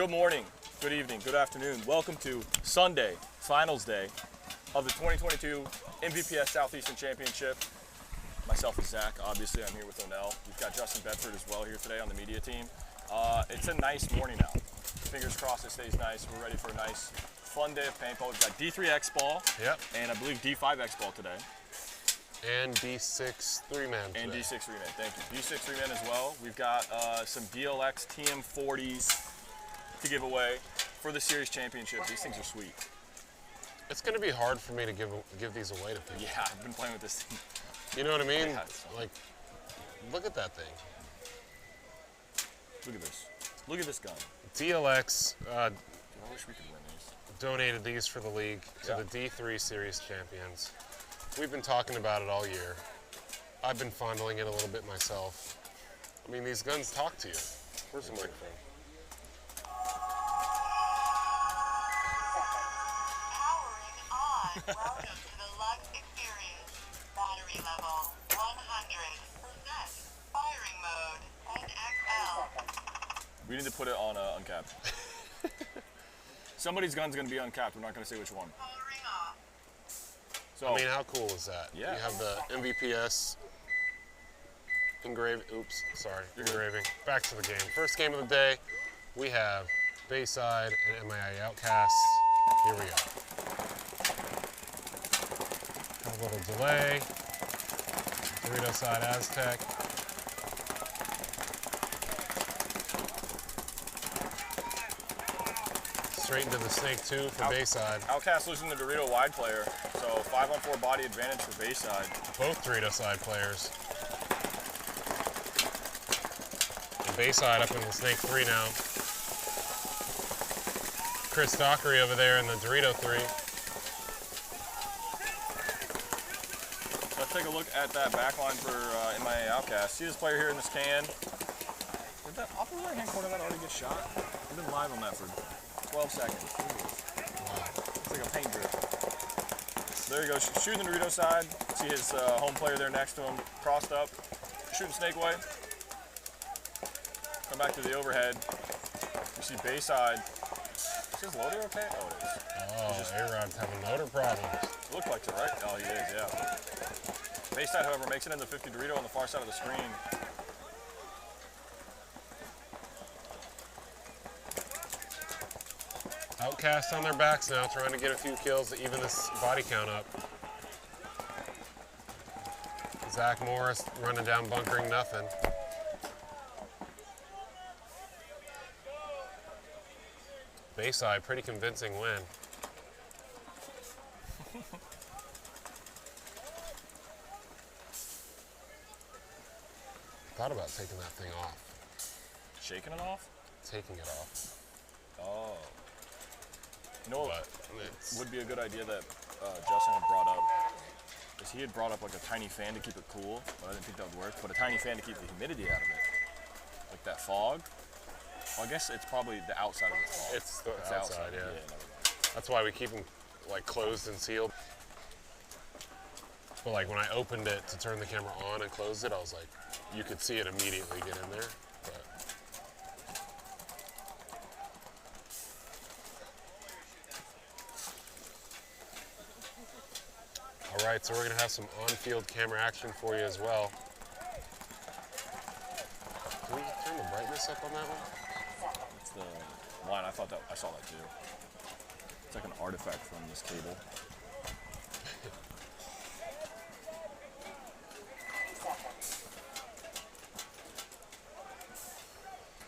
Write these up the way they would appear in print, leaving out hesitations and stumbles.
Good morning, good evening, good afternoon. Welcome to Sunday, finals day of the 2022 MVPS Southeastern Championship. Myself is Zach, obviously I'm here with Onel. We've got Justin Bedford as well here today on the media team. It's a nice morning out. Fingers crossed it stays nice. We're ready for a nice, fun day of paintball. We've got D3 X ball, and I believe D5 X ball today. And D6 3-man today. And D6 3-man, thank you. D6 3-man as well. We've got some DLX TM40s to give away for the series championship. These things are sweet. It's going to be hard for me to give these away to people. Yeah, I've been playing with this thing. You know what I mean? Yeah, like, look at that thing. Look at this. Look at this gun. DLX I wish we could win these. Donated these for the league to the D3 series champions. We've been talking about it all year. I've been fondling it a little bit myself. I mean, these guns talk to you. Where's the microphone? Welcome to the Lux experience. Battery level 100%. Firing mode NXL. We need to put it on uncapped. Somebody's gun's gonna be uncapped. We're not gonna say which one. Powering off. So I mean, how cool is that? Yeah. You have the MVPS engraving. Oops, sorry, engraving. Back to the game. First game of the day, we have Bayside and MIA Outcast. Here we go. A little delay. Dorito side Aztec. Straight into the Snake 2 for Bayside. Outcast losing the Dorito wide player, so 5-on-4 body advantage for Bayside. Both Dorito side players. And Bayside up in the Snake 3 now. Chris Dockery over there in the Dorito 3. Let's take a look at that back line for MIA Outcast. See this player here in this can. Did that upper right hand corner of that already get shot? We've been live on that for 12 seconds. Wow. It's like a paint drip. So there he goes, shooting the Dorito side. See his home player there next to him, crossed up, shooting snake away. Come back to the overhead. You see Bayside. Is his loader okay? Oh, it is. Oh, A-Rod's having motor problems. It looked like it, right? Oh, he is, yeah. Bayside, however, makes it into 50 Dorito on the far side of the screen. Outcast on their backs now, trying to get a few kills to even this body count up. Zach Morris running down, bunkering nothing. Bayside, pretty convincing win. Thought about taking that thing off. Shaking it off? Taking it off. Oh. You know what But would be a good idea that Justin had brought up? Is he had brought up like a tiny fan to keep it cool, but I didn't think that would work, but a tiny fan to keep the humidity out of it. Like that fog. Well, I guess it's probably the outside of the fog. It's the outside, yeah. Never mind. That's why we keep them like closed and sealed. But like when I opened it to turn the camera on and closed it, I was like, you could see it immediately get in there. But all right, so we're gonna have some on-field camera action for you as well. Can we turn the brightness up on that one? It's the line. I saw that too. It's like an artifact from this cable.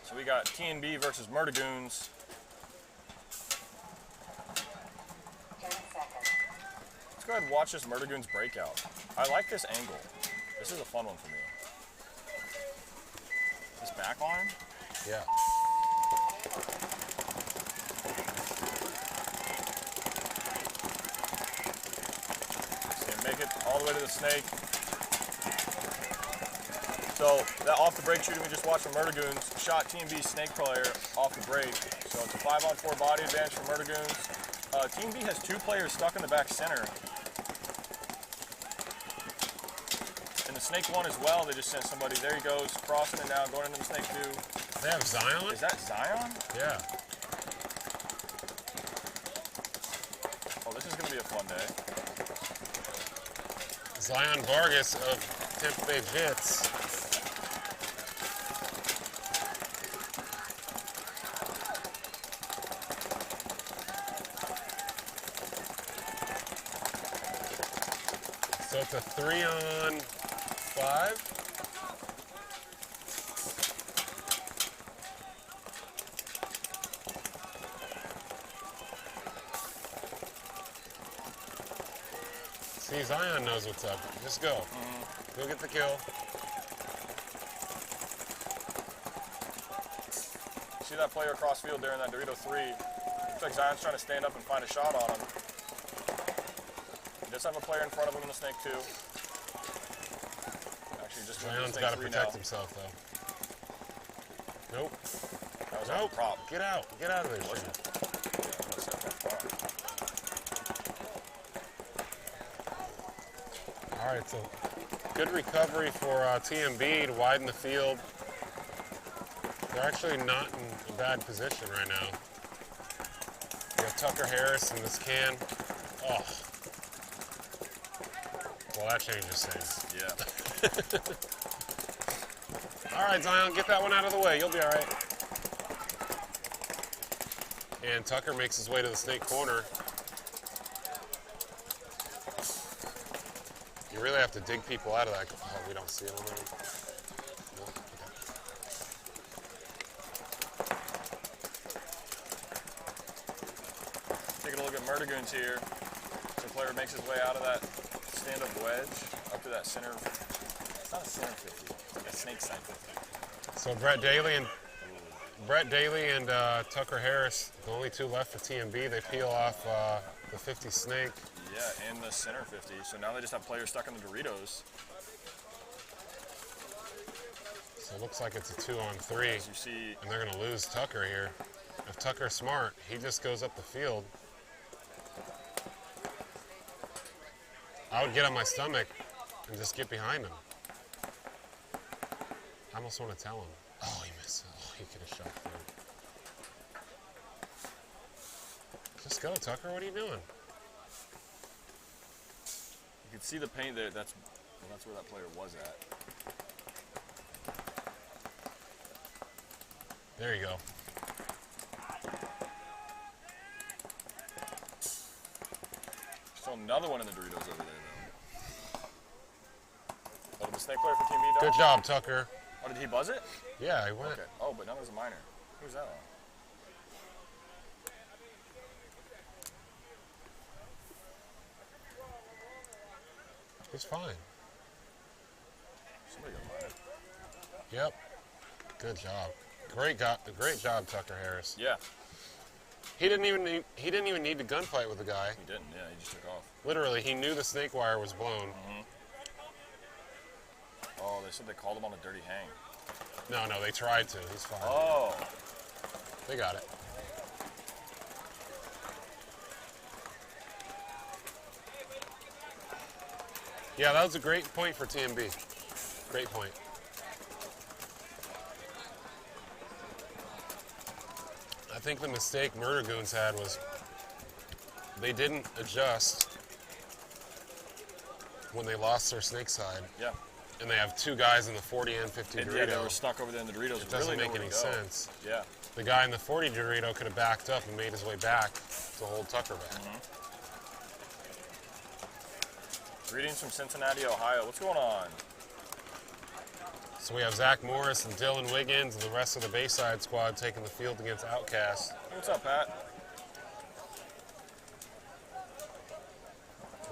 So we got T&B versus Murda Goons. Let's go ahead and watch this Murda Goons breakout. I like this angle. This is a fun one for me. This back line? Yeah. Make it all the way to the snake. So that off the break shooting we just watched from Murda Goons shot Team B snake player off the break. So it's a 5-on-4 body advantage for Murda Goons. Team B has 2 players stuck in the back center. And the snake 1 as well, they just sent somebody, there he goes, crossing it now, going into the snake 2. They have Zion? Is that Zion? Yeah. fun day. Zion Vargas of Tampa Bay Jets. So it's a 3-on-5. See, Zion knows what's up. Just go. Go get the kill. See that player across field there in that Dorito 3? Looks like Zion's trying to stand up and find a shot on him. He does have a player in front of him in the snake 2. Actually, just moved to Zion's snake got to 3 protect now. himself, though. Nope. That was on Nope. the prop. Get out. Get out of there, Was Shen. it? Yeah, that's that prop. All right, so good recovery for TMB to widen the field. They're actually not in a bad position right now. We have Tucker Harris in this can. Oh. Well, that changes things. Yeah. All right, Zion, get that one out of the way. You'll be all right. And Tucker makes his way to the snake corner. You really have to dig people out of that. Oh, we don't see it on there. No? Okay. Taking a look at Murda Goons here. So player makes his way out of that stand-up wedge up to that center. It's not a center 50. It's like a snake side 50. So Brett Daly and Tucker Harris, the only two left for TMB. They peel off the 50 snake. Yeah, and the center 50. So now they just have players stuck in the Doritos. So it looks like it's a 2-on-3. As you see, And they're going to lose Tucker here. If Tucker's smart, he just goes up the field. I would get on my stomach and just get behind him. I almost want to tell him. Oh, he missed. Oh, he could have shot through. Just go, Tucker. What are you doing? you can see the paint there. That's where that player was at. There you go. Still another one in the Doritos over there, though. Oh, did the snake player for Team B done? Good job, Tucker. Oh, did he buzz it? Yeah, he went. Okay. Oh, but now there's a minor. Who's that on? He's fine. Somebody got a minor. Yep. Good job. Great job, Tucker Harris. Yeah, He didn't even need to gunfight with the guy. he didn't. Yeah, he just took off. Literally, he knew the snake wire was blown. Oh, they said they called him on a dirty hang. No, they tried to. He's fine. Oh. They got it. Yeah, that was a great point for TMB. Great point. I think the mistake Murda Goons had was they didn't adjust when they lost their snake side, Yeah. and they have two guys in the 40 and 50 And Dorito. yeah, they were stuck over there in the Doritos. It doesn't really make nowhere any to go. sense. Yeah. The guy in the 40 Dorito could have backed up and made his way back to hold Tucker back. Greetings from Cincinnati, Ohio. What's going on? So we have Zach Morris and Dylan Wiggins and the rest of the Bayside squad taking the field against Outcast. Hey, what's up, Pat?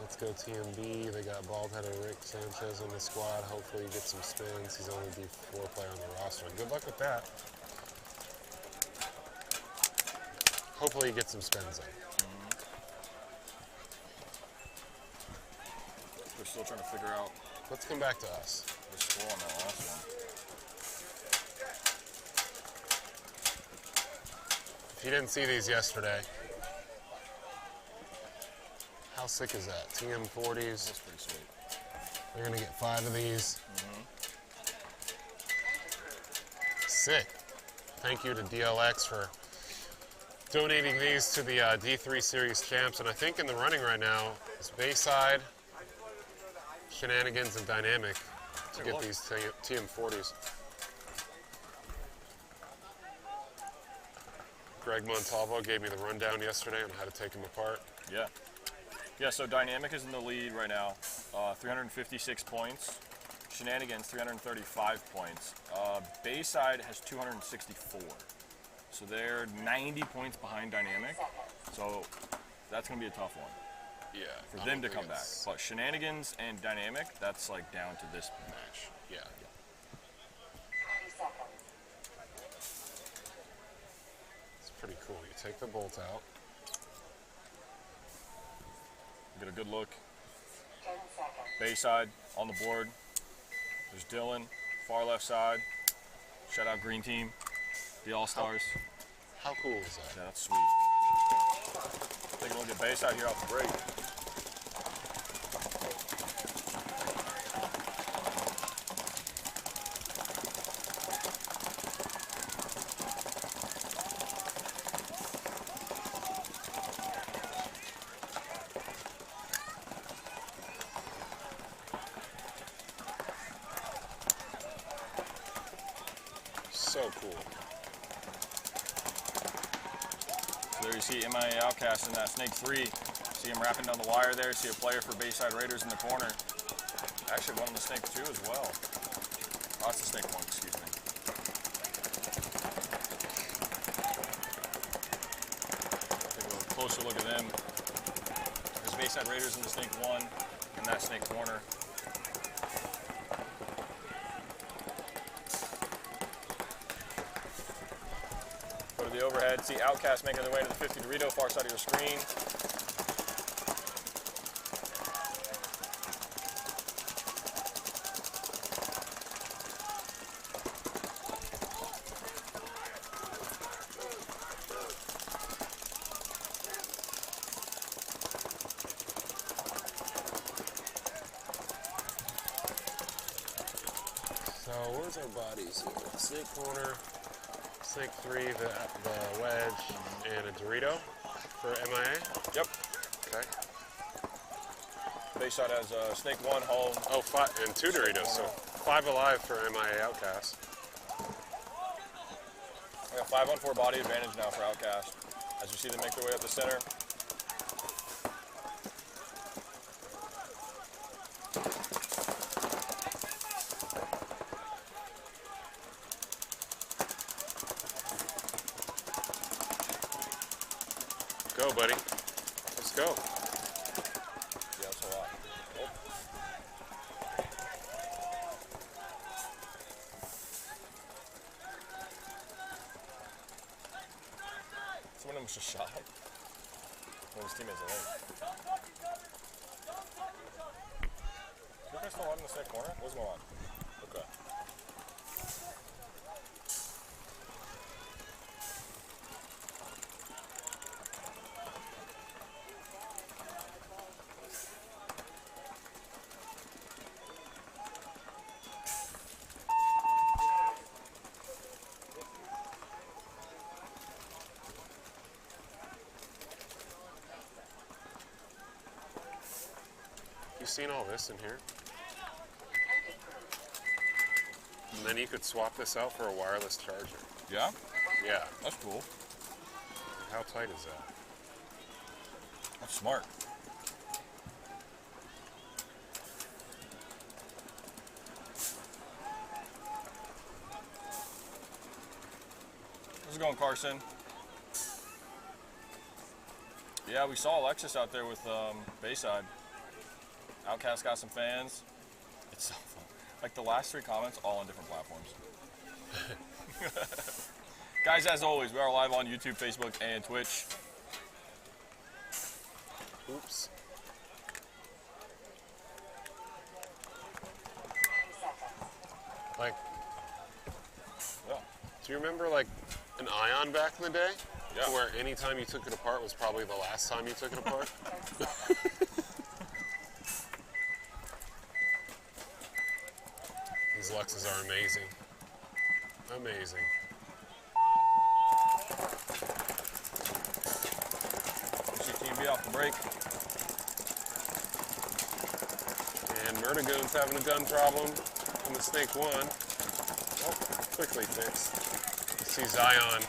Let's go TMB. They got bald-headed Rick Sanchez on the squad. Hopefully he gets some spins. He's only D4 player on the roster. Good luck with that. Hopefully he gets some spins in. We're still trying to figure out Let's come back to us. the score on that last one. If you didn't see these yesterday, how sick is that? TM40s. That's pretty sweet. They're going to get 5 of these. Sick. Thank you to DLX for donating these to the D3 Series champs, and I think in the running right now is Bayside, Shenanigans, and Dynamic to get these TM40s. Greg Montalvo gave me the rundown yesterday on how to take them apart. Yeah. Yeah, so Dynamic is in the lead right now, 356 points. Shenanigans, 335 points. Bayside has 264. So they're 90 points behind Dynamic. So that's going to be a tough one. Yeah. For them to come back. But Shenanigans and Dynamic, that's like down to this match. Yeah. It's pretty cool. You take the bolt out. Get a good look. Bayside on the board. There's Dylan, far left side. Shout out Green Team, the All-Stars. How cool is that? Yeah, that's sweet. Take a look at Bayside here off the break. So cool. There you see MIA Outcast in that Snake 3. See him wrapping down the wire there. See a player for Bayside Raiders in the corner. Actually, one in the Snake 2 as well. Oh, that's the Snake 1, excuse me. Take a little closer look at them. There's Bayside Raiders in the Snake 1 in that Snake corner. Go to the overhead. See Outcast making their way to the 50 Dorito, far side of your screen. So where's our bodies here? Snake corner, Snake 3, the wedge, and a Dorito for MIA? Yep. Okay. Bayside has Snake 1 home. Oh, and 2 Doritos, so 5 alive for MIA Outcast. We got 5-on-4 body advantage now for Outcast. As you see them make their way up the center. Go, buddy. Let's go. Yeah, that's a lot. Oh. Someone almost just shot him. One of his teammates, I think. Is you guys still on in the Snake corner? What's going on? Okay. You seen all this in here? And then you could swap this out for a wireless charger. Yeah? Yeah. That's cool. How tight is that? That's smart. How's it going, Carson? Yeah, we saw Alexis out there with Bayside. Outcast got some fans. It's so fun. Like the last 3 comments, all on different platforms. Guys, as always, we are live on YouTube, Facebook, and Twitch. Oops. Like, Yeah. do you remember like an Ion back in the day? Yeah. Where any time you took it apart was probably the last time you took it apart? These Luxes are amazing. Amazing. off the break. And Murda Goons having a gun problem in the Snake 1. Oh, quickly fixed. You see Zion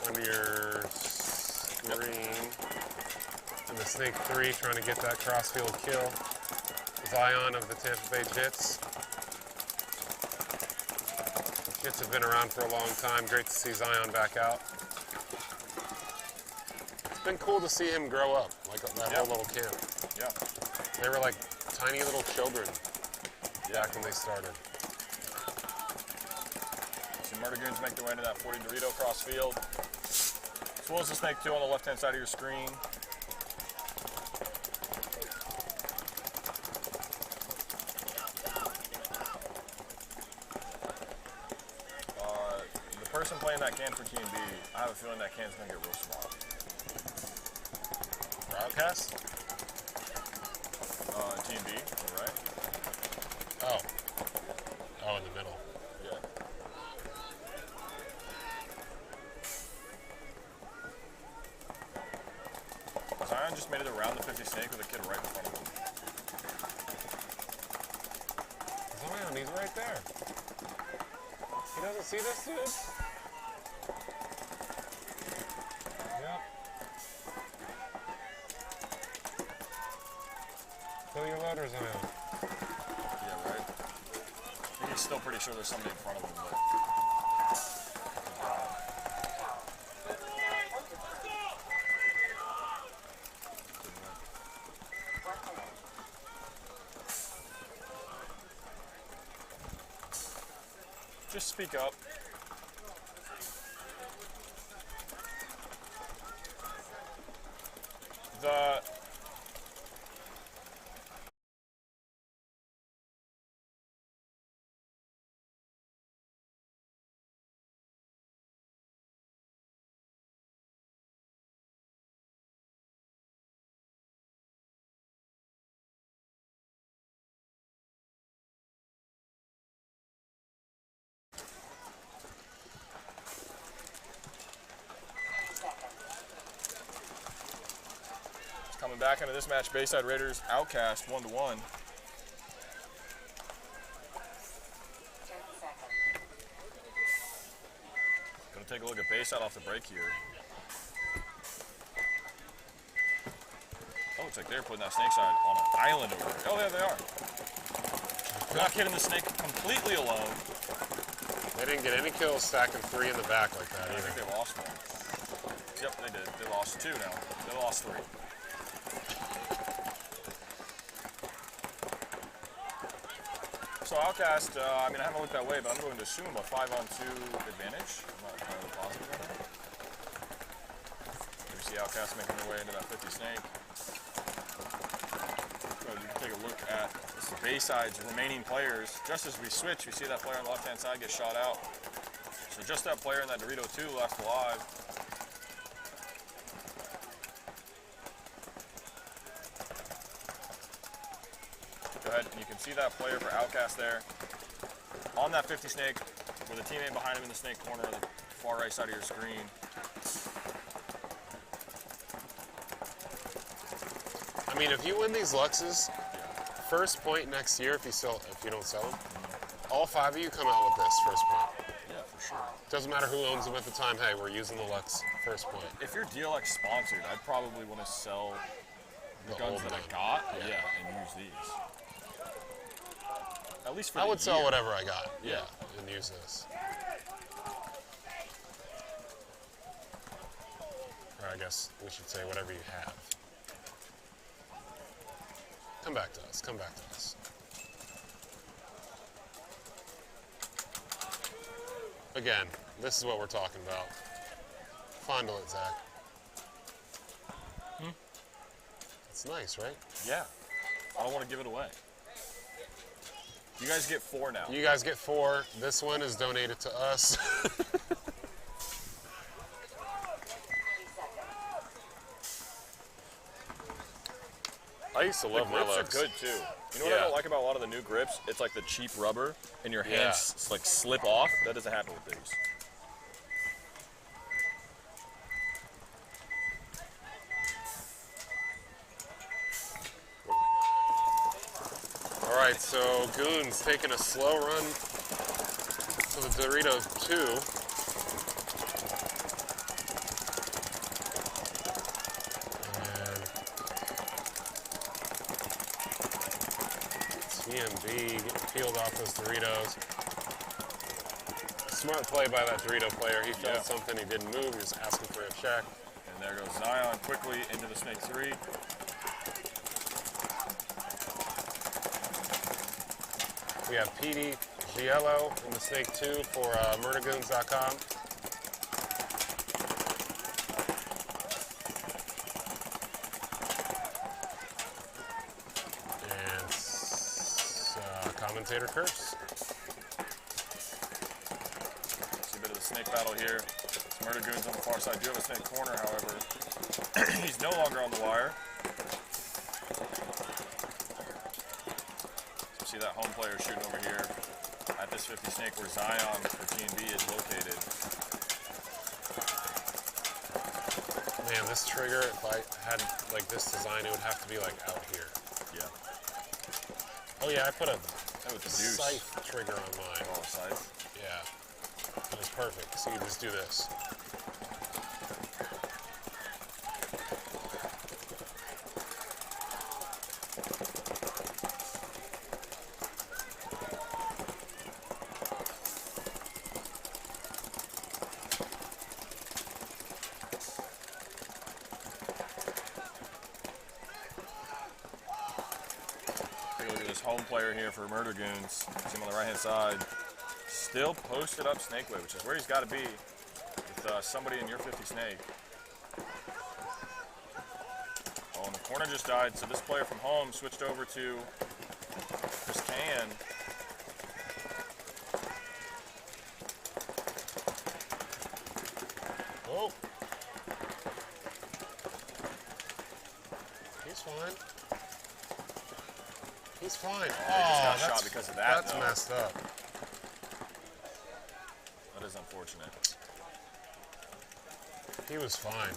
under your screen. And the Snake 3 trying to get that crossfield kill. Zion of the Tampa Bay Jits. Jits have been around for a long time. Great to see Zion back out. It's been cool to see him grow up, like that whole little camp. Yeah. They were like tiny little children back when they started. So Murda Goons make their way into that 40 Dorito crossfield. As well as the Snake 2 on the left-hand side of your screen. The person playing that can for T&B, I have a feeling that can's gonna get real small. For Outcast? T&B, right? Oh. Oh, in the middle. Yeah. Zion just made it around the 50 Snake with a kid right in front of him. Zion, he's right there. He doesn't see this dude? Yep. Fill your loader, Zion. Yeah, right? I think he's still pretty sure there's somebody in front of him, but... Just speak up. The coming back into this match, Bayside Raiders Outcast 1-1. Gonna take a look at Bayside off the break here. Oh, looks like they're putting that Snake side on an island over there. Oh, yeah, they are. They're not hitting the Snake completely alone. They didn't get any kills stacking 3 in the back like that I either. think they lost one. Yep, they did. They lost 2 now. They lost 3. So Outcast, I mean, I haven't looked that way, but I'm going to assume a 5-on-2 advantage. I'm not entirely positive on that. You see Outcast making their way into that 50 Snake. So you can take a look at Bayside's remaining players. Just as we switch, we see that player on the left-hand side get shot out. So just that player in that Dorito 2 left alive. Go ahead, and you can see that player for Outcast there on that 50 Snake with a teammate behind him in the Snake corner on the far right side of your screen. I mean, if you win these Luxes, first point next year, if you don't sell them, all 5 of you come out with this first point. Yeah, for sure. Doesn't matter who owns them at the time. Hey, we're using the Lux first point. If you're DLX sponsored, I'd probably want to sell the guns old that one. I got, Yeah. and use these. At least for I the would sell year. whatever I got, Yeah. and use this. Or I guess we should say whatever you have. Come back to us, come back to us. Again, this is what we're talking about. Fondle it, Zach. It's nice, right? Yeah. I don't want to give it away. You guys get 4 now. You guys get 4. This one is donated to us. I used to The love my grips are Lux. good too. You know what I don't like about a lot of the new grips? It's like the cheap rubber and your hands like slip off. That doesn't happen with these. All right, so Goons taking a slow run to the Doritos 2. And TMB getting peeled off those Doritos. Smart play by that Dorito player. He felt something, he didn't move, he was asking for a check. And there goes Zion quickly into the snake 3. We have PD Giello in the snake 2 for MurdaGoons.com. And commentator Curse. See a bit of the snake battle here. It's Murda Goons on the far side. Do have a snake corner, however. He's no longer on the wire. See that home player shooting over here at this 50 snake where Zion for TNB is located. Man, this trigger, if I had like this design, it would have to be like out here. Yeah. Oh yeah, I put a With the deuce. scythe trigger on mine. Oh, scythe. Yeah, it was perfect. So you just do this. Home player here for Murda Goons. See him on the right hand side. Still posted up snake way, which is where he's got to be with somebody in your 50 snake. Oh, and the corner just died, so this player from home switched over to Chris Can. Oh, he's fine. He's fine. Oh, just got shot because of that. That's messed up. That is unfortunate. He was fine.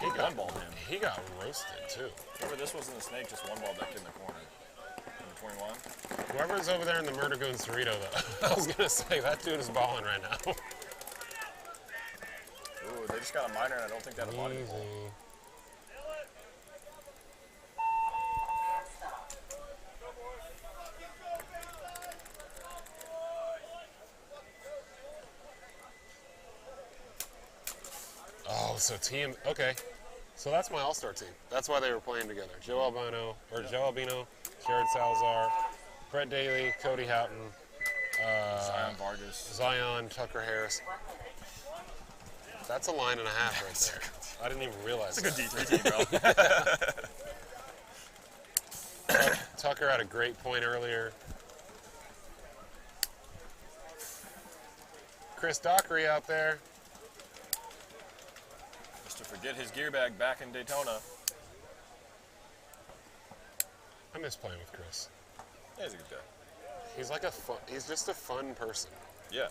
He one-balled him. He got roasted too. Remember, this wasn't a snake, just one-balled that kid in the corner. Number 21. Whoever's over there in the Murda Goons Dorito, though, I was gonna say that dude is balling right now. Ooh, they just got a minor, and I don't think that a body. Oh, so team, okay. So that's my all-star team. That's why they were playing together. Joe Albino, Jared Salazar, Brett Daly, Cody Houghton, Zion Vargas. Zion, Tucker Harris. That's a line and a half right there. I didn't even realize It's a good that. D3 team, bro. Tucker had a great point earlier. Chris Dockery out there. Just to forget his gear bag back in Daytona. I miss playing with Chris. Yeah, he's a good guy. He's like he's just a fun person. Yeah.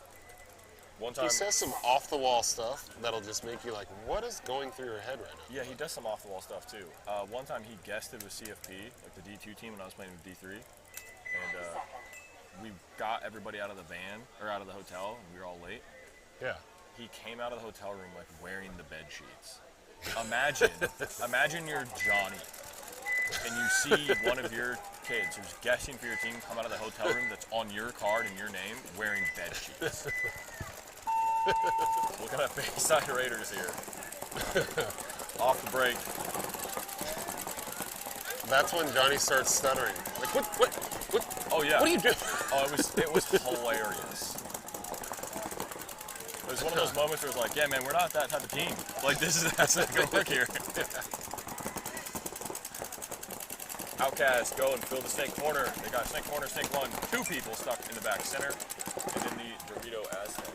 One time. He says some off-the-wall stuff that'll just make you like, what is going through your head right now? Yeah, he does some off-the-wall stuff too. One time he guested with CFP, like the D2 team, when I was playing with D3, and we got everybody out of the van or out of the hotel, and we were all late. Yeah. He came out of the hotel room like wearing the bed sheets. Imagine you're Johnny, and you see one of your kids who's guessing for your team come out of the hotel room that's on your card and your name wearing bed sheets. Looking at Bayside Raiders here. Off the break. That's when Johnny starts stuttering. Like, what? Oh yeah. What are you doing? Oh, it was hilarious. It was one of those moments where it was like, yeah, man, we're not that type of team. Like, that's not gonna work here. Outcast go and fill the snake corner. They got snake corner, snake one. 2 people stuck in the back center, and then the Dorito Aztec.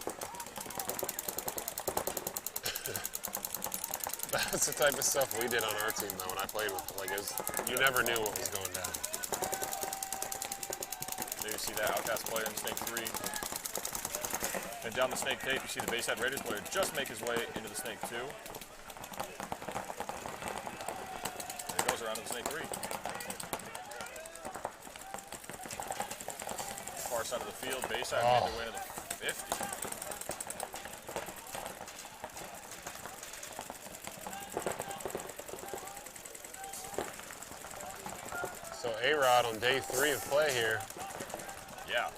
That's the type of stuff we did on our team, though, when I played with. Like, you never knew what was going down. There you see that Outcast player in snake 3. And down the snake tape, you see the Bayside Raiders player just make his way into the snake 2. There he goes around to the snake 3. side of the field. Bayside made their way to the 50. So A-Rod on day 3 of play here. Yeah.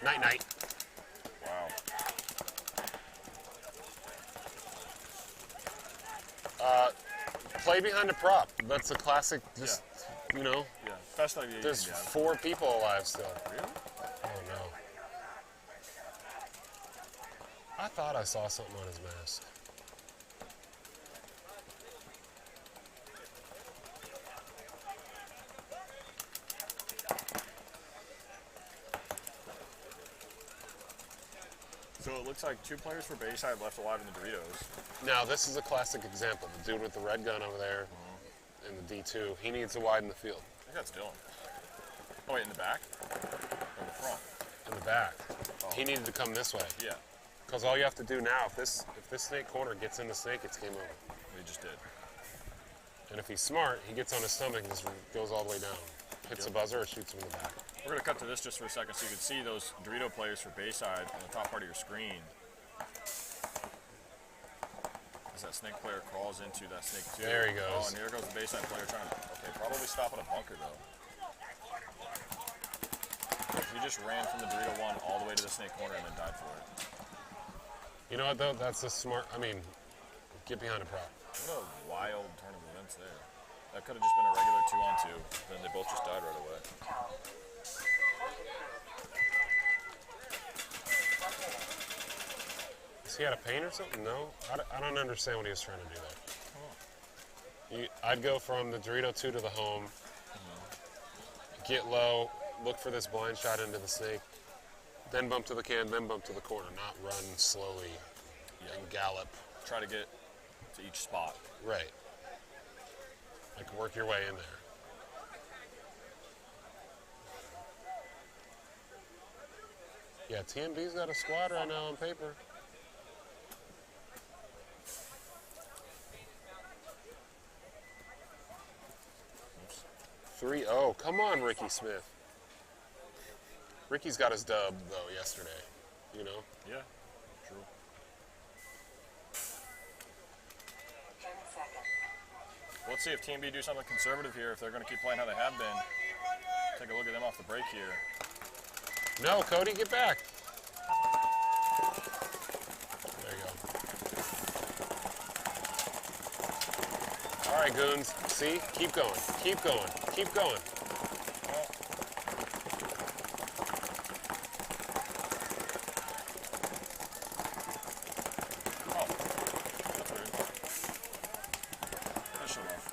Night-night. Wow. Play behind a prop. That's a classic, just, you know. Yeah. Best idea you There's can get. 4 people alive still. Really? Oh, no. I thought I saw something on his mask. So it looks like 2 players for Bayside left alive in the Doritos. Now, this is a classic example. The dude with the red gun over there in the D2, he needs to widen the field. I think that's Dylan. Oh, wait, in the back? Or the front? In the back. Oh. He needed to come this way. Yeah, Because all you have to do now, if this snake corner gets in the snake, it's game over. we just did. And if he's smart, he gets on his stomach and just goes all the way down. Hits the buzzer or shoots him in the back. We're going to cut to this just for a second so you can see those Dorito players for Bayside on the top part of your screen. As that snake player crawls into that snake too. There he goes. Oh, and here goes the Bayside player trying to, okay, probably stop at a bunker though. He just ran from the Dorito 1 all the way to the snake corner and then died for it. You know what, though? That's a smart, get behind a prop. What a wild turn of events there. That could have just been a regular 2-on-2. Then they both just died right away. Is he out of paint or something? No? I don't understand what he was trying to do there. I'd go from the Dorito 2 to the home, get low, look for this blind shot into the snake, then bump to the can, then bump to the corner, not run slowly and gallop. Try to get to each spot. Right. Like work your way in there. Yeah, TMB's got a squad right now on paper. Oops. 3-0. Come on, Ricky Smith. Ricky's got his dub, though, yesterday. You know? Yeah, true. Let's see if TMB do something conservative here, if they're going to keep playing how they have been. Take a look at them off the break here. No, Cody, get back. There you go. All right, Goons. See? Keep going. Keep going. Keep going. Oh, that's weird. That shut off.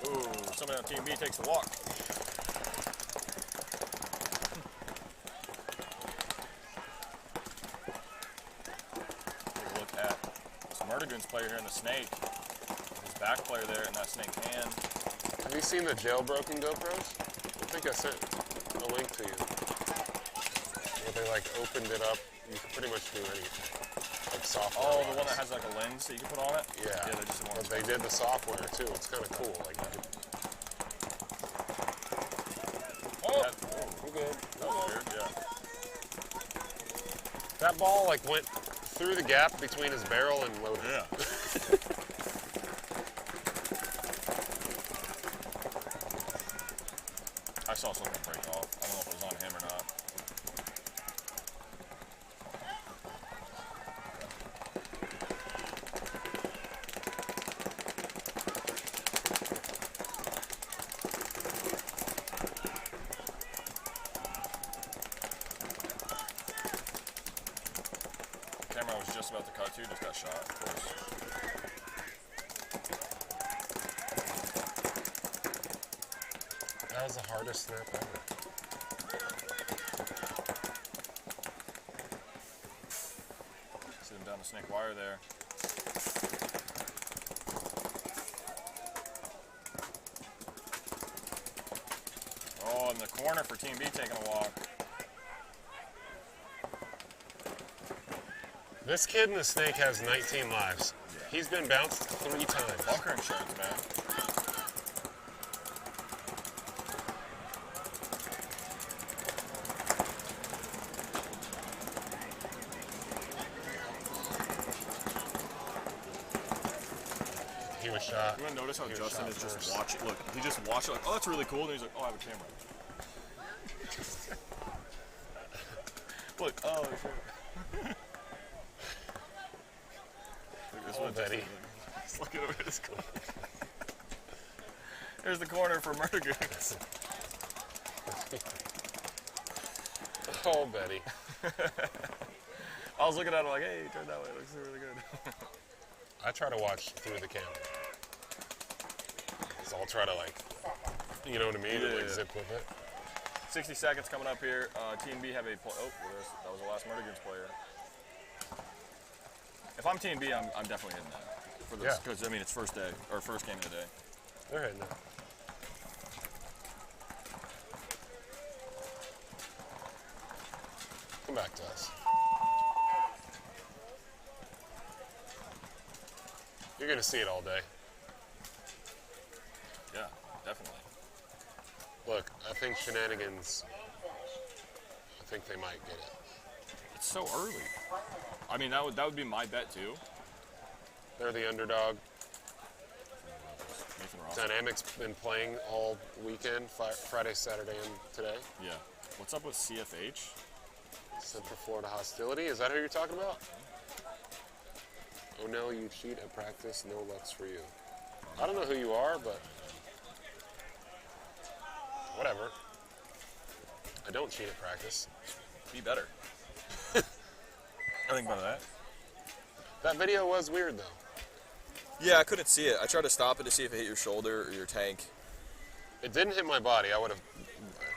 Ooh, somebody on Team B takes a walk. Take a look at this Murda Goons player here in the snake. His back player there in that snake hand. Have you seen the jailbroken GoPros? I think I sent a link to you. Where they like opened it up. You can pretty much do anything. Like software. Oh, the one that has like a lens that you can put on it? Yeah. Yeah, they just But they did the software too. It's kind of cool. Like you could. Oh, we're good. That was weird, yeah. That ball like went through the gap between his barrel and loader. Yeah. I saw something break off. I don't know if it was on him or not. too just got shot, of course. That was the hardest snap ever. See them down the snake wire there. Oh, in the corner for Team B taking a walk. This kid in the snake has 19 lives. He's been bounced 3 times. Bunker insurance, man. He was shot. You want to notice how He was Justin shot is just first. watching? Look, he just watched it like, oh, that's really cool. And he's like, oh, I have a camera. Look, oh, shit. Look, this Oh, one, Betty. Just look at this corner. Here's the corner for Murda Goons. Oh, Betty. I was looking at it like, hey, turn that way. It looks really good. I try to watch through the camera. So I'll try to, like, you know what I mean? Yeah, Like yeah. zip with it. 60 seconds coming up here. Team B have a play. Oh, that was the last Murda Goons player. If I'm Team B, I'm definitely hitting that. For this, Yeah. because I mean it's first day or first game of the day. They're hitting it. Come back to us. You're gonna see it all day. Yeah, definitely. Look, I think Shenanigans, I think they might get it. It's so early. I mean that would be my bet too. They're the underdog. Nathan Ross. Dynamic's been playing all weekend, Friday, Saturday, and today. Yeah. What's up with CFH? Central Florida Hostility, is that who you're talking about? Oh no, you cheat at practice, no luck's for you. I don't know who you are, but whatever. I don't cheat at practice. Be better. I think about that. That video was weird though. Yeah, I couldn't see it. I tried to stop it to see if it hit your shoulder or your tank. It didn't hit my body. I would have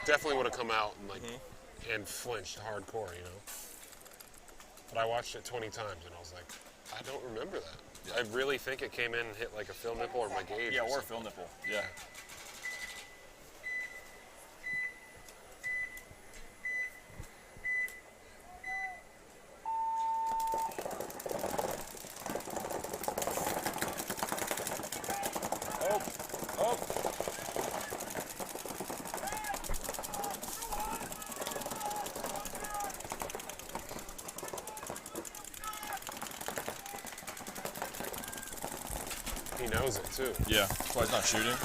definitely would have come out and like and flinched hardcore, you know. But I watched it 20 times and I was like, I don't remember that. Yeah. I really think it came in and hit like a fill nipple or my gauge. Yeah, or or a something. fill nipple. Yeah. Oh, oh. He knows it too. Yeah, that's why he's not shooting.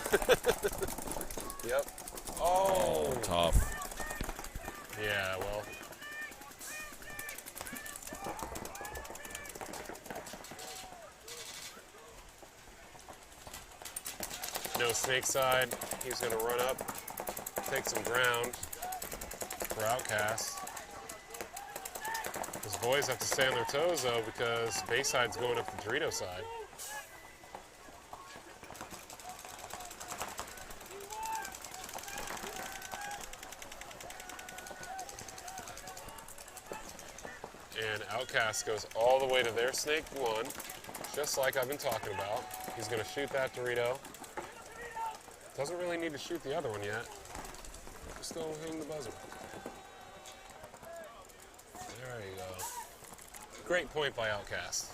Yep. Oh. Tough. Yeah, well. No snake side. He's going to run up, take some ground for Outcast. His boys have to stay on their toes though because Bayside's going up the Dorito side. And Outcast goes all the way to their snake one, just like I've been talking about. He's going to shoot that Dorito. Doesn't really need to shoot the other one yet. Just go hang the buzzer. There you go. Great point by Outcast.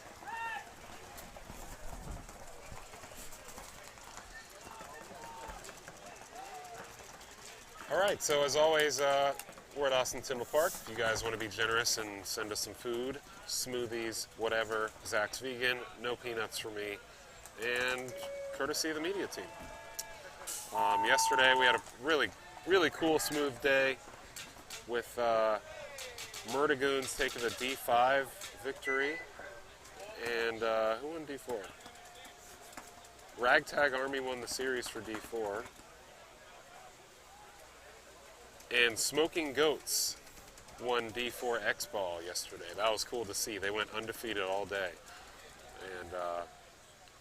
All right, so as always, we're at Austin Timber Park. If you guys want to be generous and send us some food, smoothies, whatever. Zach's vegan, no peanuts for me, and courtesy of the media team. Yesterday we had a really, really cool, smooth day with Murda Goons taking the D5 victory. And who won D4? Ragtag Army won the series for D4. And Smoking Goats won D4 X Ball yesterday. That was cool to see. They went undefeated all day. And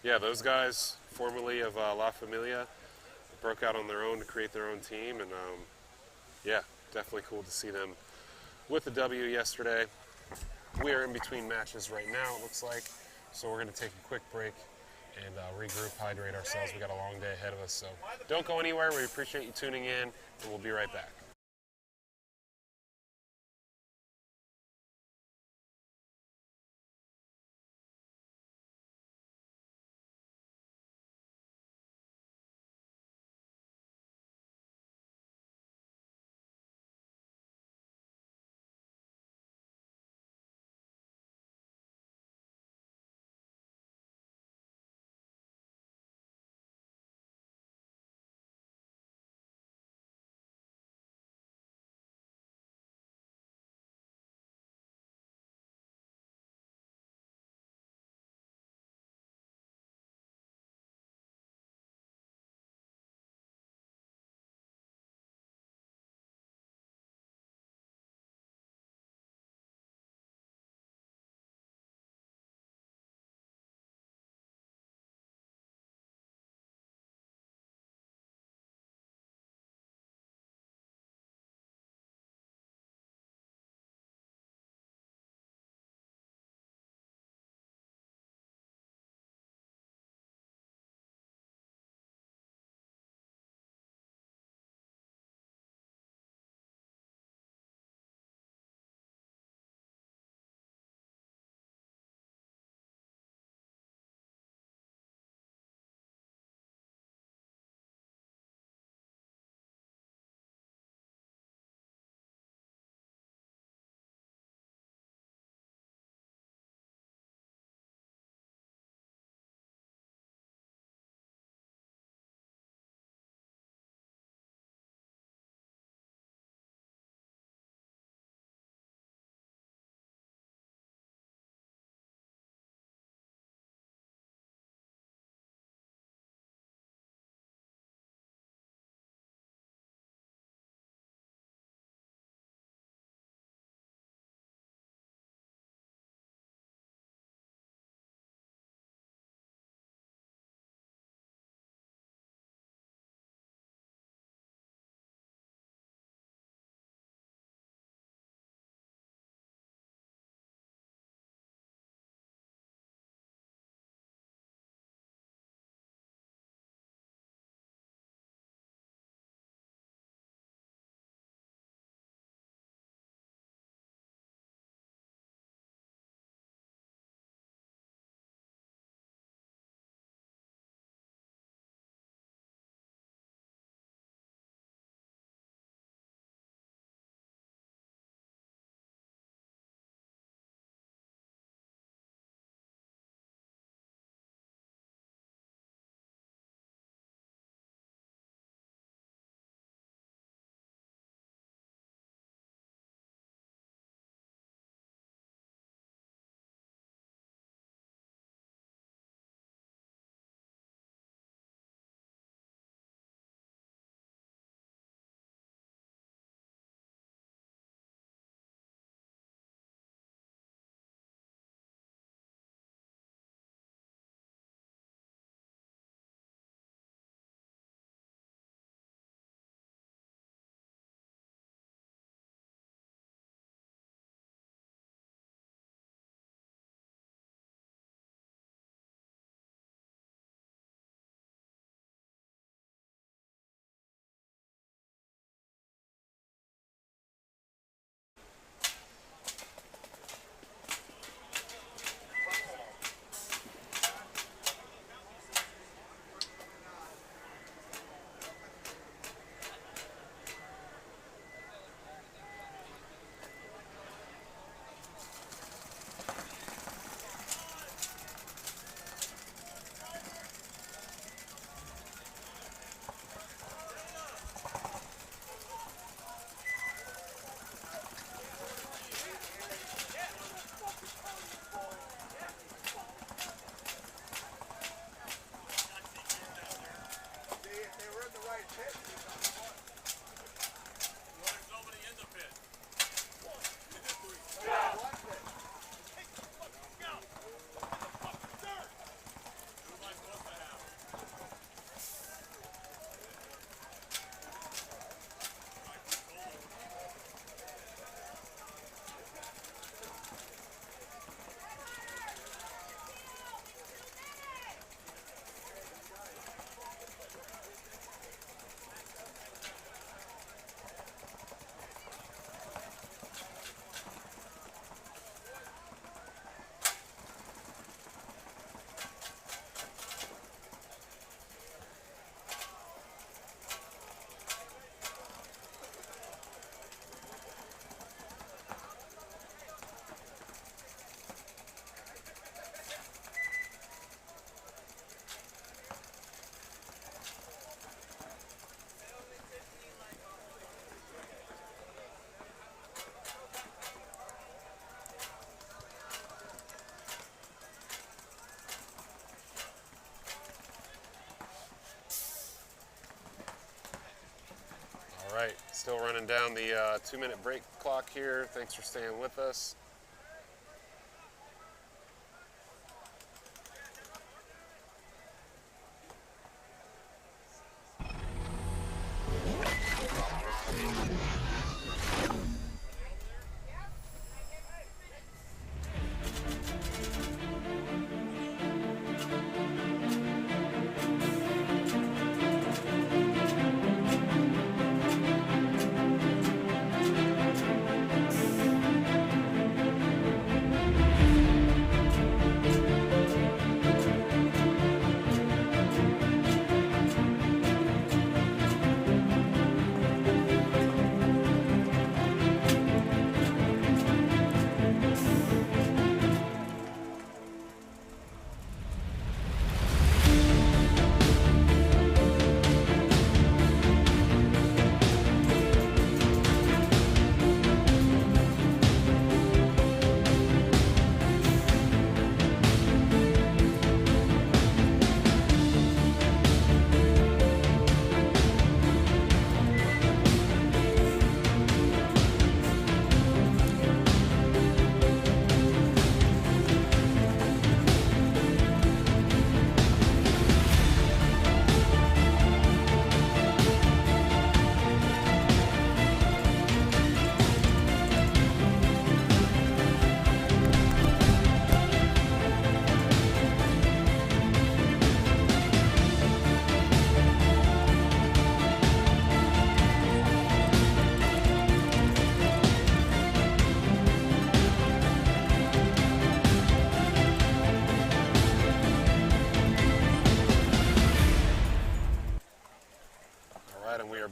yeah, those guys, formerly of La Familia, broke out on their own to create their own team. And yeah, definitely cool to see them with the W yesterday. We are in between matches right now, it looks like. So we're going to take a quick break and regroup, hydrate ourselves. We got a long day ahead of us. So don't go anywhere. We appreciate you tuning in, and we'll be right back. right, still running down the 2-minute break clock here. Thanks for staying with us.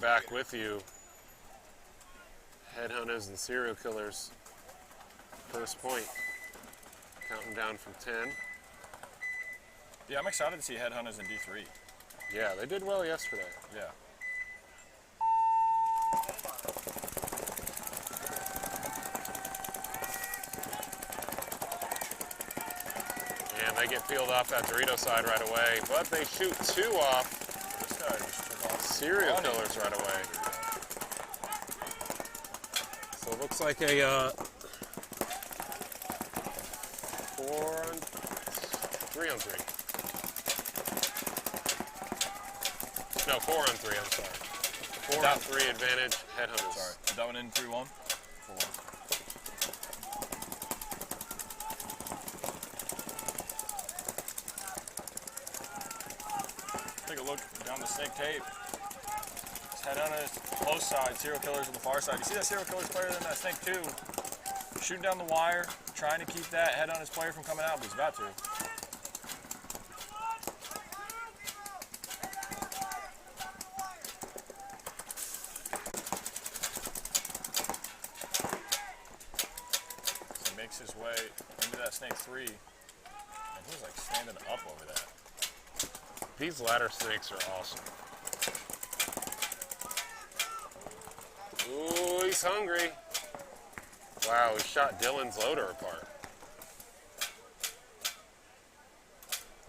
Back with you. Headhunters and serial killers. First point. Counting down from 10. Yeah, I'm excited to see Headhunters in D3. Yeah, they did well yesterday. Yeah. And they get peeled off that Dorito side right away, but they shoot 2 off. This guy just took off. Serial killers right away. So it looks like a 3-on-3. No, 4-on-3, I'm sorry. 4-on-3 advantage, Headhunters. Sorry, is that one in 3-1? 4-1. Take a look down the snake tape. Headhunters, close side, serial killers on the far side. You see that serial killers player in that snake too? Shooting down the wire, trying to keep that Headhunters player from coming out, but he's about to. So he makes his way into that snake 3, and he's like standing up over that. These ladder snakes are awesome. Ooh, he's hungry. Wow, he shot Dylan's loader apart.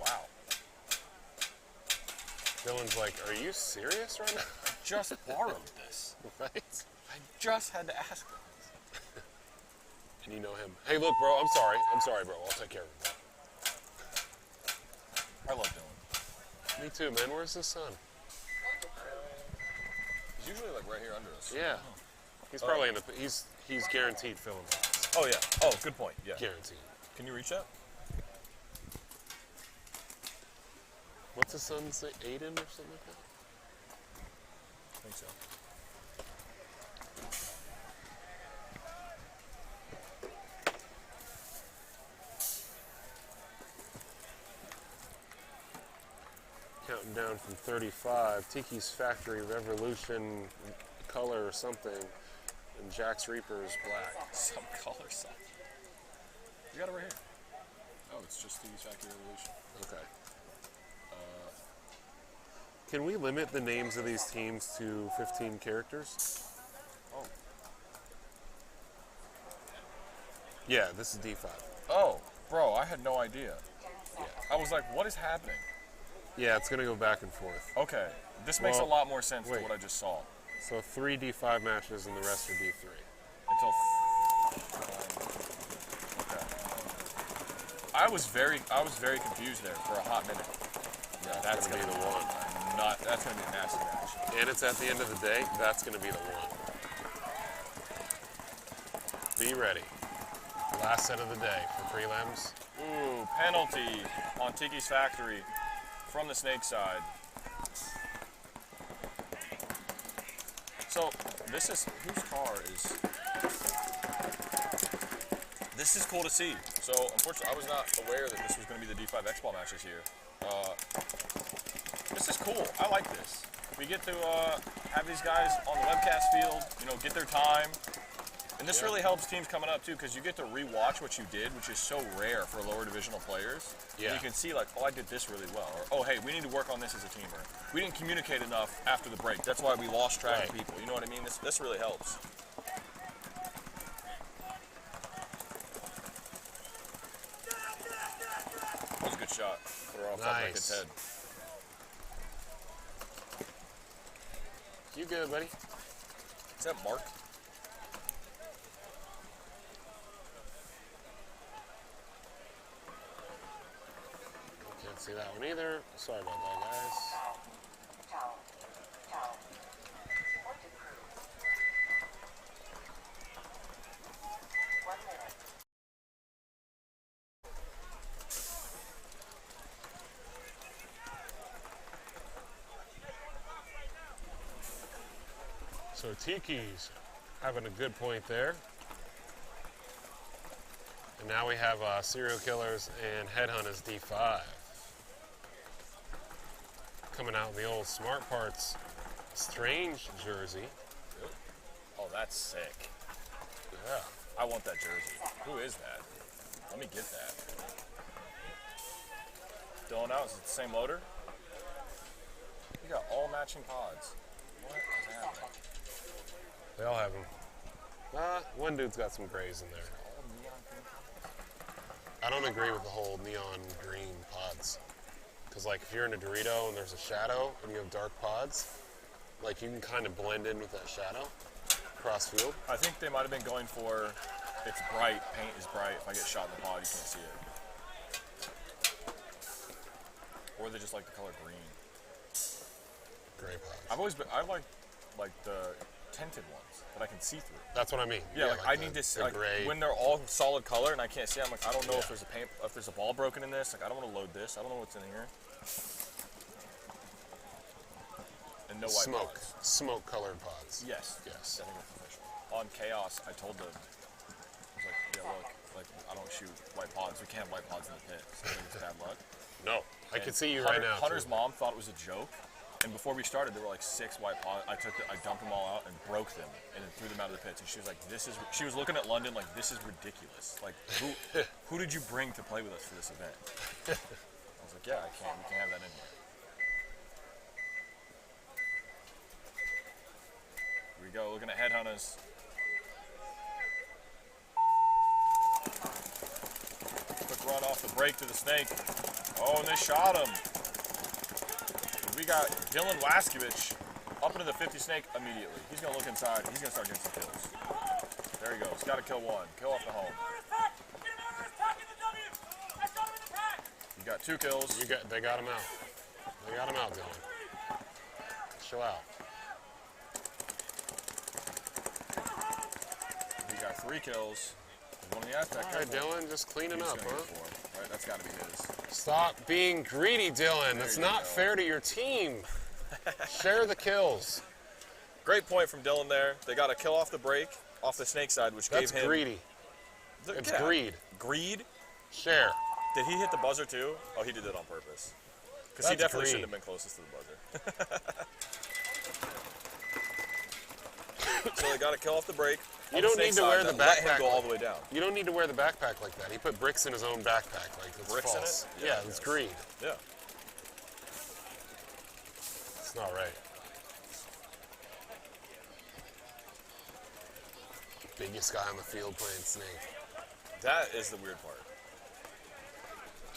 Wow. Dylan's like, are you serious right now? I just borrowed this. Right? I just had to ask him. And you know him. Hey, look, bro, I'm sorry. I'm sorry, bro. I'll take care of it. I love Dylan. Me too, man. Where's his son? He's usually like right here under us. Yeah. He's probably in the... He's guaranteed filling hots. Oh, yeah. Oh, good point. Yeah. Guaranteed. Can you reach that? What's his son say? Aiden or something like that? I think so. Counting down from 35. Tiki's Factory Revolution color or something. And Jack's Reaper is black. Some color something. You got it right here. Oh, it's just Tiki's Factory Revolution. Okay. Can we limit the names of these teams to 15 characters? Oh. Yeah, this is D5. Oh, bro, I had no idea. Yeah. I was like, what is happening? Yeah, it's going to go back and forth. Okay. This makes a lot more sense wait. than what I just saw. So 3 D5 matches and the rest are D3. Until. Okay. I was very confused there for a hot minute. Yeah, that's going to be the one. That's going to be a nasty match. And it's at the end of the day, that's going to be the one. Be ready. Last set of the day for prelims. Ooh, penalty on Tiki's Factory from the snake side. So, this is, whose car is, this is cool to see. So, unfortunately, I was not aware that this was going to be the D5 X-Ball matches here. This is cool. I like this. We get to have these guys on the webcast field, you know, get their time. And this really helps teams coming up, too, because you get to re-watch what you did, which is so rare for lower divisional players. Yeah. And you can see, like, oh, I did this really well. Or, oh, hey, we need to work on this as a team. Or, we didn't communicate enough after the break. That's why we lost track of people. You know what I mean? This really helps. That was a good shot. Put her off that kid's head. You good, buddy? Is that Mark? Can't see that one either. Sorry about that, guys. So Tiki's having a good point there. And now we have Serial Killers and Headhunters D5. Coming out in the old Smart Parts Strange jersey. Oh, that's sick. Yeah. I want that jersey. Who is that? Let me get that. Dylan out, is it the same loader? We got all matching pods. What is happening? They all have them. One dude's got some grays in there. All neon green pods? I don't agree with the whole neon green pods. Because, like, if you're in a Dorito and there's a shadow and you have dark pods, like, you can kind of blend in with that shadow cross field. I think they might have been going for, it's bright, paint is bright. If I get shot in the pod, you can't see it. Or they just like the color green. Gray pods. I like the tinted ones that I can see through. That's what I mean. Yeah, like I need to see, like, gray. when they're all solid color and I can't see, I'm like, I don't know if there's a ball broken in this. Like, I don't want to load this. I don't know what's in here. And no white pods. Smoke colored pods. Yes. Yes. I think it's official. On Chaos, I told them, I was like, yeah, look, like, I don't shoot white pods. We can't have white pods in the pit. So I think it's bad luck. No, I And can see you right now. Hunter's too. mom thought it was a joke. And before we started, there were like 6 white pods. I dumped them all out and broke them and then threw them out of the pits. And she was like, she was looking at London like, this is ridiculous. Like, who did you bring to play with us for this event? I was like, yeah, we can't have that in here. Here we go, looking at Headhunters. Quick run off the break to the snake. Oh, and they shot him. We got Dylan Waskiewicz up into the 50 snake immediately. He's going to look inside. He's going to start getting some kills. There he goes. Got to kill one. Kill off the home. You got 2 kills. They got him out. They got him out, Dylan. Chill out. You got 3 kills. One in the Aztec. All right, Dylan, just cleaning up, huh? Right, that's got to be his. Stop being greedy, Dylan. That's not fair to your team. Share the kills. Great point from Dylan there. They got a kill off the break, off the snake side, which That's gave him... greedy. It's greed. Greed? Share. Did he hit the buzzer too? Oh, he did it on purpose. Because he definitely shouldn't have been closest to the buzzer. So they got a kill off the break. You don't need to wear the backpack. Let him go all the way down. You don't need to wear the backpack like that. He put bricks in his own backpack. Like, that's Bricks false. in it? Yeah, it's greed. Yeah. It's not right. Biggest guy on the field playing Snake. That is the weird part.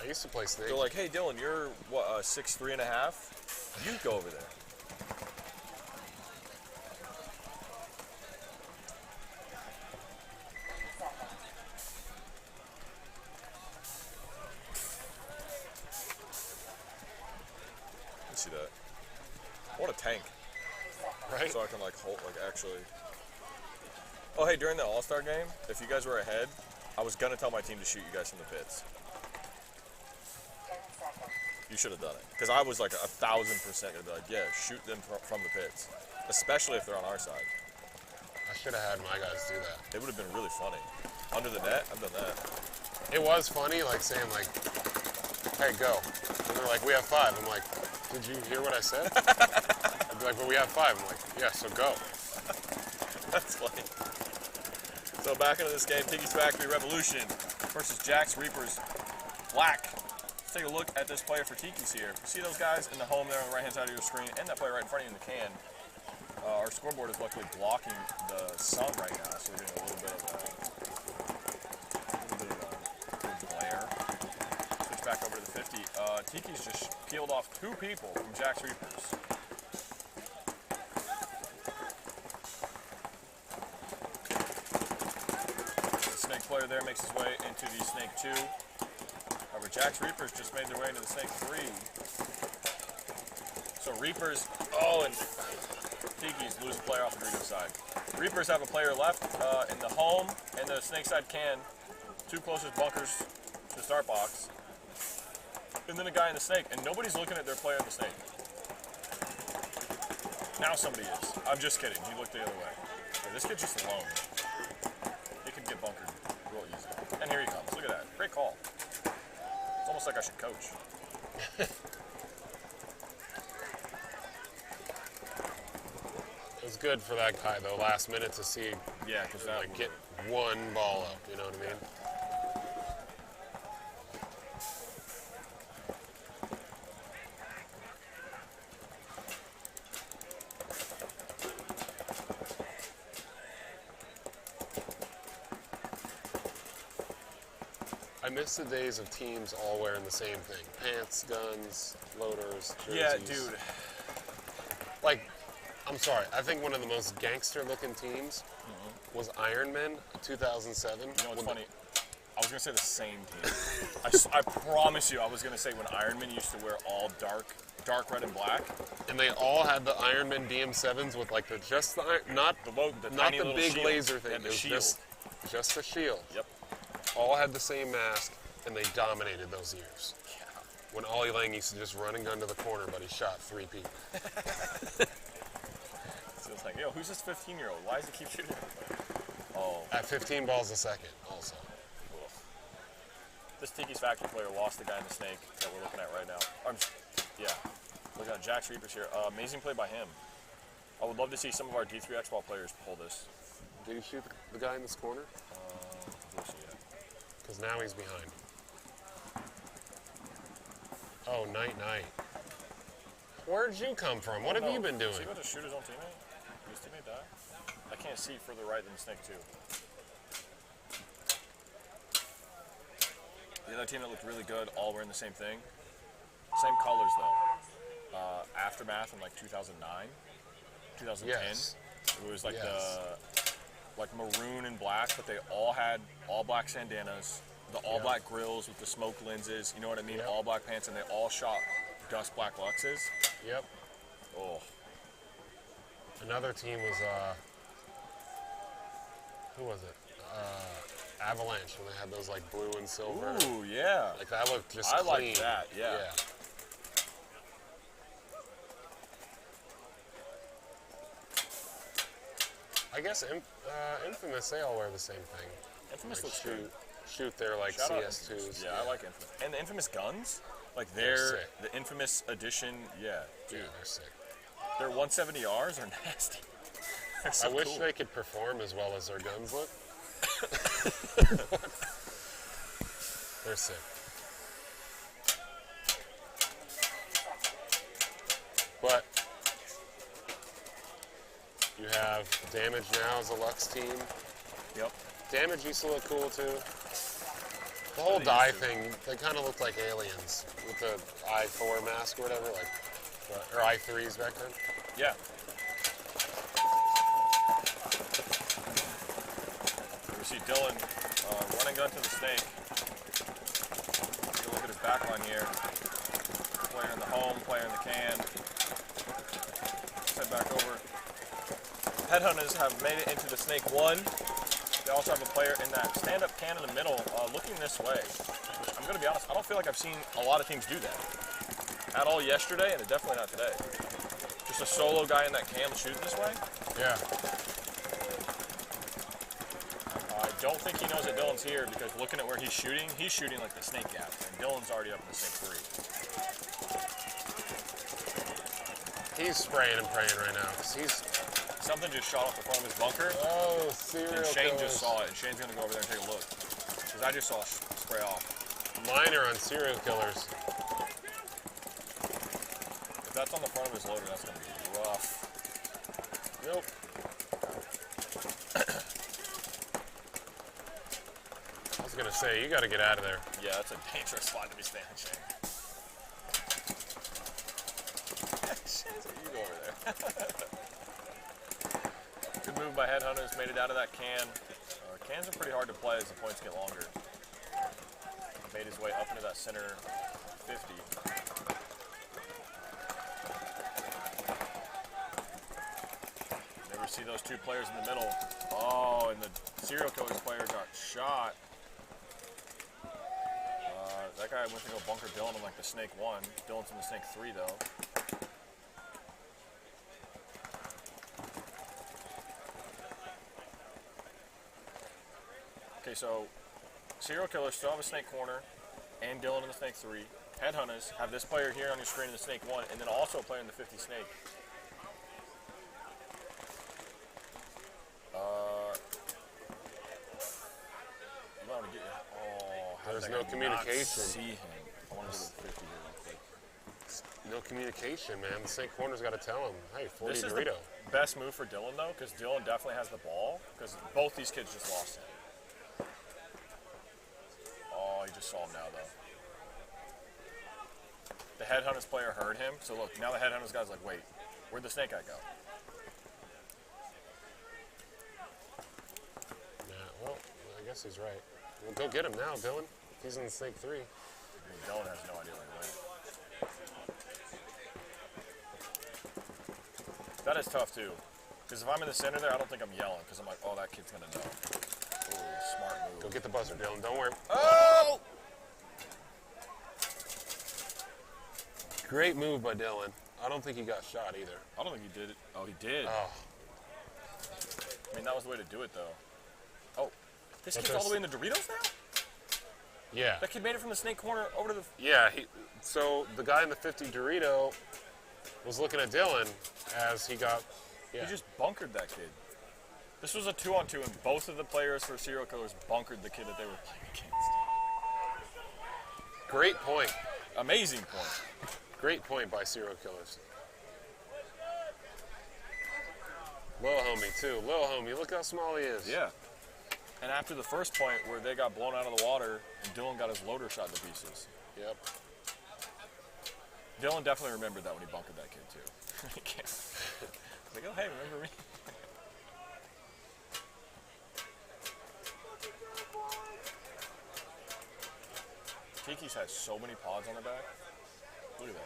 I used to play Snake. They're like, hey, Dylan, you're, what, 6'3.5"? You go over there. a tank. Right? So I can like hold, like actually. Oh, hey, during the All-Star game, if you guys were ahead, I was gonna tell my team to shoot you guys from the pits. You should have done it. Because I was like 1,000% gonna be like, yeah, shoot them from the pits. Especially if they're on our side. I should have had my guys do that. It would have been really funny. Under the net, I've done that. It was funny, like saying like, hey, go. And they're like, we have 5. I'm like, did you hear what I said? I'd be like, but we have 5. I'm like, yeah, so go. That's funny. So back into this game, Tiki's Factory Revolution versus Jack's Reapers Black. Let's take a look at this player for Tiki's here. You see those guys in the home there on the right-hand side of your screen, and that player right in front of you in the can. Our scoreboard is luckily blocking the sun right now, so we're getting a little bit of a glare. Switch back over to the 50. Tiki's just peeled off 2 people from Jack's Reapers. The Snake player there makes his way into the Snake 2. However, Jack's Reapers just made their way into the Snake 3. So Reapers, and Tiki's lose a player off the Gridiron side. Reapers have a player left in the home and the Snake side can. 2 closest bunkers to the start box. And then a guy in the Snake, and nobody's looking at their player in the Snake. Now somebody is. I'm just kidding. He looked the other way. Okay, this kid's just alone. He could get bunkered real easy. And here he comes. Look at that. Great call. It's almost like I should coach. It was good for that guy though, last minute to see, Yeah, because that like, get 1 ball up, you know what I mean? I miss the days of teams all wearing the same thing. Pants, guns, loaders, jerseys. Yeah, dude. Like, I'm sorry, I think one of the most gangster-looking teams was Iron Man 2007. You know what's funny? I was going to say the same team. I promise you, I was going to say when Iron Man used to wear all dark red and black. And they all had the Iron Man DM7s with like not The not tiny the little big shield. laser They thing. had It the was shield. just a shield. Yep. All had the same mask, and they dominated those years. Yeah. When Ollie Lang used to just run and gun to the corner, but he shot 3 people. So it's like, yo, who's this 15-year-old? Why does he keep shooting? Oh. At 15 balls a second, also. This Tiki's Factory player lost the guy in the Snake that we're looking at right now. Looking at Jack's Reapers here. Amazing play by him. I would love to see some of our D3 X-Ball players pull this. Did he shoot the guy in this corner? We'll see, yeah. Because now he's behind. Oh, night. Where'd you come from? What have you been doing? Is he about to shoot his own teammate? Did his teammate die? I can't see further right than the Snake 2. The other team that looked really good, all wearing the same thing. Same colors though. Aftermath in like 2009, 2010. Yes. It was like Yes. like maroon and black, but they all had all black sandanas, the all black grills with the smoke lenses, you know what I mean? Yep. All black pants, and they all shot dust black Luxes. Yep. Oh, Another team was, who was it? Avalanche, when they had those like blue and silver. ooh, yeah. Like that looked just I clean. like that, yeah. I guess Infamous, they all wear the same thing. Infamous Like looks good. shoot their like Shout out CS2s. Infamous. Yeah, I like Infamous. And the Infamous guns, like They're they're sick. the Infamous edition, yeah, dude. Yeah, they're sick. Their 170Rs are nasty. They're so I wish cool. they could perform as well as their guns look. They're sick. But you have Damage now as a Lux team. Yep. Damage used to look cool too. The whole They dye used to. thing, they kind of looked like aliens with the I4 mask or whatever, like, or I3s back then. Yeah. We see Dylan running gun to the Snake. Take a look at his backline here. Player in the home, player in the can. head back over. Headhunters have made it into the Snake 1. They also have a player in that stand-up can in the middle looking this way. Which, I'm going to be honest, I don't feel like I've seen a lot of teams do that. At all yesterday, and definitely not today. Just a solo guy in that can shooting this way. Yeah. I don't think he knows that Dylan's here because looking at where he's shooting like the Snake gap. And Dylan's already up in the Snake 3. He's spraying and praying right now. Something just shot off the front of his bunker. Oh, serial And Shane killers. just saw it, and Shane's gonna go over there and take a look. Because I just saw it spray off. Minor on serial killers. If that's on the front of his loader, that's gonna be rough. Nope. I was gonna say, you gotta get out of there. Yeah, that's a dangerous spot to be standing, Shane. You go over there. Good move by Headhunters, made it out of that can. Cans are pretty hard to play as the points get longer. Made his way up into that center 50. Never see those two players in the middle. Oh, and the serial killers player got shot. That guy went to go bunker Dylan in like the Snake 1. Dylan's in the Snake 3 though. Okay, so serial killers still have a Snake corner and Dylan in the Snake 3. Headhunters have this player here on your screen in the Snake 1 and then also a player in the 50 Snake. There's no communication. See him. I want to go to the 50 here real quick. No communication, man. The Snake corner's got to tell him, hey, 40 This is Dorito. the best move for Dylan though, because Dylan definitely has the ball. Because both these kids just lost it. Oh, he just saw him now though. The Headhunters player heard him, so look, now the Headhunters guy's like, wait, where'd the Snake guy go? Yeah, well, I guess he's right. Well, go get him now, Dylan. He's in the Snake 3. I mean, Dylan has no idea where he went. That is tough too. Because if I'm in the center there, I don't think I'm yelling, because I'm like, oh, that kid's gonna know. Ooh, smart move. Go get the buzzer, Dylan. Don't worry. Oh! Great move by Dylan. I don't think he got shot either. I don't think he did it. Oh, he did. Oh, I mean, that was the way to do it though. Oh, this That's kid's all the us. way in the Doritos now? yeah. That kid made it from the Snake corner over to the... Yeah, so the guy in the 50 Dorito was looking at Dylan as he got... Yeah. He just bunkered that kid. This was a 2-on-2, and both of the players for serial killers bunkered the kid that they were playing against. Great point. Amazing point. Great point by serial killers. Little homie, too. Little homie, look how small he is. Yeah. And after the first point where they got blown out of the water and Dylan got his loader shot to pieces. Yep. Dylan definitely remembered that when he bunkered that kid, too. Like, oh, hey, remember me? Tiki's has so many pods on the back. Look at that.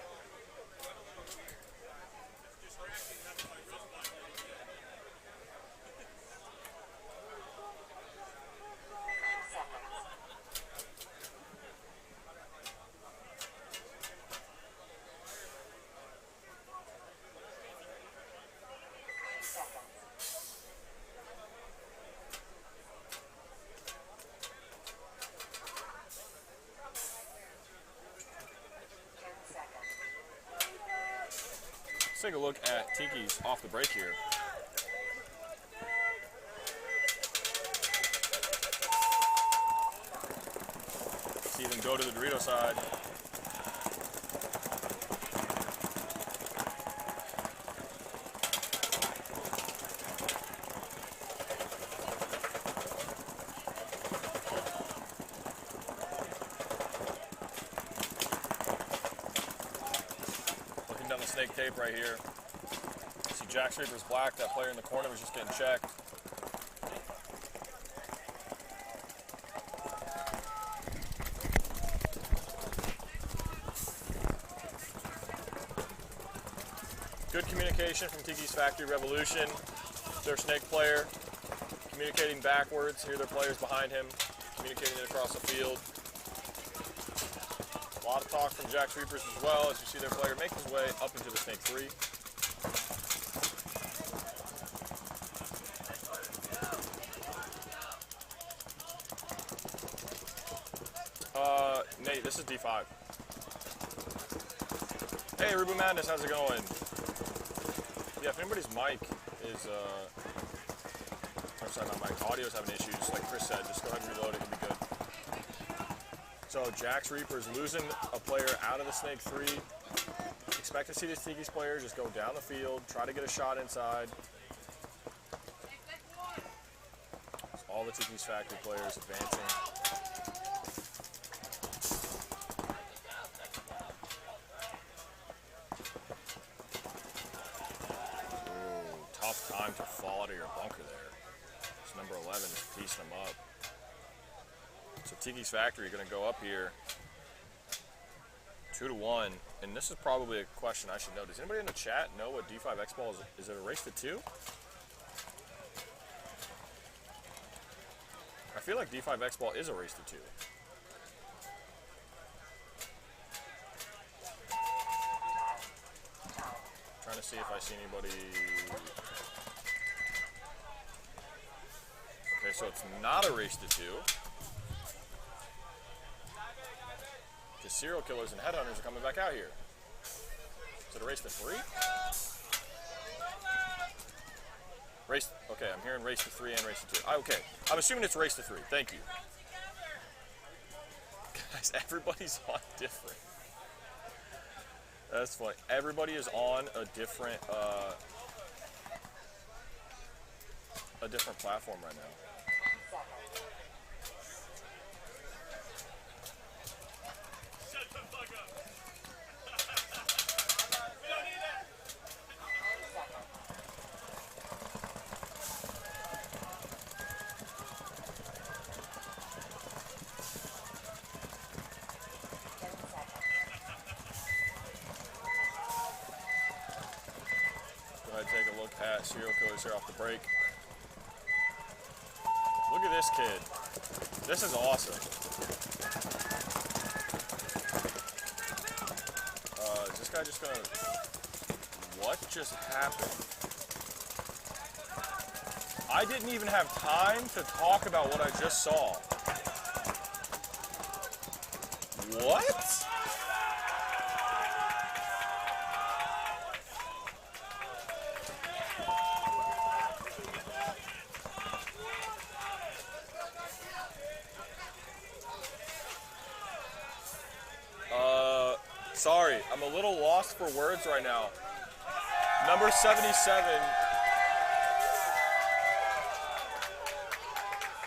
Let's take a look at Tiki's off the break here. See them go to the Dorito side. Down the Snake tape right here. See Jack Streeper's black. That player in the corner was just getting checked. Good communication communication from Tiki's Factory Revolution. Their snake player communicating backwards. Here their players behind him communicating it across the field. A lot of talk from Jack's Reapers as well as you see their player make his way up into the snake 3. Nate, this is D5. Hey, Rubu Madness, how's it going? Yeah, if anybody's mic is, I'm sorry, my mic audio's having issues, like Chris said, just go ahead and reload it, it'll be good. So, Jack's Reapers losing a player out of the snake 3. Expect to see this Tiki's player just go down the field, try to get a shot inside. So all the Tiki's Factory players advancing. Time to fall out of your bunker there. So number 11 is piecing them up. So Tiki's Factory going to go up here 2-1, and this is probably a question I should know. Does anybody in the chat know what D5 X ball is? Is it a race to 2? I feel like D5 X ball is a race to 2. Trying to see if I see anybody. Okay, so it's not a race to 2. Because serial killers and headhunters are coming back out here. Is it a race to 3? Race. Okay, I'm hearing race to 3 and race to 2. Okay, I'm assuming it's race to 3. Thank you. Guys, everybody's on different. That's funny. Everybody is on a different platform right now. Take a look at serial killers here off the break. Look at this kid. This is awesome. Is this guy just gonna... What just happened? I didn't even have time to talk about what I just saw. What? Sorry, I'm a little lost for words right now. Number 77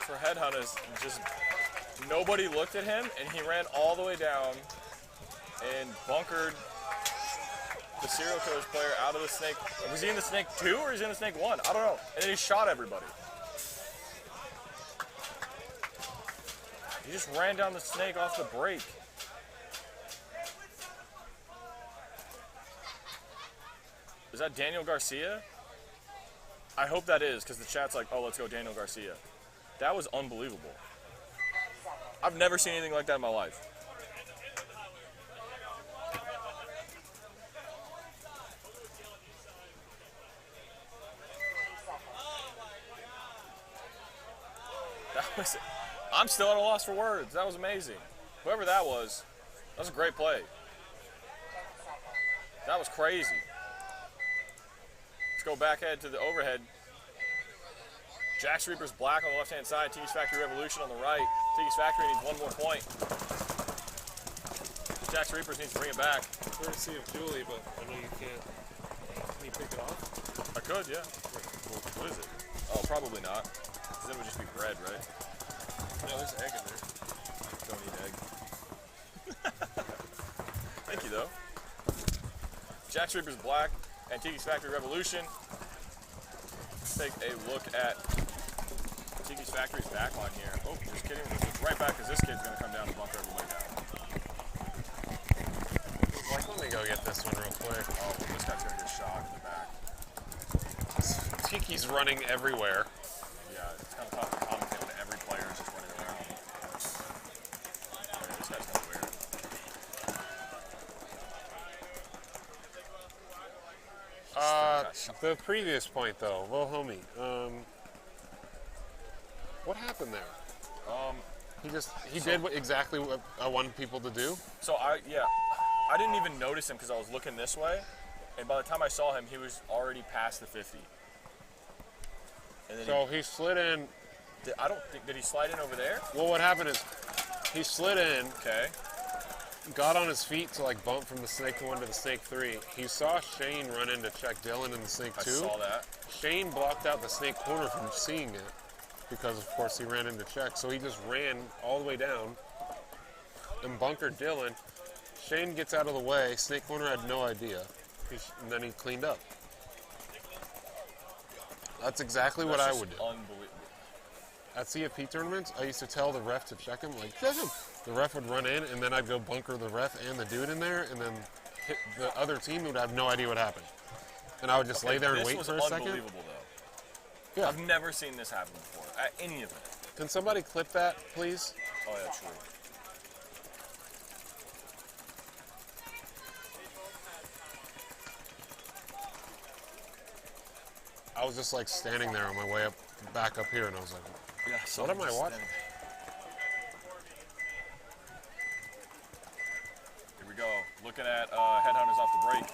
for Headhunters, just nobody looked at him, and he ran all the way down and bunkered the serial killer's player out of the snake. Was he in the snake 2 or is he in the snake 1? I don't know. And then he shot everybody. He just ran down the snake off the break. Is that Daniel Garcia? I hope that is, because the chat's like, oh, let's go Daniel Garcia. That was unbelievable. I've never seen anything like that in my life. I'm still at a loss for words. That was amazing. Whoever that was a great play. That was crazy. Let's go back ahead to the overhead. Jack's Reaper's black on the left-hand side. Tiki's Factory Revolution on the right. Tiki's Factory needs one more point. Jack's Reapers needs to bring it back. Courtesy of Julie, but I know you can't. Can you pick it off? I could, yeah. What is it? Oh, probably not. Because then it would just be bread, right? No, there's egg in there. Don't eat egg. Thank you, though. Jack's Reaper's black and Tiki's Factory Revolution. Let's take a look at Tiki's Factory's backline here. Oh, just kidding. It's right back because this kid's going to come down and bunker everybody down. Like, let me go get this one real quick. Oh, this guy's going to get shot in the back. Tiki's running everywhere. Yeah, it's kind of tough to commentate when every player is just running around. Oh, yeah, this guy's kind of weird. The previous point, though, little homie. What happened there? He did exactly what I wanted people to do. So I didn't even notice him because I was looking this way, and by the time I saw him, he was already past the 50. And then So he slid in. did he slide in over there? Well, what happened is he slid in, Okay. got on his feet to like bump from the snake 1 to the snake 3. He saw Shane run in to check Dylan in the snake 2. I saw that. Shane blocked out the snake corner from seeing it because, of course, he ran into check. So he just ran all the way down and bunkered Dylan. Shane gets out of the way. Snake corner had no idea. And then he cleaned up. That's exactly what I would do. Unbelievable. At CFP tournaments, I used to tell the ref to check him, like, check him. The ref would run in, and then I'd go bunker the ref and the dude in there, and then hit the other team would have no idea what happened. And I would just lay there and wait for a This was second. unbelievable, though. Yeah. I've never seen this happen before, at any event. Can somebody clip that, please? Oh, yeah, true. I was just like standing there on my way back up here, and I was like, Yeah, so what am I watching? Here we go. Looking at Headhunters off the break.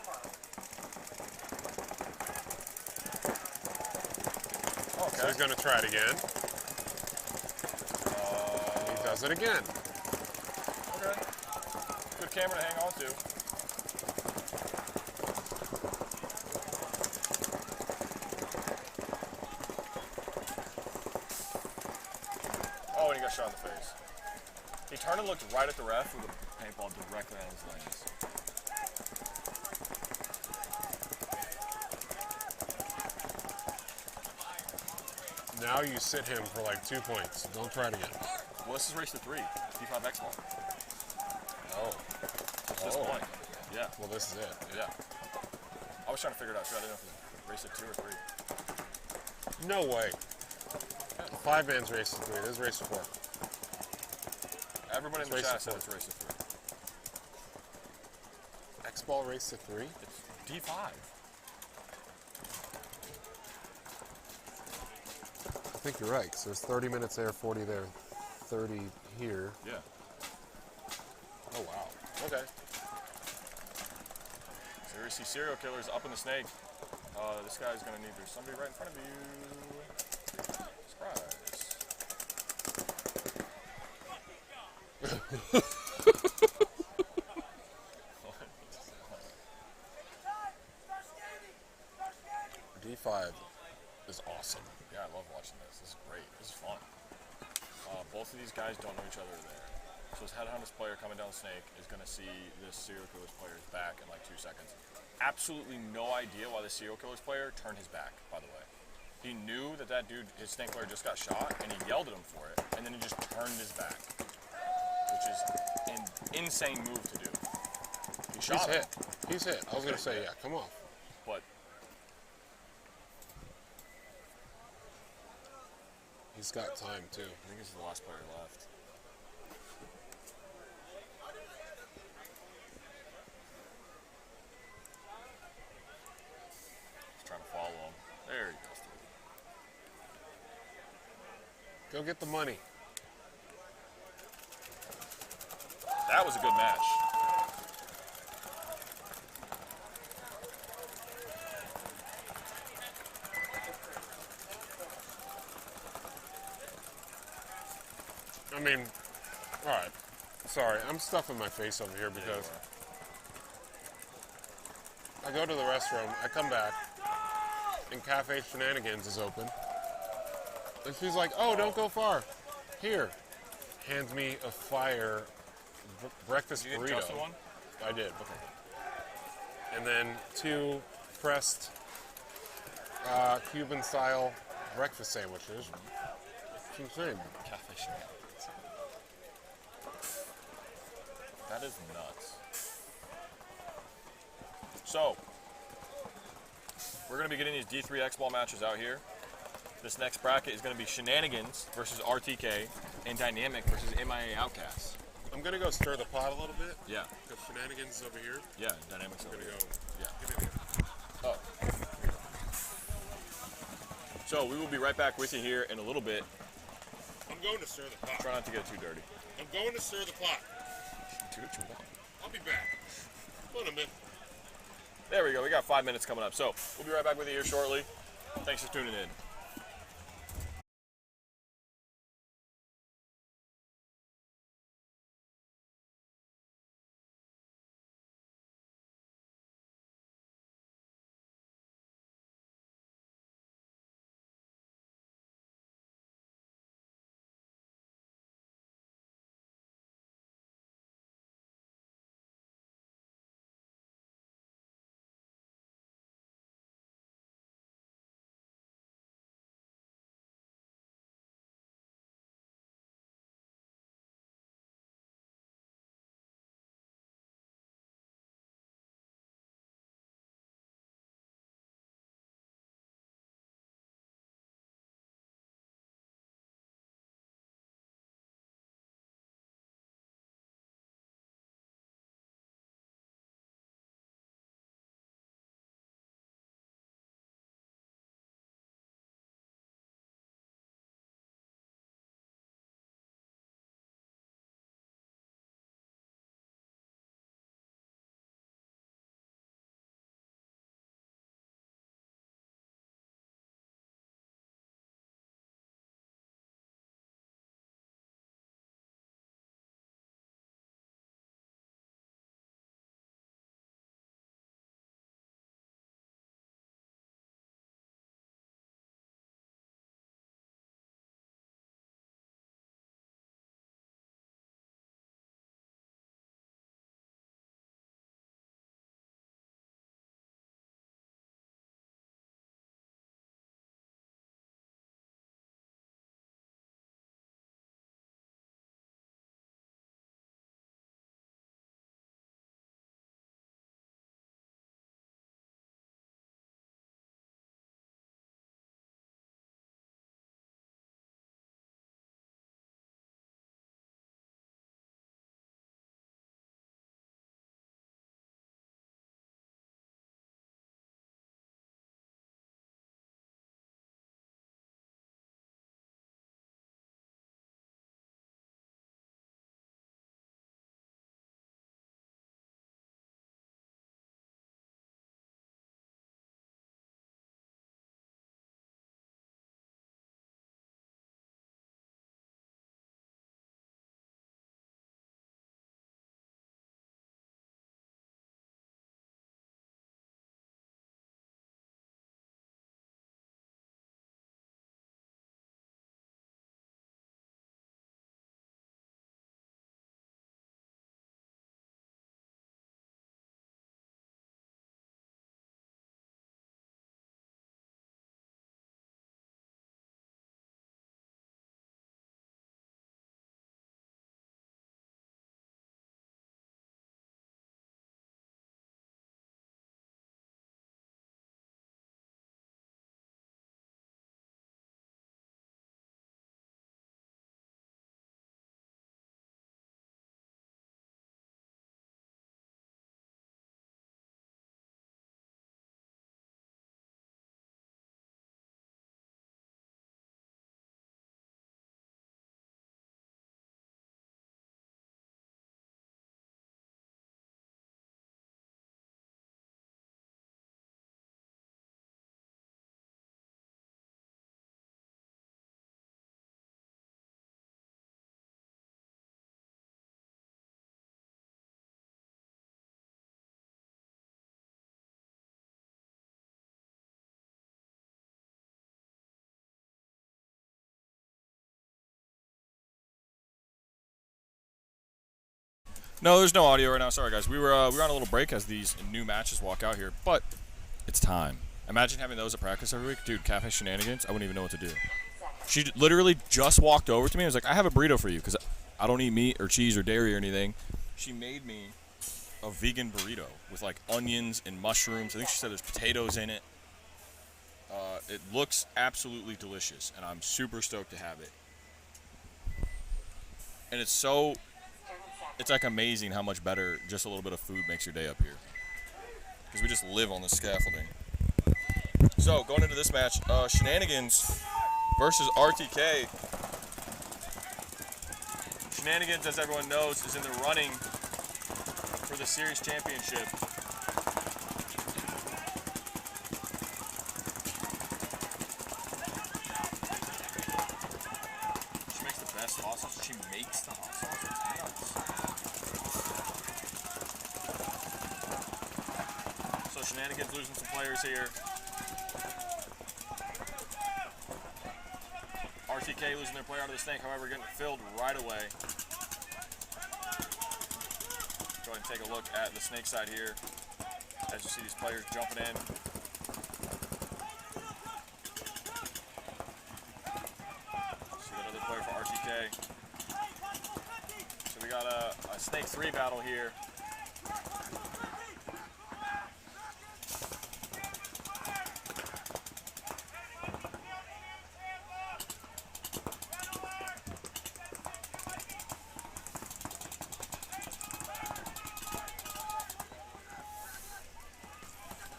Okay. So he's going to try it again. He does it again. Okay. Good camera to hang on to. Oh, and he got shot in the face. He turned and looked right at the ref with a paintball directly on his lens. Now you sit him for like 2 points. Don't try it again. Well, this is race to 3. D5 X ball. Oh. At this point. Yeah. Well, this is it. Yeah. I was trying to figure it out too. I didn't know if it was race to 2 or 3. No way. 5-man's race to 3. This is race to 4. Everybody in the Race chat to said 4. it's race to 3. X-ball race to 3? It's D5. I think you're right. So there's 30 minutes there, 40 there, 30 here. Yeah. Oh, wow. Okay. Seriously, serial killers up in the snake. This guy's gonna need. There's somebody right in front of you. Surprise. D5 is awesome. Yeah, I love watching this. This is great. This is fun. Both of these guys don't know each other there. So this Headhunters player coming down the snake is going to see this serial killer's player's back in like 2 seconds. Absolutely no idea why the serial killer's player turned his back, by the way. He knew that that dude, his snake player, just got shot, and he yelled at him for it, and then he just turned his back, which is an insane move to do. He shot He's him, hit. He's hit. I was going to say, yeah, come on. but He's got time, too. I think this is the last player left. Just trying to follow him. There he goes through. Go get the money. That was a good match. I mean, all right. Sorry, I'm stuffing my face over here because I go to the restroom, I come back, and Cafe Shenanigans is open. And she's like, oh, don't go far. Here. Hands me a fire breakfast Did you burrito. get Justin one? I did. And then 2 pressed Cuban-style breakfast sandwiches. It's insane. Cafe Shenanigans. That is nuts. So, we're going to be getting these D3 X-Ball matches out here. This next bracket is going to be Shenanigans versus RTK and Dynamic versus MIA Outcast. I'm going to go stir the pot a little bit. Yeah. Because Shenanigans is over here. Yeah, Dynamic's I'm over going to here. go. Yeah. Give me a minute. Oh. So we will be right back with you here in a little bit. I'm going to stir the pot. Try not to get too dirty. I'm going to stir the pot. Do what you want. I'll be back. Hold on a minute. There we go. We got 5 minutes coming up. So we'll be right back with you here shortly. Thanks for tuning in. No, there's no audio right now. Sorry, guys. We were on a little break as these new matches walk out here, but it's time. Imagine having those at practice every week. Dude, Cafe Shenanigans, I wouldn't even know what to do. She literally just walked over to me and was like, I have a burrito for you because I don't eat meat or cheese or dairy or anything. She made me a vegan burrito with like onions and mushrooms. I think she said there's potatoes in it. It looks absolutely delicious, and I'm super stoked to have it. And it's like amazing how much better just a little bit of food makes your day up here. Because we just live on the scaffolding. So, going into this match, Shenanigans versus RTK. Shenanigans, as everyone knows, is in the running for the series championship. She makes the best hot sauce. She makes the hot sauce. It's nuts. So Shenanigans losing some players here. RTK losing their player out of the snake, however, getting filled right away. Go ahead and take a look at the snake side here as you see these players jumping in. See another player for RTK. So we got a snake 3 battle here.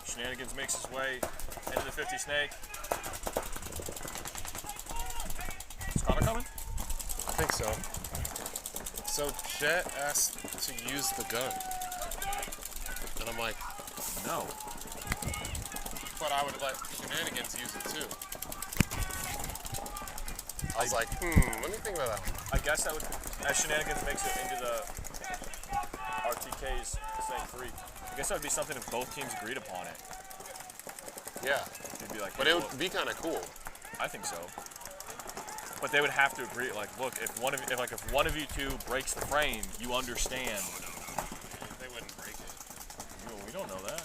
Shenanigans makes his way into the 50 snake. Is Connor coming? I think so. So Jet asked to use the gun. And I'm like, no. But I would let Shenanigans use it too. I was like, let me think about that one. I guess that would, as Shenanigans makes it into the RTK's snake 3, I guess that would be something if both teams agreed upon it. Yeah. It'd be like, But hey, it look. would be kind of cool. I think so. But they would have to agree. Like, look, if one of you two breaks the frame, you understand. They wouldn't break it. We don't know that.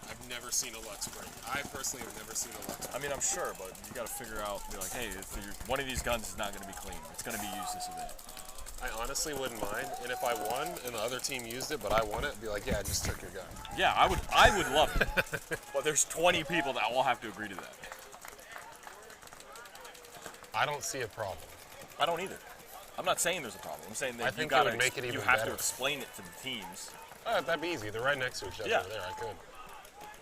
I've never seen a Lux break. I personally have never seen a Lux break. I mean, I'm sure, but you got to figure out. Be like, hey, one of these guns is not going to be clean. It's going to be used this event. I honestly wouldn't mind, and if I won and the other team used it, but I won it, I'd be like, yeah, I just took your gun. Yeah, I would love it. But there's 20 people that all have to agree to that. I don't see a problem. I don't either. I'm not saying there's a problem. I'm saying that I think it would make it even you have better. to explain it to the teams. That'd be easy. They're right next to each other Yeah. over there. I could.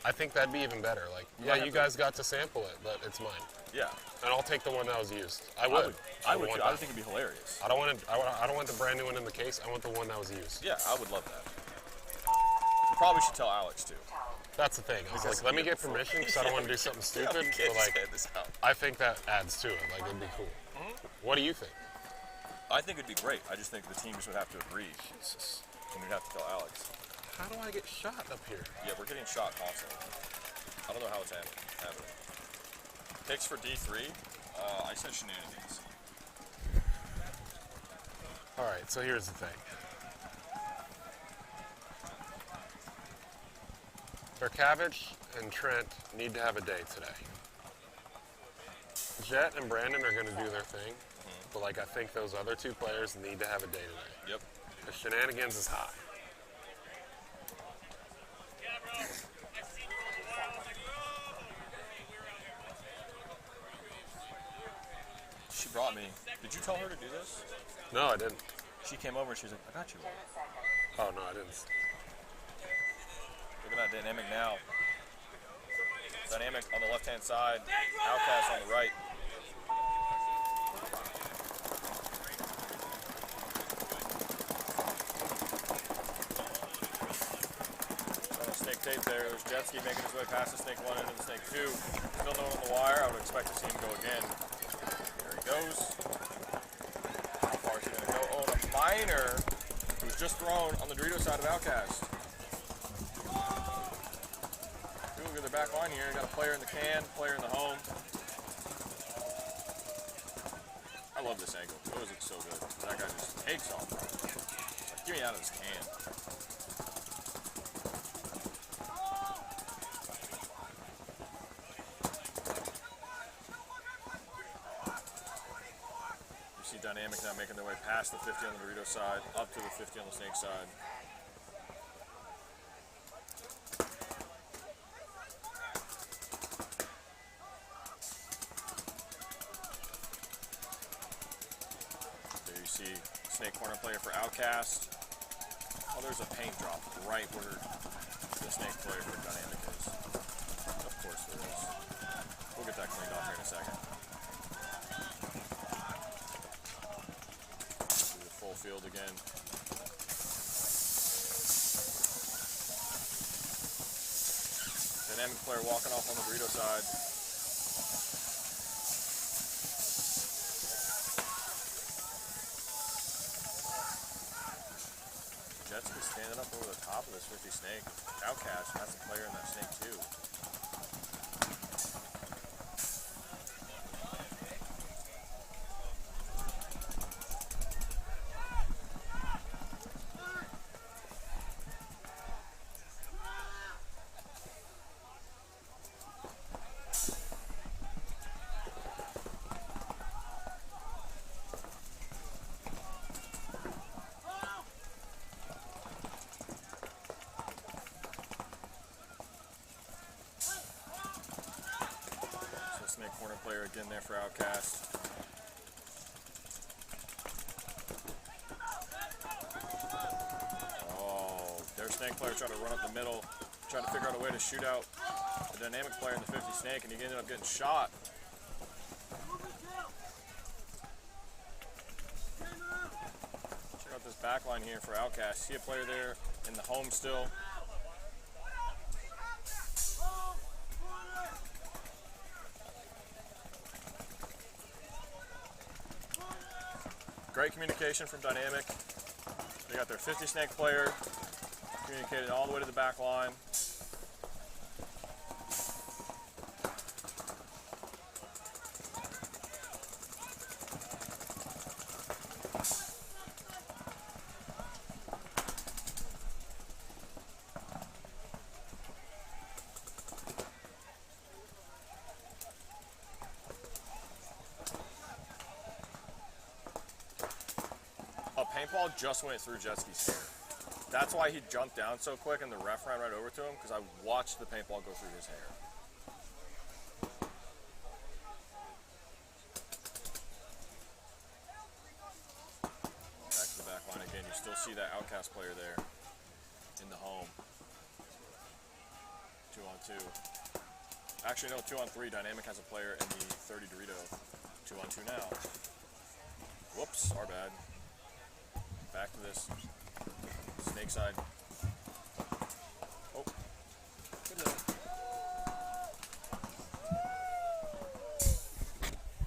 I think that'd be even better. Like, yeah, you guys got to sample it, but it's mine. Yeah. And I'll take the one that was used. I would. I would want too. I that. think it'd be hilarious. I don't want the brand new one in the case. I want the one that was used. Yeah, I would love that. You probably should tell Alex too. That's the thing. I was like, let me get permission because I don't want to do something stupid. But like, this out. I think that adds to it. Like, it'd be cool. What do you think? I think it'd be great. I just think the teams would have to agree. Jesus. And we'd have to tell Alex. How do I get shot up here? Yeah, we're getting shot constantly. I don't know how it's happening. Picks for D3. I said Shenanigans. All right, so here's the thing. Berkavich and Trent need to have a day today. Jet and Brandon are going to do their thing, but like I think those other two players need to have a day today. Yep. The Shenanigans is high. She brought me. Did you tell her to do this? No, I didn't. She came over and she was like, I got you one. Oh, no, I didn't. Look at that dynamic now. Dynamic on the left-hand side. Outcast on the right. Snake tape there. There's Jet Ski making his way past the snake 1 into the snake 2. Still no one on the wire. I would expect to see him go again. There he goes. How far is he going to go? Oh, and a minor who was just thrown on the Dorito side of Outcast. Look at the back line here. You got a player in the can, player in the home. I love this angle. It looks so good. That guy just takes off. Like, get me out of this can. You see Dynamic now making their way past the 50 on the Dorito side, up to the 50 on the Snake side. see snake corner player for Outcast. Oh, there's a paint drop right where the snake player for Dynamic is. Of course there is. We'll get that cleaned off here in a second. Do the full field again. Dynamic player walking off on the burrito side. Jetski's standing up over the top of this 50 snake. Outcast has a player in that snake too. Snake corner player again there for Outcast. Oh, their snake player tried to run up the middle, trying to figure out a way to shoot out the dynamic player in the 50 snake, and he ended up getting shot. Check out this back line here for Outcast. See a player there in the home still. Great communication from Dynamic. They got their 50 snake player communicated all the way to the back line. Paintball just went through Jetski's hair. That's why he jumped down so quick and the ref ran right over to him, because I watched the paintball go through his hair. Back to the back line again. You still see that Outcast player there in the home. 2-on-2. Actually, no, 2-on-3. Dynamic has a player in the 30 Dorito. 2-on-2 now. Whoops, our bad. Back to this snake side. Oh.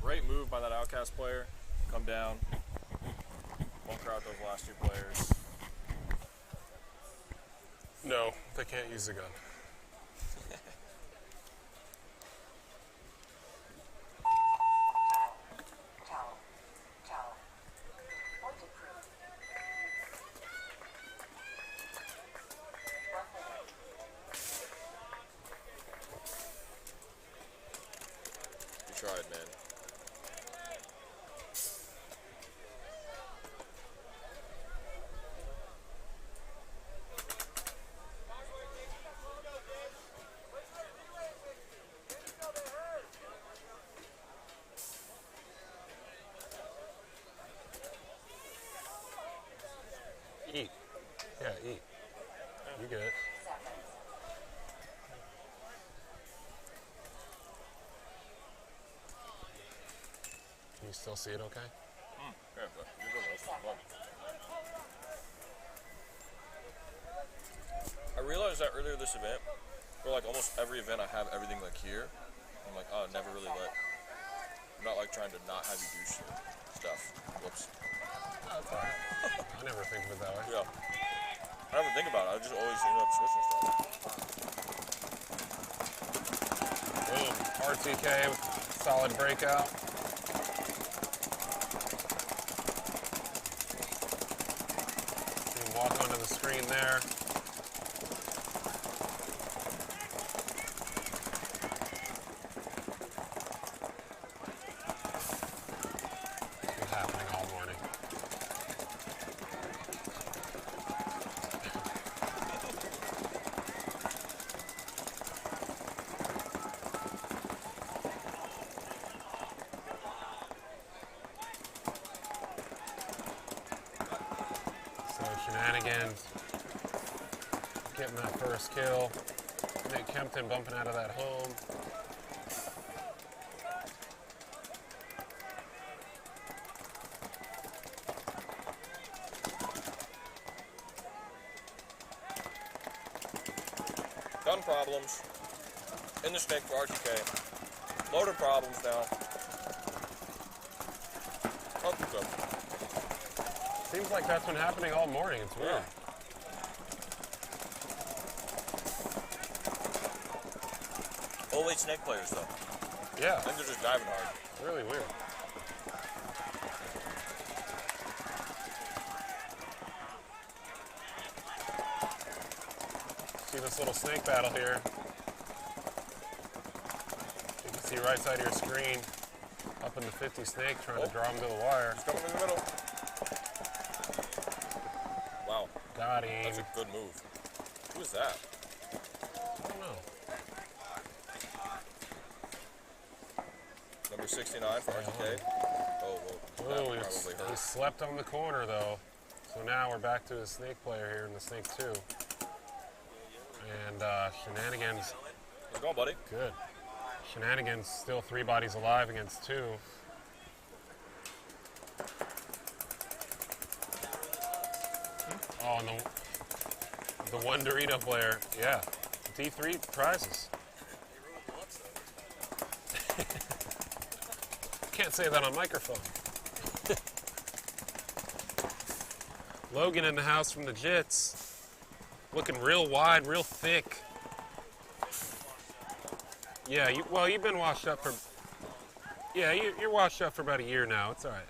Great move by that Outcast player. Come down. Bunker out those last two players. No, they can't use the gun. Tried, man. Eat. Yeah, eat. You get it. Can you still see it okay? Yeah, but you're good. I realized that earlier this event, for like almost every event I have everything like here. I'm like, oh, never really I'm not like trying to not have you do stuff. Whoops. Oh, that's all right. I never think of it that way. Yeah. I never think about it. I just always end up switching stuff. Boom. RTK with solid breakout. You can walk onto the screen there. It's been happening all morning. Shenanigans getting that first kill. Nick Kempton bumping out of that home. Gun problems in the snake for RTK. Loader problems now. Oh, good. Seems like that's been happening all morning. It's weird. Oh, wait, snake players, though. Yeah. I think they're just diving hard. Really weird. See this little snake battle here. You can see right side of your screen, up in the 50 snake trying to draw him to the wire. He's coming in the middle. Wow. Got him. That's a good move. Who is that? I don't know. Number 69 for RTK. Oh, well, Oh, that he probably hurt. slept on the corner though. So now we're back to a snake player here in the snake 2. And Shenanigans, Let's go, buddy. good. Shenanigans still 3 bodies alive against 2. Oh, and the one Dorito player, yeah. D3 prizes. Can't say that on microphone. Logan in the house from the Jits. Looking real wide, real thick. Yeah, you've been washed up for... Yeah, you're washed up for about a year now. It's all right.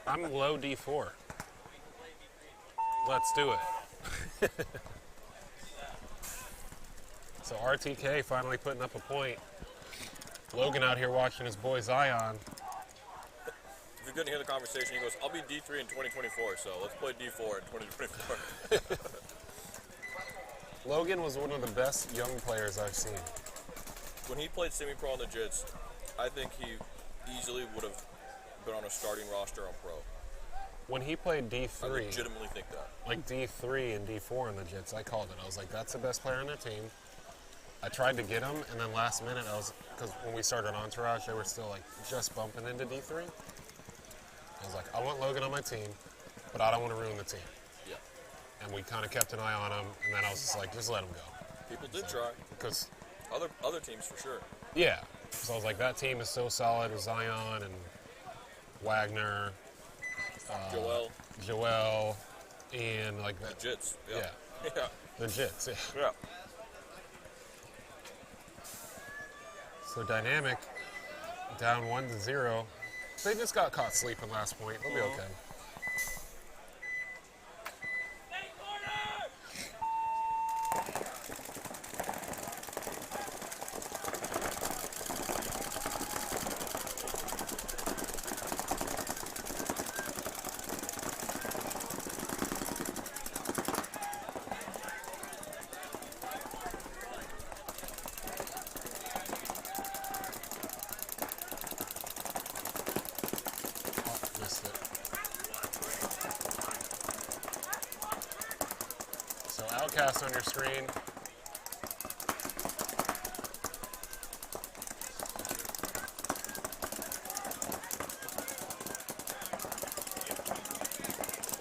I'm low D4. Let's do it. So RTK finally putting up a point. Logan out here watching his boy Zion. If you couldn't hear the conversation, he goes, I'll be D3 in 2024, so let's play D4 in 2024. Logan was one of the best young players I've seen. When he played semi-pro on the Jits, I think he easily would have been on a starting roster on pro. When he played I D3, legitimately think that. like D3 and D4 in the Jits, I called it. I was like, that's the best player on their team. I tried to get him, and then last minute, because when we started Entourage, they were still like just bumping into D3. I was like, I want Logan on my team, but I don't want to ruin the team. Yeah. And we kind of kept an eye on him, and then I was just like, just let him go. People did try. Because, Other teams for sure. yeah. So I was like, that team is so solid with Zion and Wagner, Joel, and like that. The Jits. Yeah. Yeah. Yeah. The Jits, yeah. Yeah. So Dynamic, down 1-0. They just got caught sleeping last point. They'll be okay. Missed it. So Outcast on your screen.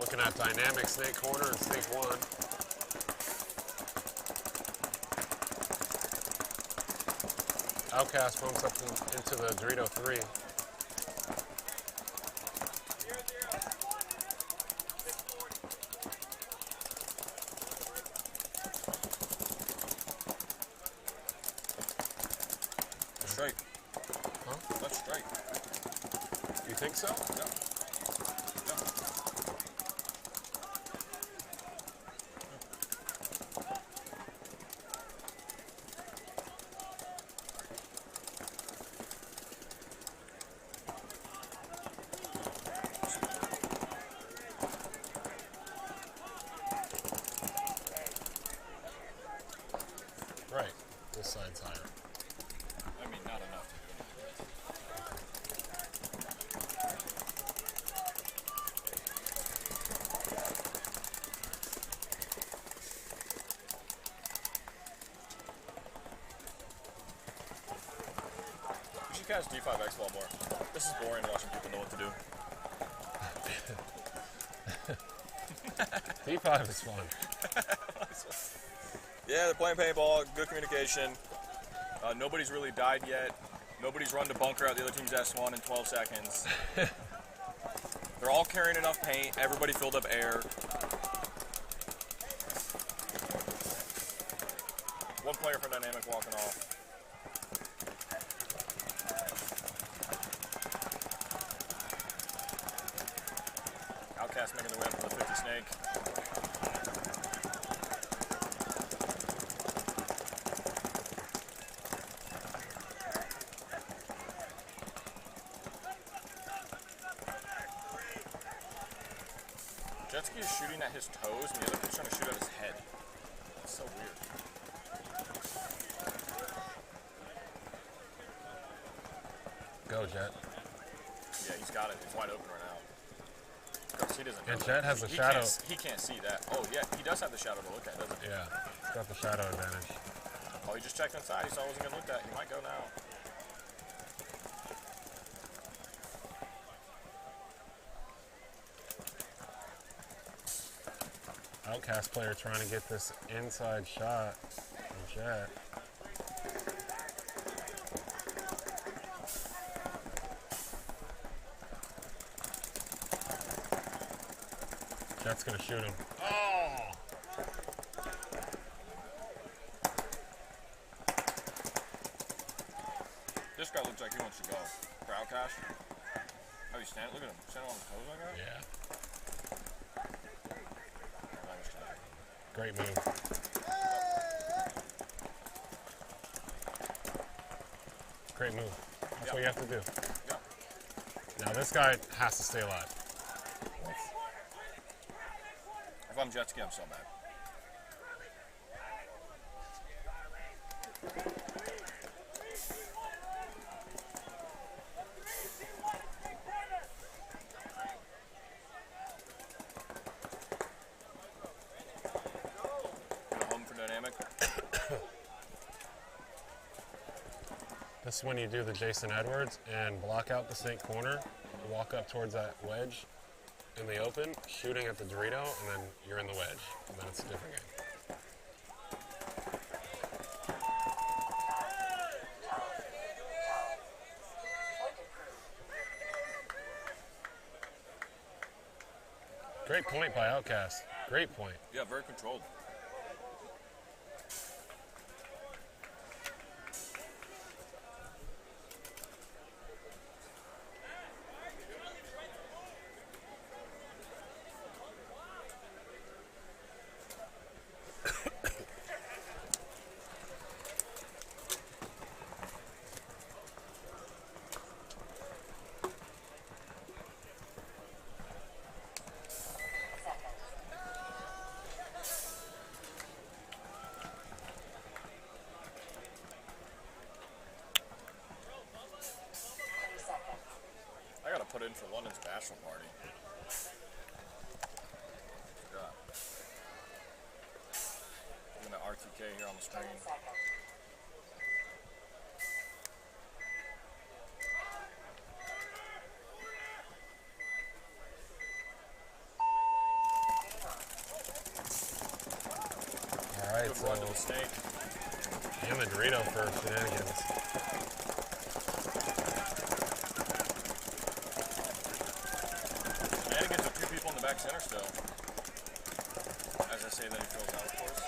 Looking at Dynamic Snake Corner and Snake 1. Outcast bumps up into the Dorito 3. Straight. Huh? That's straight. You think so? Yeah. Right. This side's higher. I mean, not enough. Outcast D5X ball more. This is boring watching people know what to do. D5 is fun. Yeah, they're playing paintball, good communication. Nobody's really died yet. Nobody's run to bunker out the other team's S1 in 12 seconds. They're all carrying enough paint. Everybody filled up air. One player for Dynamic walking off. Outcast making the win for the 50 snake. Jetski is shooting at his toes, and the other kid's trying to shoot at his head. That's so weird. Go, Jet. Yeah, he's got it. He's wide open right now. Of course, he doesn't know And that. Jet has the He shadow. He can't see that. Oh, yeah, he does have the shadow to look at, doesn't he? Yeah, he's got the shadow advantage. Oh, he just checked inside. He saw I wasn't going to look at. He might go now. Outcast player trying to get this inside shot from Jet. Jet's gonna shoot him. Oh! This guy looks like he wants to go. For Outcast. How you stand? Look at him. Standing on his toes like that? Yeah. I understand. Great move. Great move. That's what you have to do. Yeah. Now this guy has to stay alive. If I'm Jetski, I'm so mad. Go home for Dynamic. This is when you do the Jason Edwards and block out the snake corner, walk up towards that wedge in the open, shooting at the Dorito, and then you're in the wedge. And then it's a different game. Great point by Outcast. Great point. Yeah, very controlled. I gotta put in for London's bachelor party. Yeah. I'm gonna RTK here on the screen. All right, Good so run to the snake. and the Dorito for Shenanigans. Shenanigans with two people in the back center still. As I say that, he fills out, of course.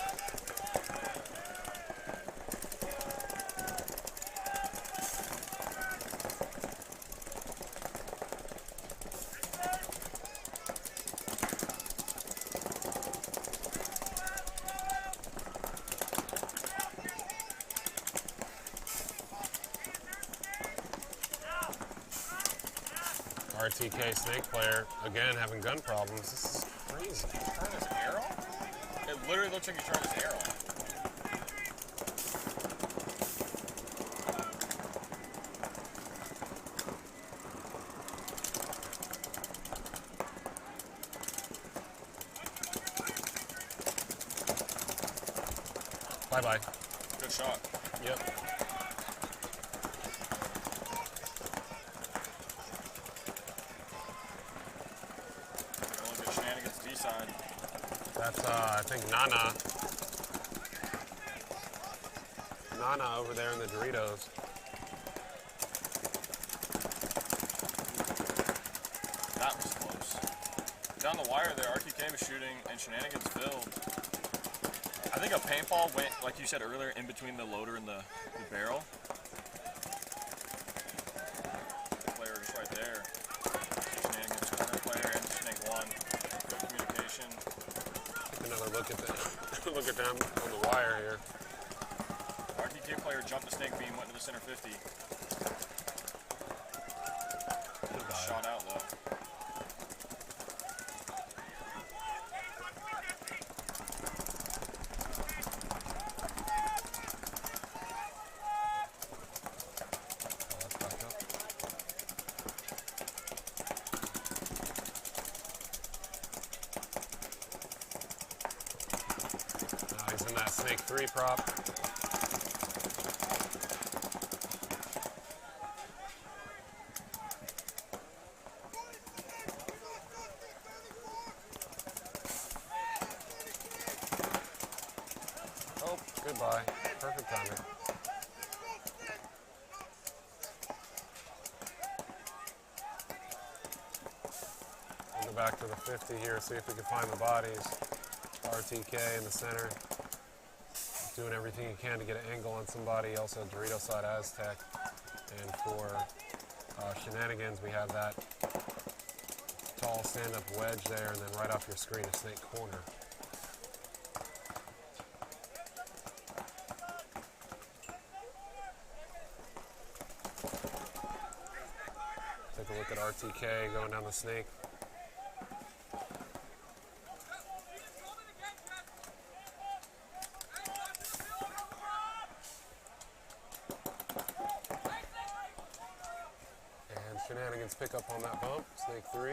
RTK snake player, again having gun problems. This is crazy. Turn his arrow? It literally looks like he turned his arrow. Bye-bye. Good shot. Yep. That's, I think, Nana. Nana over there in the Doritos. That was close. Down the wire there, RTK was shooting and Shenanigans filled. I think a paintball went, like you said earlier, in between the loader and the barrel. Player just right there. Shenanigans corner player and Snake 1. Good communication. Take another look at that. Look at them on the wire here. RTK player jumped the snake beam, went to the center 50. Shot out though. Now he's in that snake 3 prop. Oh, goodbye. Perfect timing. We'll go back to the 50 here, see if we can find the bodies. RTK in the center, doing everything he can to get an angle on somebody. Also Dorito side Aztec. And for Shenanigans, we have that tall stand-up wedge there, and then right off your screen, a snake corner. Take a look at RTK going down the snake. And Shenanigans pick up on that bump, snake 3.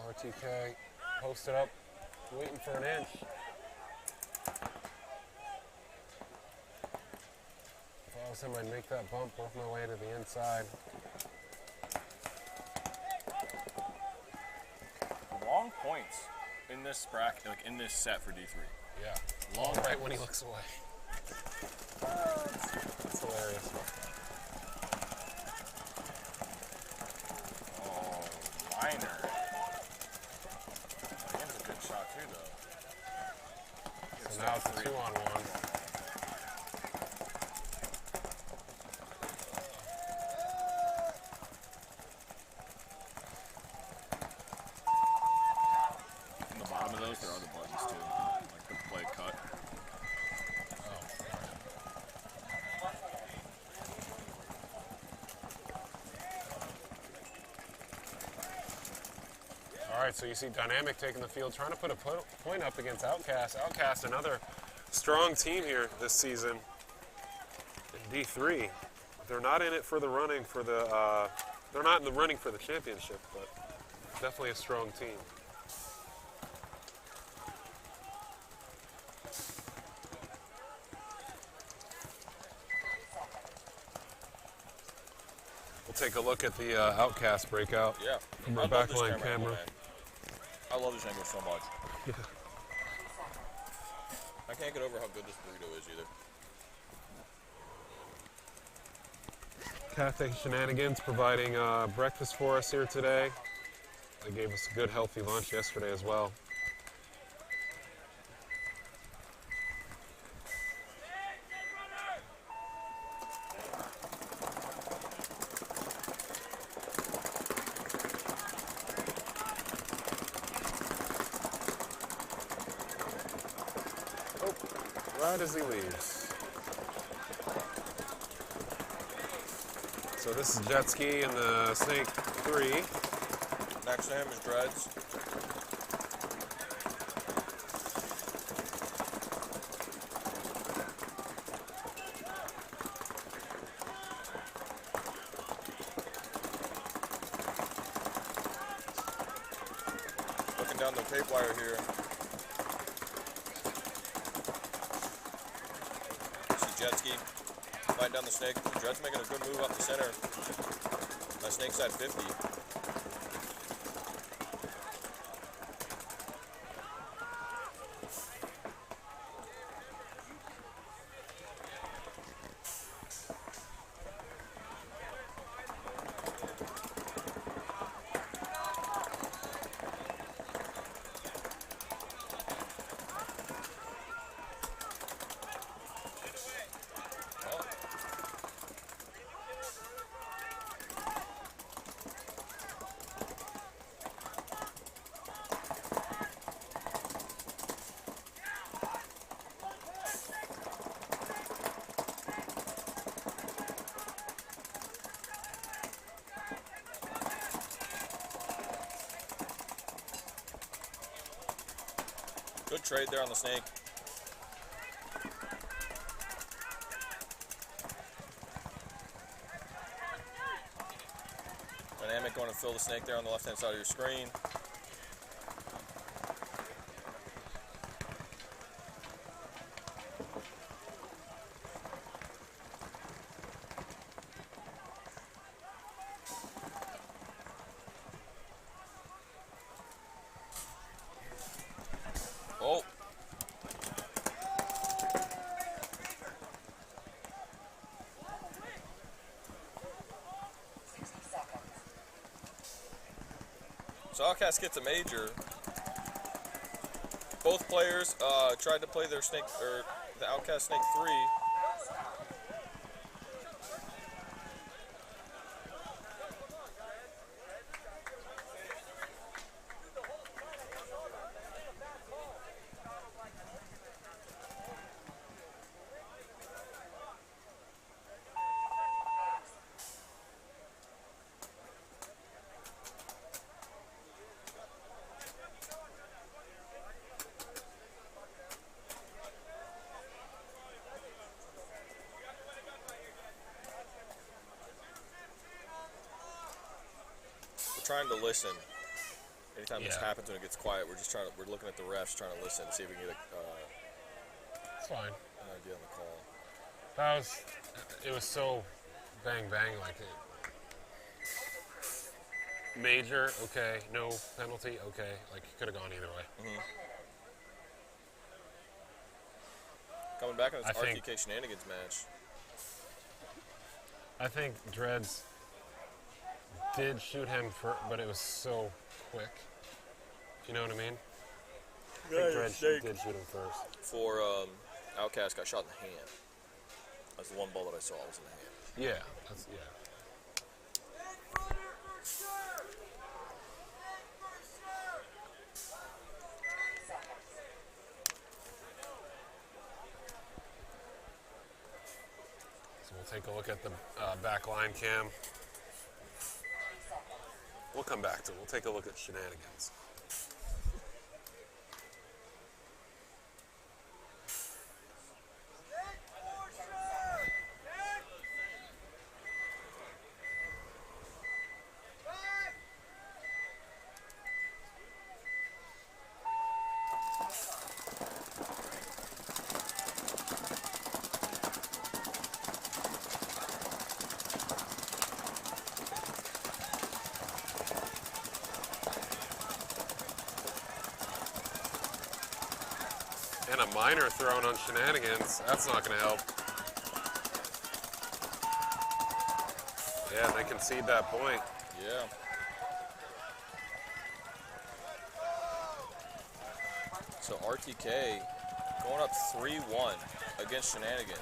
RTK posted up, waiting for an inch. If I was him, I'd make that bump, work my way to the inside. Long points in this bracket, like in this set for D3. Yeah, Long right points. when he looks away. That's hilarious. Oh, minor. That's a good shot too, though. So now it's a 2-on-1. In the bottom of those, there are other buttons too, like the play cut. All right, so you see Dynamic taking the field, trying to put a point up against Outcast. Outcast, another strong team here this season in D3. They're not in it for the running for the, they're not in the running for the championship, but definitely a strong team. We'll take a look at the Outcast breakout. Yeah. From our I love this backline camera. man. I love this angle so much. Yeah. I can't get over how good this burrito is either. Cafe Shenanigans providing breakfast for us here today. They gave us a good healthy lunch yesterday as well. Oh, right as he leaves. So this is Jet Ski and the Snake 3. Next to him is Dreads. Looking down the tape wire here. jet ski, fighting down the snake. Dread's making a good move up the center. My snake's at 50. Good trade there on the snake. Dynamic going to fill the snake there on the left-hand side of your screen. Oh. So Outcast gets a major. Both players tried to play their snake, or the Outcast snake 3. Trying to listen. Anytime this happens when it gets quiet, we're looking at the refs, trying to listen, see if we can get It's fine. an idea on the call. It was so bang bang, like it. Major, okay. No penalty, okay. Like it could have gone either way. Coming back in this I think- RTK Shenanigans match. I think Dreads did shoot him but it was so quick. You know what I mean? I think Dreads did shoot him first. For Outcast, got shot in the hand. That's the one ball that I saw was in the hand. Yeah, So we'll take a look at the back line cam. We'll come back to it. We'll take a look at Shenanigans. And a minor thrown on Shenanigans. That's not going to help. Yeah, they concede that point. Yeah. So RTK going up 3-1 against Shenanigans.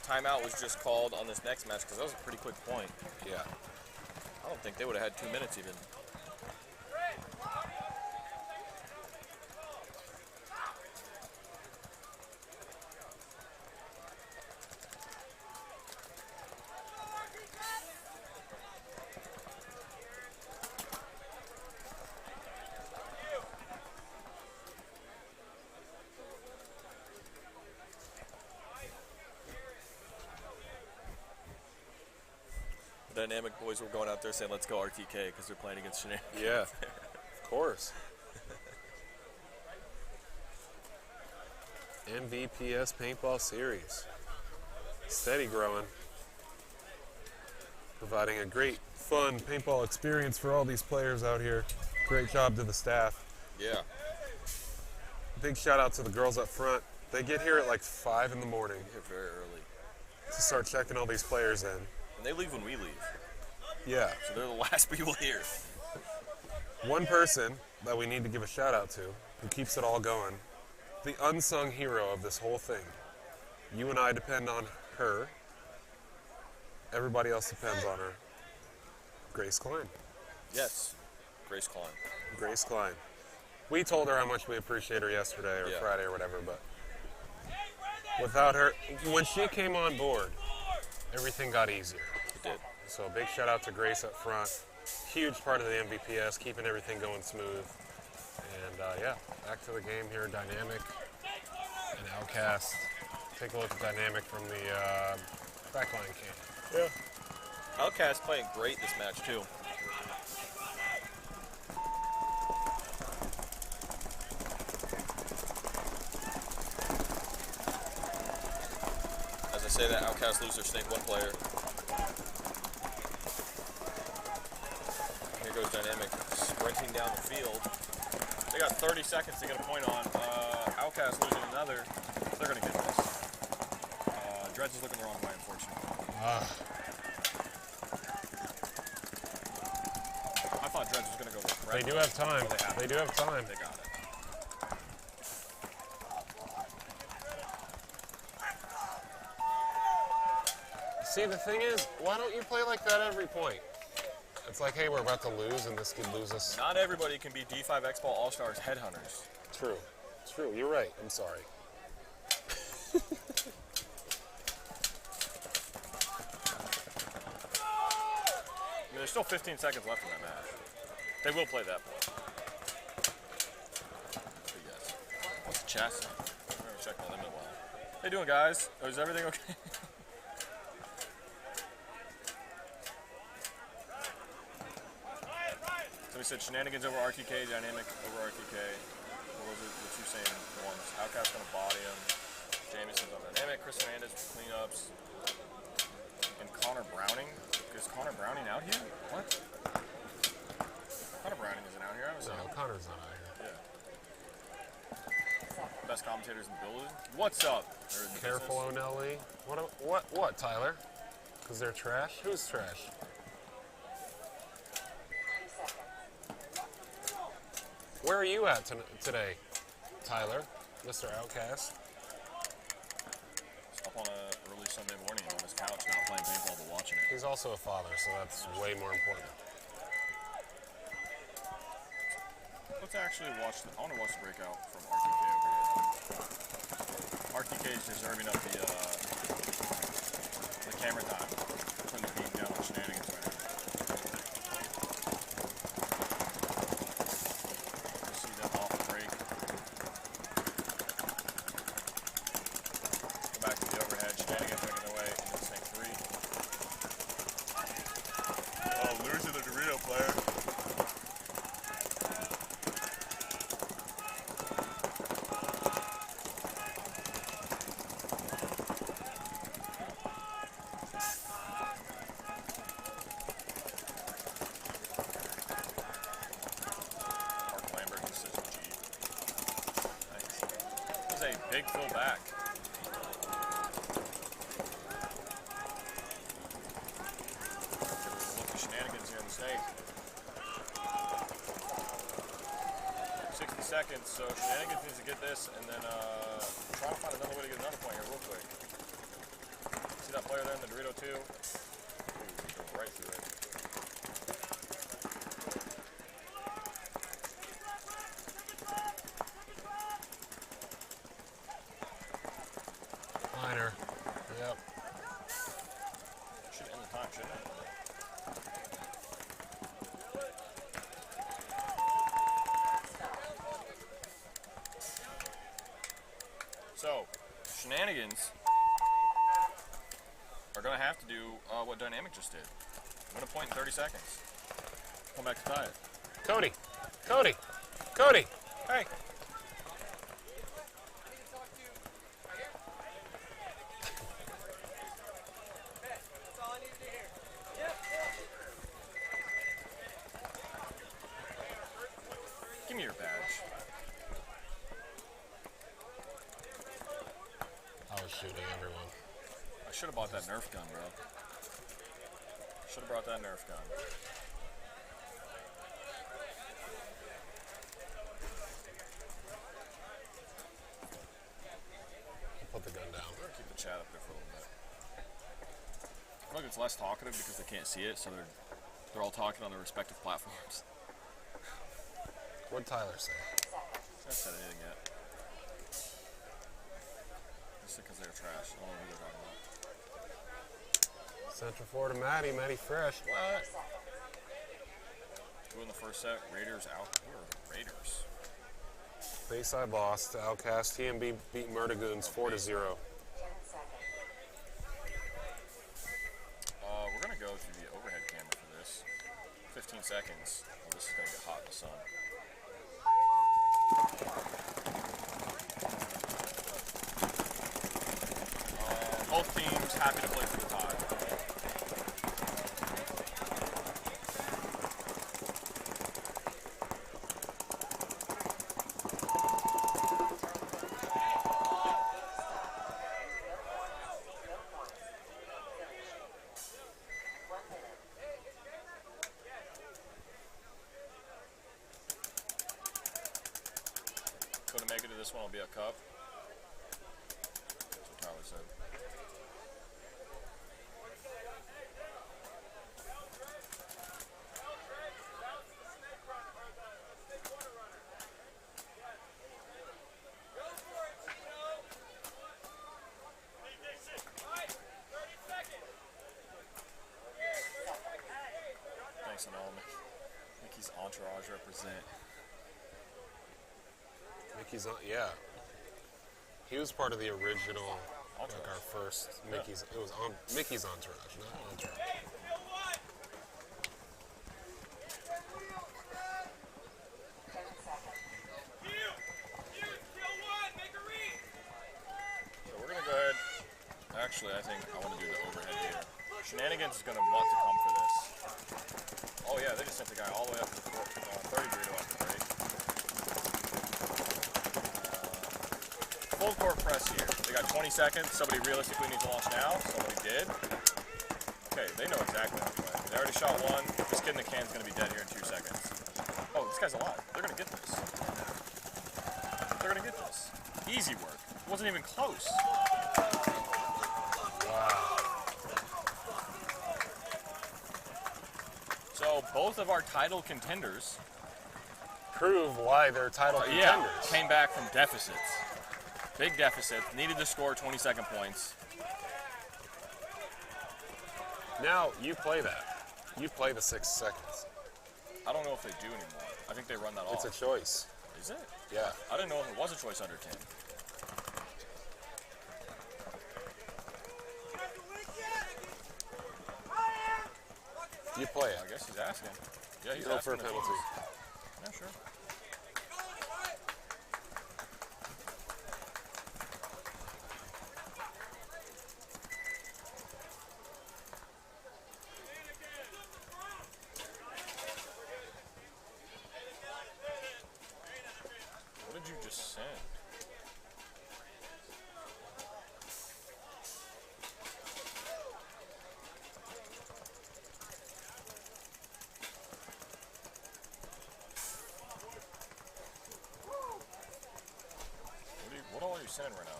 Timeout was just called on this next match because that was a pretty quick point. Yeah. I don't think they would have had 2 minutes even. Dynamic boys were going out there saying, let's go RTK, because they're playing against Shenanigans. Yeah, of course. MVPS Paintball Series. Steady growing. Providing a great, fun paintball experience for all these players out here. Great job to the staff. Yeah. Big shout out to the girls up front. They get here at like 5 in the morning Here very early. to start checking all these players in. And they leave when we leave. Yeah. So they're the last people here. One person that we need to give a shout out to, who keeps it all going, the unsung hero of this whole thing. You and I depend on her. Everybody else depends on her. Grace Klein. Yes. Grace Klein. Grace Klein. We told her how much we appreciate her yesterday or Yeah. Friday or whatever, but without her, when she came on board, everything got easier. It did. So a big shout out to Grace up front. Huge part of the MVPS, keeping everything going smooth. And yeah, back to the game here. Dynamic and Outcast. Take a look at Dynamic from the backline cam. Yeah. Outcast playing great this match too. As I say that, Outcast lose their snake one player. Here goes Dynamic sprinting down the field. They got 30 seconds to get a point on. Outcast losing another. They're going to get this. Dredge is looking the wrong way, unfortunately. I thought Dredge was going to go with They red. do have time. They do have time. They got it. See, the thing is, why don't you play like that every point? It's like, hey, we're about to lose, and this could lose us. Not everybody can be D5 X-Ball All-Stars Headhunters. True. True. You're right. I'm sorry. I mean, there's still 15 seconds left in that match. They will play that point. But yes. What's the chat saying? I'm going to check my limit well. How you doing, guys? Oh, is everything okay? Somebody said Shenanigans over RTK, Dynamic over RTK. What was it? The two same ones. Outcast going to body him. Jamieson's on Dynamic. Chris Hernandez for cleanups. And Connor Browning. Is Connor Browning out here? What? Connor Browning isn't out here. I was No, Connor's not out here. Yeah. Best commentators in the building. What's up? They're in the Careful, business. O'Nelly. What, Tyler? Because they're trash? Who's trash? Where are you at today, Tyler, Mr. Outcast? Up on a early Sunday morning on his couch, not playing paintball but watching it. He's also a father, so that's way more important. Let's actually watch I want to watch the breakout from RTK over here. RTK is deserving of the camera time. Putting the beat down on Shenanigans right now. See them off the break. Go back to the overhead. Shenanigans making their way into snake 3. Oh, losing the Dorito player. Big fill back. Look at Shenanigans here in the snake. 60 seconds, so Shenanigans needs to get this and then try to find another way to get another point here real quick. See that player there in the Dorito too? Ooh, he drove right through it. Liner. Yep. Should end the time, shouldn't it? So, Shenanigans are going to have to do what Dynamic just did. Win a point in 30 seconds. Come back to tie it. Cody. Cody. Cody. Hey. shooting everyone. I should have bought that Nerf gun, bro. Should have brought that Nerf gun. Put the gun down. We're gonna keep the chat up there for a little bit. I feel like it's less talkative because they can't see it, so they're all talking on their respective platforms. What'd Tyler say? I haven't said anything yet. Just because they're trash. I don't know who they're talking about. Central Florida Maddie Fresh. What? Who in the first set? Raiders out. Who are the Raiders? Bayside lost to Outcast. TMB beat Murda Goons 4-0. We're going to go to the overhead camera for this. 15 seconds. Oh, this is going to get hot in the sun. Both teams happy to play for the tie. So to make it to this one will be a cup. That's what Tyler said. Thanks and all. Mickey's entourage represent. Mickey's on, yeah. He was part of the original, like our first Mickey's. It was on Mickey's entourage, not entourage. So we're gonna go ahead. Actually, I think I want to do the overhead here. Shenanigans is gonna want to come for this. Oh yeah, they just sent the guy all the way up to the 30 burrito after break. Full court press here. They got 20 seconds. Somebody realistically needs to launch now. Somebody did. Okay, they know exactly how to play. They already shot one. This kid in the can's gonna be dead here in 2 seconds. Oh, this guy's alive. They're gonna get this. They're gonna get this. Easy work. It wasn't even close. Wow. So both of our title contenders, Prove why they're title contenders. came back from deficits. Big deficit. Needed to score 20-second points. Now you play that. You play the 6 seconds. I don't know if they do anymore. I think they run that It's off. a choice. Is it? Yeah. I didn't know if it was a choice under 10. You play it. I guess he's asking. Yeah, he's Go asking. for a if penalty. Yeah, sure. What did you just send? What all are you sending right now?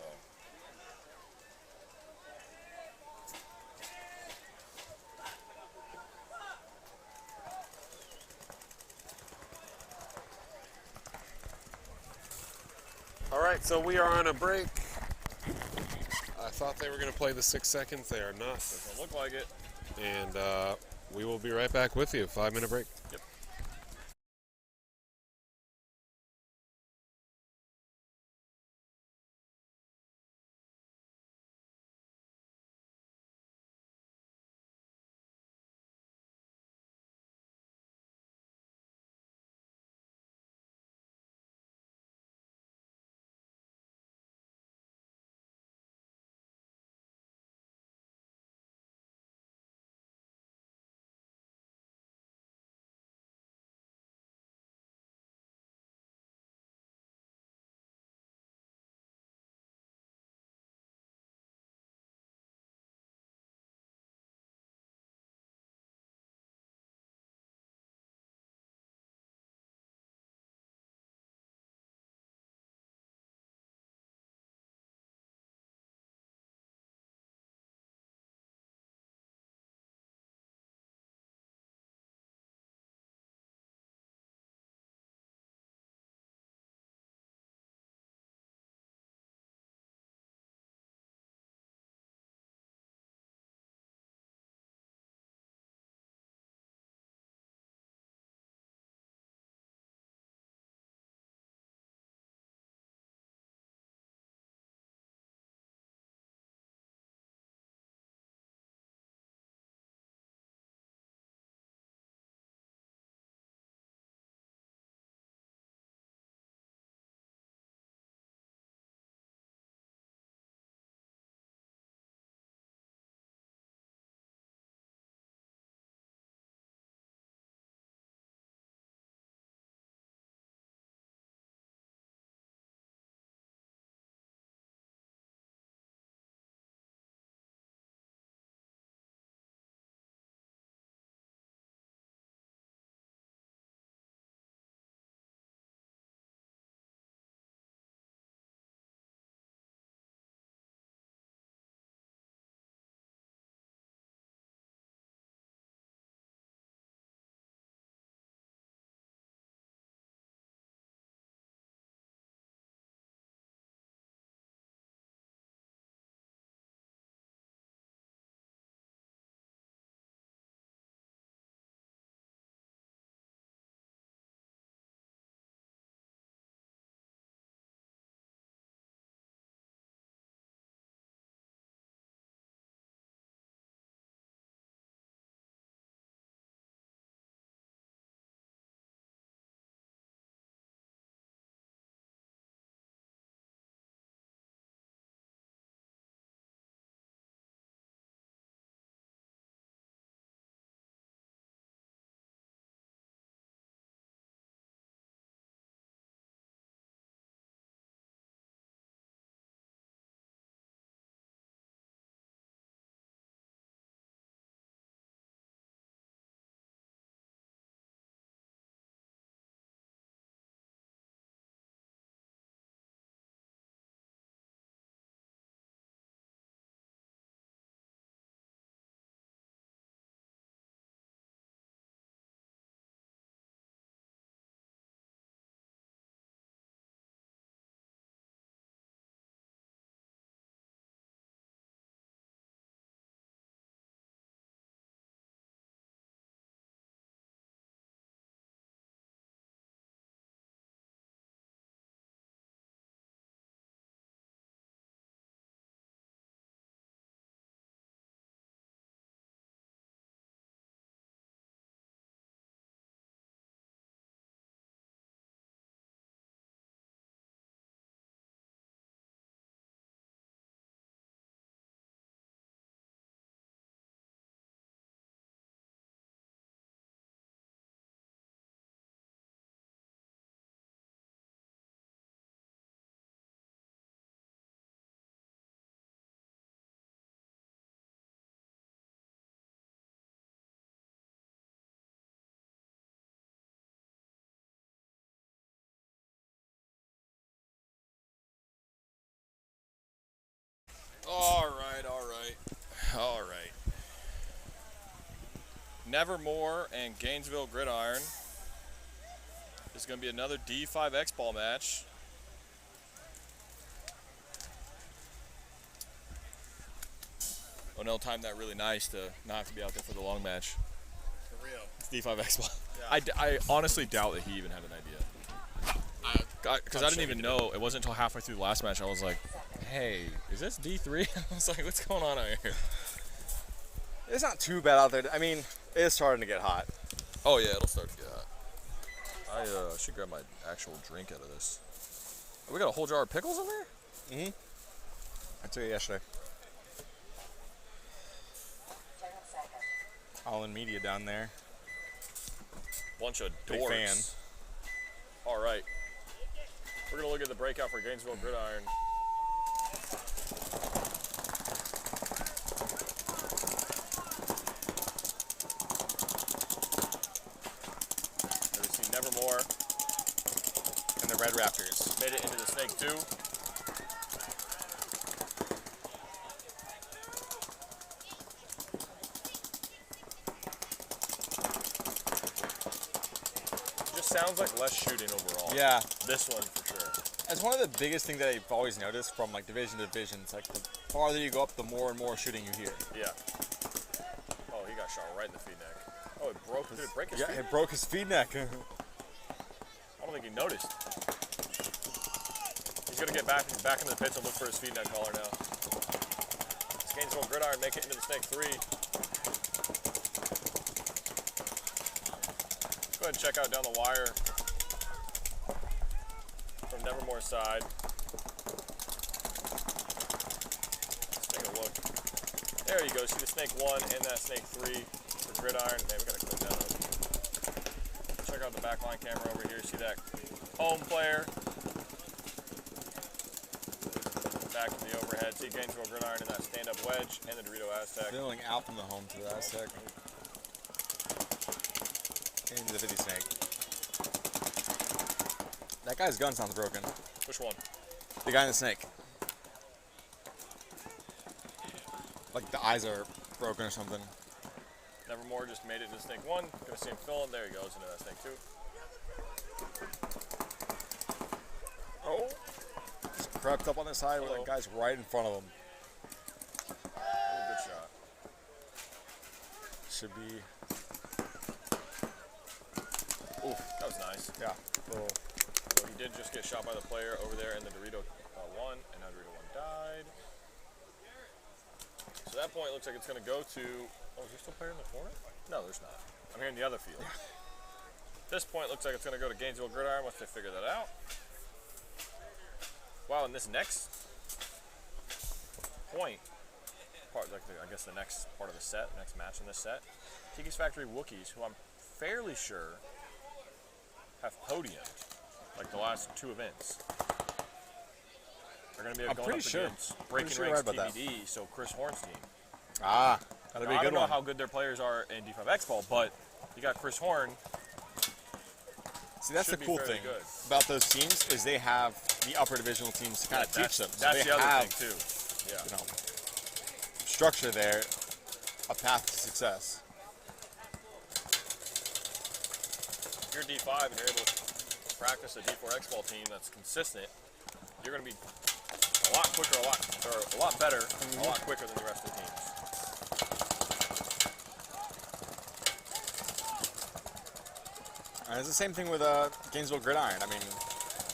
Oh. All right, so we are on a break. I thought they were going to play the 6 seconds. They are not. Doesn't look like it. And we will be right back with you. 5-minute break. Yep. All right. Nevermore and Gainesville Gridiron. This is going to be another D5 X-Ball match. O'Neill timed that really nice to not have to be out there for the long match. For real. It's D5 X-Ball. Yeah. I honestly doubt that he even had an idea. Because I didn't even know. It wasn't until halfway through the last match I was like, hey, is this D3? I was like, what's going on out here? It's not too bad out there. I mean, it is starting to get hot. Oh, yeah, it'll start to get hot. I should grab my actual drink out of this. Oh, we got a whole jar of pickles in there? Mm-hmm. I took it yesterday. All in media down there. Bunch of Big dorks. fan. All right. We're going to look at the breakout for Gainesville Gridiron. There we see Nevermore. And the Red Raptors. Made it into the Snake 2. Just sounds like less shooting overall. Yeah. This one for sure. That's one of the biggest things that I've always noticed from like division to division. It's like the farther you go up, the more and more shooting you hear. Yeah. Oh, he got shot right in the feed neck. Oh, it broke. Did it break his Yeah, feed it neck? broke his feed neck. I don't think he noticed. He's gonna get back into the pits and look for his feed net collar now. This Gainesville Gridiron make it into the Snake 3. Go ahead and check out down the wire from Nevermore's side. Let's take a look. There you go. See the Snake 1 and that Snake 3 for Gridiron. Man, we gotta clean that up. Check out the backline camera over here. See that home player. Back to the overhead. See Gainesville Gridiron in that stand-up wedge and the Dorito Aztec. Filling out from the home to the Aztec. Into the 50 Snake. That guy's gun sounds broken. Which one? The guy in the Snake. Like the eyes are broken or something. Nevermore just made it into Snake 1. Gonna see him filling. There he goes into that Snake 2. Oh. Just crept up on the side where Uh-oh. that guy's right in front of him. Oh, good shot. Should be. Oof, that was nice. Yeah. Little. So he did just get shot by the player over there in the Dorito 1, and now Dorito 1 died. So that point looks like it's going to go to... Oh, is there still a player in the corner? No, there's not. I'm here in the other field. This point looks like it's going to go to Gainesville Gridiron once they figure that out. Wow, and this next point, part, like I guess the next part of the set, the next match in this set, Tiki's Factory Wookiees, who I'm fairly sure have podiumed like the last 2 events. They're going to be I'm going pretty up sure. against Breaking Pretty sure Ranks you're right about TBD, so Chris Horn's team. Ah, that'll be Now, a I good don't know one. how good their players are in D5 X-Ball, but you got Chris Horn. See, that's the should be cool fairly thing good. about those teams is they have the upper divisional teams to kind of teach them. So That's they the other have, thing too. Yeah. you know, structure there, a path to success. If you're D5 and you're able to practice a D4 X-Ball team that's consistent, you're going to be a lot quicker, a lot better, a lot quicker than the rest of the teams. And it's the same thing with Gainesville Gridiron. I mean,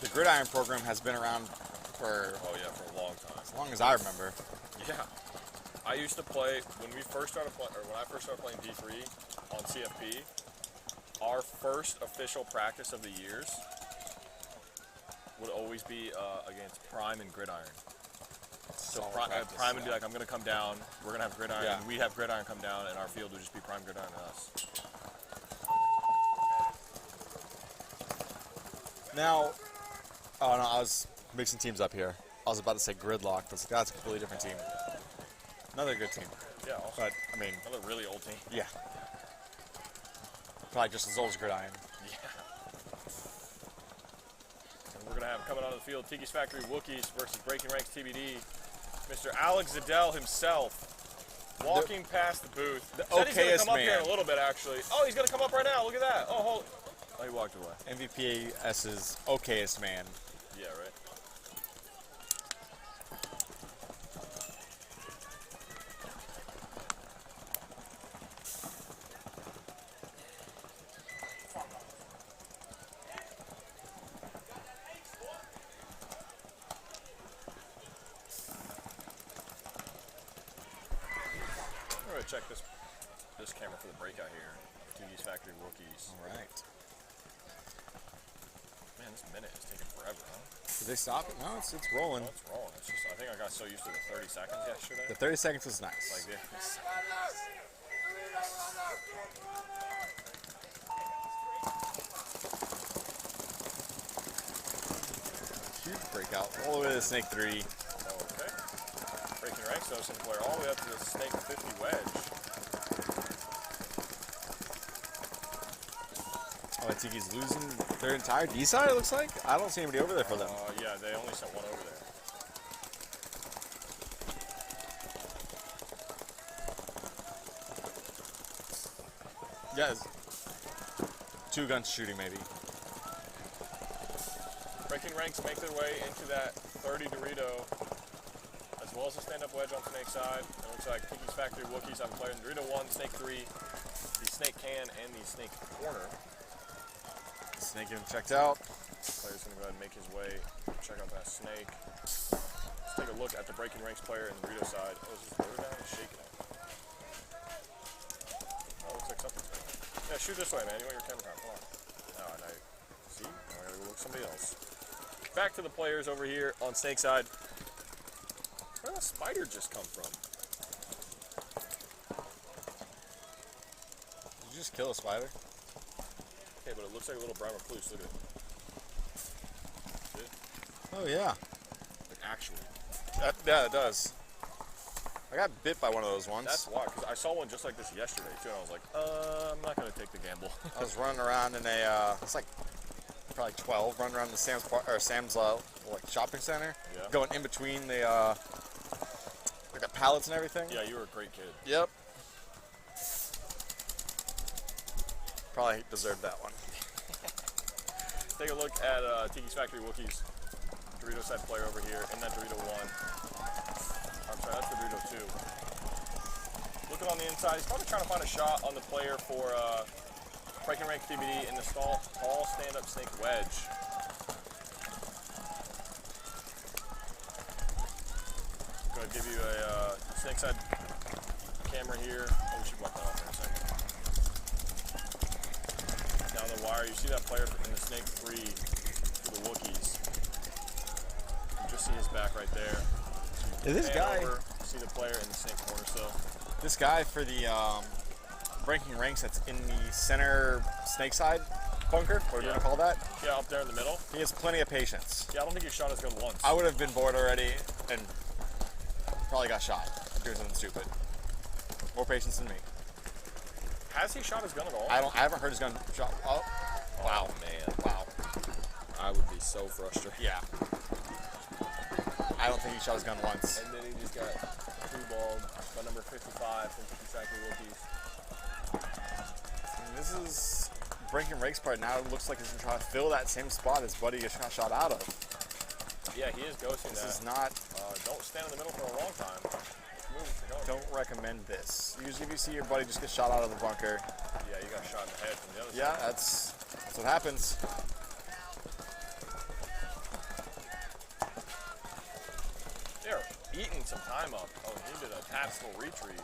the Gridiron program has been around for Oh yeah, for a long time. as long as I remember. Yeah. I used to play when I first started playing D3 on CFP. Our first official practice of the years would always be against Prime and Gridiron. So Solid Prime practice, would be like, I'm going to come down, we're going to have Gridiron, Yeah. and we'd have Gridiron come down, and our field would just be Prime, Gridiron, and us. Now, oh no, I was mixing teams up here. I was about to say Gridlock, but that's a completely different team. Another good team. Yeah, also But, I mean, another really old team. yeah. Probably just as old as Gridiron. Yeah. And we're going to have coming onto the field Tiki's Factory Wookiees versus Breaking Ranks TBD. Mr. Alex Zadell himself. Walking past the booth. The Said he's gonna okayest come up here in man. a little bit, actually. Oh, he's gonna come up right now. Look at that. Oh, hold. Oh, he walked away. MVPS's okayest man. Yeah, right. I'm gonna check this camera for the breakout here. Tiki's Factory Rookies. All right. Man, this minute is taking forever, huh? Did they stop it? No, it's rolling. Oh, it's rolling. It's just, I think I got so used to the 30 seconds yesterday. The 30 seconds was nice. Like this. Huge breakout. All the way to the Snake 3. Okay. Breaking ranks though, some player all the way up to the Snake 50 wedge. Oh, Tiki's losing their entire D side, it looks like. I don't see anybody over there for them. Yeah, they only sent one over there. Yeah, it's 2 guns shooting maybe. Breaking ranks make their way into that 30 Dorito, as well as the stand-up wedge on Snake side. It looks like Tiki's Factory Wookiees have a player in Dorito 1, Snake 3, the Snake can, and the Snake corner. Snake getting checked out. Player's gonna go ahead and make his way, check out that Snake. Let's take a look at the Breaking Ranks player in the Dorito side. Oh, is this lower down? He's shaking it. Oh, looks like something's going on. Yeah, shoot this way, man. You want your camera card. Come on. Oh, now, see? Now I gotta go look at somebody else. Back to the players over here on Snake side. Where did the spider just come from? Did you just kill a spider? Okay, but it looks like a little brown recluse. Look at it. See it? Oh, yeah. Like, actually. Yeah, it does. I got bit by one of those once. That's why, because I saw one just like this yesterday, too, and I was like, I'm not going to take the gamble. I was running around in a, it's like probably 12, running around the Sam's like shopping center, Yeah. going in between the like the pallets and everything. Yeah, you were a great kid. Yep. Probably deserved that one. Take a look at Tiki's Factory Wookiees. Dorito side player over here in that Dorito 1. I'm sorry, that's the Dorito 2. Looking on the inside, he's probably trying to find a shot on the player for Breaking Rank DVD in the tall stand-up Snake wedge. Going to give you a Snake side camera here. Oh, we should block that off in a second. Down the wire, you see that player in the Snake 3 for the Wookiees. You just see his back right there. Yeah, this Pan guy, over, see the player in the Snake corner still. this guy for the Breaking Ranks that's in the center Snake side bunker, whatever you want to call that. Yeah, up there in the middle. He has plenty of patience. Yeah, I don't think he shot his gun once. I would have been bored already and probably got shot doing something stupid. More patience than me. Has he shot his gun at all? I haven't heard his gun shot. Oh, wow. man. Wow. I would be so frustrated. Yeah. I don't think he shot his gun once. And then he just got two-balled by number 55 from Tiki Factory Rookies. And this is Breaking Rake's part. Now it looks like he's going to try to fill that same spot his buddy got shot out of. Yeah, he is ghosting This that. is not... Don't stand in the middle for a long time. Move if you're going. Don't recommend this. Usually if you see your buddy just get shot out of the bunker, Yeah, you got shot in the head from the other yeah, side. that's what happens. They're eating some time up. Oh, he did a tactical retreat.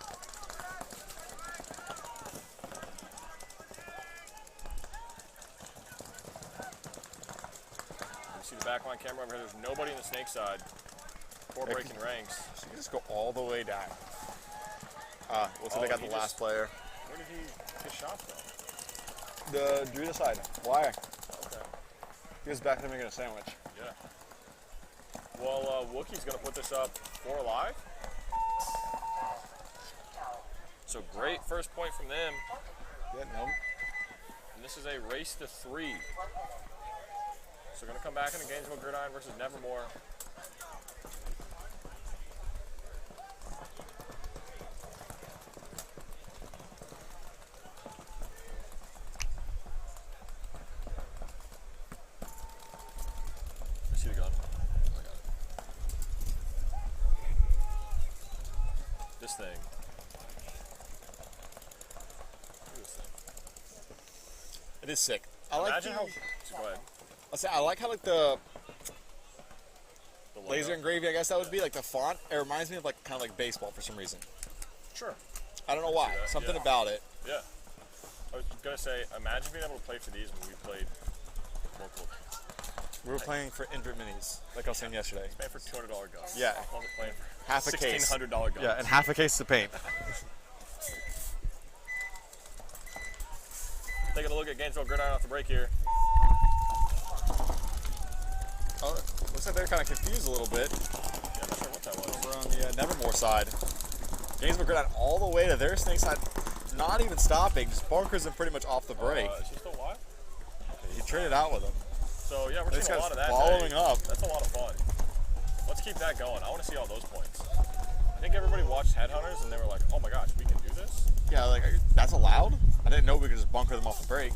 You see the backline camera over here. There's nobody in the Snake side. Poor Breaking Ranks. So you just go all the way down. Looks like Oh, they got he the last just- player. Where did he get shot from? The Dorito side. Why? Okay. He was back there making a sandwich. Yeah. Well, Wookie's going to put this up 4 alive. So great first point from them. Yeah, no. And this is a race to 3. So going to come back into Gainesville Gridiron versus Nevermore. thing. Look at this thing. It is sick. I like Imagine the, how. Go ahead. I like how like the The logo. laser engraving, I guess that would be, like the font. It reminds me of like kind of like baseball for some reason. Sure. I don't know why. that, Something yeah. about it. Yeah. I was gonna say, imagine being able to play for these when we played local. We were playing for Indra Minis, like I was saying yesterday. Playing for $200 guns. Yeah. I wasn't playing for Half a case. $1,600 guns. Yeah, and half a case of paint. Taking a look at Gainesville Gridiron off the break here. Oh, looks like they're kind of confused a little bit. Yeah, I'm not sure what that was. Over on the Nevermore side. Gainesville Gridiron all the way to their snake side, not even stopping, just bunkers them pretty much off the break. Is he still alive? He traded out with them. So yeah, we're This seeing a guy's lot of that. following today. up. That's a lot of fun. Let's keep that going. I want to see all those points. I think everybody watched Headhunters and they were like, "Oh my gosh, we can do this." Yeah, like that's allowed? I didn't know we could just bunker them off the break.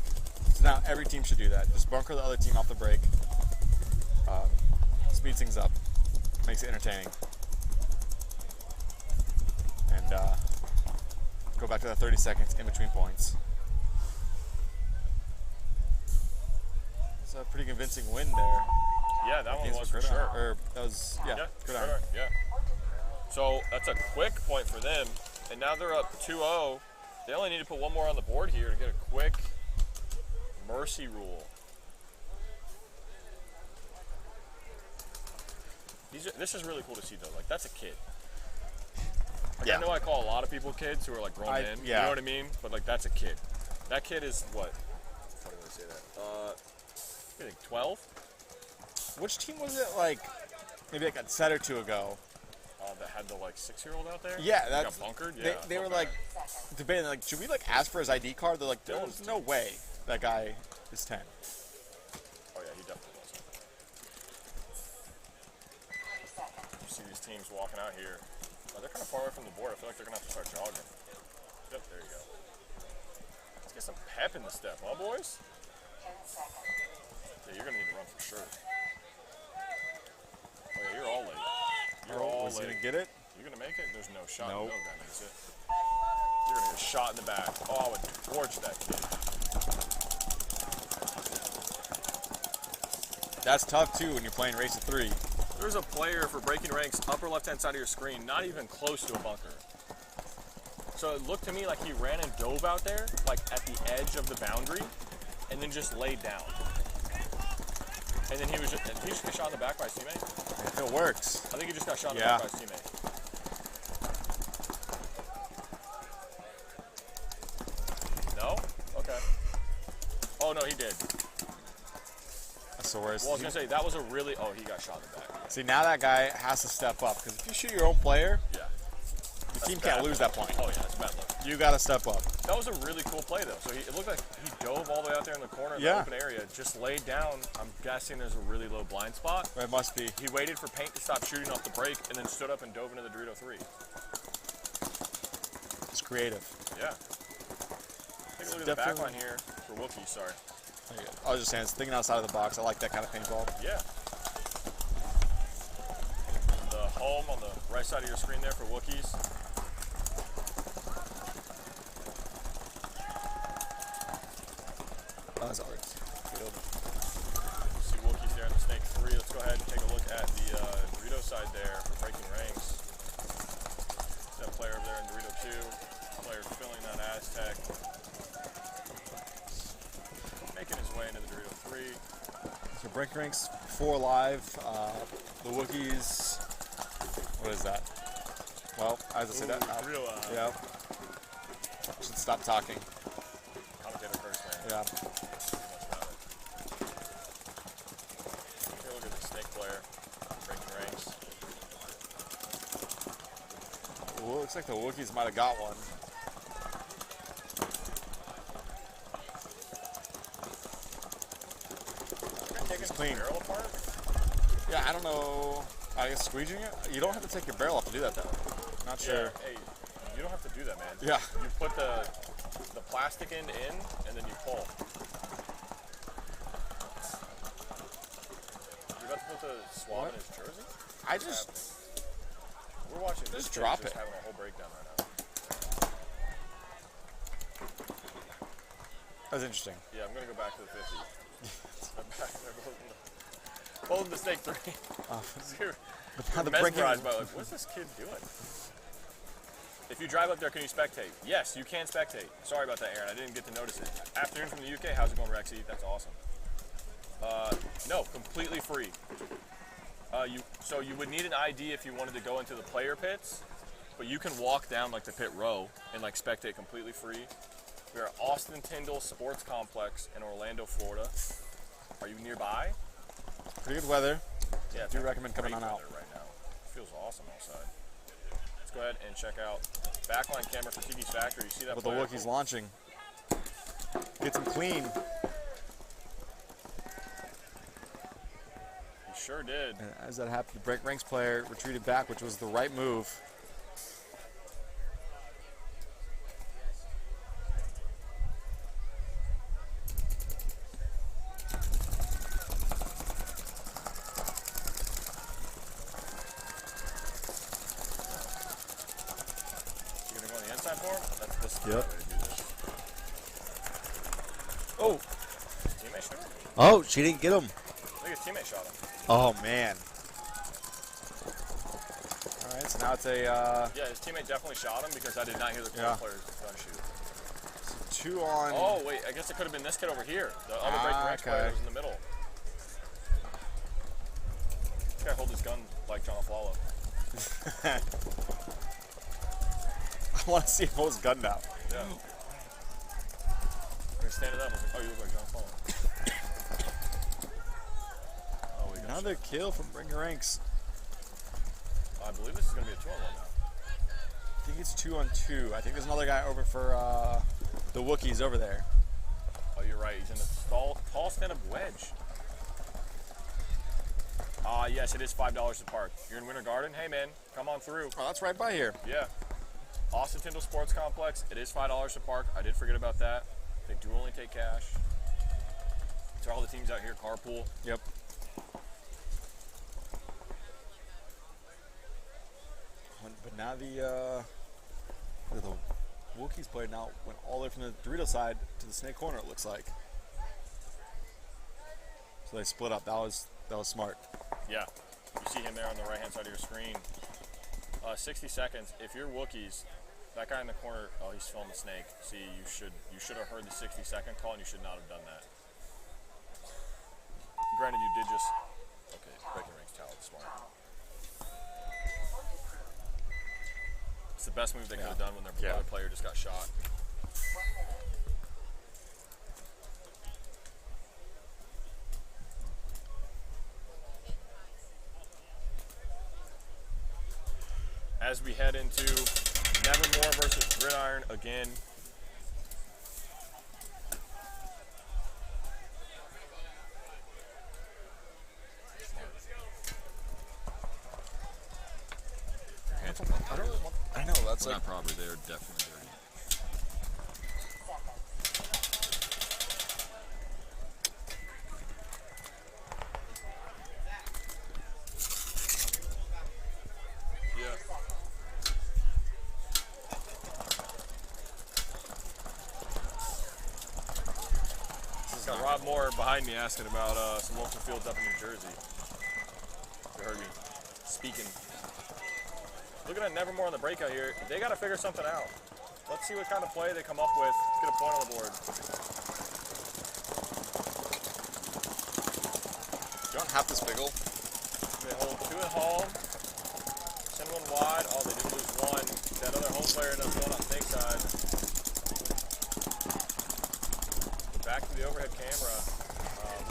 So now every team should do that. Just bunker the other team off the break. Speeds things up. Makes it entertaining. And go back to that 30 seconds in between points. It's a pretty convincing win there. Yeah, that one Gainesville was for Gridiron. sure. Or that was, yeah, Gridiron. Gridiron, yeah. So that's a quick point for them, and now they're up 2-0. They only need to put one more on the board here to get a quick mercy rule. This is really cool to see though. Like that's a kid. Like, Yeah. I know I call a lot of people kids who are like grown men. yeah. You know what I mean? But like that's a kid. That kid is what? How do I say that? I think 12. Which team was it, like, maybe like a set or two ago? That had the like 6-year-old out there. Yeah, He that's got bunkered. Yeah. They were okay. like debating, like, should we like ask for his ID card? They're like, there's no way that guy is 10. Oh yeah, he definitely wasn't. You see these teams walking out here. Oh, they're kind of far away from the board. I feel like they're gonna have to start jogging. Yep, there you go. Let's get some pep in the step, huh, boys? Yeah, you're gonna need to run for sure. Oh yeah, you're all late. You're all Was he late. gonna get it? You're gonna make it? There's no shot. Nope. No guy makes it. You're gonna get shot in the back. Oh, I would torch that kid. That's tough too when you're playing race of 3. There's a player for breaking ranks, upper left-hand side of your screen, not even close to a bunker. So it looked to me like he ran and dove out there, like at the edge of the boundary, and then just laid down. And then he just got shot in the back by his teammate. If it works. I think he just got shot in the Yeah. back by his teammate. No? Okay. Oh no, he did. That's the worst. Well, I was gonna say that was a really. Oh, he got shot in the back. See, now that guy has to step up because if you shoot your own player, Yeah. the That's team bad can't lose luck. that point. Oh yeah, that's bad luck. You gotta step up. That was a really cool play though. So it looked like he dove all the way out there in the corner in Yeah. the open area, just laid down. I'm guessing there's a really low blind spot. It must be. He waited for paint to stop shooting off the break and then stood up and dove into the Dorito 3. It's creative. Yeah. Take a look at the back Definitely- line here for Wookiees, sorry. I was just saying, it's thinking outside of the box. I like that kind of paintball. Yeah. The home on the right side of your screen there for Wookiees. Oh, that's alright. See Wookiees there in the Snake 3. Let's go ahead and take a look at the Dorito side there for breaking ranks. That player over there in Dorito 2. Player filling that Aztec. Making his way into the Dorito 3. So break ranks 4 live. The Wookiees. What is that? Well, as I say that. Real, Yeah. Should stop talking. commentator first, man. Yeah. Too much about it. Take a look at the Snake player. Breaking ranks. Well, looks like the Wookiees might have got one. Taking the clean. barrel apart? Yeah, I don't know. I guess squeeging it? You don't have to take your barrel off to do that, though. Not sure. Yeah, hey, you don't have to do that, man. Yeah. You put the plastic end in, and then you pull. You're about to put the swab in his jersey? I just. We're watching this Just kid drop just it. having a whole breakdown right now. That's interesting. Yeah, I'm gonna go back to the 50. I'm back there holding the stake 3. You're Now the breaking. mesmerized by like, what's this kid doing? If you drive up there, can you spectate? Yes, you can spectate. Sorry about that, Aaron. I didn't get to notice it. Afternoon from the UK. How's it going, Rexy? That's awesome. No, completely free. So you would need an ID if you wanted to go into the player pits, but you can walk down like the pit row and like spectate completely free. We are at Austin Tyndall Sports Complex in Orlando, Florida. Are you nearby? Pretty good weather. Yeah, I do recommend coming on out. Right now. Feels awesome outside. Let's go ahead and check out backline camera for Tiki's Factory. You see that With the player? Wookiees launching. Gets him clean. He sure did. And as that happened, the break ranks player retreated back, which was the right move. You gonna go on the inside for him? This is the Yep. right way to do this. Oh! Teammate shot him? Oh, she didn't get him. Look, his teammate shot him. Oh, man. All right, so now it's a Yeah, his teammate definitely shot him because I did not hear the corner Yeah. player's gun shoot. 2 on. Oh, wait, I guess it could have been this kid over here. The other break ranks player okay. was in the middle. This guy hold his gun like John Aflalo. I want to see him hold his gun now. Yeah. We're standing up. I was like, oh, you look like John Aflalo. Oh, we got Another kill from breaking ranks. I believe this is going to be a 2-on-1 now. I think it's 2 on 2. I think there's another guy over for the Wookiees over there. Oh, you're right. He's in the tall stand-up wedge. Yes, it is $5 to park. You're in Winter Garden? Hey, man, come on through. Oh, that's right by here. Yeah. Austin Tyndall Sports Complex. It is $5 to park. I did forget about that. They do only take cash. So all the teams out here carpool. Yep. But now the Wookiees player now went all the way from the Dorito side to the snake corner, it looks like. So they split up. That was smart. Yeah. You see him there on the right-hand side of your screen. 60 seconds. If you're Wookiees, that guy in the corner, oh, he's filming the snake. See, you should have heard the 60-second call, and you should not have done that. Granted, you did just... Okay, breaking ranks talent, smart. It's the best move they could have done when their other player just got shot. As we head into Nevermore versus Gridiron again. I know, that's Well, not probably. They're definitely dirty. Yeah. Got Rob Moore behind me asking about some local fields up in New Jersey. You heard me speaking. Looking at Nevermore on the breakout here, they got to figure something out. Let's see what kind of play they come up with. Let's get a point on the board. You don't have to spiggle. They hold 2 at home, send 1 wide. Oh, they did lose 1. That other home player ends up going on snake side. Back to the overhead camera.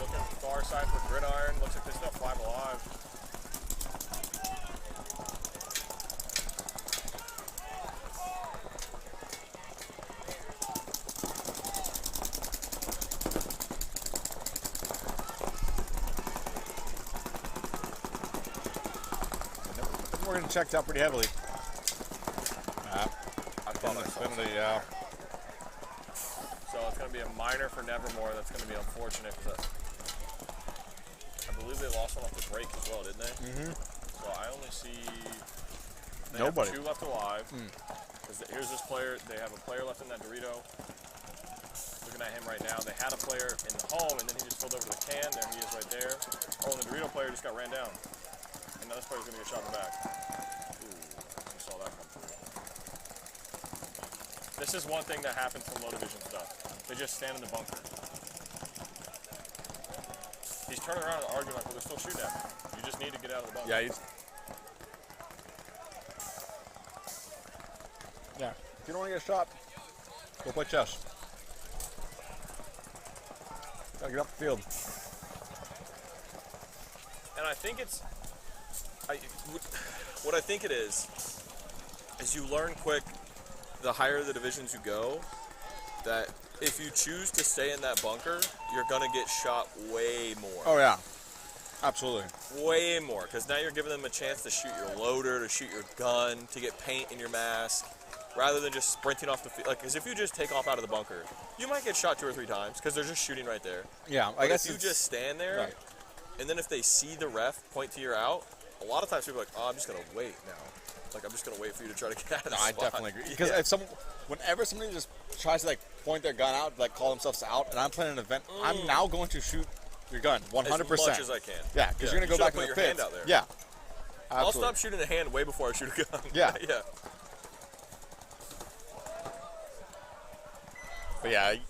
Looking far side for Gridiron. Looks like they still have 5 alive. We're getting checked out pretty heavily. I thought I saw Penalty, yeah. So it's going to be a minor for Nevermore. That's going to be unfortunate because I believe they lost one off the break as well, didn't they? Mm-hmm. So I only see Nobody. Have 2 left alive. Because here's this player. They have a player left in that Dorito. Looking at him right now. They had a player in the home, and then he just filled over to the can. There he is right there. Oh, and the Dorito player just got ran down. And now this player's going to get shot in the back. Ooh, you saw that come through. This is one thing that happens from low division stuff. They just stand in the bunker. He's turning around and arguing like, well, they're still shooting at me. You just need to get out of the bunker. Yeah, yeah. If you don't want to get shot, go play chess. Gotta get off the field. And I think what I think it is you learn quick, the higher the divisions you go, that if you choose to stay in that bunker, you're gonna get shot way more. Oh yeah, absolutely. Way more, because now you're giving them a chance to shoot your loader, to shoot your gun, to get paint in your mask, rather than just sprinting off the field. Like, because if you just take off out of the bunker, you might get shot 2 or 3 times because they're just shooting right there. Yeah, I guess if you just stand there, right. and then if they see the ref point to your out, a lot of times people are like, oh, I'm just gonna wait now. Like, I'm just gonna wait for you to try to get out of the spot. I definitely agree. Because whenever somebody just tries to like point their gun out, like call themselves out, and I'm playing an event, I'm now going to shoot your gun 100%. As much as I can. Yeah, because you're gonna go back in the your pit. hand out there. Yeah. I'll Absolutely. stop shooting a hand way before I shoot a gun. Yeah. Yeah. But yeah, I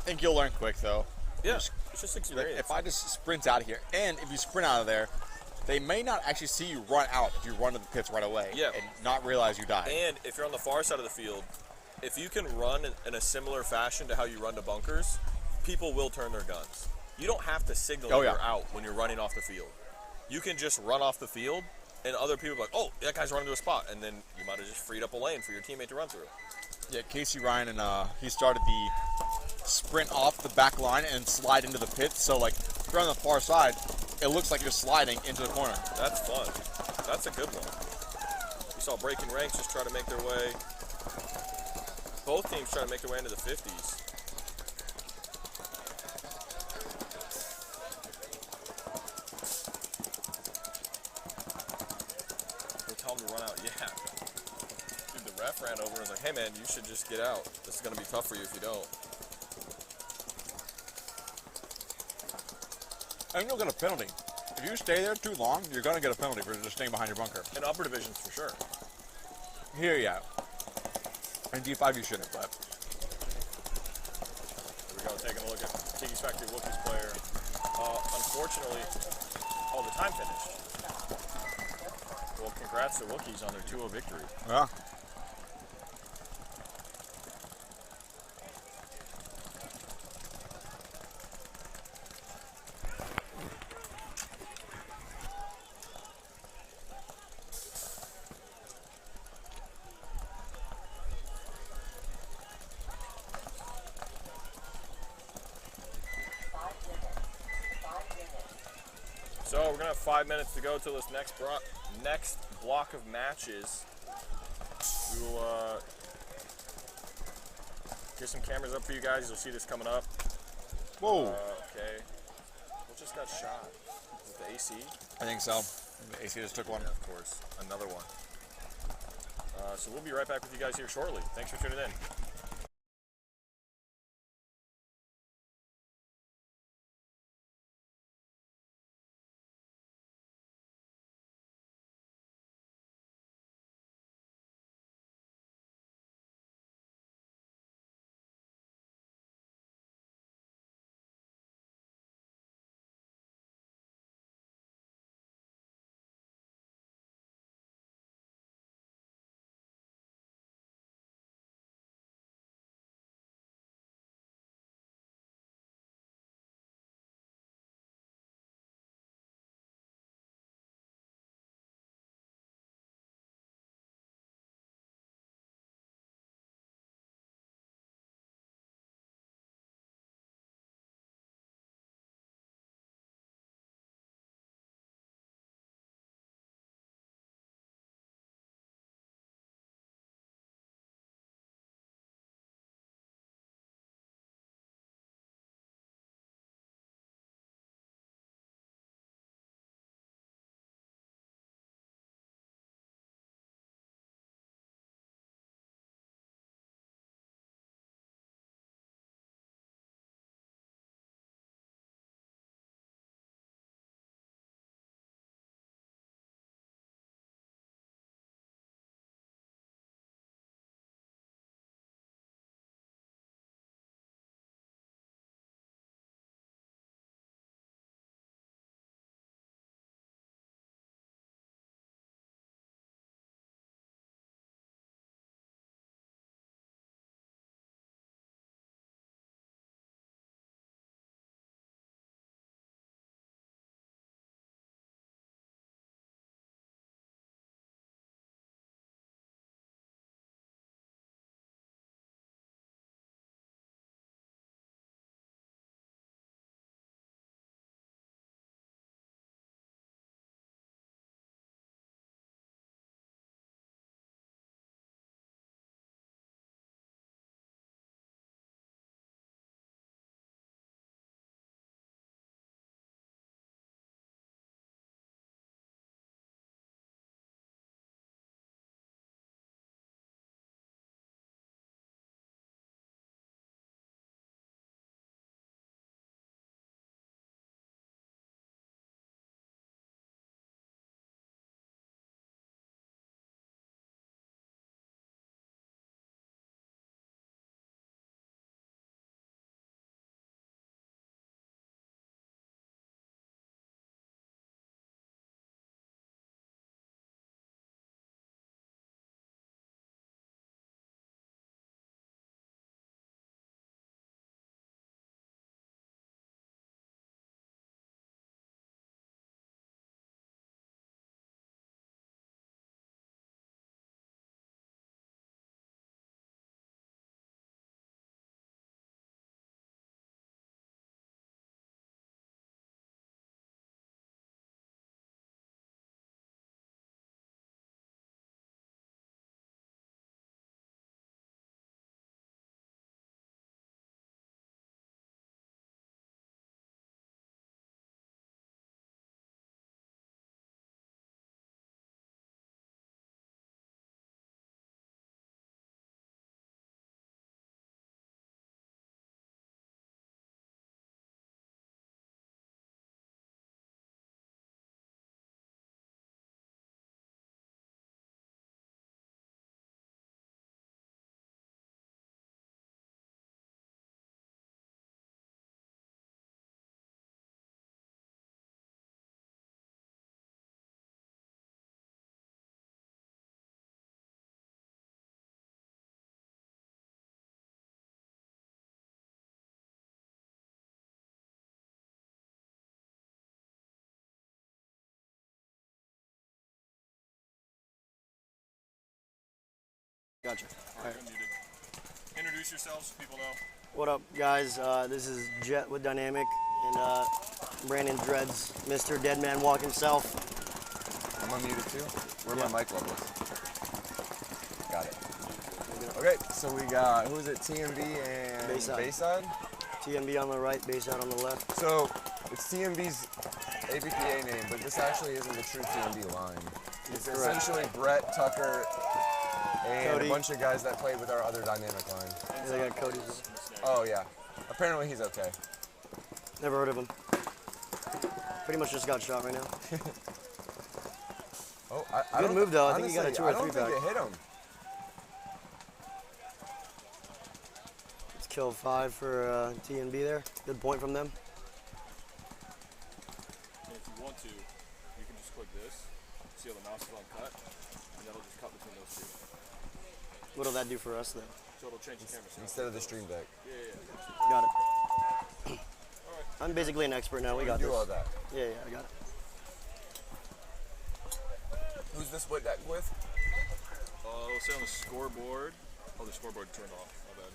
think you'll learn quick though. Yeah. It's just experience. If I just sprint out of here, and if you sprint out of there, they may not actually see you run out if you run to the pits right away and not realize you died. And if you're on the far side of the field, if you can run in a similar fashion to how you run to bunkers, people will turn their guns. You don't have to signal that you're out when you're running off the field. You can just run off the field, and other people are like, oh, that guy's running to a spot, and then you might have just freed up a lane for your teammate to run through. Yeah, Casey Ryan, and he started the sprint off the back line and slide into the pits. So, like, if you're on the far side, it looks like you're sliding into the corner. That's fun. That's a good one. We saw Breaking Ranks just try to make their way. Both teams try to make their way into the 50s. We'll tell them to run out. Yeah. Dude, the ref ran over and was like, hey, man, you should just get out. This is going to be tough for you if you don't. And you'll get a penalty. If you stay there too long, you're going to get a penalty for just staying behind your bunker. In upper divisions, for sure. Here, yeah. In D5, you shouldn't, but. Here we go, taking a look at Tiki's Factory Wookiees player. Unfortunately, the time finished. Well, congrats to Wookiees on their 2-0 victory. Yeah. So we're gonna have 5 minutes to go till this next block of matches. We will get some cameras up for you guys. You'll see this coming up. Whoa. Okay. What just got shot? Is it the AC? I think so. The AC just took one. Yeah, of course. Another one. So we'll be right back with you guys here shortly. Thanks for tuning in. Gotcha. All right, unmuted. Introduce yourselves so people know. What up, guys? This is Jet with Dynamic, and Brandon Dreads, Mr. Deadman Walking South. I'm unmuted too. Where are my mic levels? Got it. Okay, so we got, who is it, TMB and Bayside? TMB on the right, Bayside on the left. So it's TMB's AVPA name, but this actually isn't the true TMB line. It's essentially Brett, Tucker, and Cody. a bunch of guys that played with our other dynamic line. Yeah, they got Cody's. Oh yeah. Apparently he's okay. Never heard of him. Pretty much just got shot right now. Oh, I Good don't, move though. I honestly, think he got a 2 or 3 I don't back. think it hit him. It's kill 5 for TMB there. Good point from them. And if you want to, you can just click this. See how the mouse is on cut, and that'll just cut between those two. What'll that do for us then? So it'll change the camera. Instead of the stream deck. Yeah. Got it. I'm basically an expert now. We got do this. all that. Yeah, I got it. Who's this split deck with? It'll say on the scoreboard. Oh, the scoreboard turned off. My bad.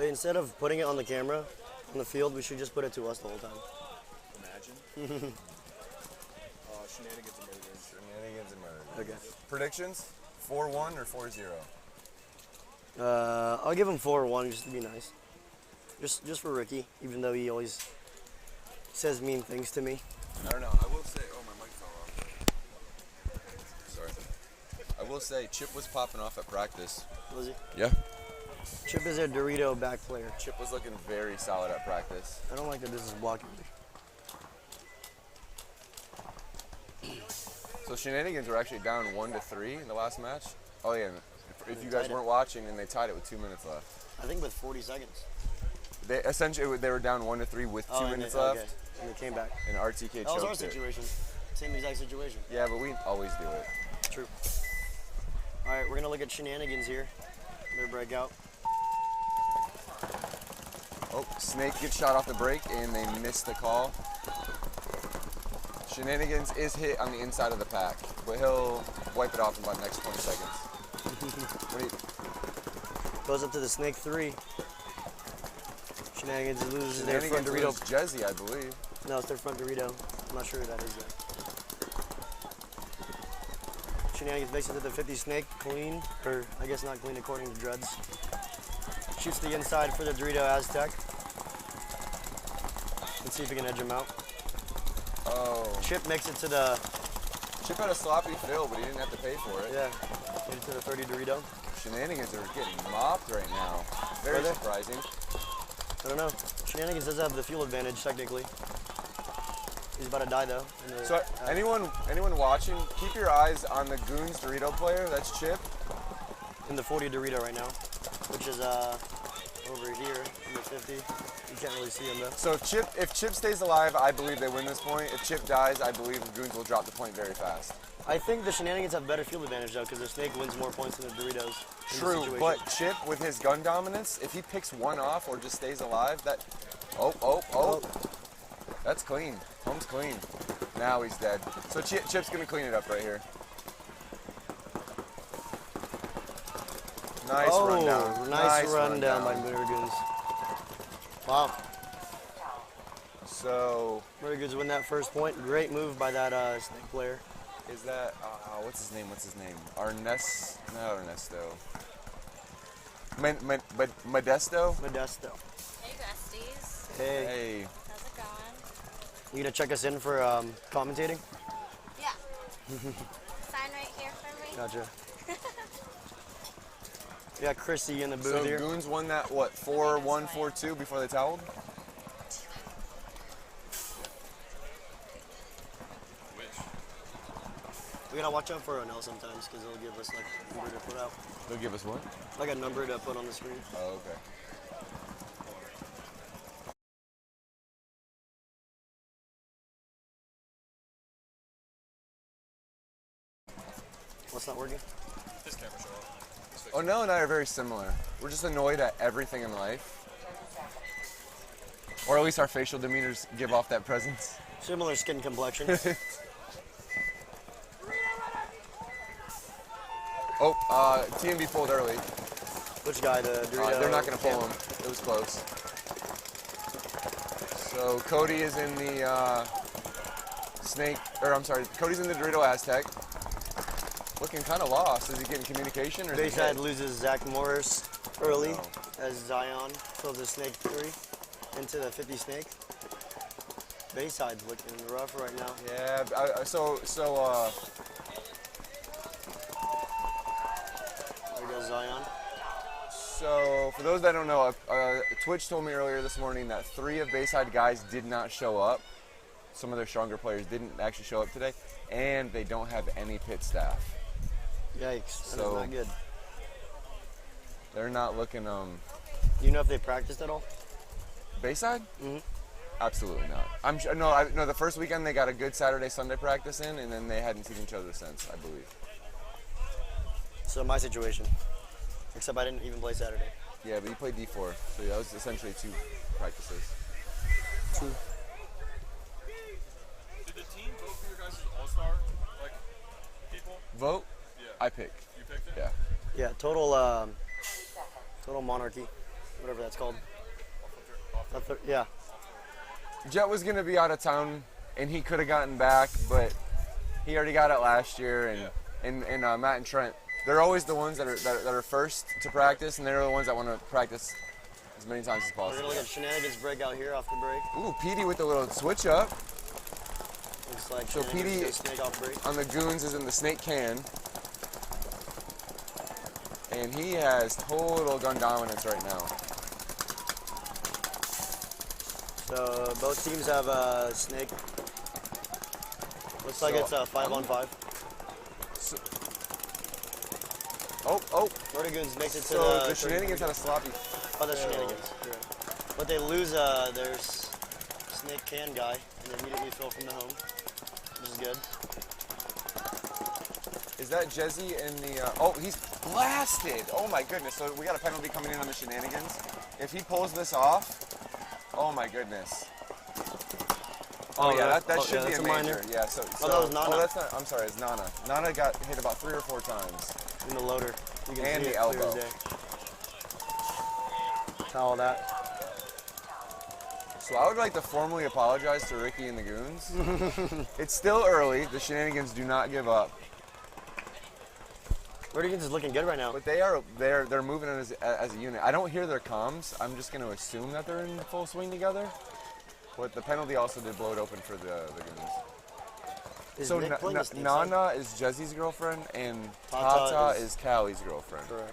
Hey, instead of putting it on the camera on the field, we should just put it to us the whole time. Imagine. Shenanigans and Murda Goons. Shenanigans and Murda. Okay. Predictions? 4-1 or 4-0? I'll give him 4-1 just to be nice. Just for Ricky, even though he always says mean things to me. I don't know. I will say, oh, my mic fell off. Sorry. I will say, Chip was popping off at practice. Was he? Yeah. Chip is a Dorito back player. Chip was looking very solid at practice. I don't like that this is blocking me. So Shenanigans were actually down 1-3 in the last match. Oh yeah, if you guys tied it. weren't watching, and they tied it with 2 minutes left. I think with 40 seconds. They essentially they were down 1-3 with 2 minutes and left, Okay. And they came back. and RTK That was our choked it. situation. Same exact situation. Yeah, but we always do it. True. All right, we're gonna look at Shenanigans here. Their breakout. Oh, Snake gets shot off the break, and they missed the call. Shenanigans is hit on the inside of the pack, but he'll wipe it off in about the next 20 seconds. Goes up to the Snake 3. Shenanigans loses their front Shenanigans Dorito. lose Jezzy, I believe. No, it's their front Dorito. I'm not sure who that is yet. Shenanigans makes it to the 50 Snake clean, or I guess not clean according to Dreads. Shoots the inside for the Dorito Aztec. Let's see if we can edge him out. Oh. Chip makes it to the, Chip had a sloppy fill, but he didn't have to pay for it. yeah, made it to the 30 Dorito. Shenanigans are getting mopped right now. Very Are they? surprising. I don't know. Shenanigans does have the fuel advantage technically. He's about to die though. So anyone watching, keep your eyes on the Goons Dorito player. That's Chip. In the 40 Dorito right now, which is over here in the 50. You can't really see him though. So if Chip stays alive, I believe they win this point. If Chip dies, I believe the Goons will drop the point very fast. I think the Shenanigans have better field advantage though, because the Snake wins more points than the Doritos. in this True, situation. but Chip with his gun dominance, if he picks one off or just stays alive, that that's clean. Home's clean. Now he's dead. So Chip's gonna clean it up right here. Nice rundown. Nice rundown by Murda Goons. Wow. So Murda Goons win that first point. Great move by that Snake player. is that what's his name? Ernesto. Modesto. Modesto. Hey, besties. Hey, Hey. How's it going? you gonna check us in for commentating? Yeah. Sign right here for me. Gotcha. We got Chrissy in the booth So here. Goons won that, what, 4-1, 4-2 before they toweled? We gotta watch out for Ronell sometimes because they'll give us like a number to put out. They'll give us what? Like a number to put on the screen. Oh, okay. What's not working? This camera show up. Oh, Nell and I are very similar. We're just annoyed at everything in life. Or at least our facial demeanors give off that presence. Similar skin complexion. Oh, TMB pulled early. Which guy? The Dorito? They're not going to pull him. It was close. So Cody is in the Cody's in the Dorito Aztec. Looking kind of lost. Is he getting communication? Or Bayside loses Zach Morris early No. as Zion fills the snake 3 into the 50 snake. Bayside's looking rough right now. Yeah, There goes Zion. So for those that don't know, Twitch told me earlier this morning that 3 of Bayside guys did not show up. Some of their stronger players didn't actually show up today, and they don't have any pit staff. Yikes, that So- is not good. They're not looking, Do you know if they practiced at all? Bayside? Mm-hmm. Absolutely not. I'm sure, no, the first weekend they got a good Saturday, Sunday practice in, and then they hadn't seen each other since, I believe. So my situation, except I didn't even play Saturday. Yeah, but you played D4, so that was essentially 2 practices. True. Did the team vote for your guys' all-star people? Vote? Yeah. I pick. You picked it? Yeah. Yeah, total monarchy, whatever that's called. Yeah. Jet was going to be out of town, and he could have gotten back, but he already got it last year, and Matt and Trent, they're always the ones that are first to practice, and they're the ones that want to practice as many times as We're possible. gonna look at Shenanigans breakout here off the break. Ooh, Petey with the little switch up. Looks like So Shenanigans PD goes snake off break. on the Goons is in the snake can. And he has total gun dominance right now. So both teams have a snake. Looks like it's a 5-on-5. Oh. Murda Goons makes it to So the Shenanigans had a sloppy. Oh, the Shenanigans. Correct. But they lose their snake can guy and immediately fill from the home, which is good. Is that Jezzy in the... oh, he's blasted. Oh, my goodness. So we got a penalty coming in on the Shenanigans. If he pulls this off, oh, my goodness. Oh, yeah, that should be that's a a major. minor. Yeah, so that was Nana. Oh, that's not... I'm sorry, it's Nana. Nana got hit about 3 or 4 times. In the loader. You can And see the it clear elbow. as day. Towel that. So I would like to formally apologize to Ricky and the Goons. It's still early. The Shenanigans do not give up. Murda Goons is looking good right now. But they're moving as a unit. I don't hear their comms. I'm just going to assume that they're in full swing together. But the penalty also did blow it open for the Goons. Is So Nick playing the snake side? Nana is Jezzy's girlfriend and Tata Tata is- is Callie's girlfriend. Correct.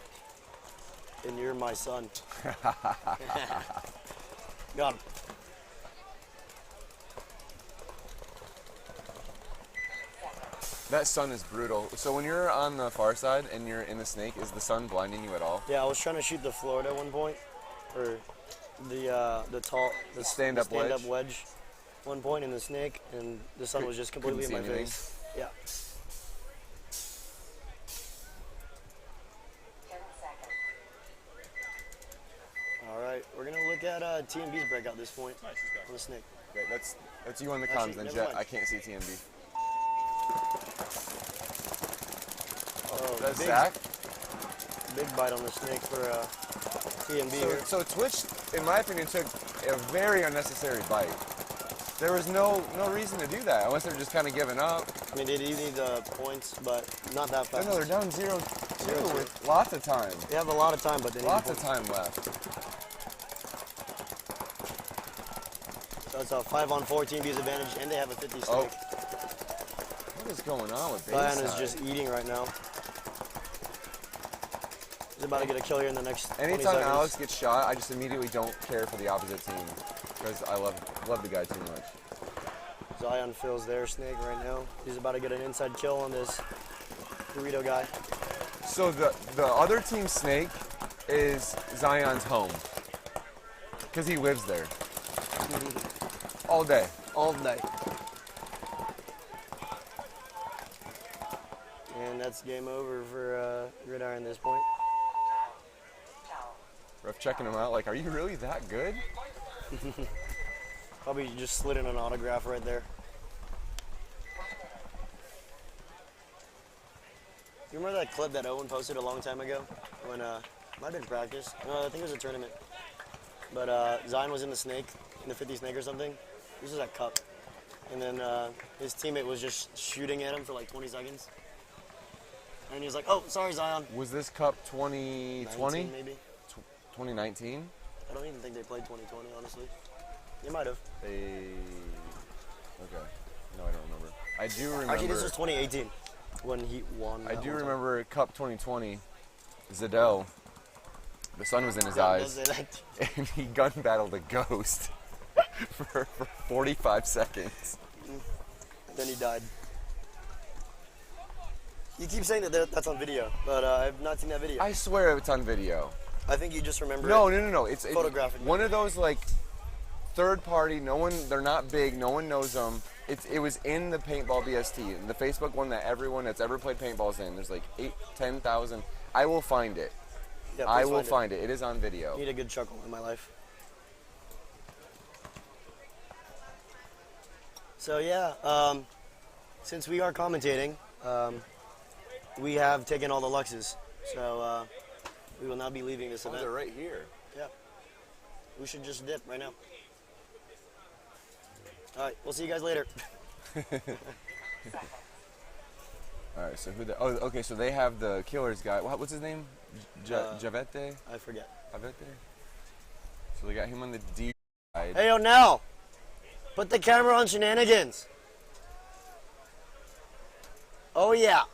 And you're my son. Got him. That sun is brutal. So when you're on the far side and you're in the snake, is the sun blinding you at all? Yeah, I was trying to shoot the Florida at one point, or the stand-up wedge. One point in the snake, and the sun was just completely in Couldn't my see anything. face. Yeah. All right, we're gonna look at TMB's breakout at this point Nice, he's back. on the snake. Okay, that's you on the Actually, comms, then never Jet. mind. I can't see TMB. Oh, That's big, Zach. big bite on the snake for TMB here. So Twitch, in my opinion, took a very unnecessary bite. There was no reason to do that unless they're just kind of giving up. I mean, they do need the points, but not that fast. No, they're down 0-2 0-2. with lots of time. They have a lot of time, but they need Lots the of points. time left. So it's a 5-on-4 TMB's advantage, and they have a 50 snake. Oh. What is going on with Zion is Bayside? just eating right now. He's about to get a kill here in the next 20 Anytime seconds. Alex gets shot, I just immediately don't care for the opposite team because I love the guy too much. Zion fills their snake right now. He's about to get an inside kill on this Dorito guy. So the other team's snake is Zion's home because he lives there all day. All day. And that's game over for Gridiron at this point. Ref checking him out like, are you really that good? Probably just slid in an autograph right there. You remember that clip that Owen posted a long time ago when might have been practice? No, I think it was a tournament. But Zion was in the snake, in the 50 snake or something. This was at Cup. And then his teammate was just shooting at him for like 20 seconds. And he was like, "Oh, sorry, Zion." Was this Cup 2020? 19 maybe. 2019? I don't even think they played 2020, honestly. They might have. Okay. No, I don't remember. I do remember. Actually, this was 2018 when he won. I that do one time. remember Cup 2020. Zadell. The sun was in his Yeah, eyes, don't say that. and he gun battled a ghost for 45 seconds. Then he died. You keep saying that that's on video, but I've not seen that video. I swear it's on video. I think you just remember No, it. no. It's Photographic one of those like third party. No one. They're not big. No one knows them. It was in the Paintball BST, the Facebook one that everyone that's ever played paintball's in. There's like 10,000. I will find it. Yeah, I please will find it. It is on video. I need a good chuckle in my life. So yeah, since we are commentating, we have taken all the Luxes. So we will now be leaving this event. They're right here. Yeah. We should just dip right now. All right, we'll see you guys later. All right. So okay. So they have the Killers guy. What's his name? Javete. I forget. Javete. So they got him on the D side. Hey, O'Neill, put the camera on Shenanigans. Oh yeah.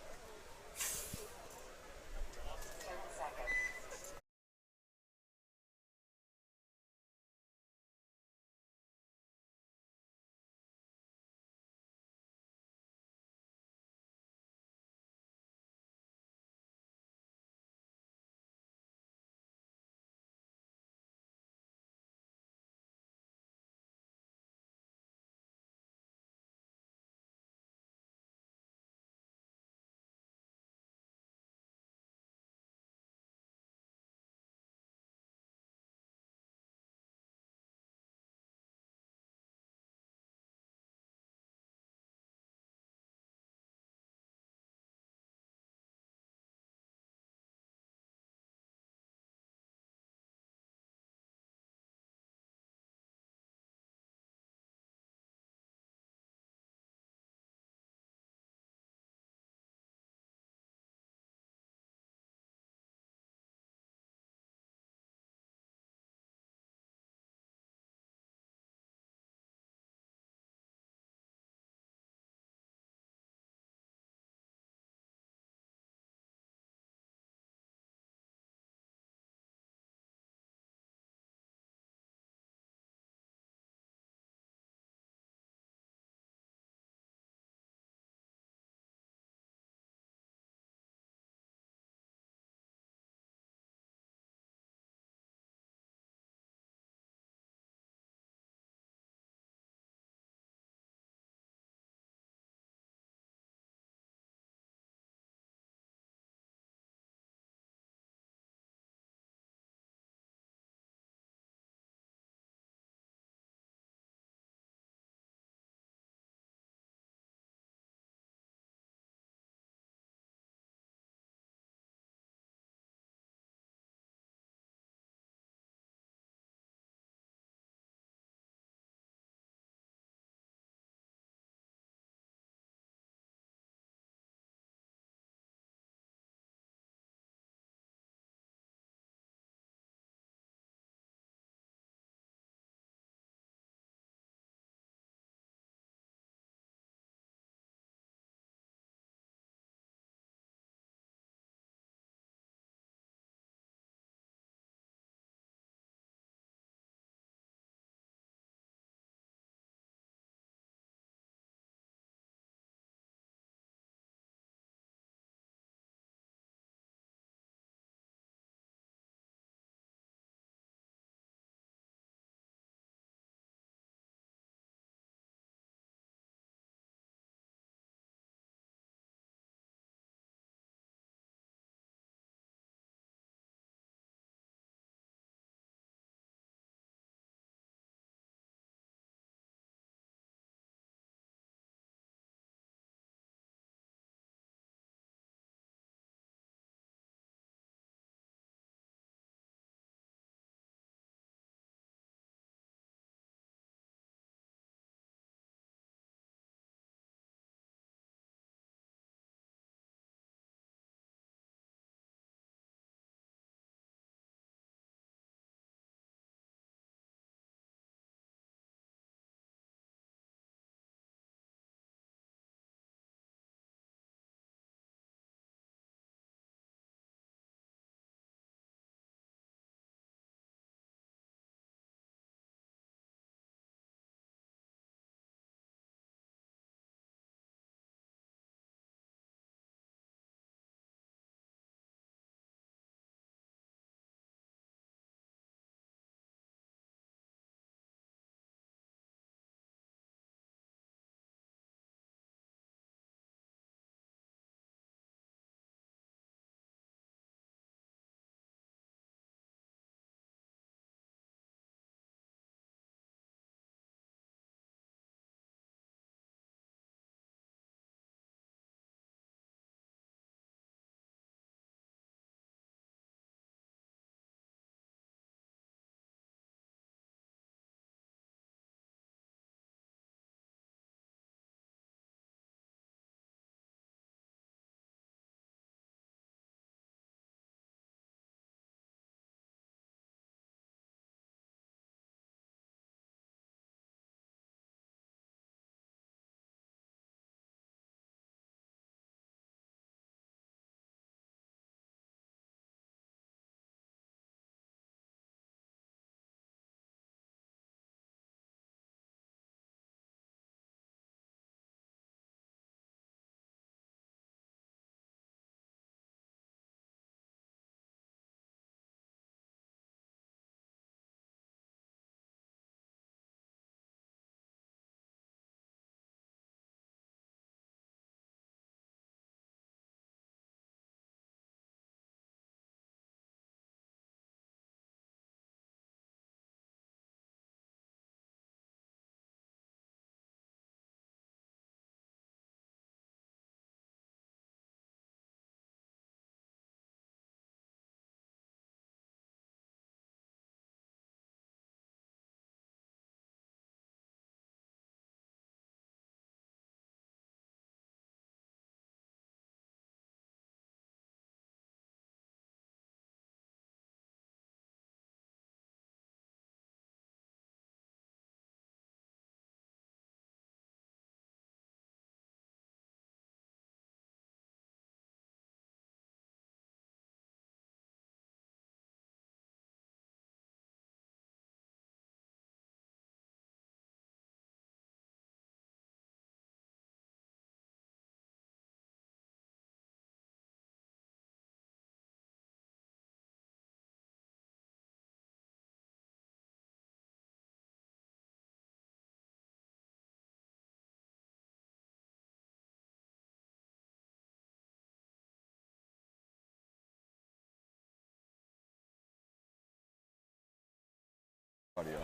Audio.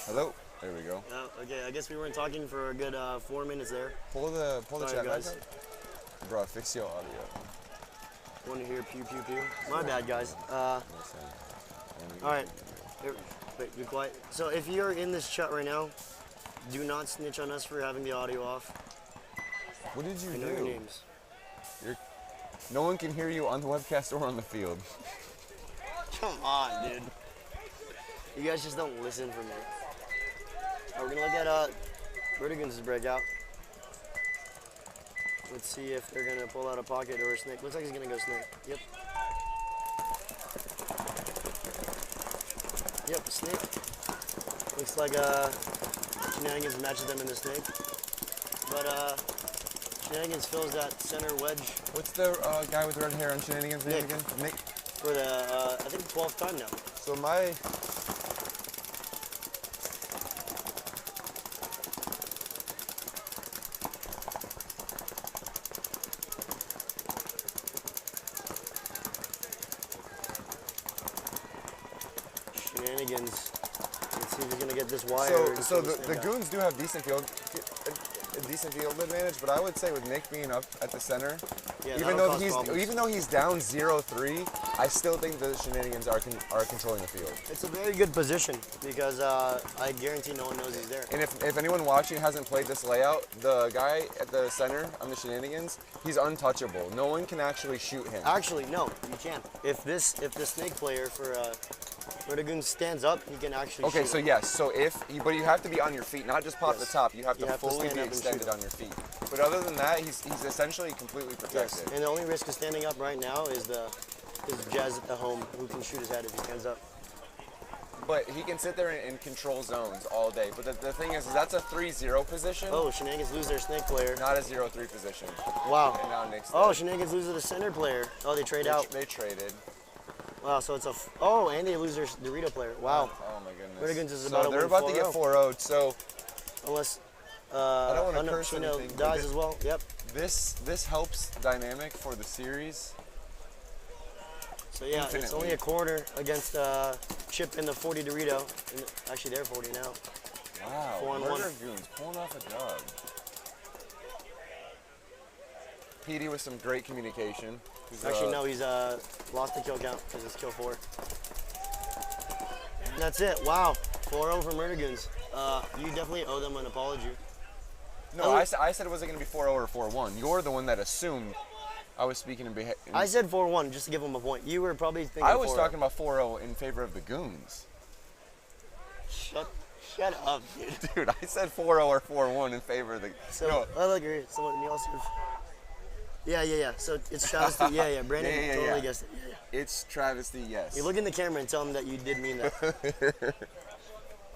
Hello. There we go. Okay, I guess we weren't talking for a good 4 minutes there. Pull the Sorry, chat back guys. up. Bro, fix your audio. Want to hear pew pew pew? My bad, guys. All right. Here, wait, be quiet. So if you're in this chat right now, do not snitch on us for having the audio off. What did you I know your do? names. No one can hear you on the webcast or on the field. Come on, dude. You guys just don't listen for me. We're gonna look at Murda Goons' breakout. Let's see if they're gonna pull out a pocket or a snake. Looks like he's gonna go snake. Yep. Yep, snake. Looks like Shenanigans matches them in the snake. But Shenanigans fills that center wedge What's the guy with red hair on Shenanigans name Nick. again? Nick. for the I think 12th time now. So my Shenanigans. Let's see if he's gonna get this wire. so the Goons do have decent field advantage, but I would say with Nick being up at the center, Yeah, even that'll though cause problems. even though he's down 0-3, I still think the Shenanigans are controlling the field. It's a very good position because I guarantee no one knows he's there. And if anyone watching hasn't played this layout, the guy at the center on the Shenanigans, he's untouchable. No one can actually shoot him. Actually, no, you can't. If the snake player for Murda Goons stands up, he can actually Okay, shoot. so yes, but you have to be on your feet, not just pop the Yes. top. You have to You have to fully stand be up and extended shoot. on your feet. But other than that, he's essentially completely Yes, protected. and the only risk of standing up right now is Jazz at the home, who can shoot his head if he stands up. But he can sit there and control zones all day. But the thing is that's a 3-0 position, Oh, Shenanigans lose their snake player. not a 0-3 position. Wow. And now Nick's Oh, there. Shenanigans loses the center player. Oh, they trade out. They traded. Wow, so it's oh, and they lose their Dorito player. Wow. Oh my goodness. Murda Goons is So about to they're win about to get 4-0. 4-0'd. So Unless I don't want to no, curse Chino anything, but dies as well. Yep. this helps dynamic for the series. So yeah, it's Infinitely. only a quarter against Chip in the 40 Dorito. Actually, they're 40 now. Wow. 4-1. Murda Goons pulling off a job. PD with some great communication. He's, Actually, no, he's lost the kill count because it's kill 4. And that's it. Wow. 4-0 for Murda Goons. You definitely owe them an apology. No, I said it wasn't going to be 4-0 or 4-1. You're the one that assumed I was speaking in behalf. I said 4-1 just to give them a point. You were probably thinking I was 4-0. talking about 4-0 in favor of the Goons. Shut up, dude. Dude, I said 4-0 or 4-1 in favor of the. So, no, I look here. Someone else. Yeah. So it's Travis. Yeah. Brandon Yeah. totally guessed it. Yeah. it's travesty, yes. You look in the camera and tell them that you did mean that.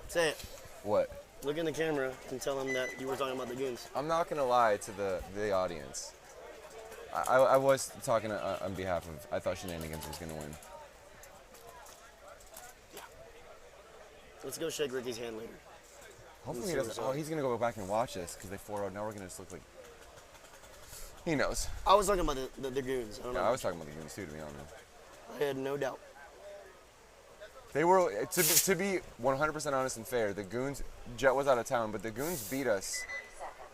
Say it. What? Look in the camera and tell them that you were talking about the Goons. I'm not going to lie to the audience. I was talking on behalf of. I thought Shenanigans was going to win. Let's go shake Ricky's hand later. Hopefully he doesn't. Oh, he's going to go back and watch this because they 4-0. Now we're going to just look like. He knows. I was talking about the Goons. I don't Yeah, know. I was talking about the Goons too, to be honest. I had no doubt. They were, to be 100% honest and fair, the Goons, Jet was out of town, but the Goons beat us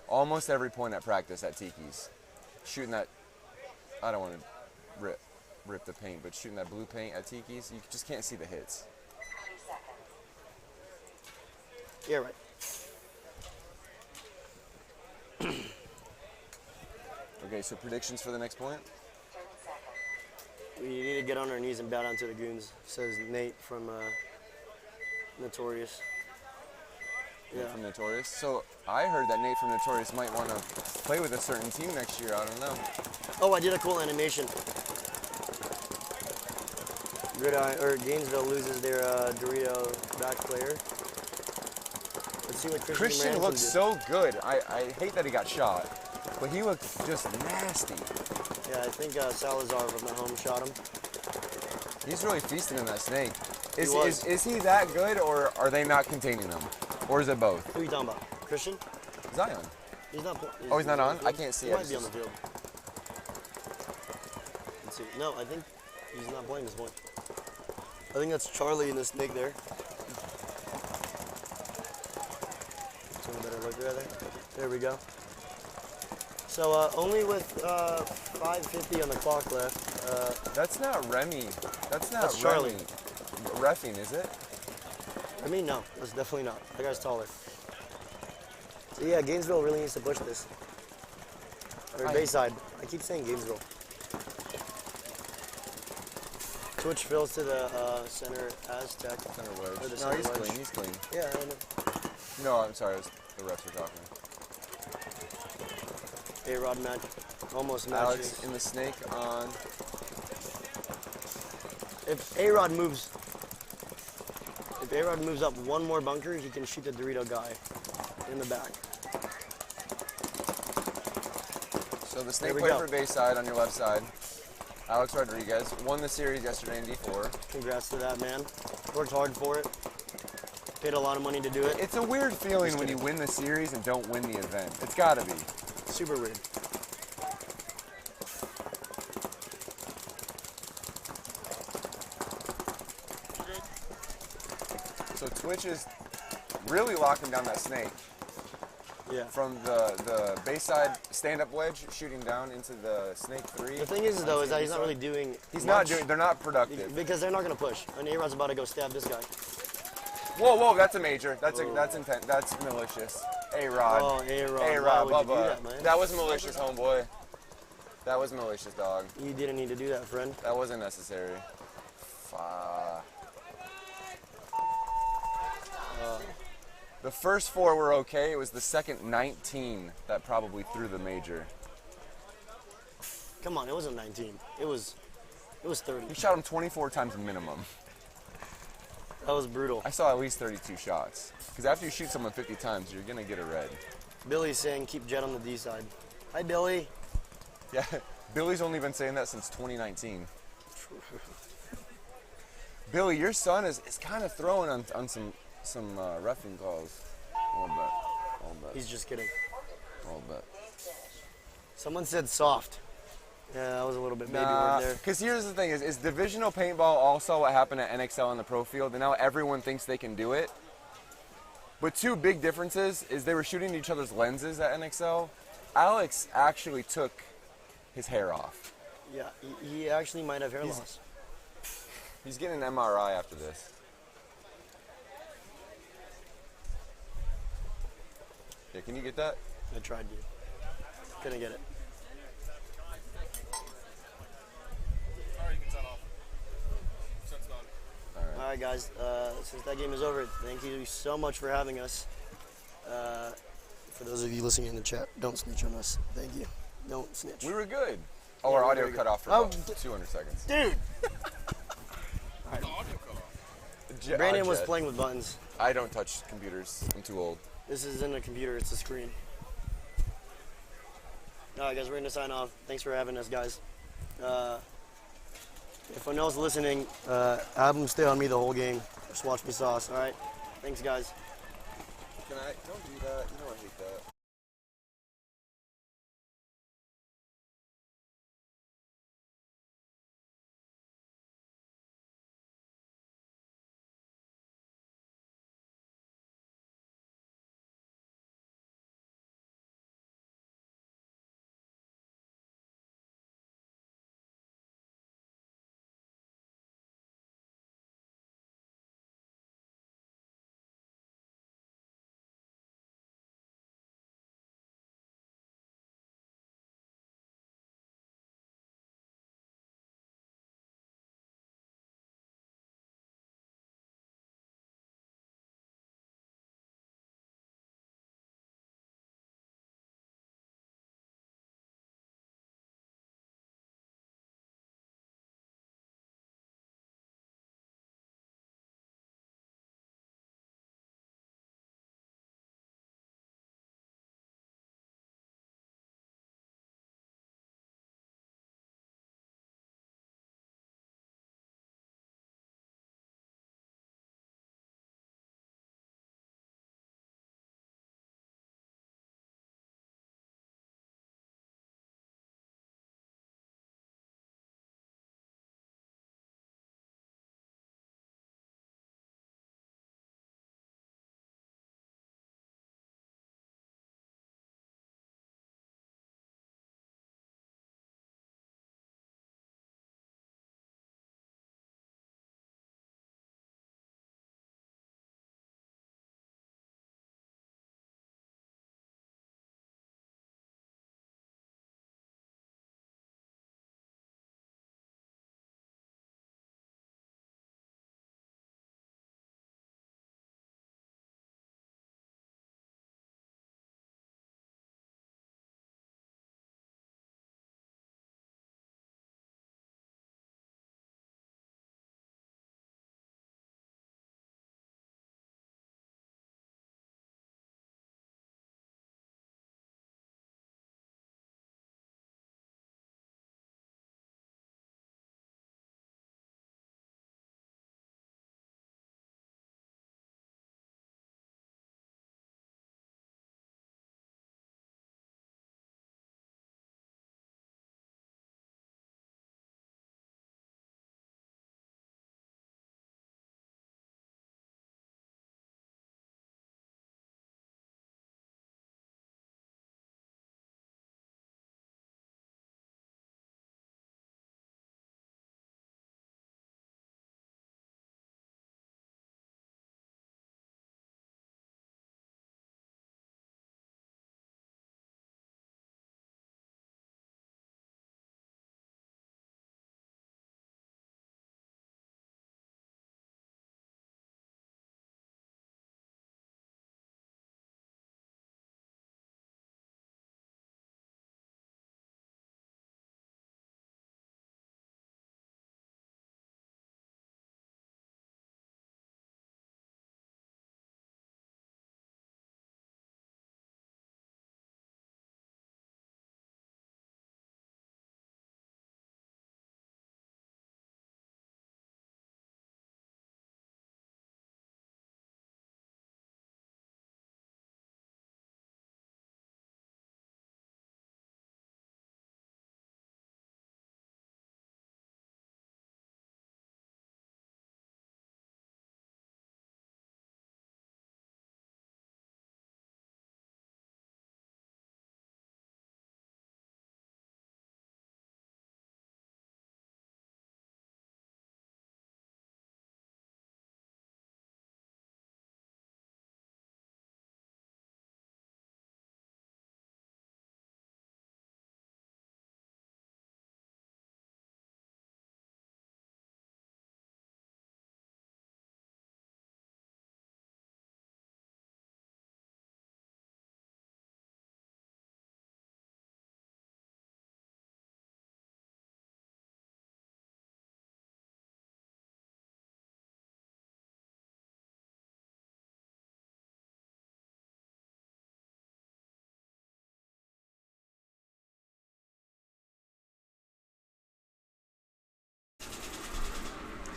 almost every point at practice at Tiki's. Shooting that, I don't want to rip the paint, but shooting that blue paint at Tiki's, you just can't see the hits. Yeah, right. Okay, so predictions for the next point? We need to get on our knees and bow down to the Goons, says Nate from Notorious. Yeah. Nate from Notorious. So I heard that Nate from Notorious might want to play with a certain team next year. I don't know. Oh, I did a cool animation. Gridiron, or Gainesville loses their Dorito back player. Let's see what Christian Ransom looks did. so good. I hate that he got shot, but he looked just nasty. Yeah, I think Salazar from the home shot him. He's really feasting in that snake. He was. Is he that good, or are they not containing him? Or is it both? Who are you talking about? Christian? Zion. He's not. Oh, he's not on? the I field. can't see He it. might be on the field. Let's see. No, I think he's not playing this point. I think that's Charlie in the snake there. rather. There we go. So only with 5:50 on the clock left. That's not Remy. That's not That's Charlie. Remy. Reffing, is it? I mean, no, that's definitely not. That guy's taller. So yeah, Gainesville really needs to push this. Or Bayside. I keep saying Gainesville. Switch fills to the center Aztec. Center Or wedge. the No, center he's wedge. clean. He's clean. Yeah, I know. No, I'm sorry. The refs were talking. A-Rod match. Almost matches. Alex in the snake on. If A-Rod moves up one more bunker, he can shoot the Dorito guy in the back. So the There snake we player go. for Bayside on your left side. Alex Rodriguez won the series yesterday in D4. Congrats to that man. Worked hard for it. Paid a lot of money to do it. It's a weird feeling when you win the series and don't win the event. It's gotta be. Super weird. So Twitch is really locking down that snake. Yeah. From the Bayside stand-up wedge, shooting down into the snake 3. The thing is, though, is that he's not really doing. He's much not doing. They're not productive. because they're not gonna push. And A-Rod's about to go stab this guy. Whoa, that's a major. That's intent. That's malicious. A-Rod. Oh, A-Rod. A-Rod, Why would you do Bubba. that, man? That was malicious, homeboy. That was malicious, dog. You didn't need to do that, friend. That wasn't necessary. The first 4 were okay. It was the second 19 that probably threw the major. Come on, it wasn't 19. It was 30. He shot him 24 times minimum. That was brutal. I saw at least 32 shots. Because after you shoot someone 50 times, you're gonna get a red. Billy's saying keep Jet on the D side. Hi, Billy. Yeah, Billy's only been saying that since 2019. Billy, your son is kind of throwing on some reffing calls. A little bit. He's just kidding. A little bit. Someone said soft. Yeah, that was a little bit baby Nah, word there. because here's the thing: is divisional paintball also what happened at NXL on the pro field, and now everyone thinks they can do it. But two big differences is they were shooting each other's lenses at NXL. Alex actually took his hair off. Yeah, he actually might have hair loss. He's getting an MRI after this. Yeah, can you get that? I tried to. Couldn't get it. All right, guys. Since that game is over, thank you so much for having us. For those of you listening in the chat, don't snitch on us. Thank you. Don't snitch. We were good. Oh, Yeah, our we're audio very cut good. off for Oh, about 200 seconds. Dude! Brandon was Jet. playing with buttons. I don't touch computers. I'm too old. This isn't a computer, it's a screen. All right, guys, we're going to sign off. Thanks for having us, guys. If anyone else listening, have them stay on me the whole game. Just watch me sauce, all right? Thanks, guys. Can I? Don't do that. You know I hate that.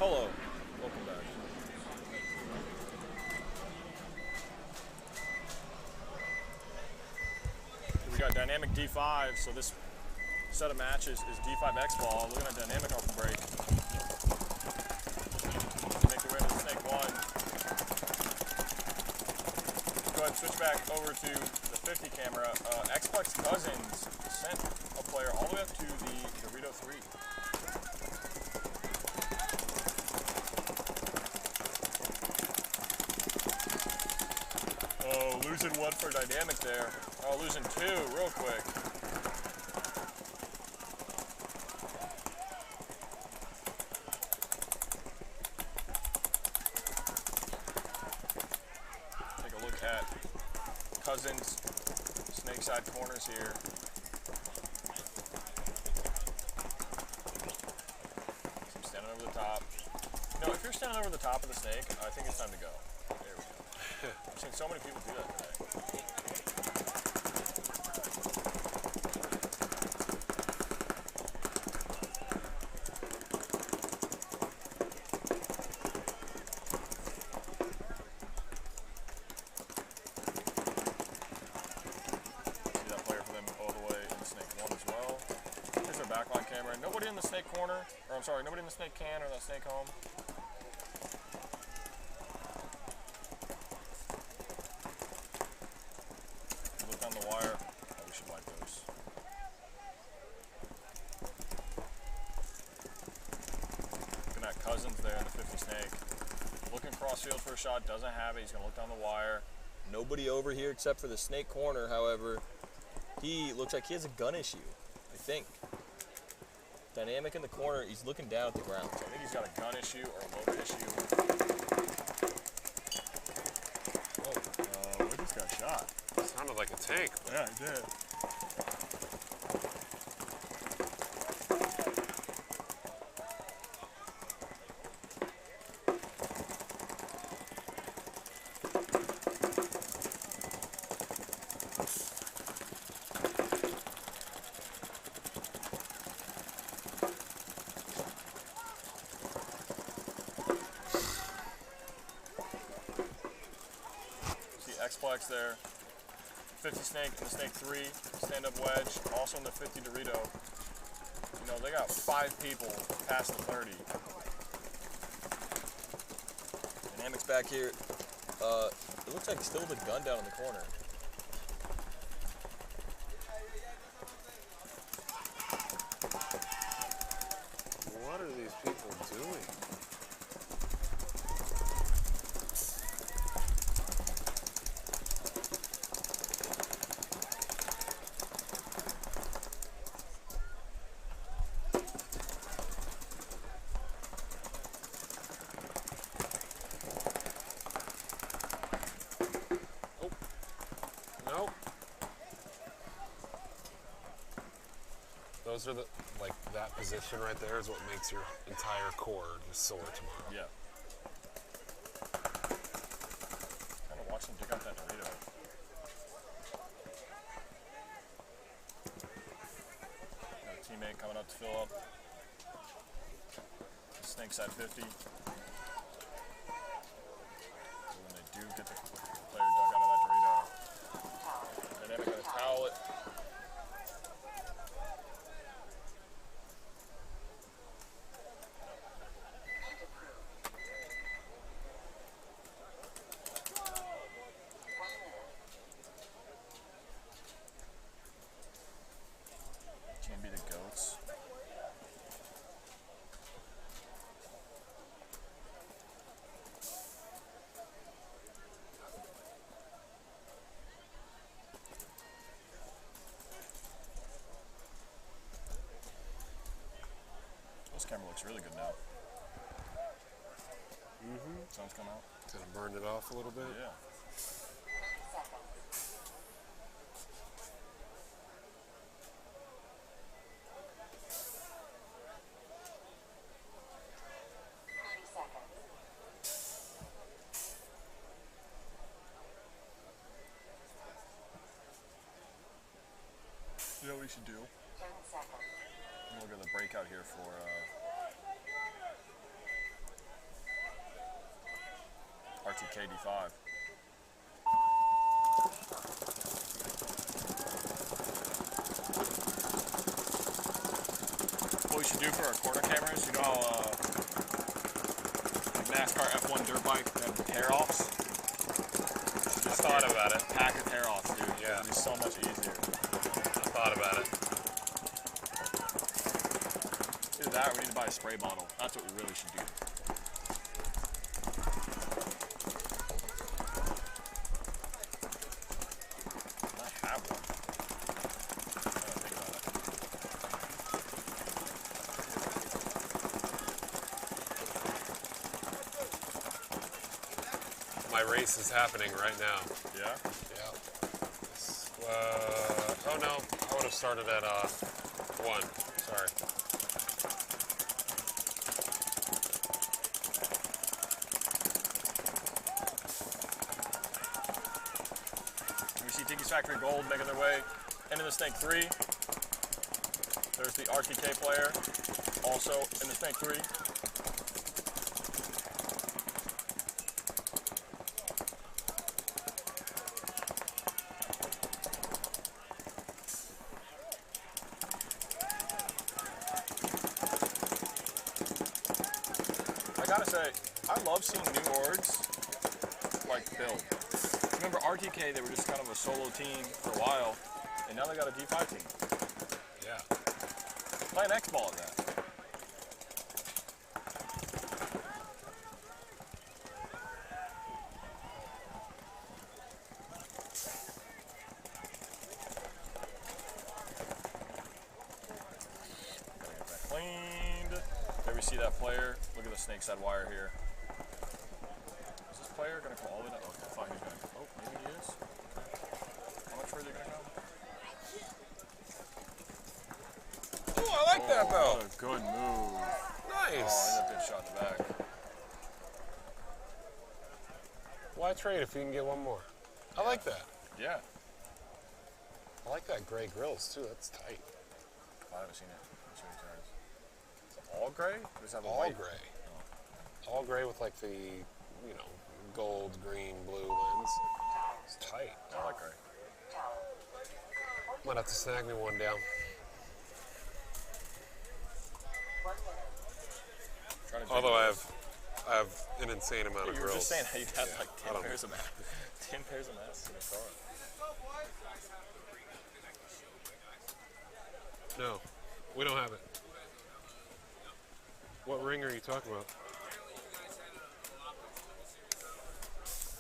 Hello. Welcome back. We got dynamic D5, so this set of matches is D5 X ball. Looking at dynamic off the break. Make their way to the snake 1. Go ahead and switch back over to the 50 camera. Xplex Cousins sent a player all the way up to the Dorito 3. Oh, losing 1 for dynamic there. Oh, losing 2 real quick. Take a look at Cousins' snake side corners here. So I'm standing over the top. You know, if you're standing over the top of the snake, I think it's time to go. There we go. I've seen so many people do that today. See that player for them all the way in the snake 1 as well. Here's their backline camera. Nobody in the snake corner, or I'm sorry, nobody in the snake can or that snake home. Look on the wire. Oh, we should wipe those. Looking at Cousins there in the 50 snake. Looking crossfield for a shot, doesn't have it. He's gonna look down the wire. Nobody over here except for the snake corner, however. He looks like he has a gun issue, I think. Dynamic in the corner, he's looking down at the ground. So I think he's got a gun issue or a load issue. Oh, we just got shot. Sounded like a tank. Yeah, it did. See Xplex there. 50 snake and the snake 3, stand-up wedge, also in the 50 Dorito. You know, they got 5 people past the 30. Dynamics back here. It looks like still the gun down in the corner. What are these people doing? Nope. Those are the, like, that position right there is what makes your entire core just sore tomorrow. Yeah. Kind of watch them dig up that Dorito. Got a teammate coming up to fill up. Snake side 50. So when they do get the player dug out of that Dorito, Dynamic gonna towel it. Can't be the goats. This camera looks really good now. Sun's come out. Kind of burned it off a little bit. Yeah. You know what we should do? Look at the breakout here for RTK D5. What we should do for our corner cameras, you know how NASCAR F1 dirt bike, they have the tear-offs? Just thought about it. Pack of tear-offs, dude. Yeah. It'd be so much easier. I thought about it. Either that or we need to buy a spray bottle. That's what we really should do. I have one. I don't think about it. My race is happening right now. Yeah? Yeah. Oh no, I would have started at 1. Sorry. We see Tiki's Factory Gold making their way into the snake 3. There's the RTK player, also in the snake 3. I gotta say, I love seeing new orgs like build. Remember RTK, they were just kind of a solo team for a while, and now they got a D5 team. Yeah. Play an X-ball at that. Gotta get that cleaned. There we see that player. Look at the snake side wire here. Is this player gonna come all the way down? Okay, fine, he's gonna. Oh, maybe he is. How much further are you gonna come? Oh, I like that though. What a good move. Nice. Oh, end up getting shot in the back. Why trade if you can get one more? I like that. Yeah. I like that gray grills too. That's tight. I haven't seen it. Let's see what it says. Is it all gray? Or does it have a All white? gray. All gray with like the, you know, gold, green, blue lens. It's tight. I like gray. Might have to snag me one down. Trying to Although I have an insane amount of You were grills. just saying how you had like I 10 don't pairs of masks. 10 pairs of masks in a car. No, we don't have it. What ring are you talking about?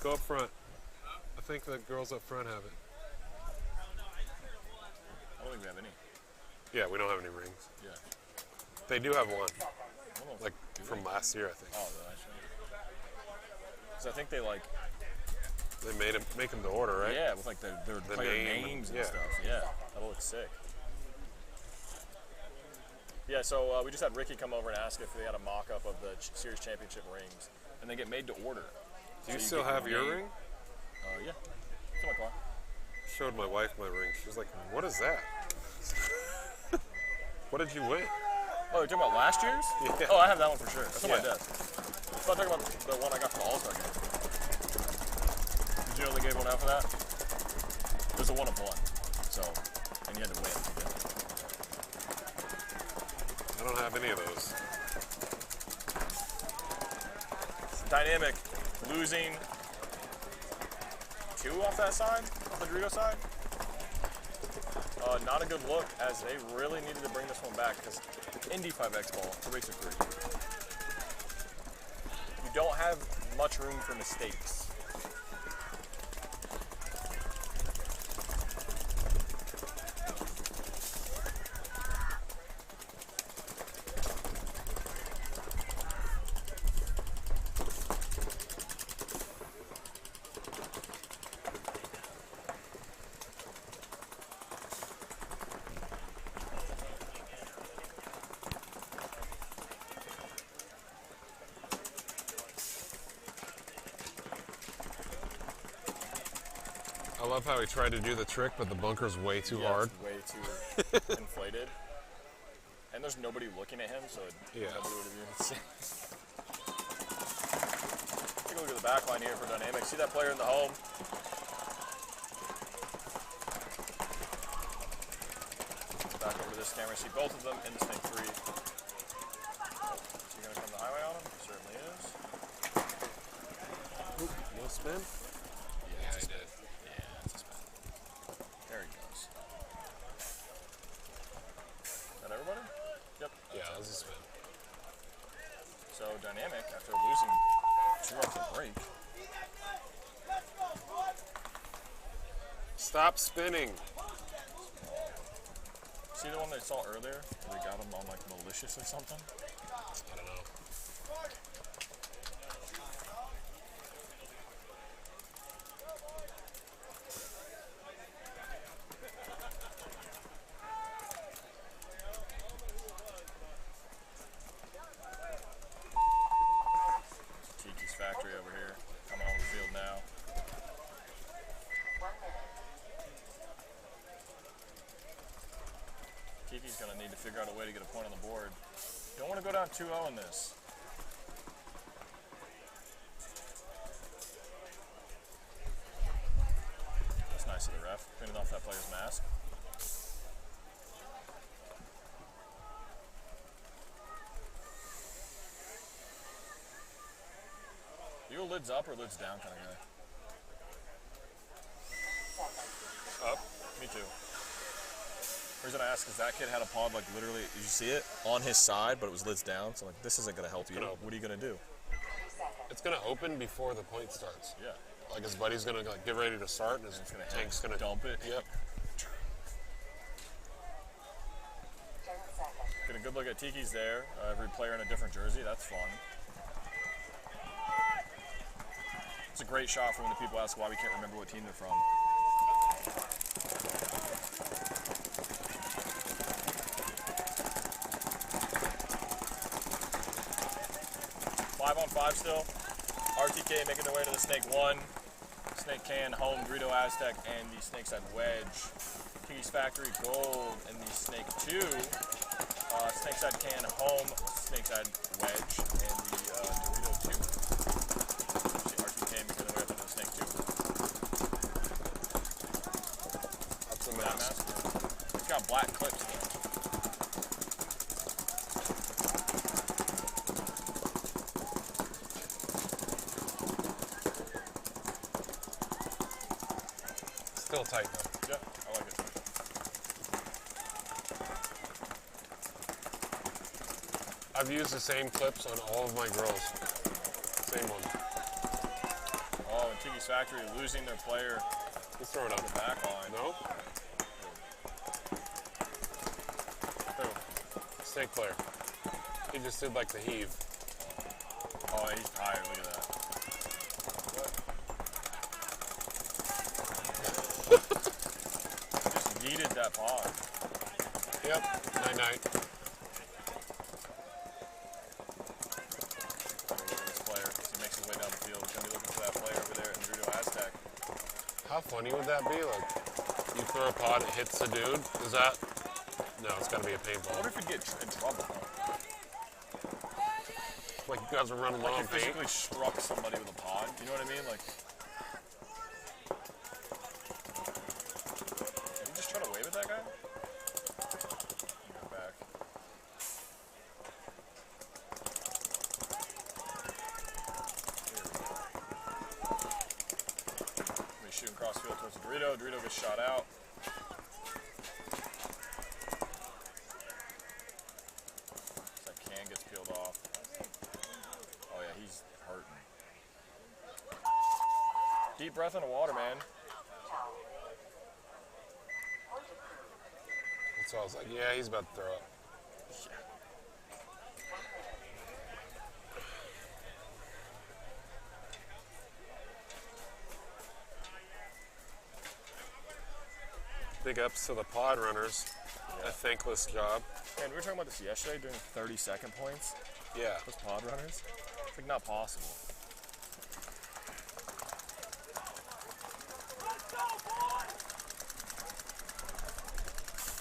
Go up front. I think the girls up front have it. I don't think we have any. Yeah, we don't have any rings. Yeah. They do have one, I don't know if like from last year, I think. Oh, the last one. Because I think they like, They made them make them to order, right? yeah, with like their player name, names and yeah. stuff. Yeah, that'll look sick. Yeah, so we just had Ricky come over and ask if they had a mock-up of the series championship rings, and they get made to order. Do you So still get have your name. ring? Yeah. It's in my car. Showed my wife my ring. She was like, "What is that? What did you win?" Oh, you're talking about last year's? Yeah. Oh, I have that one for sure. That's on my Yeah. desk. So I'm talking about the one I got for the All-Star game. Did you know they gave one out for that? There's a 1 of 1. So, and you had to win. I don't have any of those. It's dynamic. Losing 2 off that side, off the Dorito side. Not a good look, as they really needed to bring this one back because Indy 5X ball, it's a race of 3. You don't have much room for mistakes. I love how he tried to do the trick, but the bunker's way too Yeah, hard. it's way too inflated. And there's nobody looking at him, so Yeah. nobody would have even seen. Take a look at the back line here for Dynamic. See that player in the home? Back over to this camera. See both of them in the snake 3. Is he going to come the highway on him? He certainly is. Oop, no spin? Yeah, he did. Yeah, it's a spin. There he goes. Is that everybody? Yep. Yeah, that was a spin. So Dynamic, after losing 2 off the break. Stop spinning. See the one they saw earlier? Where they got him on like malicious or something? I don't know. Tiki's factory over here, coming on the field now. Tiki's gonna need to figure out a way to get a point on the board. Don't want to go down 2-0 in this. That's nice of the ref, cleaning off that player's mask. You a lids up or lids down kind of guy? Up. Me too. The reason I ask is that kid had a pod like literally, did you see it? On his side, but it was lids down. So like, this isn't going to help you. What are you going to do? It's going to open before the point starts. Yeah. Like his buddy's going to like, get ready to start and his tank's going to dump it. Yep. Get a good look at Tiki's there. Every player in a different jersey. That's fun. It's a great shot for when the people ask why we can't remember what team they're from. 5-on-5 still. RTK making their way to the snake 1. Snake can, home, Dorito Aztec, and the snake side wedge. Tiki's Factory Gold and the snake 2. Snake side can, home, snake side wedge, and the Dorito 2. See RTK making their way up into the snake 2. That's a That mess. mask. It's got black clips though. Still tight though. Yeah, I like it. I've used the same clips on all of my grills. Same one. Oh, and Tiki's Factory losing their player Let's throw it on up. the back line. No? Who? Snake player. He just did like the heave. Oh, he's tired. Look at that. Just yeeted that pod. Yep. Night-night. Look at this player as he makes his way down the field. He's going to be looking for that player over there in Dorito Aztec. How funny would that be? Like, you throw a pod, it hits the dude. Is that? No, it's got to be a I wonder paintball. if he'd get in trouble. Like, you guys are running low Like on he paint. physically struck somebody with a pod. You know what I mean? Like, did he just try to wave at that guy? Go back. He's shooting cross field towards Dorito. Dorito gets shot out. That can gets peeled off. Oh yeah, he's hurting. Deep breath in the water, man. So I was like, yeah, he's about to throw up. Big ups to the pod runners. A thankless job. Man, we were talking about this yesterday, doing 30-second points. Yeah. Those pod runners. It's like not possible.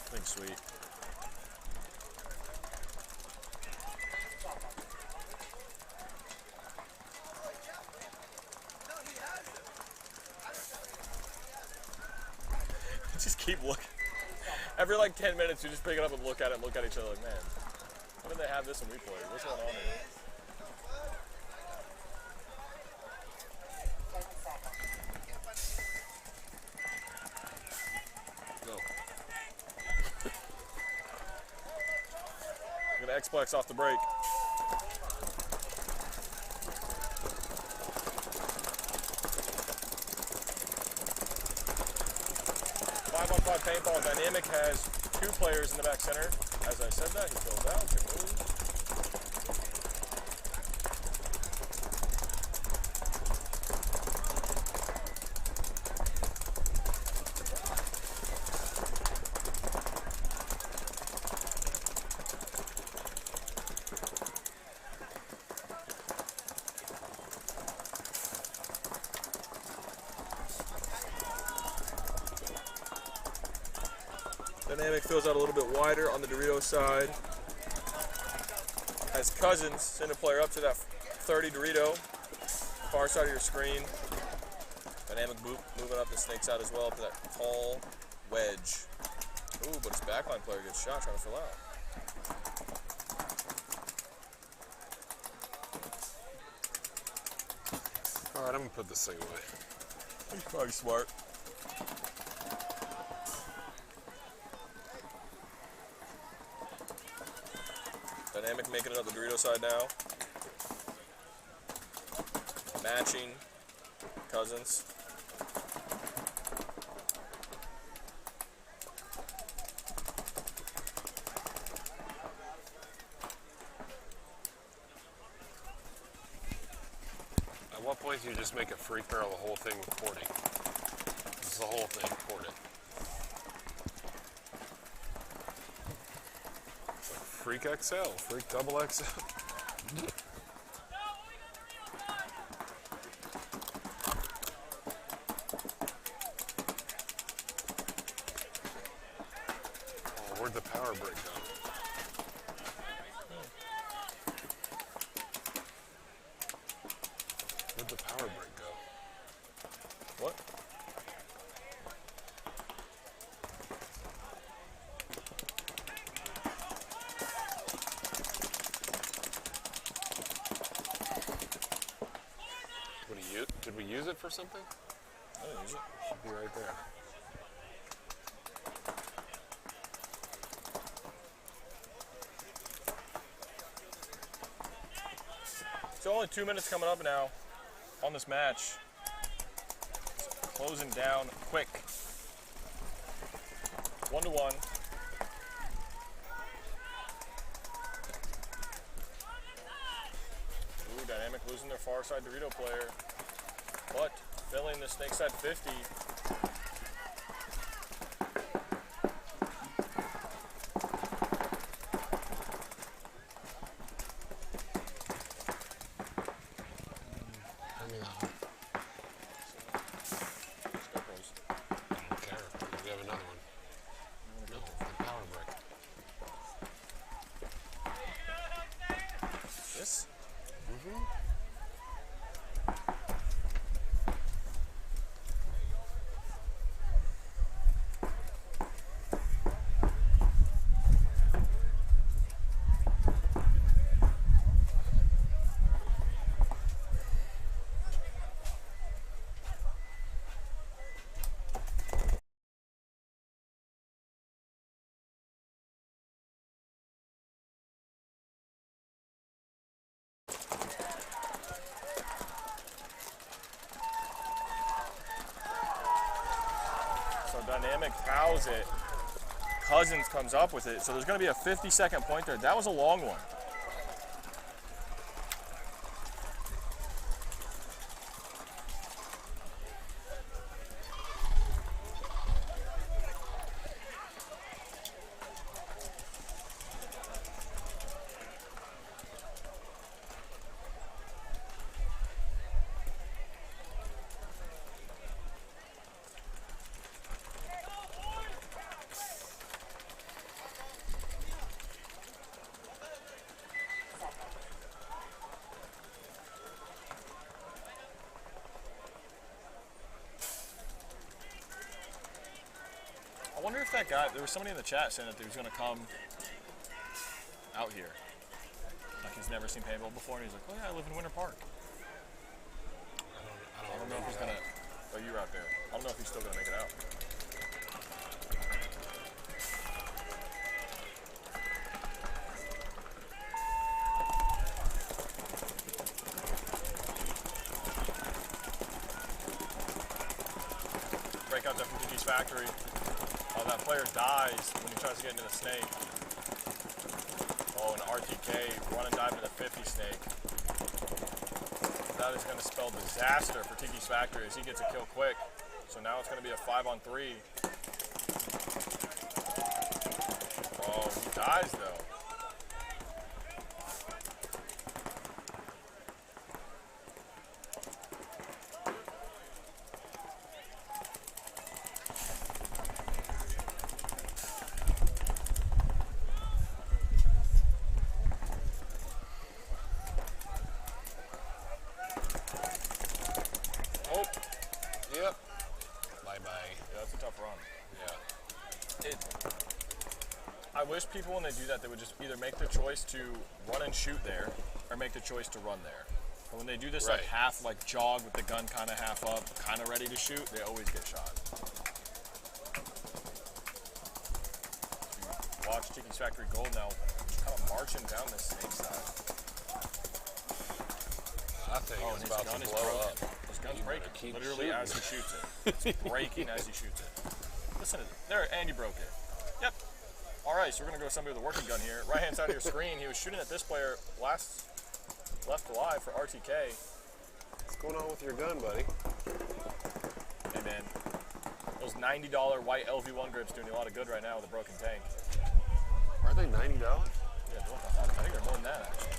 I think sweet. just keep looking. Every like 10 minutes, you just pick it up and look at it and look at each other like, man, why did they have this when we played? What's going on here? Go. Gonna X-Plex off the break. Five-on-five paintball. Dynamic has 2 players in the back center. As I said that, he fills out. Good move. Dynamic fills out a little bit wider on the Dorito side. Has Cousins send a player up to that 30 Dorito, far side of your screen. Dynamic moving up the snake side as well up to that tall wedge. Ooh, but his backline player gets shot trying to fill out. All right, I'm gonna put this thing away. He's probably smart. Dynamic making it up the Dorito side now. Matching Cousins. At what point do you just make a free barrel the whole thing with porting? This is the whole thing, port it. Freak XL, Freak double XL. Oh, where'd the power brick go? Where'd the power brick go? What? Did we use it for something? I didn't use it. Should be right there. So only 2 minutes coming up now on this match. It's closing down quick. 1-1. Ooh, Dynamic losing their far side Dorito player. But filling the snake side 50. Hand me that one. I don't care. We have another one. No, the power brick. This? Mm-hmm. Dynamic fouls it. Cousins comes up with it. So there's going to be a 50-second point there. That was a long one. wonder if that guy, there was somebody in the chat saying that he was going to come out here. Like he's never seen paintball before, and he's like, oh yeah, I live in Winter Park. I I don't don't know if he's going to, oh, you're out there. I don't know if he's still going to make it out. Breakout there from Tiki's factory. That player dies when he tries to get into the snake. Oh, an RTK, run and dive into the 50 snake. That is going to spell disaster for Tiki's factory as he gets a kill quick. So now it's going to be a 5-on-3. Oh, he dies though. Yep. Bye-bye. Yeah, that's a tough run. Yeah. I wish people, when they do that, they would just either make the choice to run and shoot there, or make the choice to run there. But when they do this like Right. half, like jog with the gun kind of half up, kind of ready to shoot, they always get shot. Watch Tiki's Factory Gold now, kind of marching down this snake side. That thing Oh, is and his about gun to is blow broken. up. His gun's You better breaking, keep literally shooting. as he shoots it. It's breaking as he shoots it. Listen to there, Andy broke it. Yep. All right, so we're gonna go with somebody with a working gun here. Right hand side of your screen, he was shooting at this player left alive for RTK. What's going on with your gun, buddy? Hey man, those $90 white LV1 grips doing a lot of good right now with a broken tank. Are they $90? Yeah, I think they're more than that actually.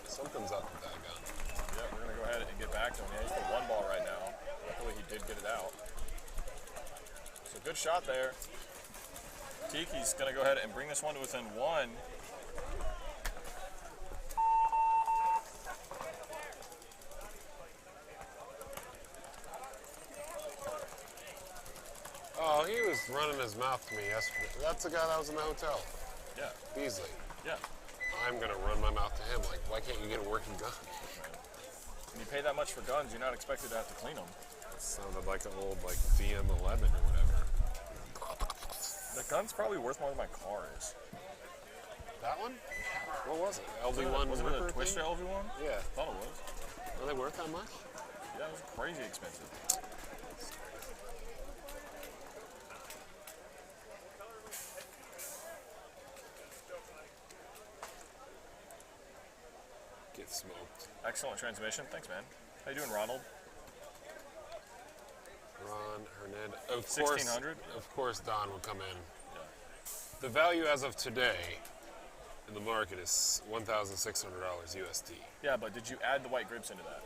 Something's up with that gun. Yeah, we're gonna go ahead and get back to him. Yeah, he's got one ball right now. Luckily he did get it out. So good shot there. Tiki's gonna go ahead and bring this one to within one. Oh, he was running his mouth to me yesterday. That's the guy that was in the hotel. Yeah, Beasley. yeah. I'm gonna run my mouth to him. Like, why can't you get a working gun? When you pay that much for guns, you're not expected to have to clean them. It sounded like an old like VM11 or whatever. The gun's probably worth more than my car is. That one? What was it? LV1 Wasn't it Ripper a Twister thing? LV1? Yeah. I thought it was. Are they worth that much? Yeah, it was crazy expensive. Get smoked. Excellent transmission. Thanks, man. How you doing, Ronald? Ron Hernandez. Of 1600? Of course, Don would come in. The value as of today in the market is $1,600 USD. Yeah, but did you add the white grips into that?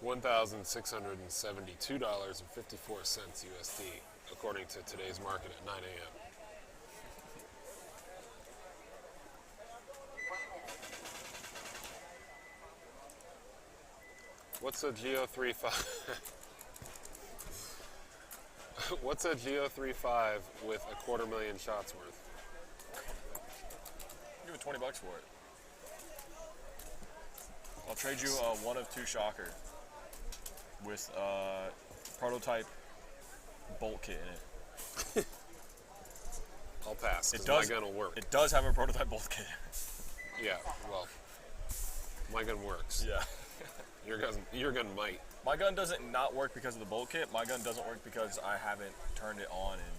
$1,672.54 USD, according to today's market at 9 a.m. What's a Geo 3.5? What's a Geo 3.5 with a $250,000 shots worth? Give it $20 for it. I'll trade you a 1 of 2 shocker with prototype bolt kit in it. I'll pass, It because does. my gun will work. It does have a prototype bolt kit. Yeah, well, my gun works. Yeah. Your gun might. My gun doesn't not work because of the bolt kit. My gun doesn't work because I haven't turned it on. And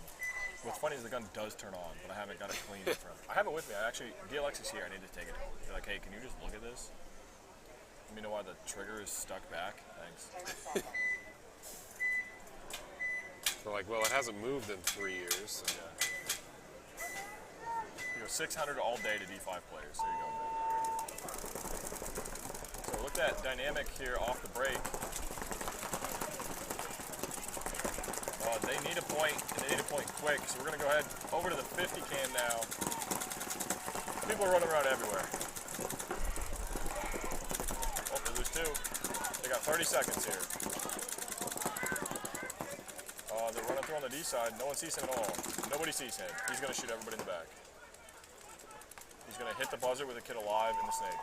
what's funny is the gun does turn on, but I haven't got it cleaned in front. I have it with me. I actually, DLX is here. I need to take it home. Be like, hey, can you just look at this? Let me know why the trigger is stuck back. Thanks. They're like, well, it hasn't moved in 3 years. So. Yeah. You go 600 all day to D5 players. There you go. So look at that dynamic here off the break. They need a point, and they need a point quick. So we're going to go ahead over to the 50 cam now. People are running around everywhere. Oh, they lose 2. They got 30 seconds here. through on the D side. No one sees him at all. Nobody sees him. He's going to shoot everybody in the back. He's going to hit the buzzer with a kid alive in the snake.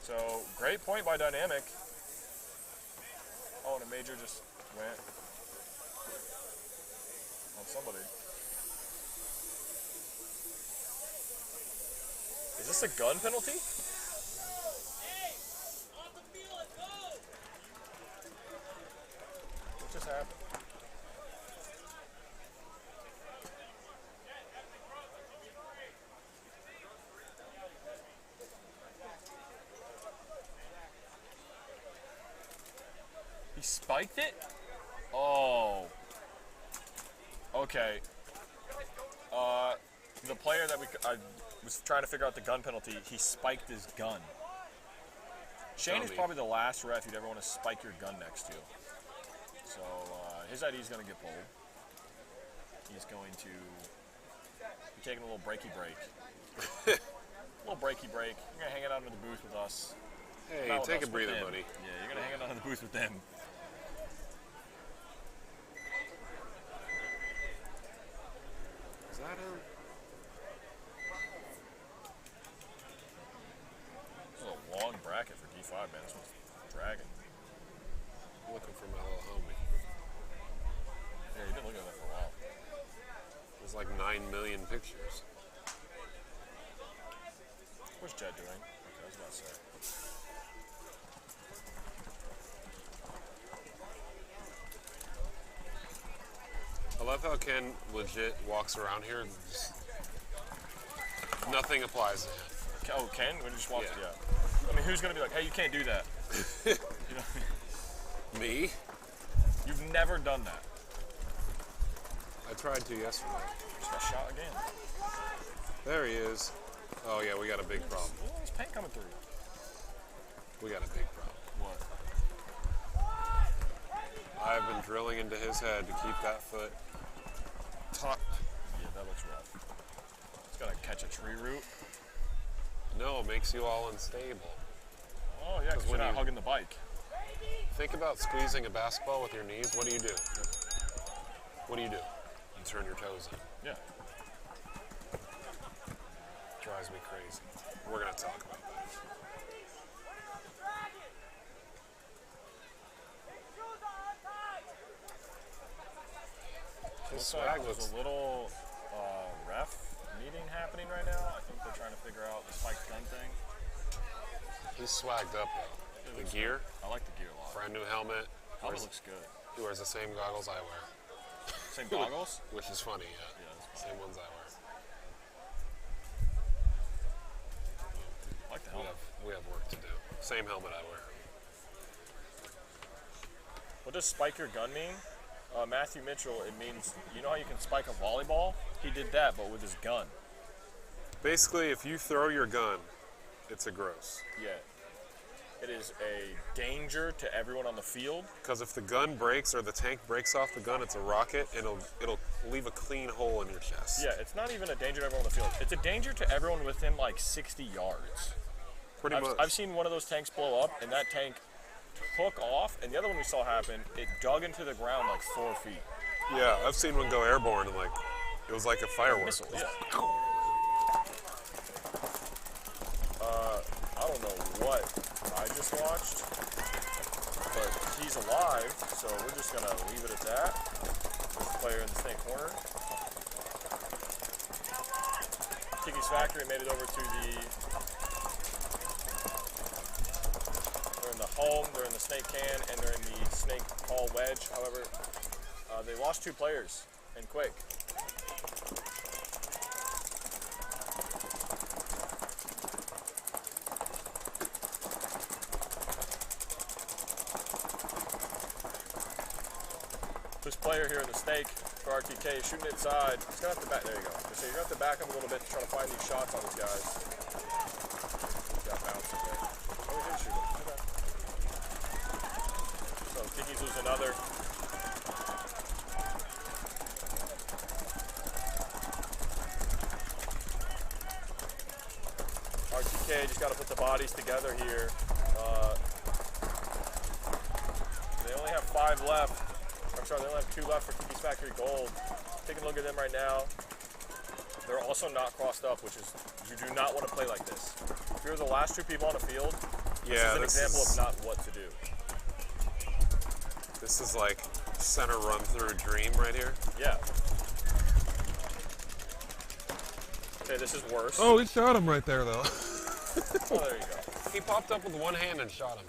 So, great point by Dynamic. Oh, and a major just went on somebody. Is this a gun penalty? What just happened? He spiked it? Oh. Okay. The player that I was trying to figure out the gun penalty, he spiked his gun. Shane is probably the last ref you'd ever want to spike your gun next to. So his ID is going to get pulled. He's going to be taking a little breaky break. A little breaky break. You're going to hang it out in the booth with us. Hey, Not with take us, a breather, with him. buddy. Yeah, you're going to hang it out in the booth with them. Is that him? This is a long bracket for D5, man. This one's dragging. Looking for my little homie. Yeah, you've been looking at that for a while. There's like 9 million pictures. What's Jed doing? Okay, I was about to say. I love how Ken legit walks around here and just nothing applies to him. Oh, Ken? We just walked. Yeah. Yeah. I mean, who's gonna be like, hey, you can't do that? You know, Me? you've never done that. I tried to yesterday. Just got shot again. There he is. Oh yeah, we got a big problem. Oh, there's paint coming through. We got a big problem. What? I've been drilling into his head to keep that foot tucked. Yeah, that looks rough. It's gonna catch a tree root. No, it makes you all unstable. Oh yeah, because when you're not you- hugging the bike. Think about squeezing a basketball with your knees. What do you do? What do? You turn your toes in. Yeah. Drives me crazy. We're gonna talk about that. His Looks swag like looks. there's a little ref meeting happening right now. I think they're trying to figure out the spiked gun thing. He's swagged up though. The gear, I like the gear a lot. brand new helmet. Helmet looks good. He wears the same goggles I wear, Same goggles? which is funny. Yeah, Yeah, that's fine. same ones I wear. I like the helmet. We have work to do. Same helmet I wear. What does spike your gun mean? Matthew Mitchell, it means, you know how you can spike a volleyball? He did that, but with his gun. Basically, if you throw your gun, it's a gross. Yeah. It is a danger to everyone on the field. Because if the gun breaks or the tank breaks off the gun, it's a rocket, and it'll leave a clean hole in your chest. Yeah, it's not even a danger to everyone on the field. It's a danger to everyone within like 60 yards. Pretty much. I've seen one of those tanks blow up, and that tank took off, and the other one we saw happen, it dug into the ground like 4 feet. Yeah, I've seen one go airborne, and like it was like a firework. Missile, yeah. I don't know what I just watched, but he's alive, so we're just gonna leave it at that. There's the player in the snake corner. Tiki's Factory made it over to they're in the home, they're in the snake can, and they're in the snake hall wedge. However, they lost 2 players, and quick. This player here in the snake for RTK is shooting inside. He's gonna have to back. There you go. So you're gonna have to back him a little bit to try to find these shots on these guys. Got bounced again. Oh, he did shoot him. Okay. So Tiki's losing another. RTK just got to put the bodies together here. They only have 5 left. Or I'm sorry, they only have 2 left for Tiki's Factory Gold. Taking a look at them right now. They're also not crossed up, which is, you do not want to play like this. If you're the last 2 people on the field, this is an example of not what to do. This is like center run through dream right here. Yeah. Okay, this is worse. Oh, he shot him right there though. Oh, there you go. He popped up with one hand and shot him.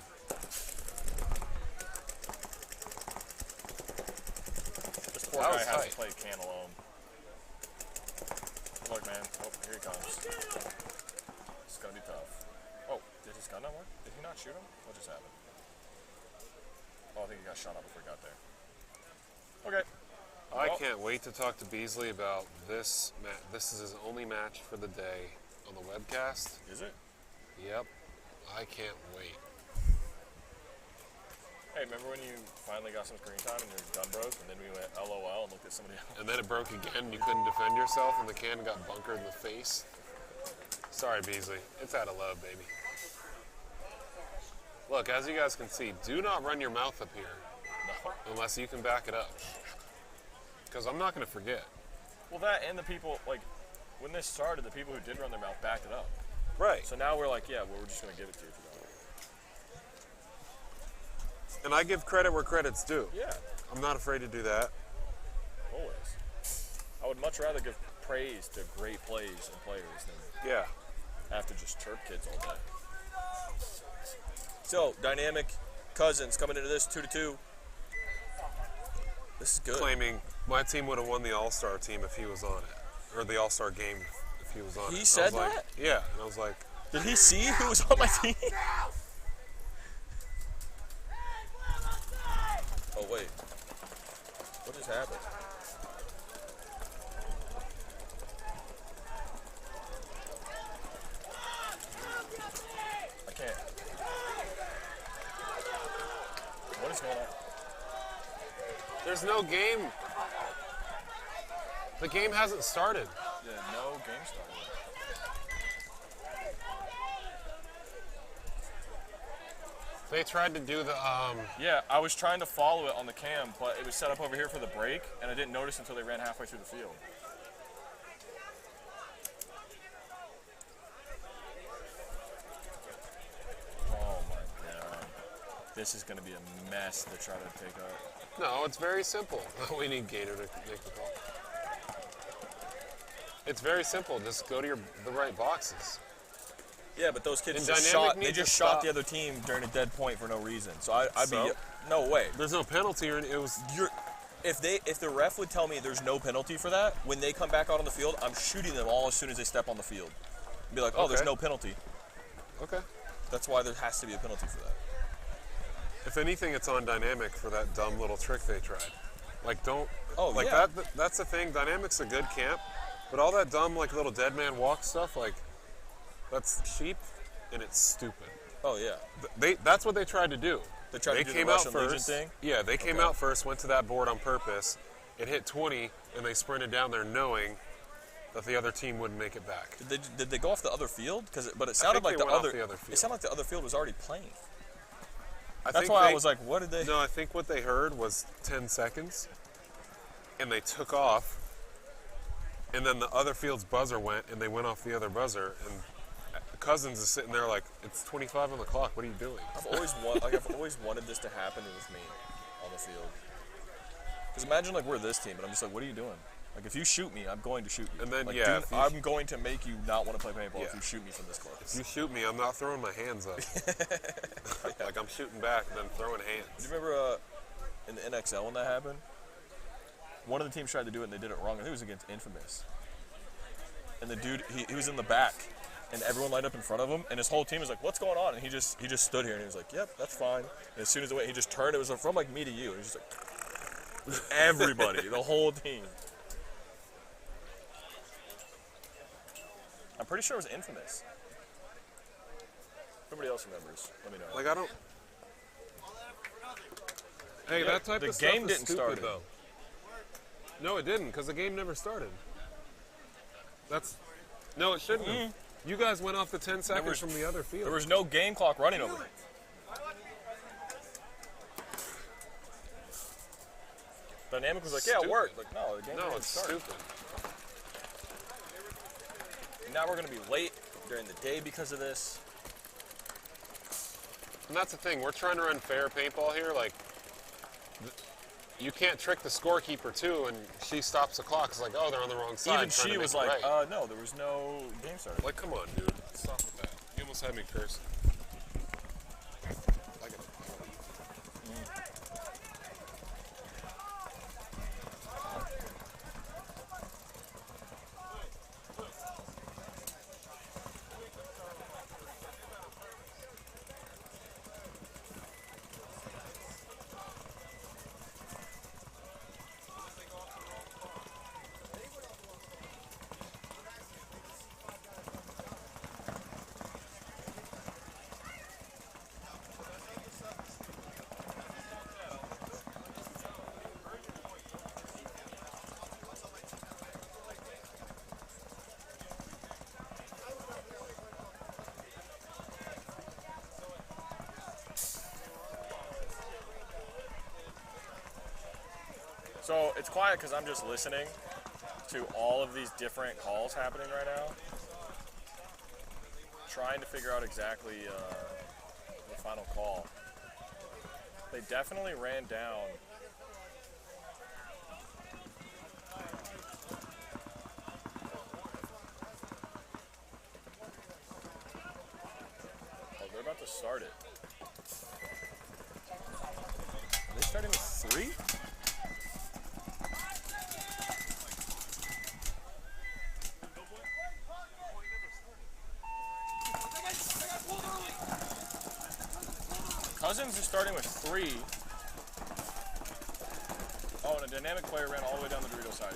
This poor That guy was hasn't tight. played can alone. Look, man. Oh, here he comes. It's gonna be tough. Oh, did his gun not work? Did he not shoot him? What just happened? Oh, I think he got shot up before he got there. Okay. I Well, can't wait to talk to Beasley about this match. This is his only match for the day on the webcast. Is it? Yep. I can't wait. Hey, remember when you finally got some screen time and your gun broke, and then we went LOL and looked at somebody else? And then it broke again and you couldn't defend yourself and the can got bunkered in the face. Sorry, Beasley. It's out of love, baby. Look, as you guys can see, do not run your mouth up here No. unless you can back it up. Because I'm not going to forget. Well, that and the people, like, when this started, the people who did run their mouth backed it up. Right. So now we're like, yeah, well, we're just going to give it to you if you don't. And I give credit where credit's due. Yeah, I'm not afraid to do that. always. I would much rather give praise to great plays and players than Yeah. have to just chirp kids all day. So, Dynamic Cousins coming into this 2-2. This is good. Claiming my team would have won the All-Star team if he was on it. Or the All-Star game if he was on it. He And I said was like, that? Yeah. And I was like, Did he see who was on my team? Oh, wait. What just happened? I can't. What is going on? there's no game. The game hasn't started. Yeah, no game started. They tried to do the, Yeah, I was trying to follow it on the cam, but it was set up over here for the break, and I didn't notice until they ran halfway through the field. Oh my god. This is going to be a mess to try to take out. no, it's very simple. We need Gator to make the call. It's very simple. Just go to the right boxes. Yeah, but those kids And just Dynamic shot. They needs just to shot stop. the other team during a dead point for no reason. So I'd So? be no way. There's no penalty or it was. If the ref would tell me there's no penalty for that, when they come back out on the field, I'm shooting them all as soon as they step on the field. Be like, oh, there's Okay. no penalty. Okay. That's why there has to be a penalty for that. If anything, it's on Dynamic for that dumb little trick they tried. Like, don't. Oh, like yeah. That's the thing. Dynamic's a good camp, but all that dumb like little dead man walk stuff, like, that's cheap and it's stupid. Oh yeah. That's what they tried to do. They tried to do the came out Russian Legion first. thing? Yeah, they came Okay. out first, went to that board on purpose. It hit 20, and they sprinted down there knowing that the other team wouldn't make it back. Did they go off the other field? But it sounded think like they the went off other. the other field. It sounded like the other field was already playing. I That's think why I they- was like, what did they? No, I think what they heard was 10 seconds, and they took off, and then the other field's buzzer went, and they went off the other buzzer, and Cousins is sitting there like, it's 25 on the clock. What are you doing? I've always wanted this to happen with me on the field. Because imagine like we're this team, and I'm just like, what are you doing? Like if you shoot me, I'm going to shoot you. And then, like, yeah, dude, if you- I'm going to make you not want to play paintball if Yeah. you shoot me from this If close. you shoot me, I'm not throwing my hands up. Like I'm shooting back and then throwing Do hands. you remember in the NXL when that happened? One of the teams tried to do it and they did it wrong. I think it was against Infamous. And the dude, he was in the back, and everyone lined up in front of him, and his whole team was like, "What's going on?" And he just stood here and he was like, "Yep, that's fine." And as soon as it went, he just turned. It was from like me to you. He was just like, everybody, the whole team. I'm pretty sure it was Infamous. If anybody else remembers, let me know. Like I don't. Hey, Yeah, that type the of stuff game is didn't stupid, start it. though. No, it didn't, because the game never started. That's. No, it shouldn't have. You guys went off the 10 seconds was- from the other field. There was no game clock running over it. Dynamic was like, yeah, it worked. Like, no, the game No, didn't it's start. stupid. Now we're gonna be late during the day because of this. And that's the thing. We're trying to run fair paintball here. Like, you can't trick the scorekeeper too, and she stops the clock. It's like, oh, they're on the wrong side. Even trying she to was make it like, right. no, there was no game started. Like, come on, dude. Stop with that. You almost had me cursing. I gotta So it's quiet because I'm just listening to all of these different calls happening right now. Trying to figure out exactly the final call. They definitely ran down. Oh, they're about to start it. Are they starting with 3? Cousins is starting with 3. Oh, and a dynamic player ran all the way down the Dorito side.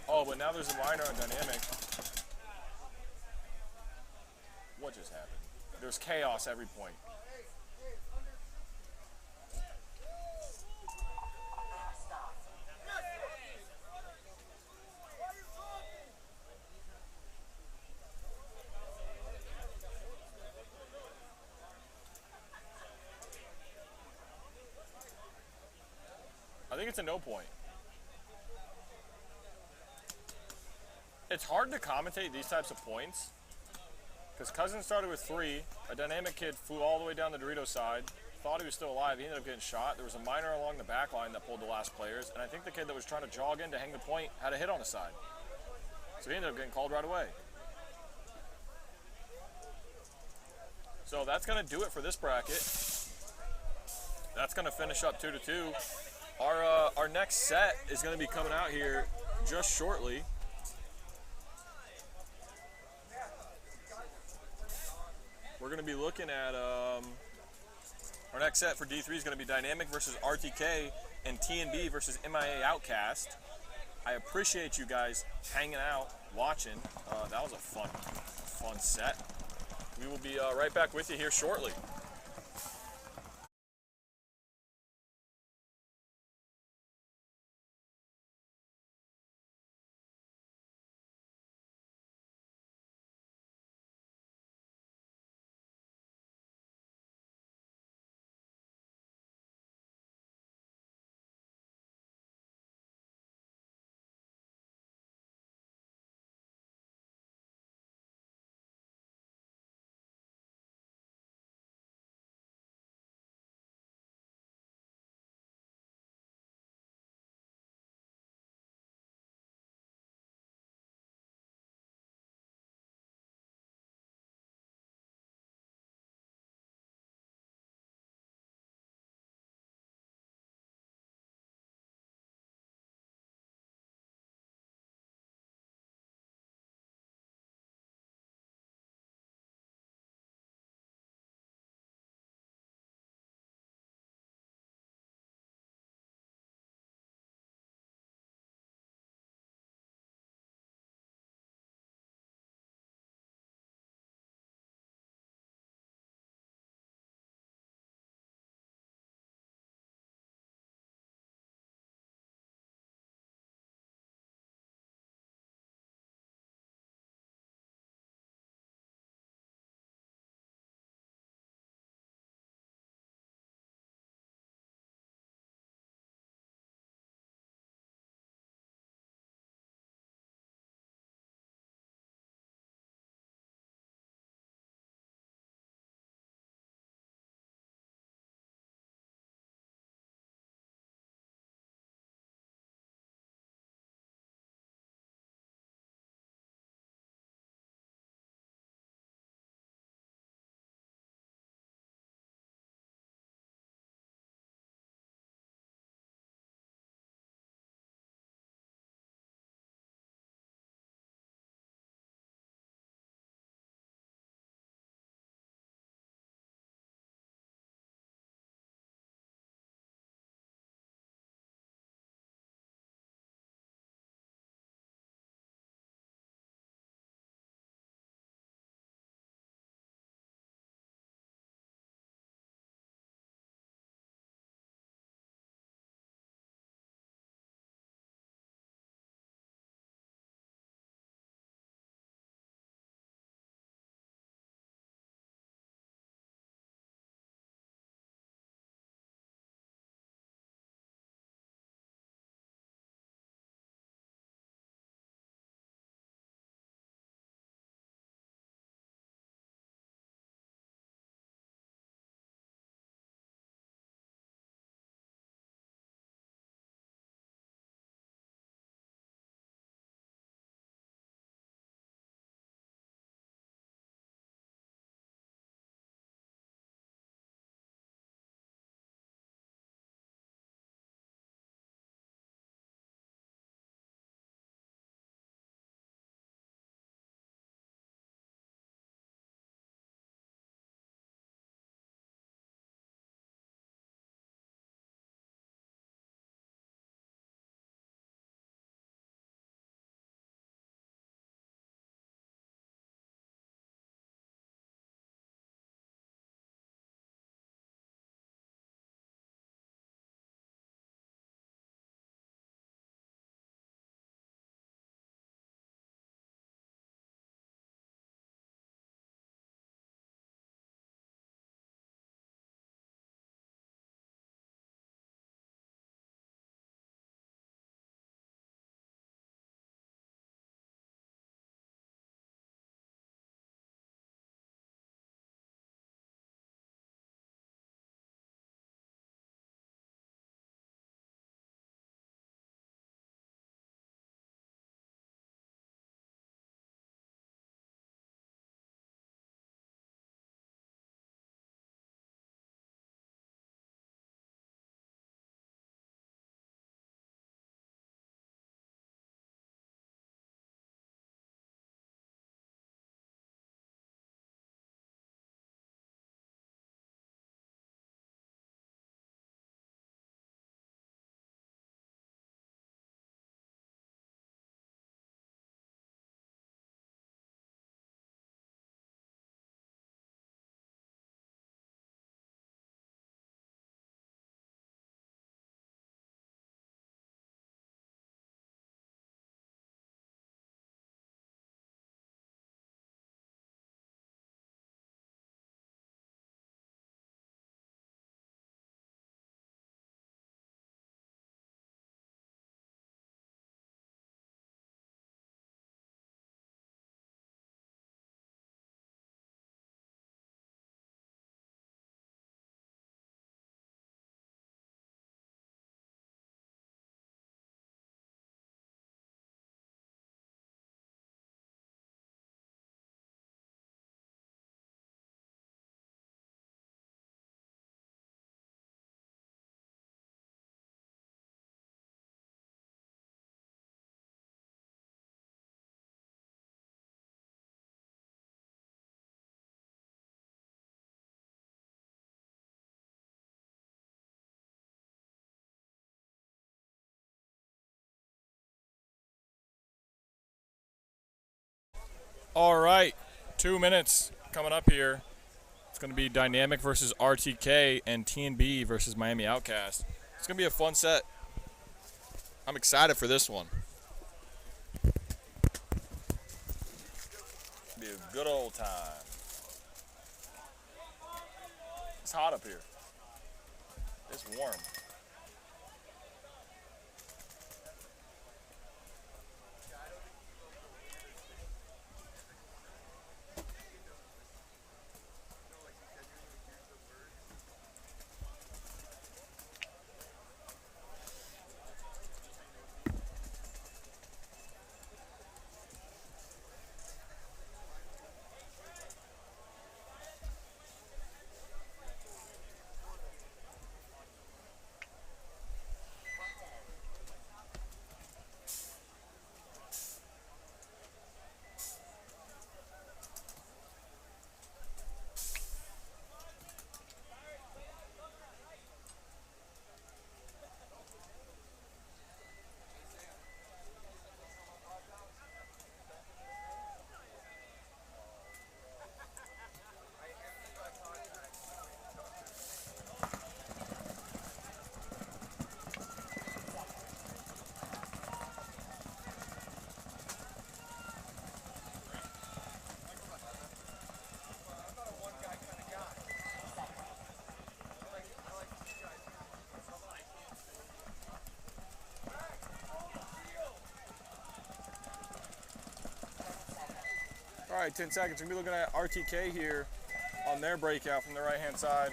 Oh, but now there's a minor on dynamic. What just happened? There's chaos every point. I think it's a no point. It's hard to commentate these types of points because Cousins started with 3. A dynamic kid flew all the way down the Dorito side, thought he was still alive. He ended up getting shot. There was a minor along the back line that pulled the last players, and I think the kid that was trying to jog in to hang the point had a hit on his side. So he ended up getting called right away. So that's going to do it for this bracket. That's going to finish up 2-2. Our next set is going to be coming out here just shortly. We're going to be looking at our next set for D3 is going to be Dynamic versus RTK and TNB versus MIA Outcast. I appreciate you guys hanging out, watching. That was a fun set. We will be right back with you here shortly. All right, 2 minutes coming up here. It's going to be Dynamic versus RTK and T&B versus Miami Outcast. It's going to be a fun set. I'm excited for this one. It'll be a good old time. It's hot up here. It's warm. All right, 10 seconds. We're going to be looking at RTK here on their breakout from the right-hand side.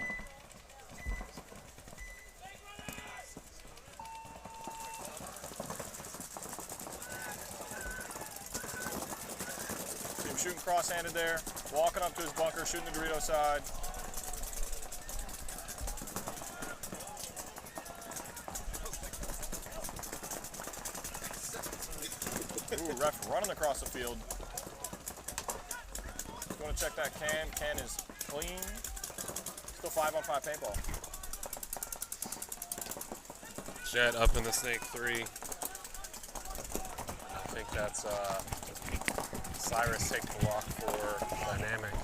See him shooting cross-handed there, walking up to his bunker, shooting the Dorito side. Ooh, ref running across the field. Want to check that can. Can is clean. Still 5-on-5 paintball. Jet up in the snake 3. I think that's Cyrus taking the walk for Dynamic.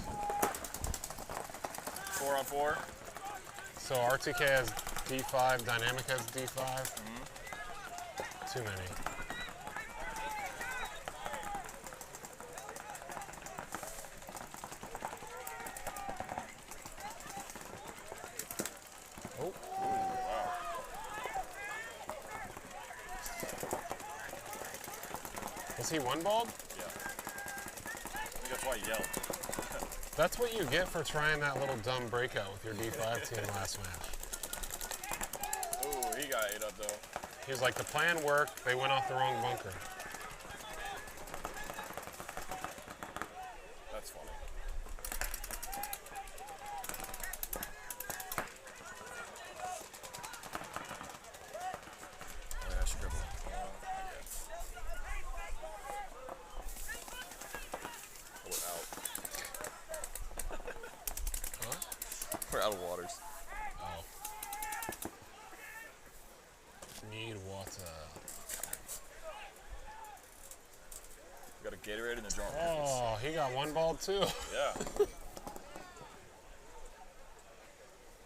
4-on-4. So RTK has D5, Dynamic has D5. Too many. Was he one-balled? Yeah. I think that's why he yelled. That's what you get for trying that little dumb breakout with your D5 team last match. Ooh, he got ate up though. He was like, the plan worked, they went off the wrong bunker. That's funny. Oh yeah, scribble. Yes. We're out. Huh? We're out of waters. Oh. Need water. We got a Gatorade in the jar. Oh, he got one-balled too. Yeah.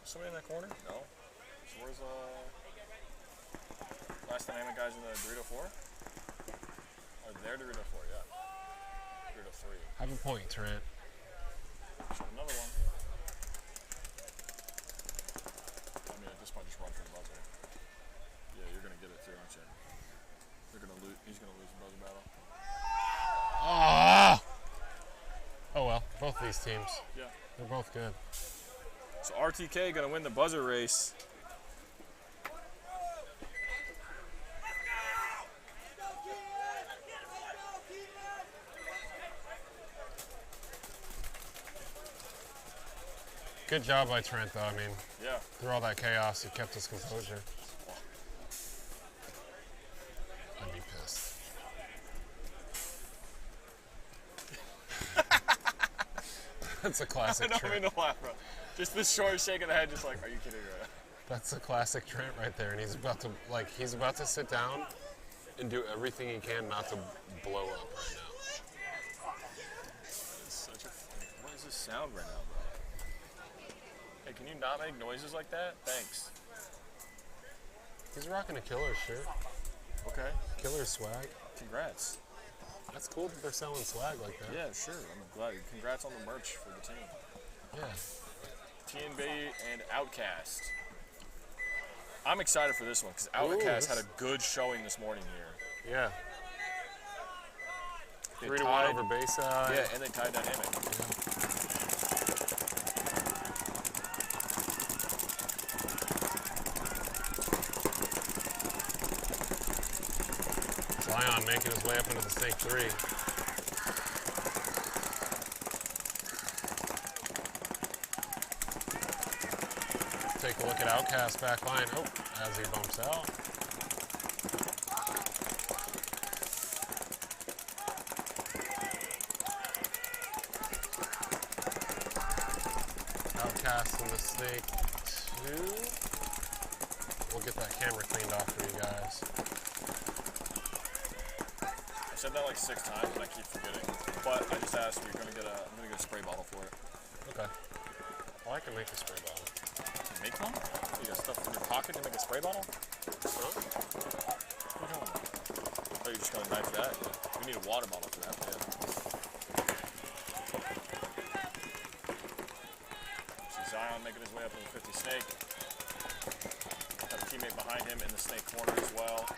Somebody in that corner? No. So where's last Dynamic guys in the Dorito 4? Or their Dorito 4, yeah. Dorito 3. Have a point, Trent. Shot another one. I mean, at this point, just run for the buzzer. Yeah, you're gonna get it too, aren't you? You're gonna lose. He's gonna lose the buzzer battle. Oh! Oh well, both these teams. Yeah. They're both good. So RTK gonna win the buzzer race. Good job by Trent, though. I mean, Yeah. through all that chaos, he kept his composure. I'd be pissed. That's a classic I don't Trent. mean to laugh, bro. Just this short shake of the head, just like, are you kidding me? That's a classic Trent right there, and he's about to sit down and do everything he can not to blow up right now. sound right now, bro. Hey, can you not make noises like that? Thanks. He's rocking a Killer shirt. Okay. Killer swag. Congrats. That's cool that they're selling swag like that. Yeah, sure. I'm glad. Congrats on the merch for the team. Yeah. TNB and Outcast. I'm excited for this one because Outcast had a good showing this morning here. Yeah. They 3-1 tied- over Bayside. Yeah, and they tied Dynamic. Zion making his way up into the snake 3. Take a look at Outcast back line. Oh, as he bumps out. Outcast in the snake 2. We'll get that camera cleaned off for you guys. I said that like 6 times and I keep forgetting. But I just asked, I'm gonna get a spray bottle for it. Okay. Well, I can make a spray bottle. Can you make one? You got stuff in your pocket to make a spray bottle? Huh? Oh, you're just gonna knife that? We need a water bottle for that, yeah. See Zion making his way up in the 50 snake. Got a teammate behind him in the snake corner as well.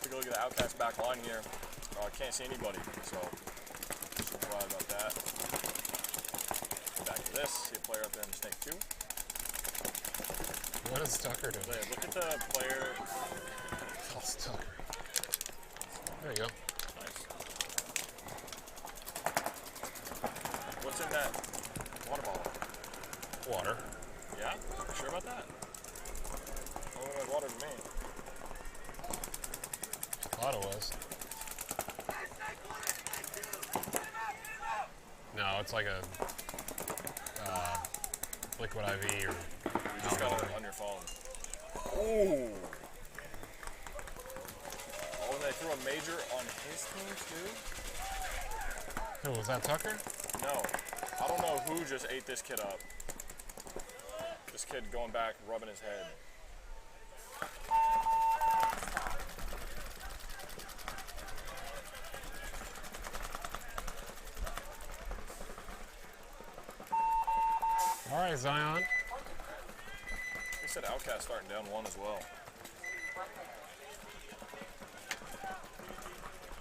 Take a look at the Outcast back line here. I can't see anybody, so just worry about that. Go back to this. See a player up there in the snake 2. What is Tucker doing? Yeah, look at the player. That's Tucker. There you go. Nice. What's in that water bottle? Water. Yeah? You sure about that? Oh, it like water to me. Thought it was. No, it's like a liquid IV or. You just got it on your phone. Ooh! Oh, and they threw a major on his team too? Who was that, Tucker? No. I don't know who just ate this kid up. This kid going back, rubbing his head. All right, Zion. They said Outcast starting down 1 as well.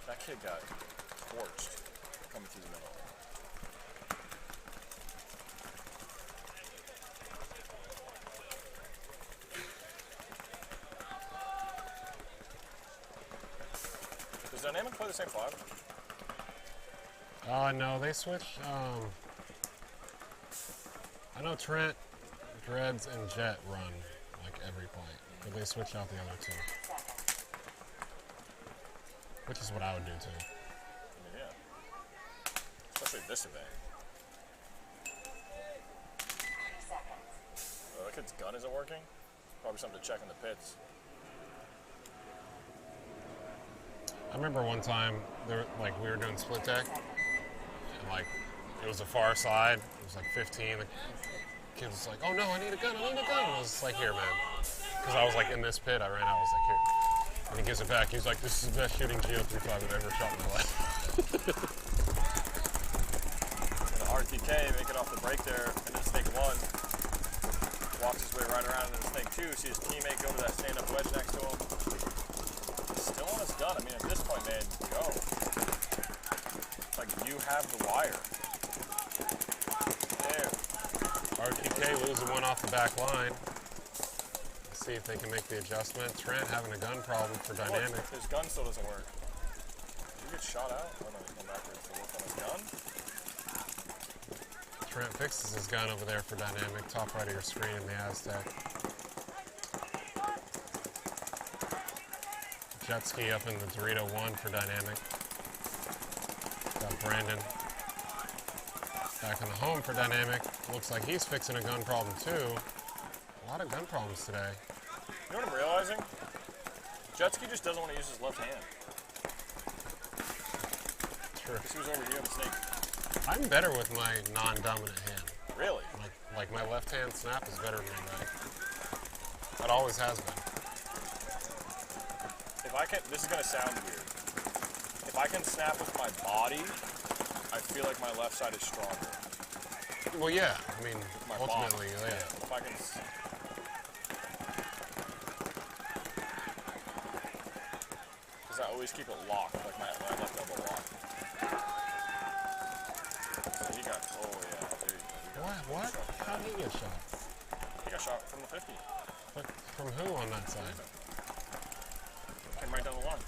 That kid got torched coming through the middle. Does Dynamic play the same 5? No, they switch. I know Trent, Dreads, and Jet run like every point, but they switch out the other 2. Which is what I would do too. I mean, yeah. Especially this event. That kid's gun isn't working. Probably something to check in the pits. I remember one time we were doing split deck, and like it was a far side. It was like 15. The kid was like, "Oh no, I need a gun! I need a gun!" And I was just like, "Here, man," because I was like in this pit. I ran out. I was like, "Here," and he gives it back. He's like, "This is the best shooting Geo-35 I've ever shot in my life." And the RTK make it off the break there, and then snake 1 walks his way right around into snake 2. See his teammate go to that stand-up wedge next to him. Still on his gun. I mean, at this point, man, go. Like, you have the wire. There. RTK losing 1 off the back line. Let's see if they can make the adjustment. Trent having a gun problem for Dynamic. Look, his gun still doesn't work. Did he get shot out? Oh no, he's going backwards to work on his gun. Trent fixes his gun over there for Dynamic. Top right of your screen in the Aztec. Jet ski up in the Dorito 1 for Dynamic. Got Brandon back in the home for Dynamic. Looks like he's fixing a gun problem too. A lot of gun problems today. You know what I'm realizing? Jetski just doesn't want to use his left hand. sure. Because who's over here on the snake? I'm better with my non-dominant hand. Really? Like my left hand snap is better than my right. It always has been. If I can, this is gonna sound weird. If I can snap with my body, I feel like my left side is stronger. Well, yeah. I mean, My ultimately, body. yeah. If I can. Because I always keep it locked, like my left elbow locked. So he got, oh yeah, there you go. What? How did he get shot? He got shot from the 50. From who on that side? Came right down the line.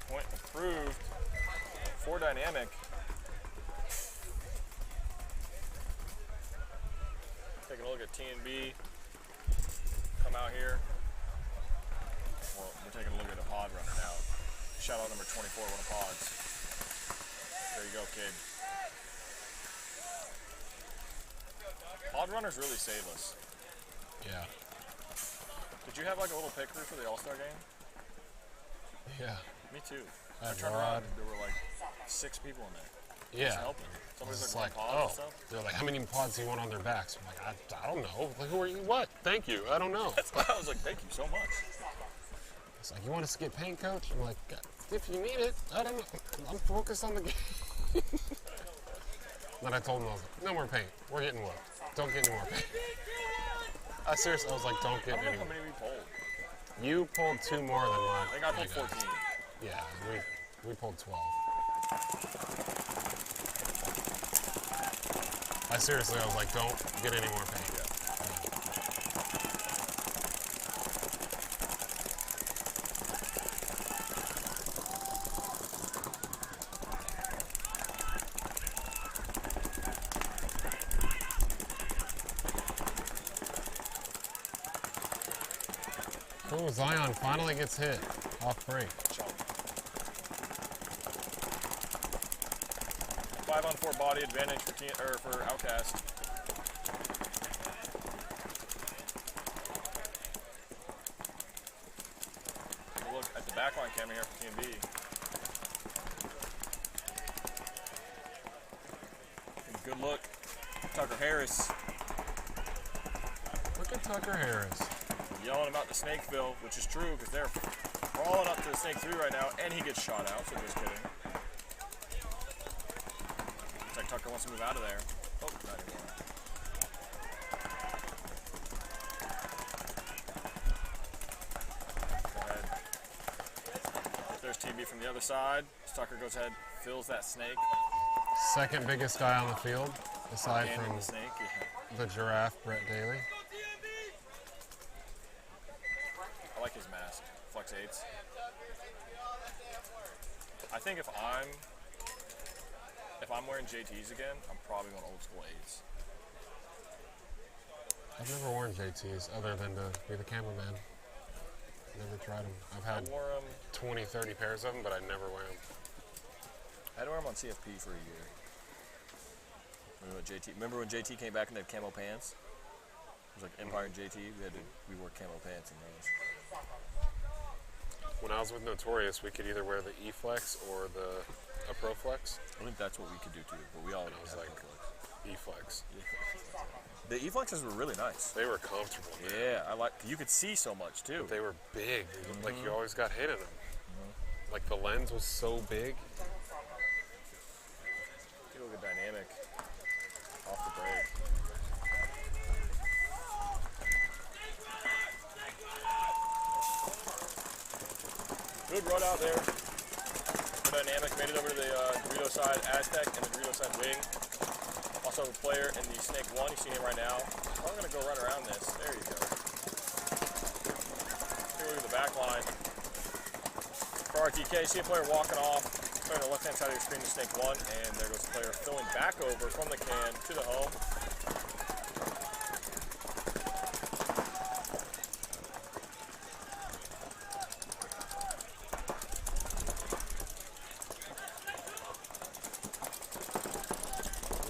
Point approved for dynamic. Taking a look at T&B. Come out here. Well, we're taking a look at a pod runner now. Shout out number 24, one of pods. There you go, kid. Pod runners really save us. Yeah. Did you have like a little pit crew for the All-Star game? Yeah. Me too. I I had turned Rod. around, there were like 6 people in there. Yeah. Just helping. Somebody's It's like, like, pods oh, and stuff. they're like, how many pods do you want on their backs? I'm like, I don't know. Like, who are you? What? Thank you. I don't know. That's why I was like, thank you so much. It's like, you want us to get paint, coach? I'm like, if you need it, I don't know. I'm focused on the game. Then I told him, I was like, no more paint. We're getting whooped. Don't get any more paint. I seriously, I was like, don't I get don't know any how more. many we pulled. You pulled 2 more than mine. I think I pulled 14. Yeah, we pulled 12. I seriously, I was like, don't get any more paint. Oh, Zion finally gets hit off break. 5-on-4 body advantage for Outcast. Take a look at the backline camera here for T&B. Good look, Tucker Harris. Look at Tucker Harris. Yelling about the Snakeville, which is true because they're crawling up to the Snake 3 right now, and he gets shot out, so just kidding. Looks like Tucker wants to move out of there. Oh, not anymore. Go ahead. There's TB from the other side. Tucker goes ahead, fills that snake. Second biggest guy on the field, aside Handing from the snake. Yeah. the giraffe, Brett Daly. I like his mask, Flex 8s. I think if I'm wearing JTs again, I'm probably going old school 8s. I've never worn JTs other than to be the cameraman. Never tried them. I've I had wore them. 20, 30 pairs of them, but I never wear them. I had to wear them on CFP for a year. Remember when JT came back and they had camo pants? It was like Empire and JT. We wore camo pants in those. When I was with Notorious, we could either wear the E-Flex or a Pro-Flex. I think that's what we could do too, but we all was had like- Pro-Flex. E-Flex. The E-Flexes were really nice. They were comfortable, man. Yeah, you could see so much too. They were big. Like, you always got hit in them. Like, the lens was so big. Take a look at dynamic off the break. Good run out there. Dynamic made it over to the Dorito side Aztec and the Dorito side wing. Also a player in the Snake 1, you see him right now. I'm going to go run around this. There you go. Take a look at the back line. For RTK, see a player walking off, player on the left-hand side of your screen to snake 1, and there goes the player filling back over from the can to the home.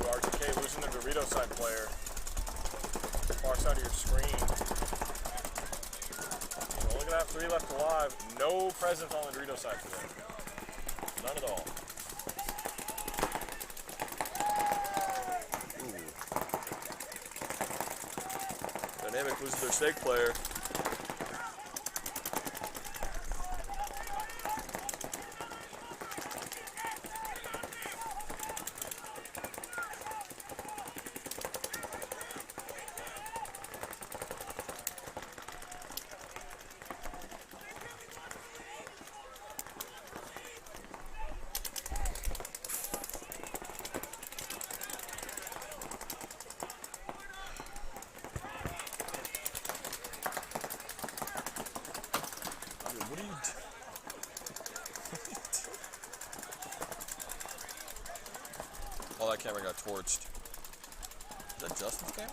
RTK losing the Dorito side player. Far side of your screen. So look at that, 3 left alive. No presence on the Dorito side today. None at all. Ooh. Dynamic loses their snake player. What are you doing? Oh, that camera got torched. Is that Justin's camera?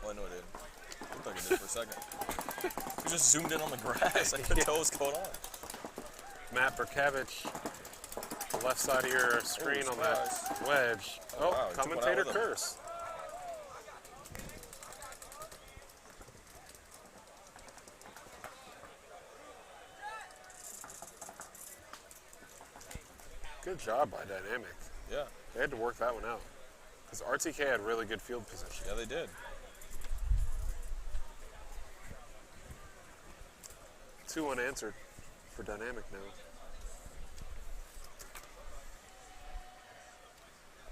Oh, I know it did. Looked like it did for a second. We just zoomed in on the grass. I couldn't tell what was going on. Matt Berkevich, the left side of your screen on that wedge. Oh, wow, he took one out commentator with him. curse. Good job by Dynamic. Yeah. They had to work that one out. Because RTK had really good field position. Yeah, they did. 2 unanswered for Dynamic now.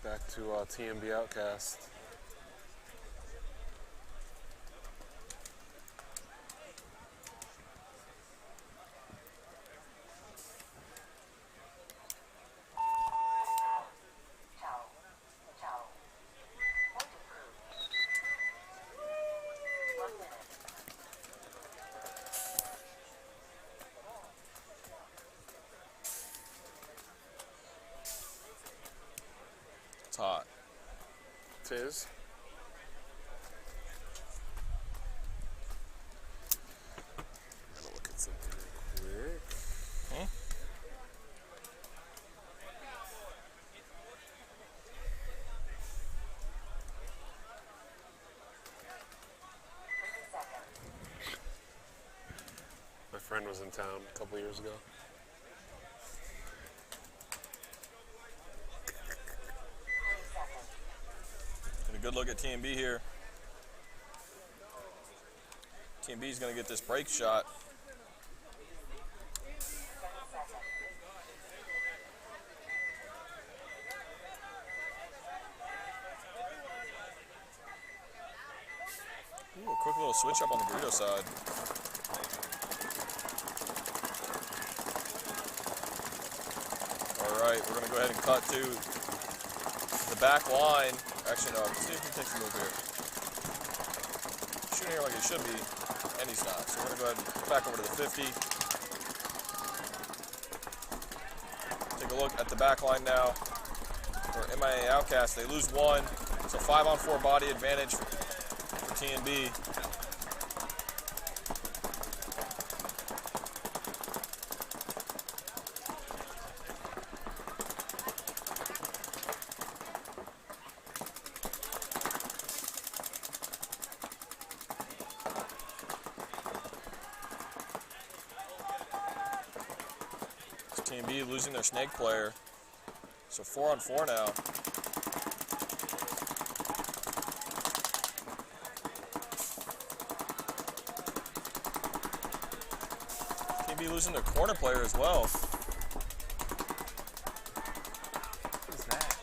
Back to TMB Outcast. It's hot. Tis. I'm gonna look at something real quick. Hmm? My friend was in town a couple years ago. Get a good look at TMB here. TMB is going to get this break shot. Ooh, a quick little switch up on the Dorito side. All right, we're going to go ahead and cut to the back line. Actually, no, let's see if he takes a move here. Shooting here like he should be, and he's not. So we're going to go ahead and back over to the 50. Take a look at the back line now. For MIA Outcast, they lose 1. So 5-on-4 body advantage for TNB. TMB losing their snake player. So 4-on-4 now. TMB losing their corner player as well. What is that?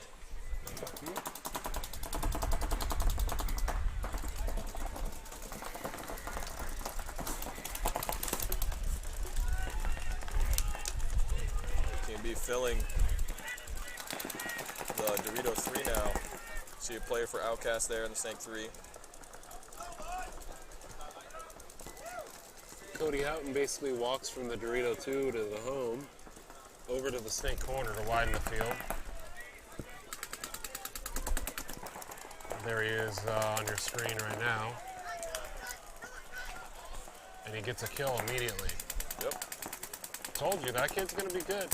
TMB filling the Dorito 3 now. See a player for Outcast there in the snake 3. Cody Houghton basically walks from the Dorito 2 to the home, over to the snake corner to widen the field. There he is on your screen right now. And he gets a kill immediately. Yep. Told you, that kid's gonna be good.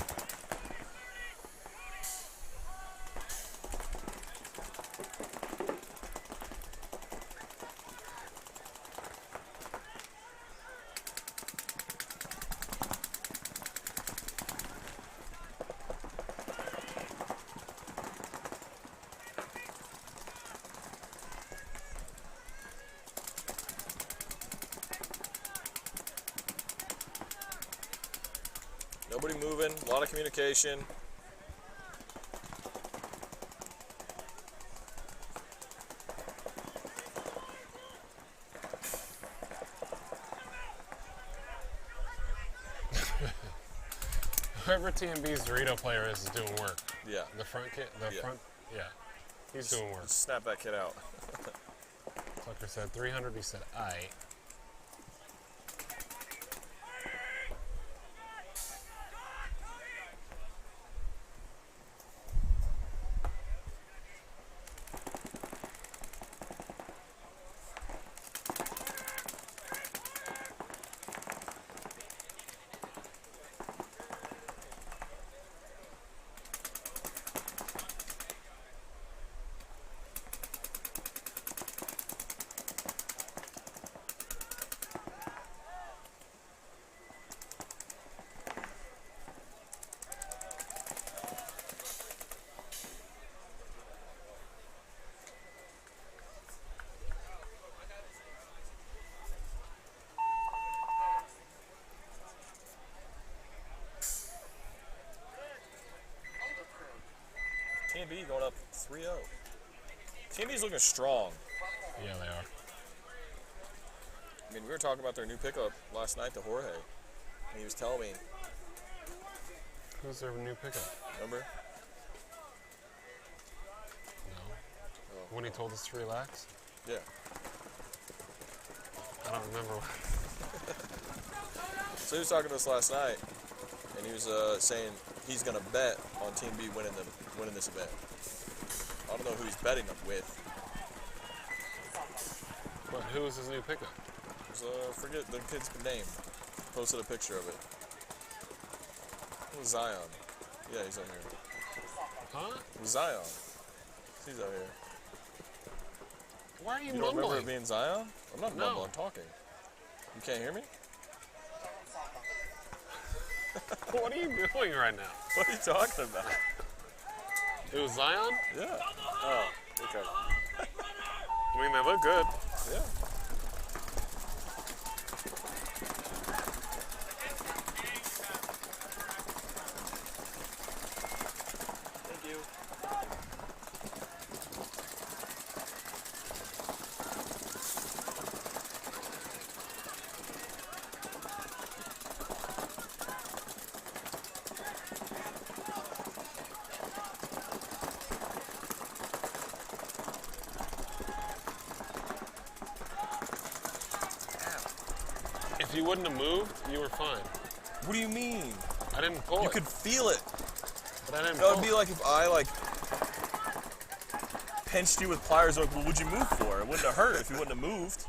Nobody moving, a lot of communication. Whoever TMB's Dorito player is doing work. Yeah. The front kid, yeah. He's doing work. Snap that kid out. Tucker said 300, he said aye. TMB going up 3-0. TMB's looking strong. Yeah, they are. I mean, we were talking about their new pickup last night to Jorge. And he was telling me, Who's their new pickup? remember? No. When he told us to relax? Yeah. I don't remember. So he was talking to us last night, and he was saying he's going to bet on Team B winning this event. I don't know who he's betting them with. But who is his new pickup? It was, forget the kid's name. Posted a picture of it. It was Zion. Yeah, he's out here. Huh? It was Zion. He's out here. Why are you You don't mumbling? remember it being Zion? I'm not No. mumbling, I'm talking. You can't hear me? What are you doing right now? What are you talking about? It was Zion? Yeah. Oh, okay. I mean, they look good. Yeah. Thank you. If you wouldn't have moved, you were fine. What do you mean? I didn't pull You it. could feel it. But I didn't That pull would be it. like if I pinched you with pliers. Like, well, what'd you move for? It wouldn't have hurt if you wouldn't have moved.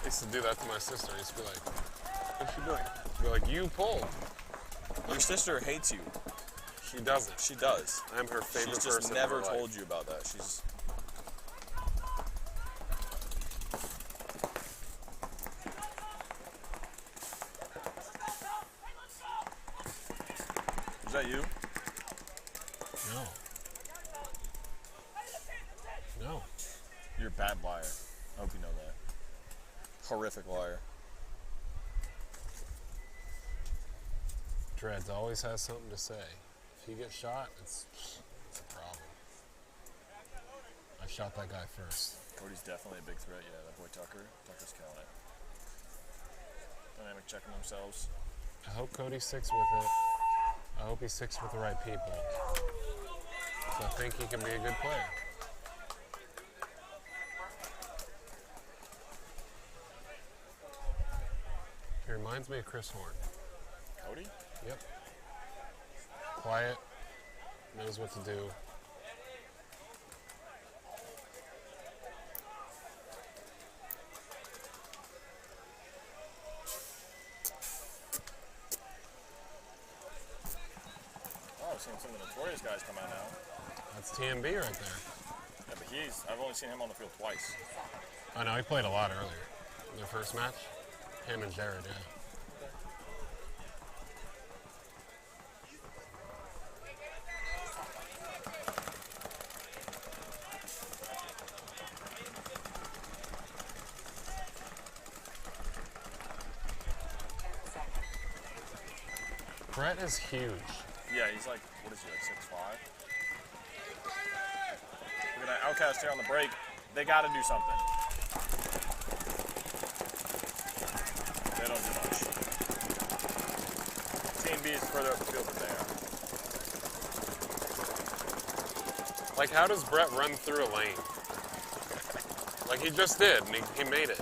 I used to do that to my sister. I used to be like, what's she doing? Be like, you pulled. Your sister hates you. She doesn't. She does. I'm her favorite She's person. just in never her life. told you about that. She's. Is that you? No. No. You're a bad liar. I hope you know that. Horrific liar. Dreads always has something to say. If he gets shot, it's a problem. I shot that guy first. Cody's definitely a big threat. Yeah, that boy Tucker. Tucker's killing it. Dynamic checking themselves. I hope Cody sticks with it. I hope he sticks with the right people. So I think he can be a good player. reminds me of Chris Horn. Cody? Yep. Quiet, knows what to do. Oh, I've seen some of the Notorious guys come out now. That's TMB right there. Yeah, but I've only seen him on the field twice. I know, he played a lot earlier. Their first match, him and Jared, yeah. Brett is huge. Yeah, he's like, what is he, like 6'5"? Look at that Outcast here on the break. They got to do something. They don't do much. Team B is further up the field than they are. Like, how does Brett run through a lane? Like, he just did, and he made it.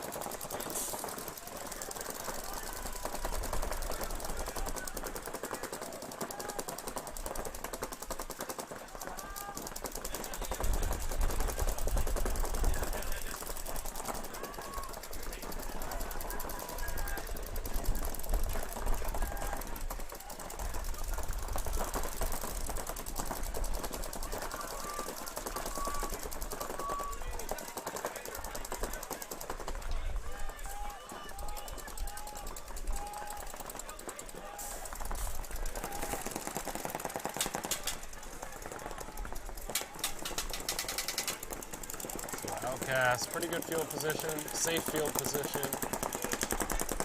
Outcast, pretty good field position, safe field position.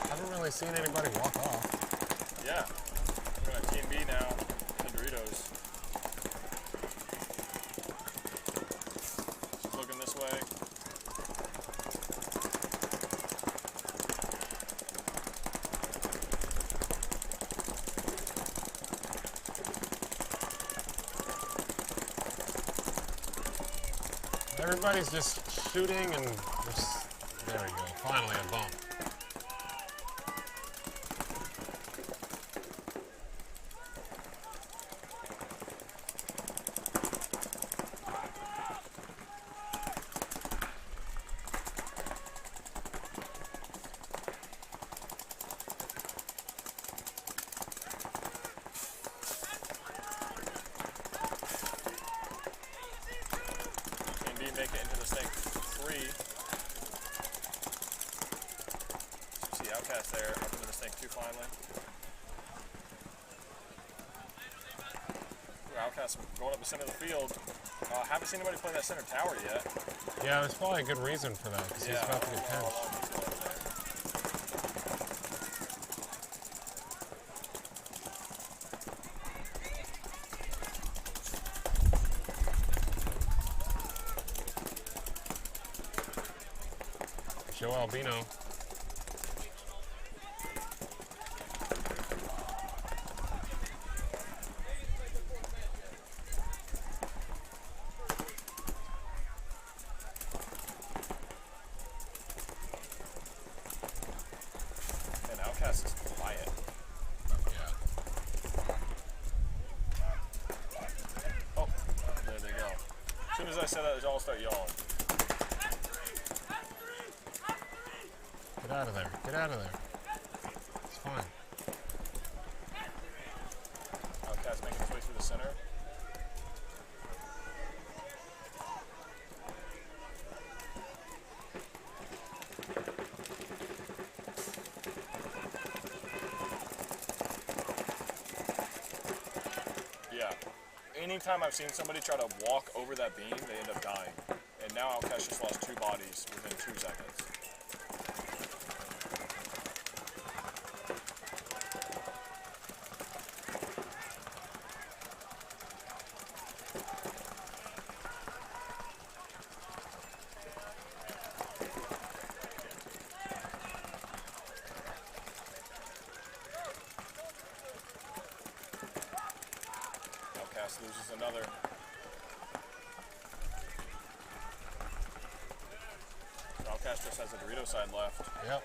Haven't really seen anybody walk off. Yeah. We're going to Team B now. The Doritos. She's looking this way. Everybody's just shooting and just, there we go, finally a bump. Make it into the snake 3. See Outcast there, up into the snake 2 finally. Outcast going up the center of the field. Haven't seen anybody play that center tower yet. Yeah, there's probably a good reason for that, because he's about to get pinched. Joe Albino. And Outcast is quiet. Yeah. Oh, there they go. As soon as I said that, they all start yelling. Get out of there. Get out of there. It's fine. Outcast making his way through the center. Yeah. Anytime I've seen somebody try to walk over that beam, they end up dying. And now Outcast just lost 2 bodies within 2 seconds. Outcast loses another. Outcast just has the Dorito side left. Yep.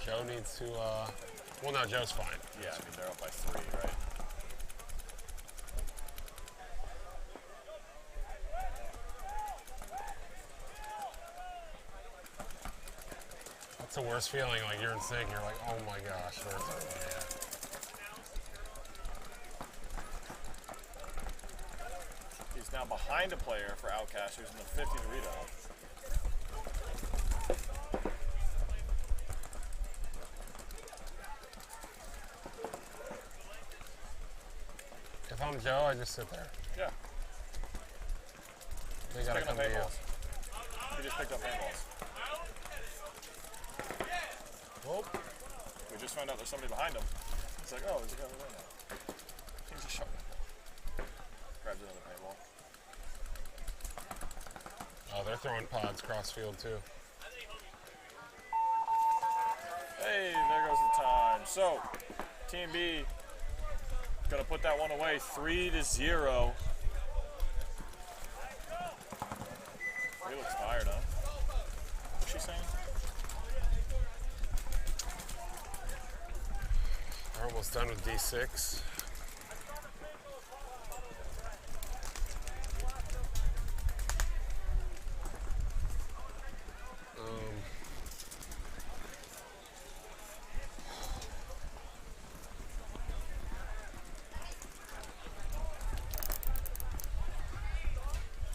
Joe needs to, well, no, Joe's fine. Yeah, I mean, they're up by 3, right? That's the worst feeling, like you're in sync, you're like, oh my gosh, where's everybody at? He's now behind a player for Outcast who's in the 50 Dorito. If I'm Joe, I just sit there. Yeah. They gotta come to you. He just picked up handballs. Whoop. We just found out there's somebody behind him. He's like, oh, there's a guy over there now. He's just shot. Grabs another paintball. Oh, they're throwing pods cross field too. Hey, there goes the time. So, Team B gonna put that one away, 3-0. He looks tired, huh? What's she saying? We're almost done with D6.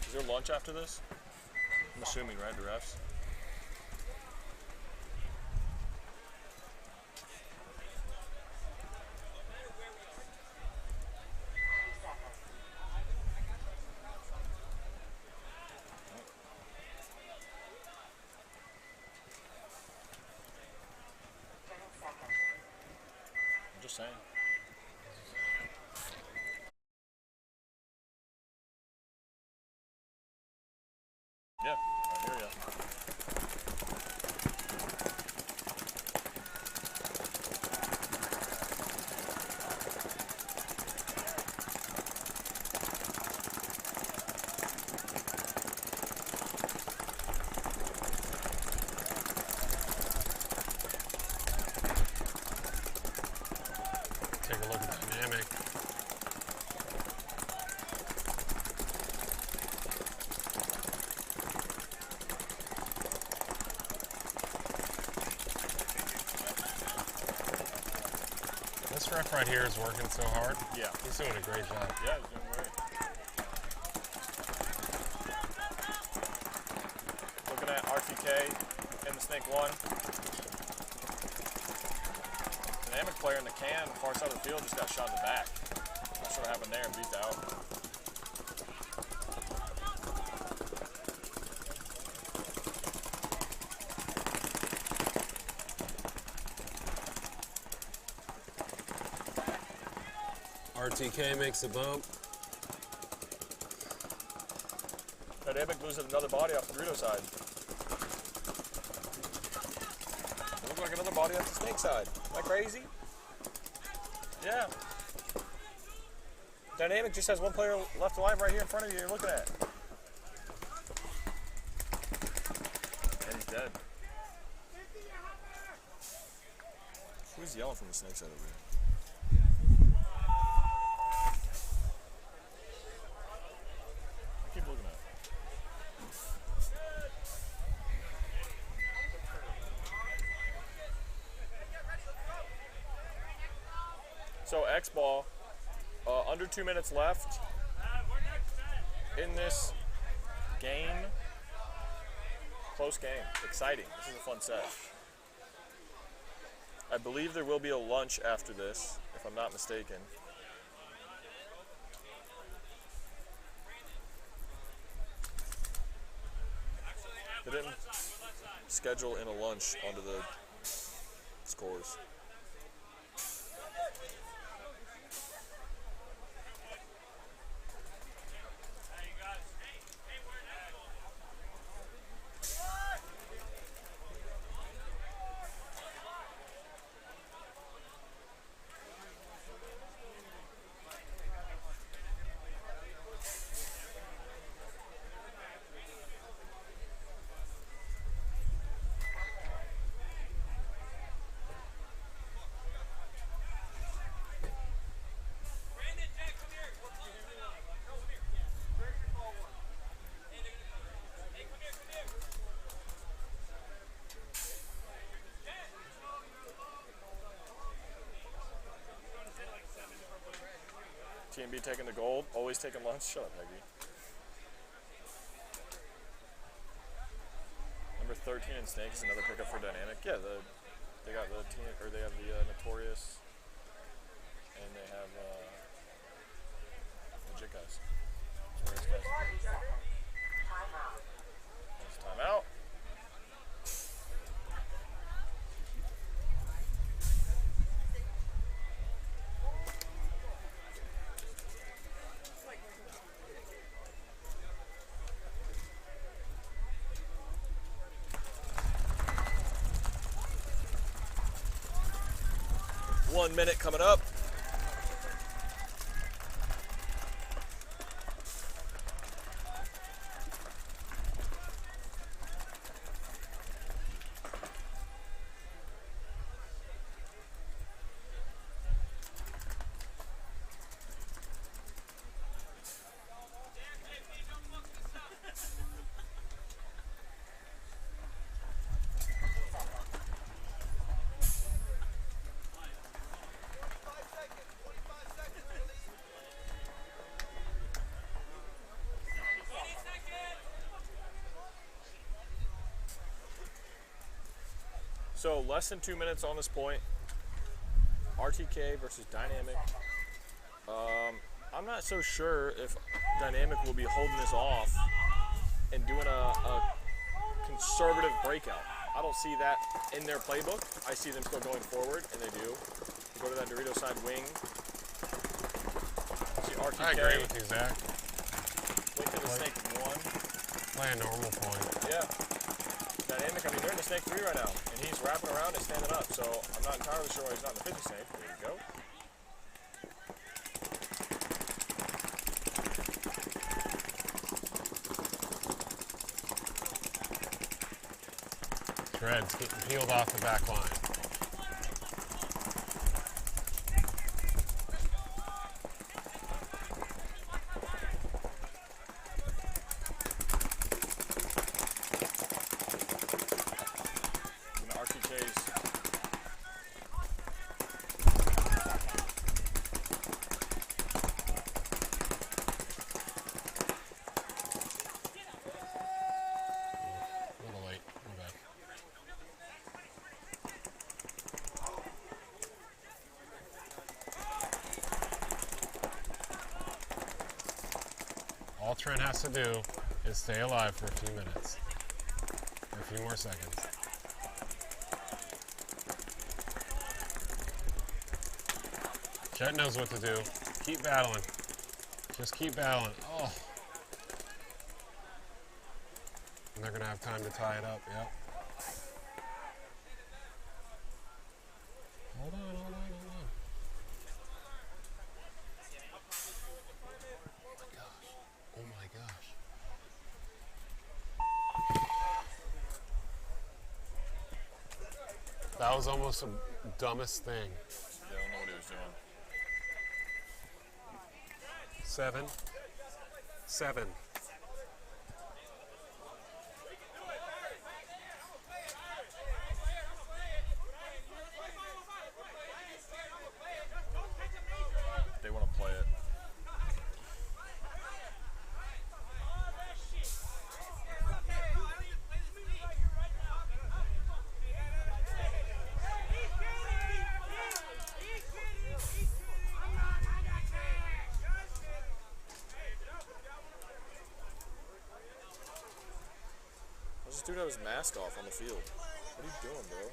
Is there lunch after this? I'm assuming, right, the refs? I'm just saying. Yeah, I hear ya. Take a look at the dynamic. This ref right here is working so hard. Yeah. He's doing a great job. Yeah, he's doing great. Looking at RTK in the Snake 1. Dynamic player in the can, far side of the field, just got shot in the back. Not sure what happened there, but he's out. RTK makes a bump. Dynamic losing another body off the Dorito side. Looks like another body off the Snake side. Am I crazy? Yeah. Dynamic just has one player left alive right here in front of you you're looking at. And he's dead. Who's yelling from the Snake side over here? Keep looking at it. So X-Ball, under 2 minutes left in this game. Close game, exciting. This is a fun set. I believe there will be a lunch after this, if I'm not mistaken. They didn't schedule in a lunch onto the scores. TMB taking the gold, always taking lunch. Shut up, Peggy. Number 13 in Snakes, another pickup for Dynamic. Yeah, they got the team, or they have the Notorious, and they have legit guys. Notorious guys. Nice timeout. One minute coming up. So less than 2 minutes on this point. RTK versus Dynamic. I'm not so sure if Dynamic will be holding this off and doing a conservative breakout. I don't see that in their playbook. I see them still going forward, and they do. They go to that Dorito side wing. See RTK. I agree with you, Zach. Wait to the Snake 1. Play a normal point. Yeah. Dynamic, I mean, they're in the Snake 3 right now, and he's wrapping around and standing up, so I'm not entirely sure why he's not in the 50 Snake. There you go. Threads getting peeled off the back line. All Trent has to do is stay alive for a few minutes, or a few more seconds. Chet knows what to do. Keep battling. Just keep battling. Oh. And they're going to have time to tie it up. Yep. Hold on, hold on, hold on. Oh my gosh. That was almost the dumbest thing. Yeah, I don't know what he was doing. 7. 7. They want to play it. This dude had his mask off on the field. What are you doing, bro?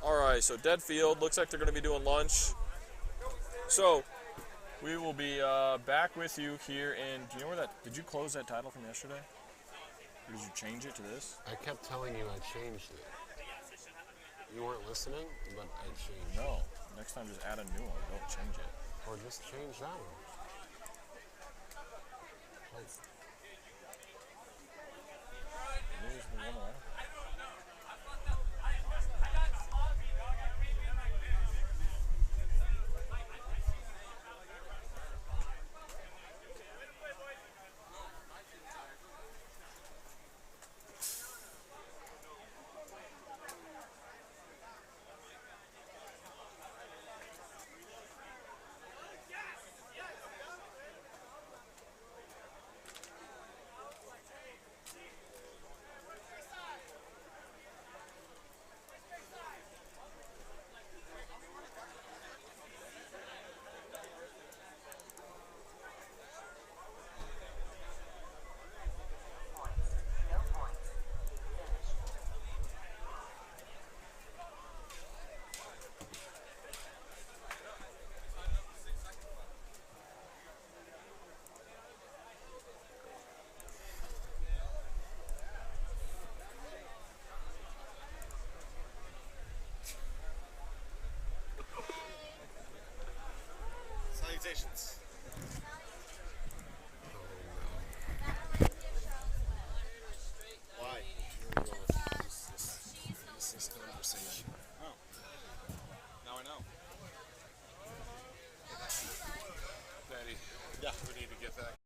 All right, so dead field. Looks like they're going to be doing lunch. So we will be back with you here in, do you know where that, did you close that title from yesterday? Or did you change it to this? I kept telling you I changed it. You weren't listening, but I changed it. No. Next time just add a new one. Don't change it. Or just change that one. Oh. Move the one around. Salutations. Why? This conversation. Oh. Now I know. Daddy, Yeah. we need to get that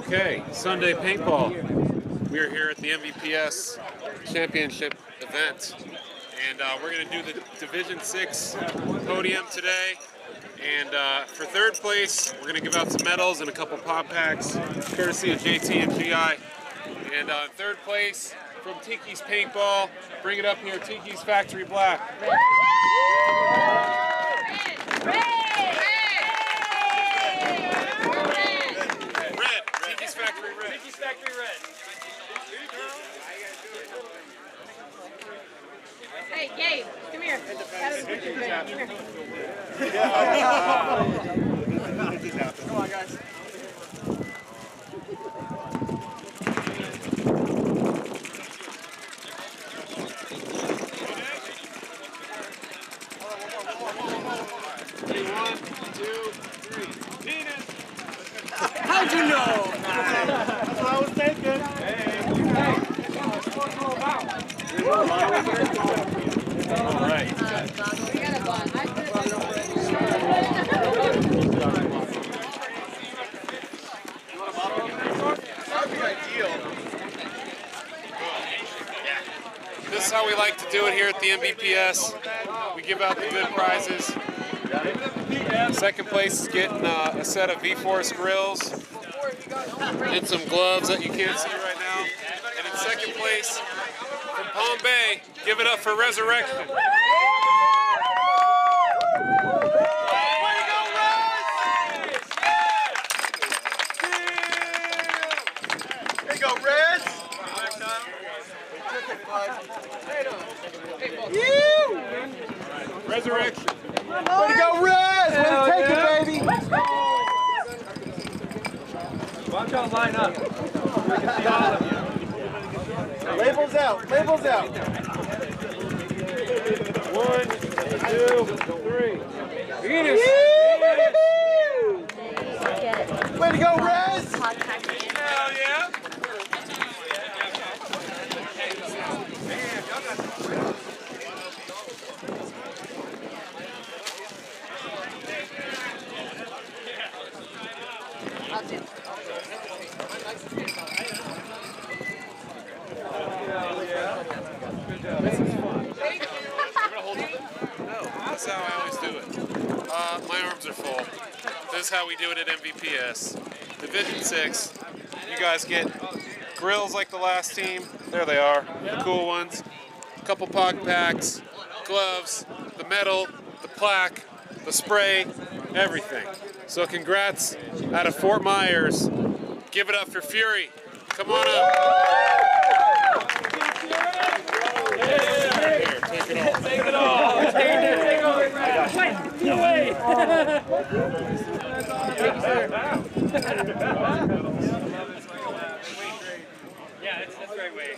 Okay, Sunday paintball. We are here at the MVPS championship event, and we're going to do the Division 6 podium today. And for third place, we're going to give out some medals and a couple pop packs, courtesy of JT and GI. And third place from Tiki's Paintball, bring it up here, Tiki's Factory Black. Tiki's Factory Red. Tiki's Factory Red. Hey, Gabe, come here. Have a picture. Come here. Come on, guys. How'd you know? That's what I was thinking. All right. We got a bond. This is how we like to do it here at the MVPS. We give out the good prizes. Second place is getting a set of V-Force grills and some gloves that you can't see right now. And in second place, from Palm Bay, give it up for Resurrection. There you go, Reds. Resurrection. Way to go, Reds! Way to take it, baby! Watch out, line up. We can see all of you. Labels out, labels out. 1, 2, 3. Venus! Way to go, Reds! Hell yeah! This is fun. You're gonna hold it? No, that's how I always do it. My arms are full. This is how we do it at MVPS. Division 6. You guys get grills like the last team. There they are, the cool ones. A couple pog packs, gloves, the medal, the plaque, the spray, everything. So congrats out of Fort Myers. Give it up for Fury. Come on up. Here, take it all. Take it all! Take over! Wait! Get away! Yeah, that's right way.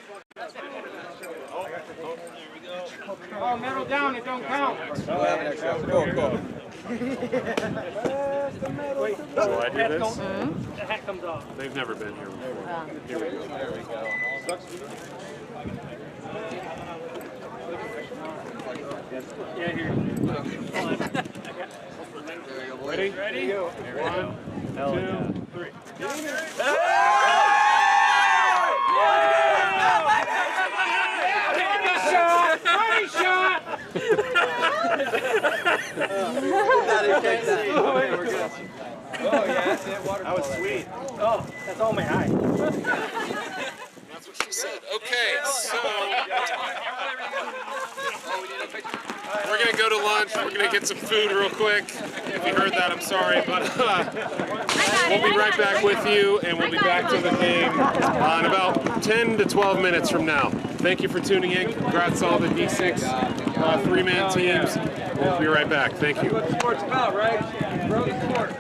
Oh, metal down, it don't count. Cool. So I do this? The hat comes off. They've never been here before. Here we go. There we go. Yeah, here. Ready? Ready? 1, 2, 3. Money shot! Oh, yeah, that's it. That was sweet. Oh, that's all my eye. That's what she said. Okay, so we're gonna go to lunch. We're gonna get some food real quick. If you heard that, I'm sorry, but we'll be right back with you, and we'll be back to the game in about 10 to 12 minutes from now. Thank you for tuning in. Congrats to all the D6 three-man teams. We'll be right back. Thank you. That's what sport's about, right? Bro, the sport.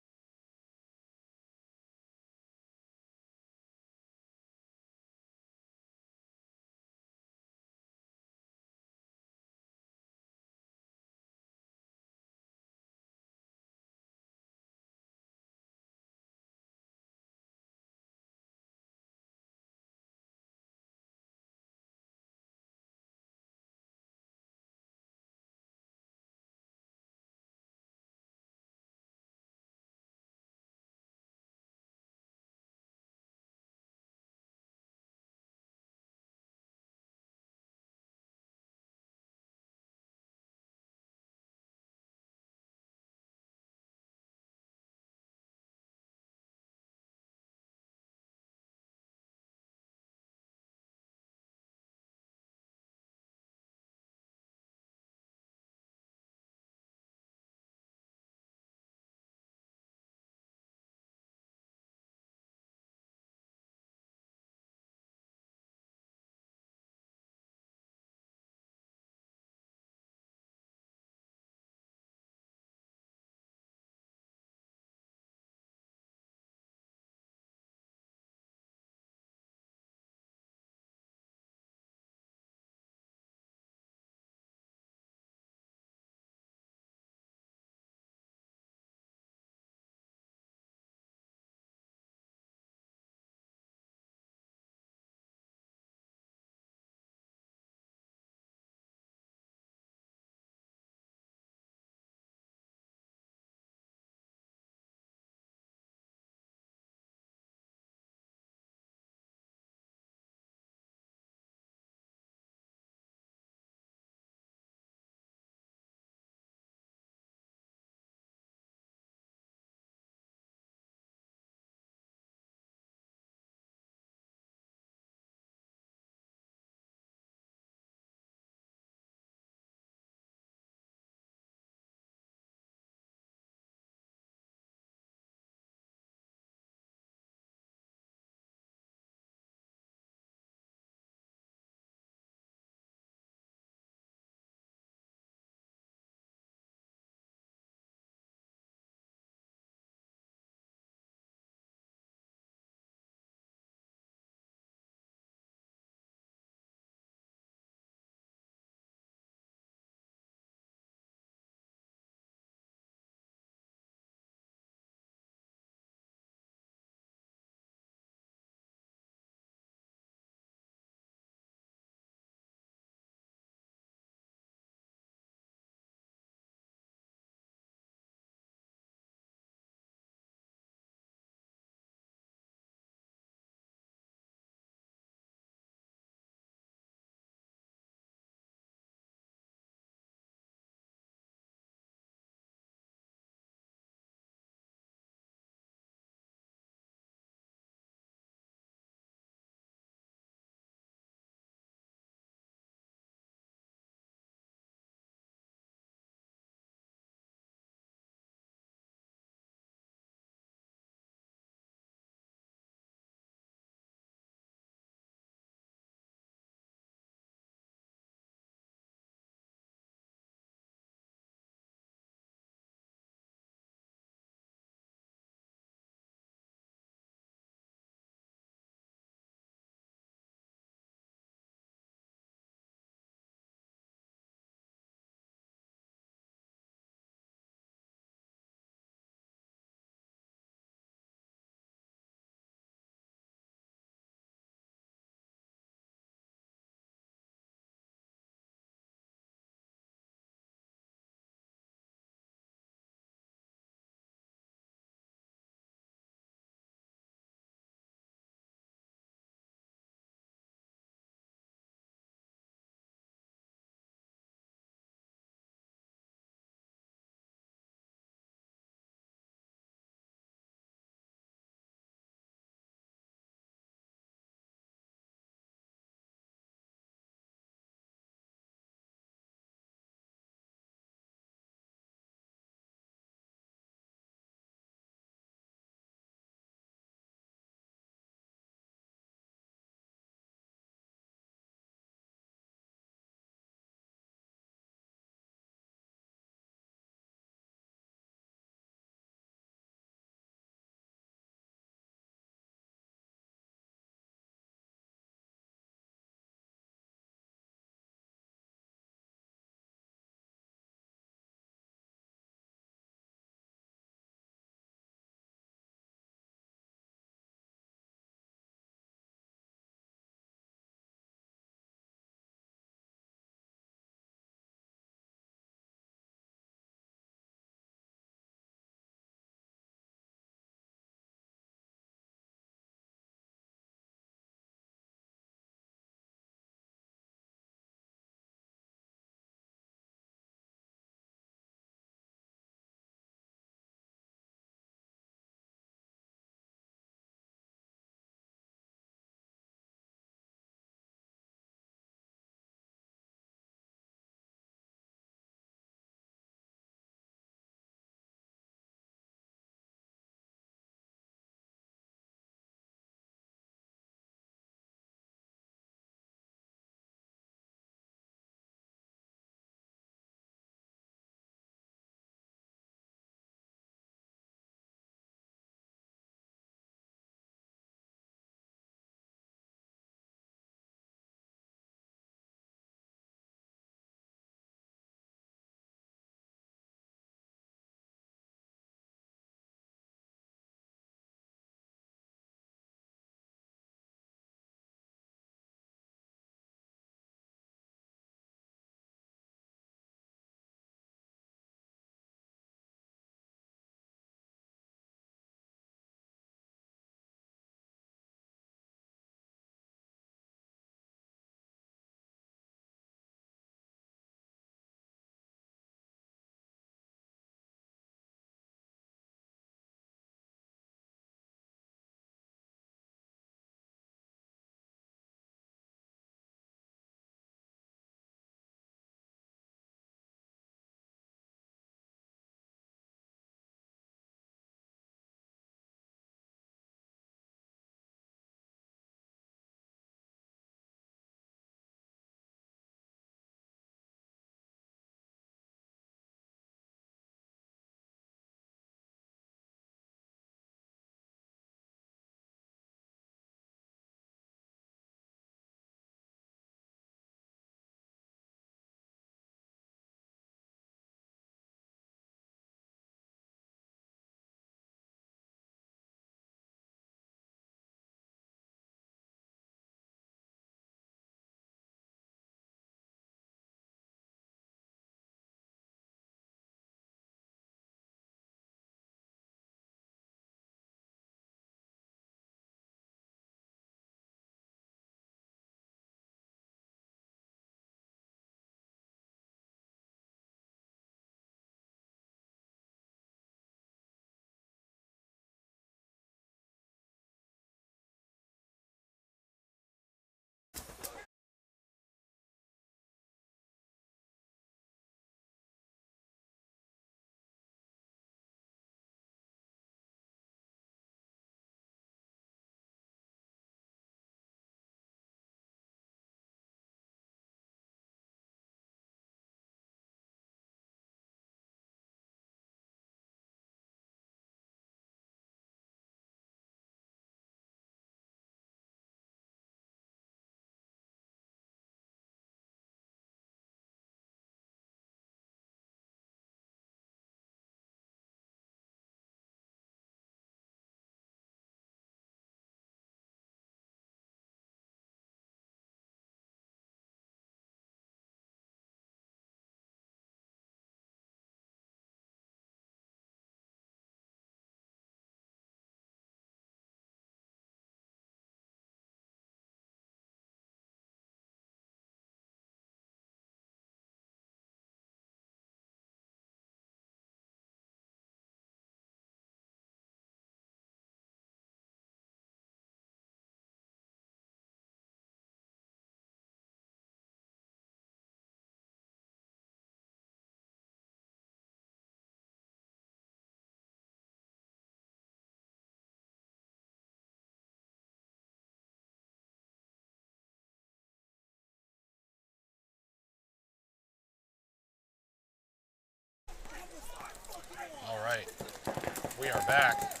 We are back.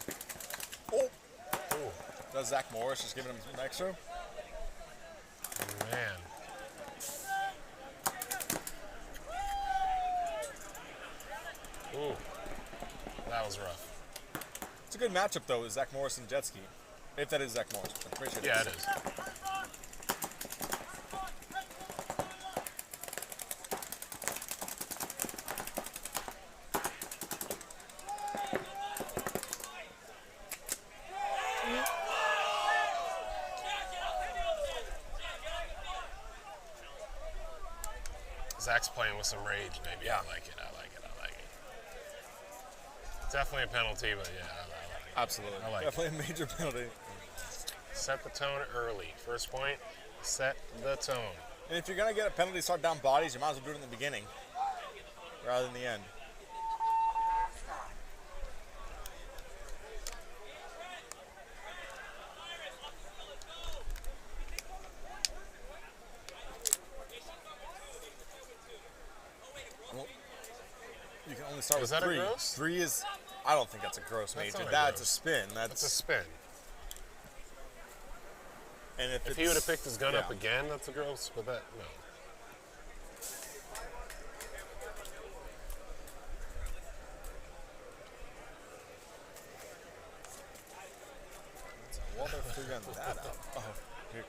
Oh, Ooh, that's Zach Morris just giving him an extra. man. Ooh, that was rough. It's a good matchup though, with Zach Morris and Jetski. If that is Zach Morris, I'm pretty sure. Yeah, it is. Zach's playing with some rage, maybe. Yeah. I like it. Definitely a penalty, but yeah, I like it. Absolutely. I like Definitely a major penalty. Set the tone early. First point, set the tone. And if you're gonna get a penalty to start down bodies, you might as well do it in the beginning rather than the end. Well, you can only start Is with that a 3. gross? 3 is. I don't think that's a gross That's major. not a That's gross. a spin. That's a spin. And If he would have picked his gun up yeah. again, that's a gross, but that, no. Well, they're figuring that out. Oh, here.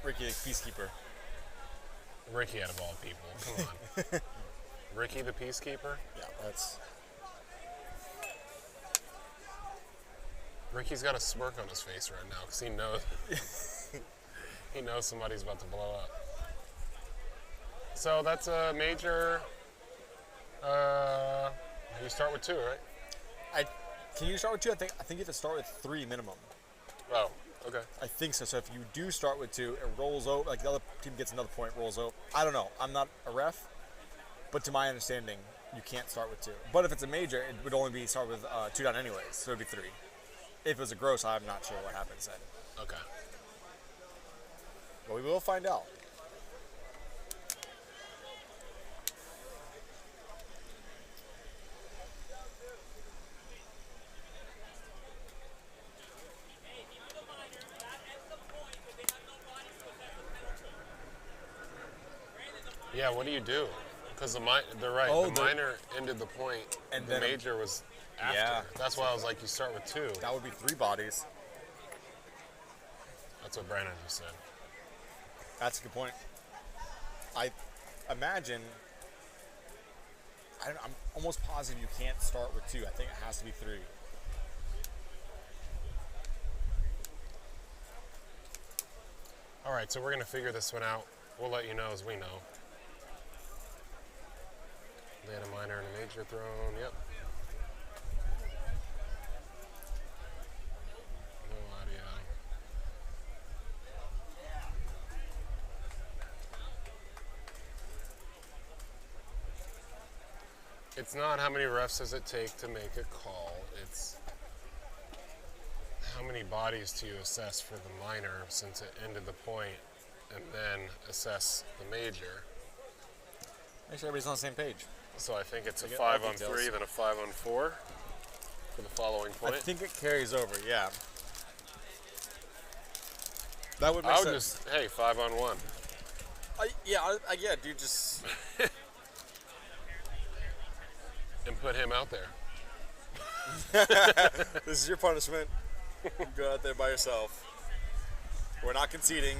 Ricky, peacekeeper. Ricky out of all people, come on. Ricky the peacekeeper? Yeah, that's. Ricky's got a smirk on his face right now because he knows he knows somebody's about to blow up. So that's a major. You start with 2, right? Can you start with 2? I think you have to start with 3 minimum. Oh, okay. I think so. So if you do start with 2, it rolls over. Like the other team gets another point, rolls over. I don't know. I'm not a ref, but to my understanding, you can't start with 2. But if it's a major, it would only be start with 2 down anyways. So it'd be 3. If it was a gross, I'm not sure what happens then. Okay. But we will find out. Yeah, what do you do? Because they're right. Oh, the minor ended the point, and the then major was after. Yeah. That's why I was like, you start with 2. That would be 3 bodies. That's what Brandon just said. That's a good point. I imagine. I'm almost positive you can't start with 2. I think it has to be 3. All right, so we're going to figure this one out. We'll let you know as we know. They had a minor and a major thrown. Yep. No audio. It's not how many refs does it take to make a call. It's how many bodies do you assess for the minor since it ended the point, and then assess the major. Make sure everybody's on the same page. So I think it's a We get all 5 on details. 3, then a 5 on 4 for the following point. I think it carries over, yeah. That would make I would sense. just, hey, 5 on 1. Yeah, dude, just. And put him out there. This is your punishment. You go out there by yourself. We're not conceding.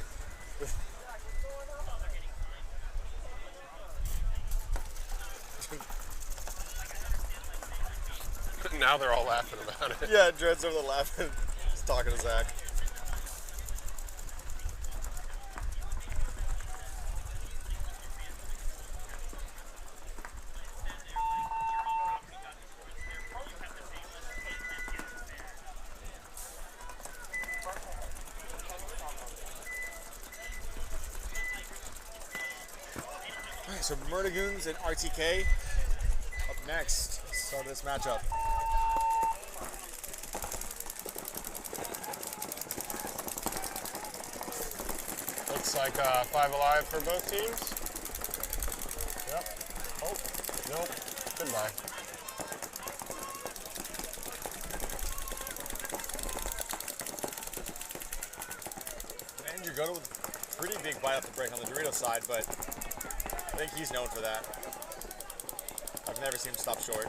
Now they're all laughing about it. Yeah, Dred's over there laughing. Just talking to Zach. Alright, so Murda Goons and RTK up next. Start this matchup. like 5 alive for both teams. Yep. Oh, nope. Goodbye. Andrew Goto with a pretty big bite off the break on the Dorito side, but I think he's known for that. I've never seen him stop short.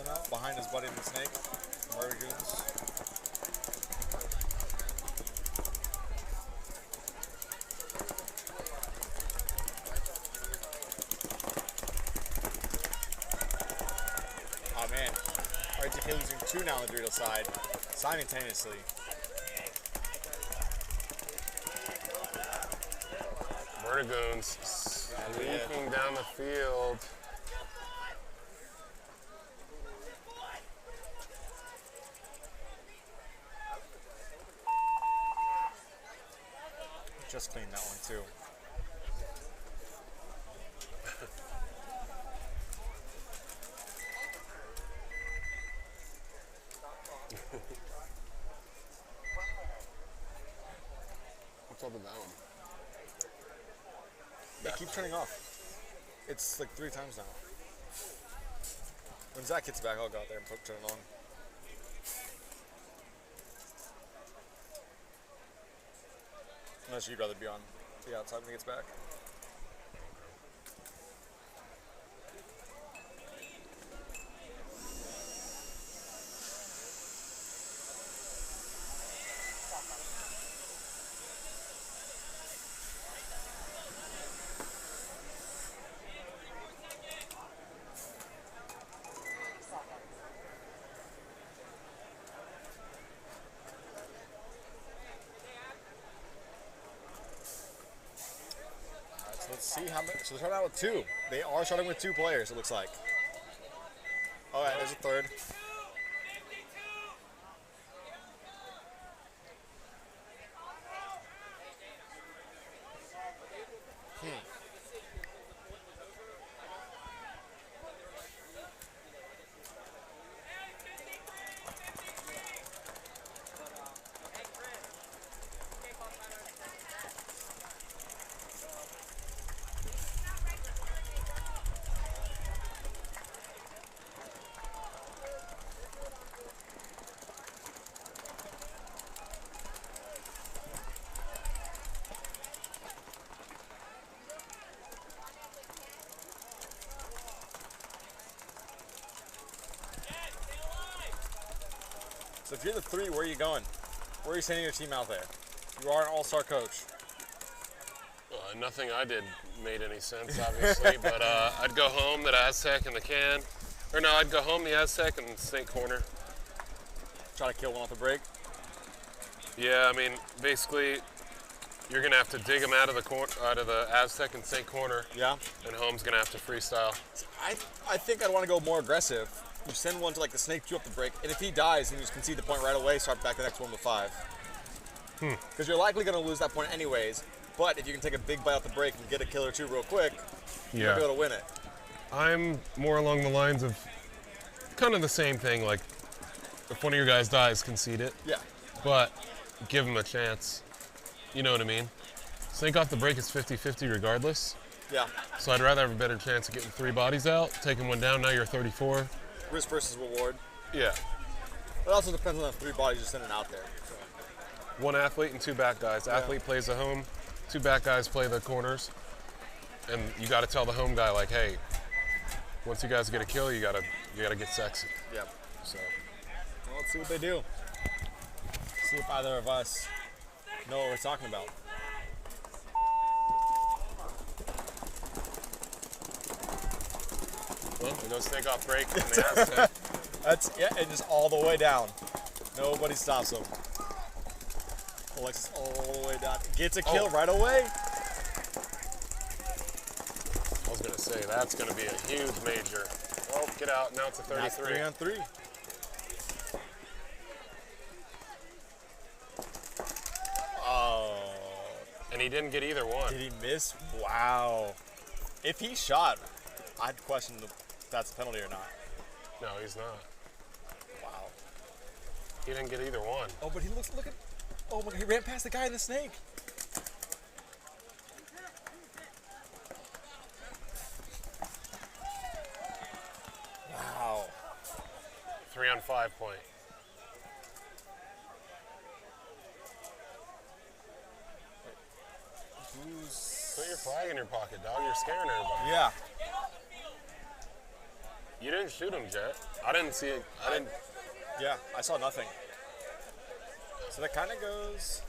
Out behind his buddy in the snake, Murda Goons. Oh man, RTK losing 2 now on the Dorito side, simultaneously. Murda Goons sneaking down the field. Just cleaned that one too. What's up with that one? It keeps turning off. It's like 3 times now. When Zach gets back, I'll go out there and turn it on. Unless you'd rather be on the outside when he gets back. Let's see how many. So they're starting out with 2. They are starting with 2 players, it looks like. All right, there's a third. So if you're the 3, where are you going? Where are you sending your team out there? You are an all-star coach. Nothing I did made any sense, obviously, but I'd go home, the Aztec and the can. Or no, I'd go home, the Aztec and the snake corner. Try to kill one off the break? Yeah, I mean, basically, you're going to have to dig them out of the Aztec and snake corner. Yeah. And home's going to have to freestyle. I think I'd want to go more aggressive. You send one to like the snake 2 up the break, and if he dies, then you just concede the point right away, start back the next one with 5. Because you're likely going to lose that point anyways, but if you can take a big bite off the break and get a kill or 2 real quick, you'll be able to win it. I'm more along the lines of kind of the same thing, like if one of your guys dies, concede it. Yeah. But give him a chance. You know what I mean? Snake off the break is 50-50 regardless. Yeah. So I'd rather have a better chance of getting 3 bodies out, taking one down, now you're 34. Risk versus reward. Yeah. It also depends on the 3 bodies you're sending out there. So. 1 athlete and 2 back guys. Athlete plays the home, 2 back guys play the corners. And you got to tell the home guy, like, hey, once you guys get a kill, you gotta get sexy. Yep. So, well, let's see what they do. See if either of us know what we're talking about. Well, we go snake off break. And the Aztec. That's, yeah, and just all the way down. Nobody stops him. Alexis all the way down. Gets a kill right away. I was going to say, that's going to be a huge major. Oh, get out. Now it's a 33. 3-on-3. Oh. And he didn't get either one. Did he miss? Wow. If he shot, I'd question if that's a penalty or not. No, he's not. Wow. He didn't get either one. Oh, but he look at, oh my God, he ran past the guy in the snake. Wow. 3-on-5 point. Put your flag in your pocket, dog. You're scaring everybody. Yeah. You didn't shoot him, Jet. I didn't see it. I didn't. Yeah, I saw nothing. So that kind of goes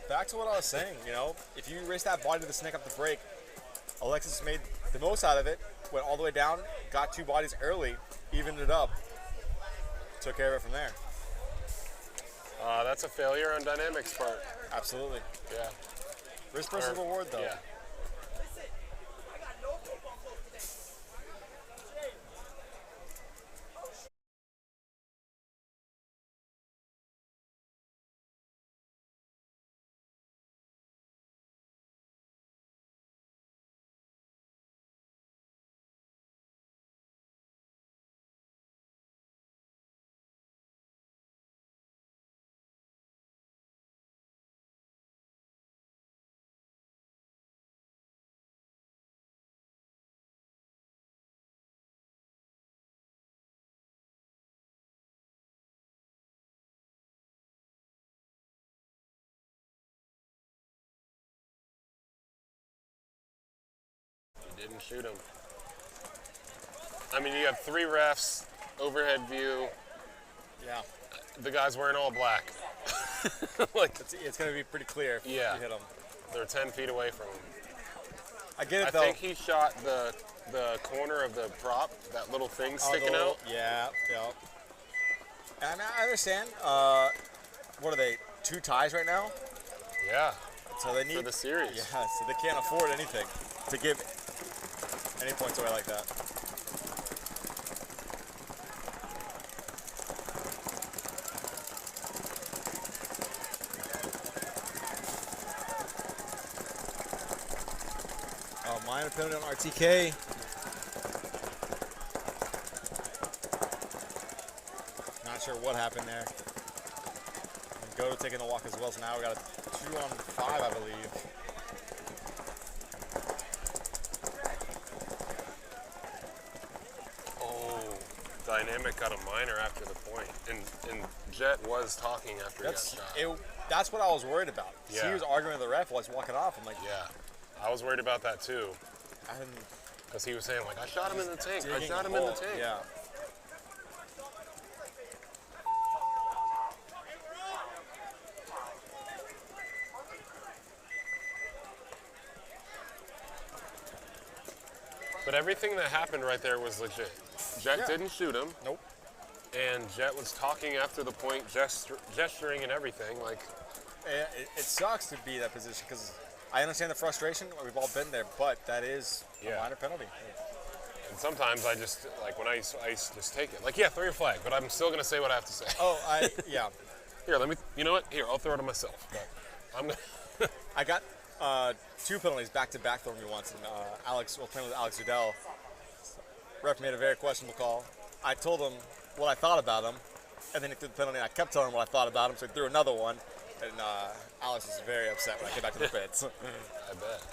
back to what I was saying, you know, if you race that body to the snake up the break, Alexis made the most out of it, went all the way down, got 2 bodies early, evened it up, took care of it from there. That's a failure on Dynamic's part. Absolutely. Yeah. Risk versus reward, though. Yeah. Didn't shoot him. I mean, you have 3 refs, overhead view. Yeah. The guy's wearing all black. Like, it's going to be pretty clear if you hit him. They're 10 feet away from him. I get it, though. I think he shot the corner of the prop, that little thing sticking out. Yeah, yeah. And I mean, I understand. What are they, 2 ties right now? Yeah. So they need for the series. Yeah, so they can't afford anything to give any points away like that. Oh, minor penalty on RTK. Not sure what happened there. And Go taking the walk as well, so now we got a 2-on-5, I believe. Dynamic got a minor after the point, and Jet was talking after he got shot. That's what I was worried about. Yeah. He was arguing with the ref while he's walking off. I'm like, yeah, I was worried about that too. And because he was saying like, I shot him in the tank. I shot him a in the hole. tank. Yeah. But everything that happened right there was legit. Jet didn't shoot him. Nope. And Jet was talking after the point, gesturing and everything. Like, it sucks to be in that position because I understand the frustration. We've all been there, but that is a minor penalty. And sometimes I just, like when I used to just take it. Like, yeah, throw your flag, but I'm still going to say what I have to say. Oh, yeah. Here, let me, you know what? Here, I'll throw it on myself. But I'm going to. I got 2 penalties back-to-back throwing me once, and playing with Alex Udell. Ref made a very questionable call. I told him what I thought about him, and then he threw the penalty, and I kept telling him what I thought about him, so he threw another one, and Alex was very upset when I came back to the pits. I bet.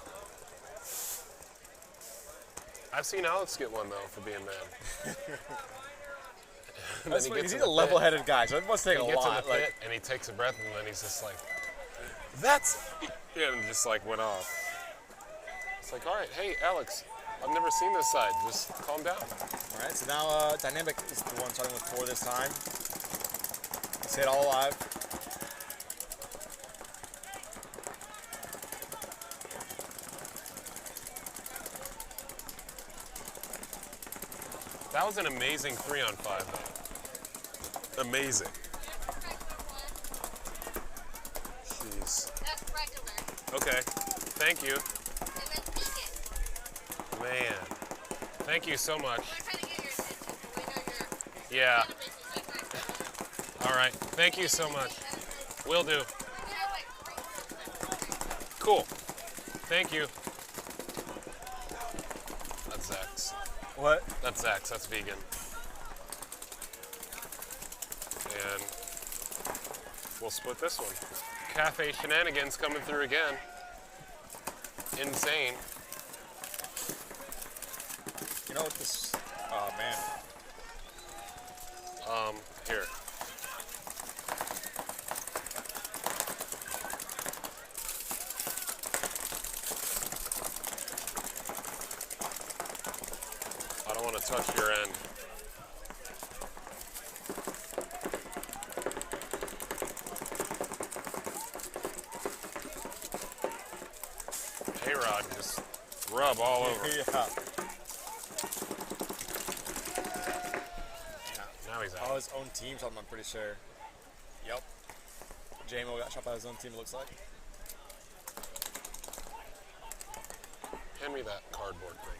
I've seen Alex get one, though, for being mad. He's a level-headed guy, so it must take a lot. He gets in the pit, and he takes a breath, and then he's just like, and just like went off. It's like, all right, hey, Alex, I've never seen this side. Just calm down. All right, so now Dynamic is the one starting with 4 this time. Let's hit all alive. That was an amazing 3-on-5, though. Amazing. Jeez. That's regular. Okay. Thank you. And then vegan. Man. Thank you so much. We're trying to get your attention, but we know you're Yeah. kind of busy, so you All right. Thank you so much. Will do. we have like 3 Cool. Thank you. That's Zach's. What? That's Zach's. That's vegan. And we'll split this one. Cafe Shenanigans coming through again. Insane. You know what this? Oh man. Here. I don't want to touch your end. A-Rod just rub all over. Yeah. Now he's All out. his own team, something I'm pretty sure. Yep. JMO got shot by his own team, it looks like. Hand me that cardboard thing.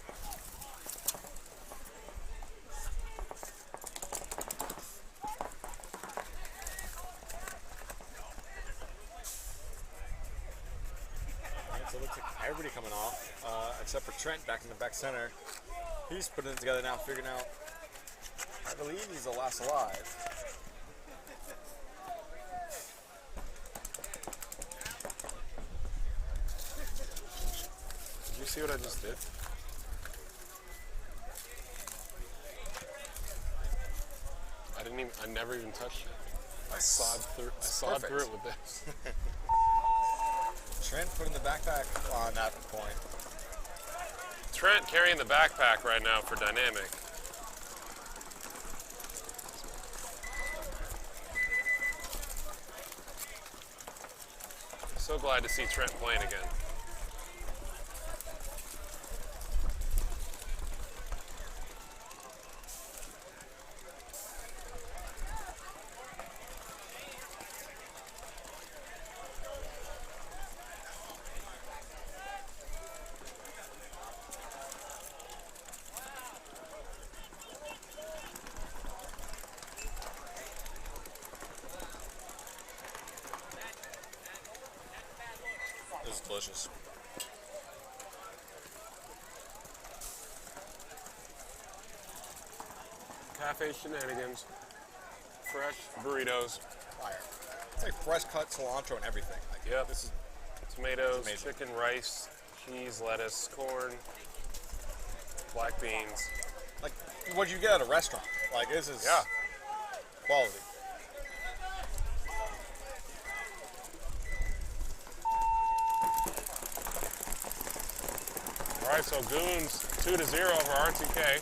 Alright, so it looks like everybody coming off, except for Trent back in the back center. He's putting it together now, figuring out. I believe he's the last alive. Did you see what I just did? I never even touched it. I sawed through it with this. Trent putting the backpack on that point. Trent carrying the backpack right now for Dynamic. So glad to see Trent playing again. This is delicious. Cafe Shenanigans. Fresh burritos. Fire. It's like fresh cut cilantro and everything. Like, Yep. This is Tomatoes, amazing. chicken, rice, cheese, lettuce, corn, black beans. like what you get at a restaurant. Like this is Yeah. quality. All right, so Goons 2-0 over R2K.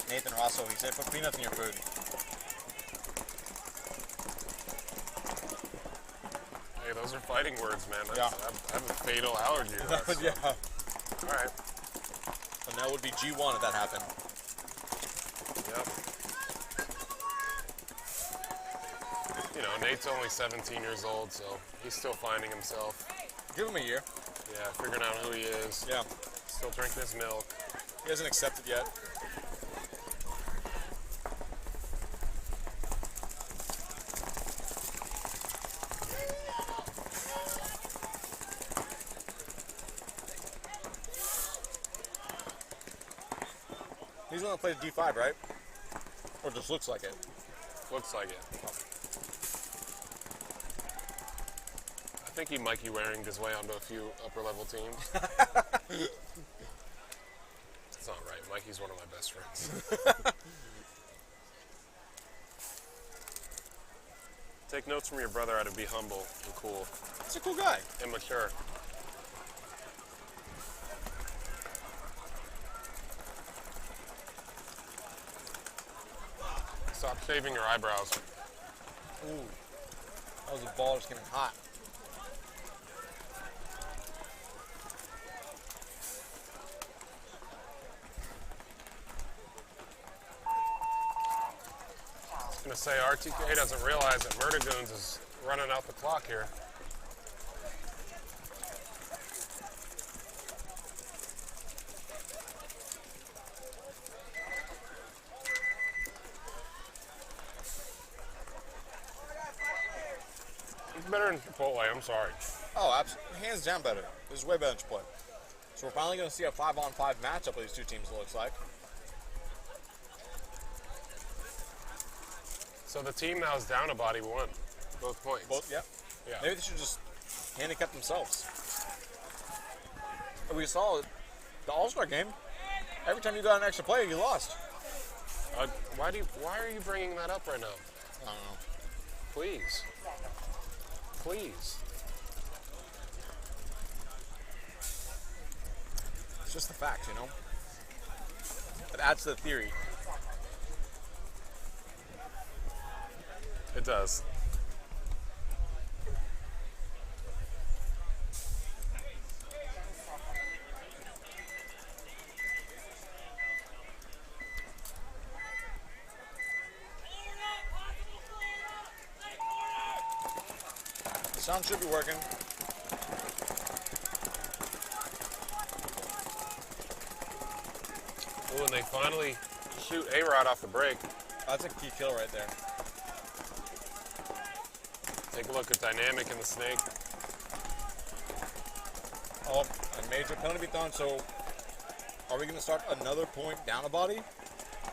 Nathan Rosso, he said, put peanuts in your food. Hey, those are fighting words, man. Yeah. I have a fatal allergy to that stuff. Yeah. All right. And that would be G1 if that happened. Yep. You know, Nate's only 17 years old, so he's still finding himself. Give him a year. Yeah, figuring out who he is. Yeah. Still drinking his milk. He hasn't accepted yet. He's the one that plays D5, right? Or just looks like it. Looks like it. I think he Mikey Waringed his way onto a few upper level teams. It's not right. Mikey's one of my best friends. Take notes from your brother how to be humble and cool He's a cool guy. and mature. Stop shaving your eyebrows. Ooh. That was a ball just getting hot. I was gonna say RTK doesn't realize that Murda Goons is running out the clock here. It's better than Chipotle, I'm sorry. Oh, absolutely. Hands down better. This is way better than Chipotle. So we're finally going to see a 5-on-5 matchup with these two teams, it looks like. So the team that was down a body won both points. Both, yeah. Yeah. Maybe they should just handicap themselves. We saw the All-Star game. Every time you got an extra play, you lost. Why are you bringing that up right now? I don't know. Please. Please. It's just the facts, you know? It adds to the theory. It does. The sound should be working. Ooh, and they finally shoot A-Rod off the break. That's a key kill right there. Take a look at dynamic in the snake. Oh, a major penalty be thrown, so are we going to start another point down a body?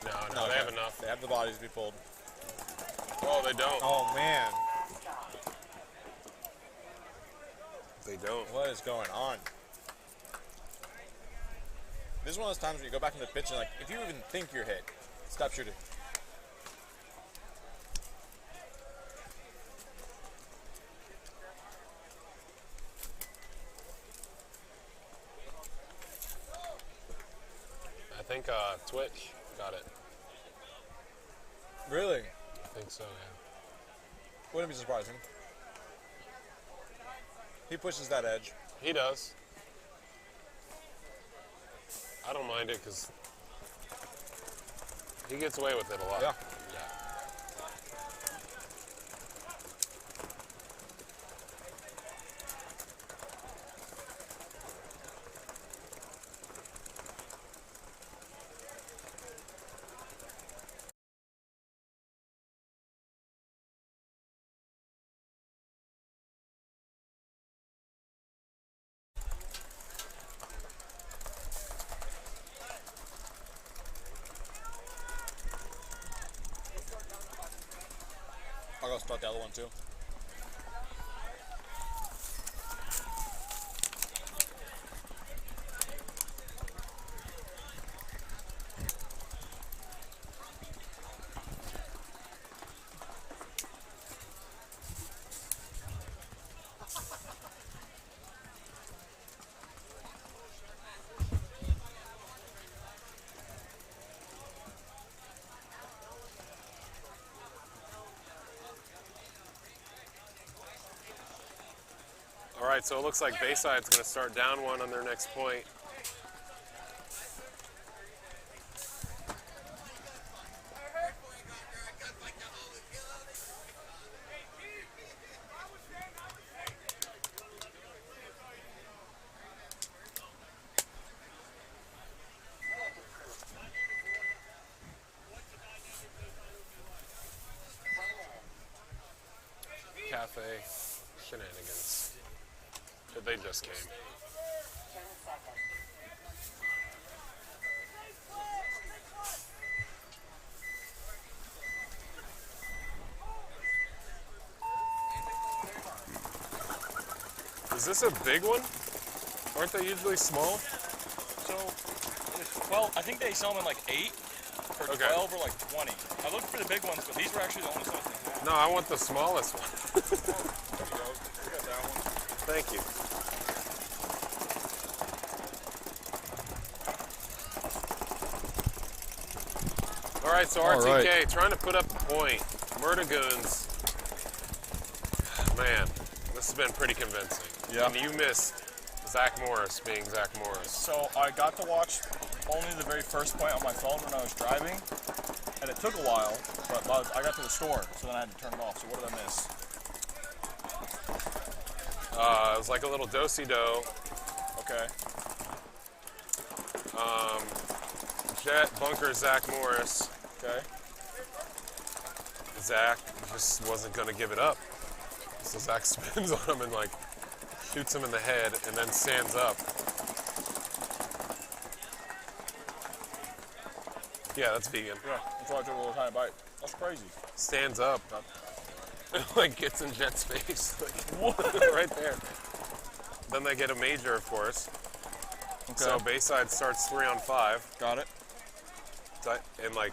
No, they have enough. They have the bodies to be pulled. Oh, they don't. Oh, man. They don't. What is going on? This is one of those times where you go back into the pitch and, like, if you even think you're hit, stop shooting. I think Twitch got it. Really? I think so, yeah. Wouldn't be surprising. He pushes that edge. He does. I don't mind it because he gets away with it a lot. Yeah. I'll go start the other one too. All right, so it looks like Bayside's going to start down one on their next point. Cafe Shenanigans. They just came. Is this a big one? Aren't they usually small? So, it's 12, I think they sell them in like 8 or Okay. 12 or like 20. I looked for the big ones, but these were actually the only ones they had. No, I want the smallest one. You got that one. Thank you. All right, so All RTK right. trying to put up a point. Murda Goons. Man, this has been pretty convincing. Yeah. And you missed Zach Morris being Zach Morris. So I got to watch only the very first point on my phone when I was driving, and it took a while, but I got to the store, so then I had to turn it off. So what did I miss? It was like a little do-si-do. Okay. Jet bunker Zach Morris. Okay. Zach just wasn't going to give it up. So Zach spins on him and like shoots him in the head and then stands up. Yeah, that's vegan. Yeah, that's why I took a little tiny bite. That's crazy. Stands up. Like gets in Jet's face. Like, right there. Then they get a major, of course. Okay. So Bayside starts 3-on-5. Got it. And like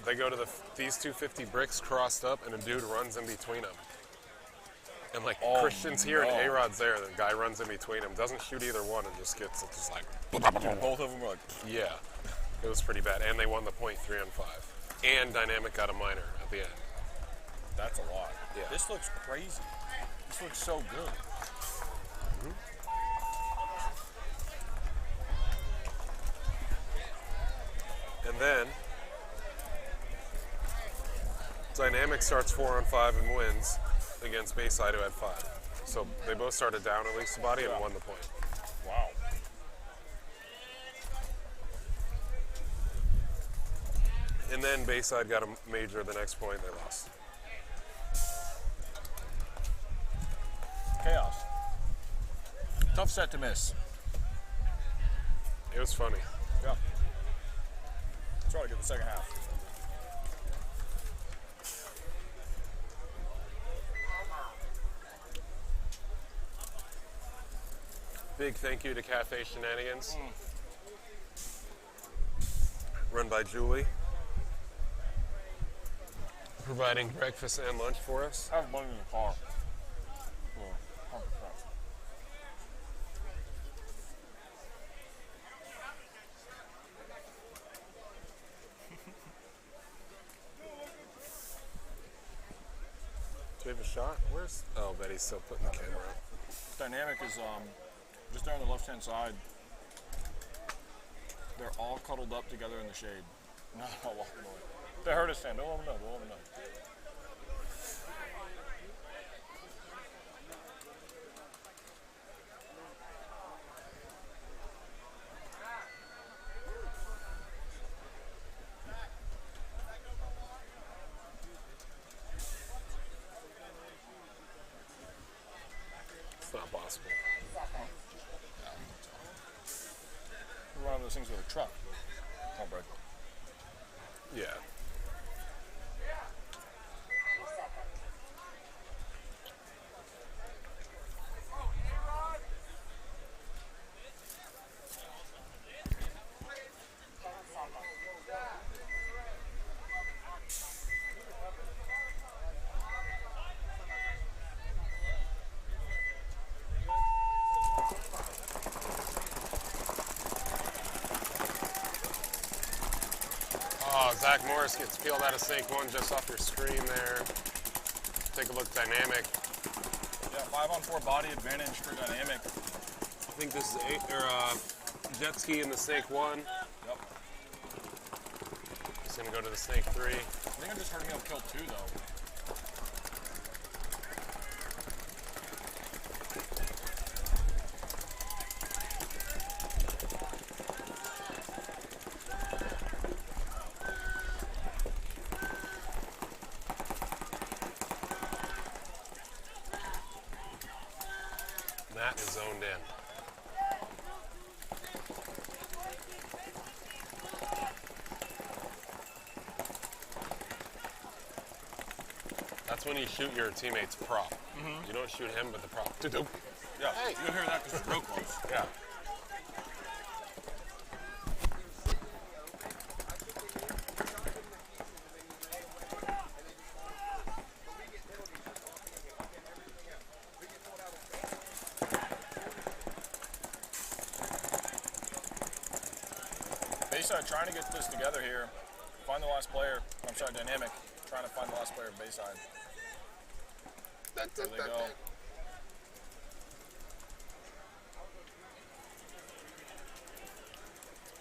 they go to these 250 bricks crossed up and a dude runs in between them. And like Christian's here and A-Rod's there, the guy runs in between them, doesn't shoot either one and just gets just like Both of them were like, yeah. It was pretty bad. And they won the point 3-on-5. And Dynamic got a minor at the end. that's a lot. Yeah. This looks crazy. This looks so good. And then Dynamic starts 4-on-5 and wins against Bayside, who had 5. So they both started down at least the body and won the point. Wow. And then Bayside got a major the next point, they lost. Chaos. Tough set to miss. It was funny. Yeah. Try to get the second half. Big thank you to Cafe Shenanigans. Run by Julie. Providing breakfast and lunch for us. I have money in the car. Yeah, 100%. Do we have a shot? Where's... Oh, Betty's still putting the camera up. Dynamic is just there on the left-hand side. They're all cuddled up together in the shade. No, I'll walk them away. They heard us stand. Don't let them know. Don't let them know. It's not possible. We're one of those things with a truck. Oh, break. Yeah. Oh, Zach Morris gets peeled out of Snake 1 just off your screen there. Take a look, Dynamic. Yeah, 5-on-4 body advantage for Dynamic. I think this is jet ski in the Snake 1. Yep. He's gonna go to the Snake 3. I think I just heard him kill 2 though. Matt is zoned in. That's when you shoot your teammate's prop. You don't shoot him, but the prop. Yeah, you'll hear that because it's real close. Yeah. Bayside trying to get this together here. Find the last player. I'm sorry, Dynamic. Trying to find the last player of Bayside. There they go.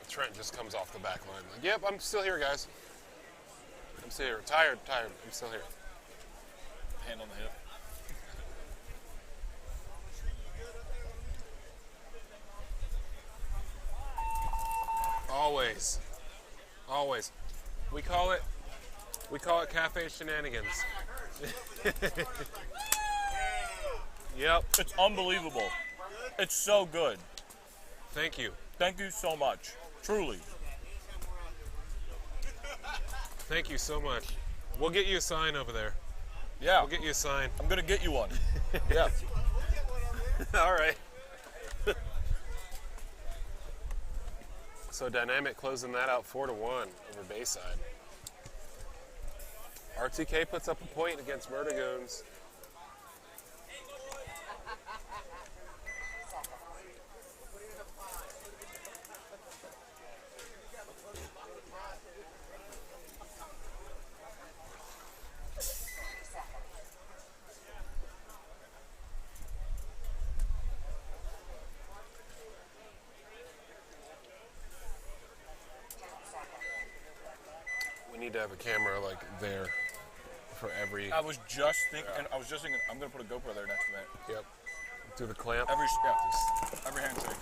Trent just comes off the back line. Like, yep, I'm still here, guys. I'm still here. Tired. I'm still here. Hand on the hip. Always. We call it Cafe Shenanigans. Yep. It's unbelievable. It's so good. Thank you. Thank you so much. Truly. Thank you so much. We'll get you a sign over there. Yeah. We'll get you a sign. I'm gonna get you one. Yeah. All right. So Dynamic closing that out 4-1 over Bayside. RTK puts up a point against Murda Goons. We need to have a camera like there for every. I was just thinking. I'm gonna put a GoPro there next to it. Yep. Do the clamp. Every handshake.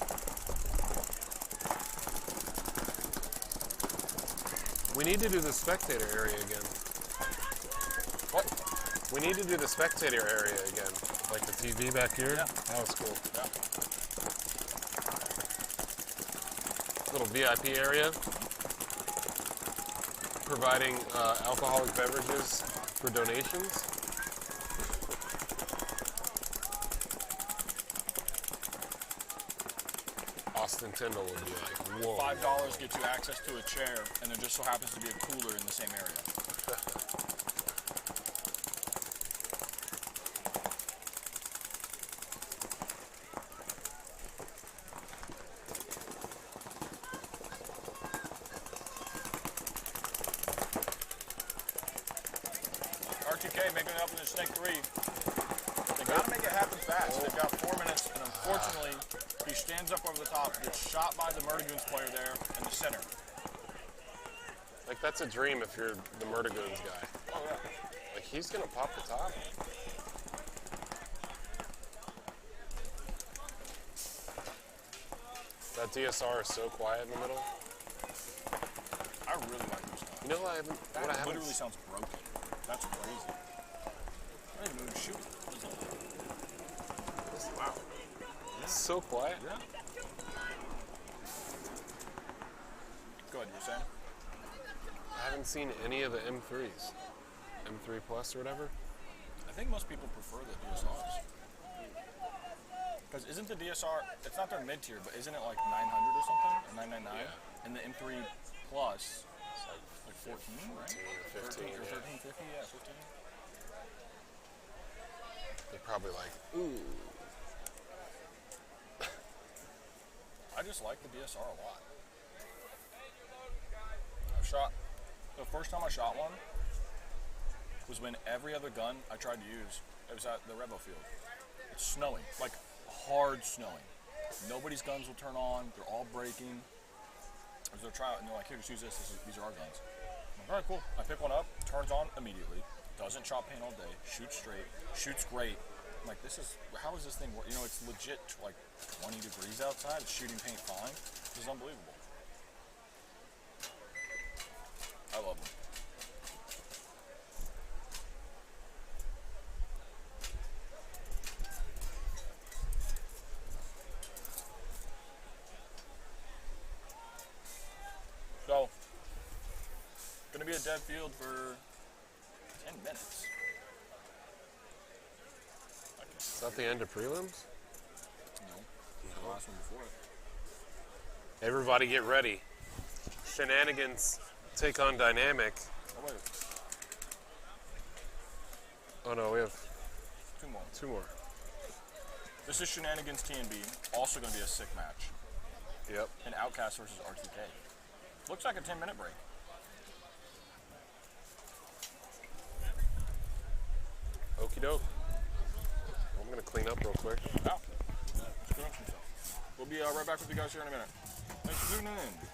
We need to do the spectator area again. What? We need to do the spectator area again. Like the TV back here. Yeah. That was cool. Yeah. Little VIP area. Providing alcoholic beverages for donations. Austin Tyndall would be like, whoa. $5 gets you access to a chair, and there just so happens to be a cooler in the same area. RTK making it up in the Snake 3. They gotta make it happen fast. They've got 4 minutes, and unfortunately, he stands up over the top, gets shot by the Murda Goons player there in the center. Like, that's a dream if you're the Murda Goons guy. Oh, yeah. Like, he's gonna pop the top. That DSR is so quiet in the middle. I really like this stuff. You know what I haven't... That what I haven't literally sounds broken. That's crazy. I didn't even know he was shooting. Wow. It's so quiet. Yeah. Go ahead, you were saying? I haven't seen any of the M3s. M3 Plus or whatever. I think most people prefer the DSRs. Because isn't the DSR, it's not their mid-tier, but isn't it like 900 or something? Or 999? Yeah. And the M3 Plus, like 14, right? 15, 13, or yeah. 13, 50, yeah, 15. They're probably like, ooh. I just like the DSR a lot. The first time I shot one was when every other gun I tried to use, it was at the Revo field. It's snowing, like hard snowing. Nobody's guns will turn on, they're all breaking. As they're trying, and they're like, here, just use this, these are our guns. I'm like, all right, cool. I pick one up, turns on immediately, doesn't chop paint all day, shoots straight, shoots great. I'm like, how is this thing work? You know, it's legit like 20 degrees outside, it's shooting paint fine. This is unbelievable. I love them. So, gonna be a dead field for 10 minutes. Is that the end of prelims? No, the last one before it. Everybody get ready. Shenanigans take on Dynamic. Oh wait, Oh no, we have two more. 2 more. This is Shenanigans TNB, also gonna be a sick match. Yep. And Outcast versus RTK. Looks like a 10-minute break. Okie doke. I'm gonna clean up real quick. Yeah. We'll be right back with you guys here in a minute. Thanks for tuning in.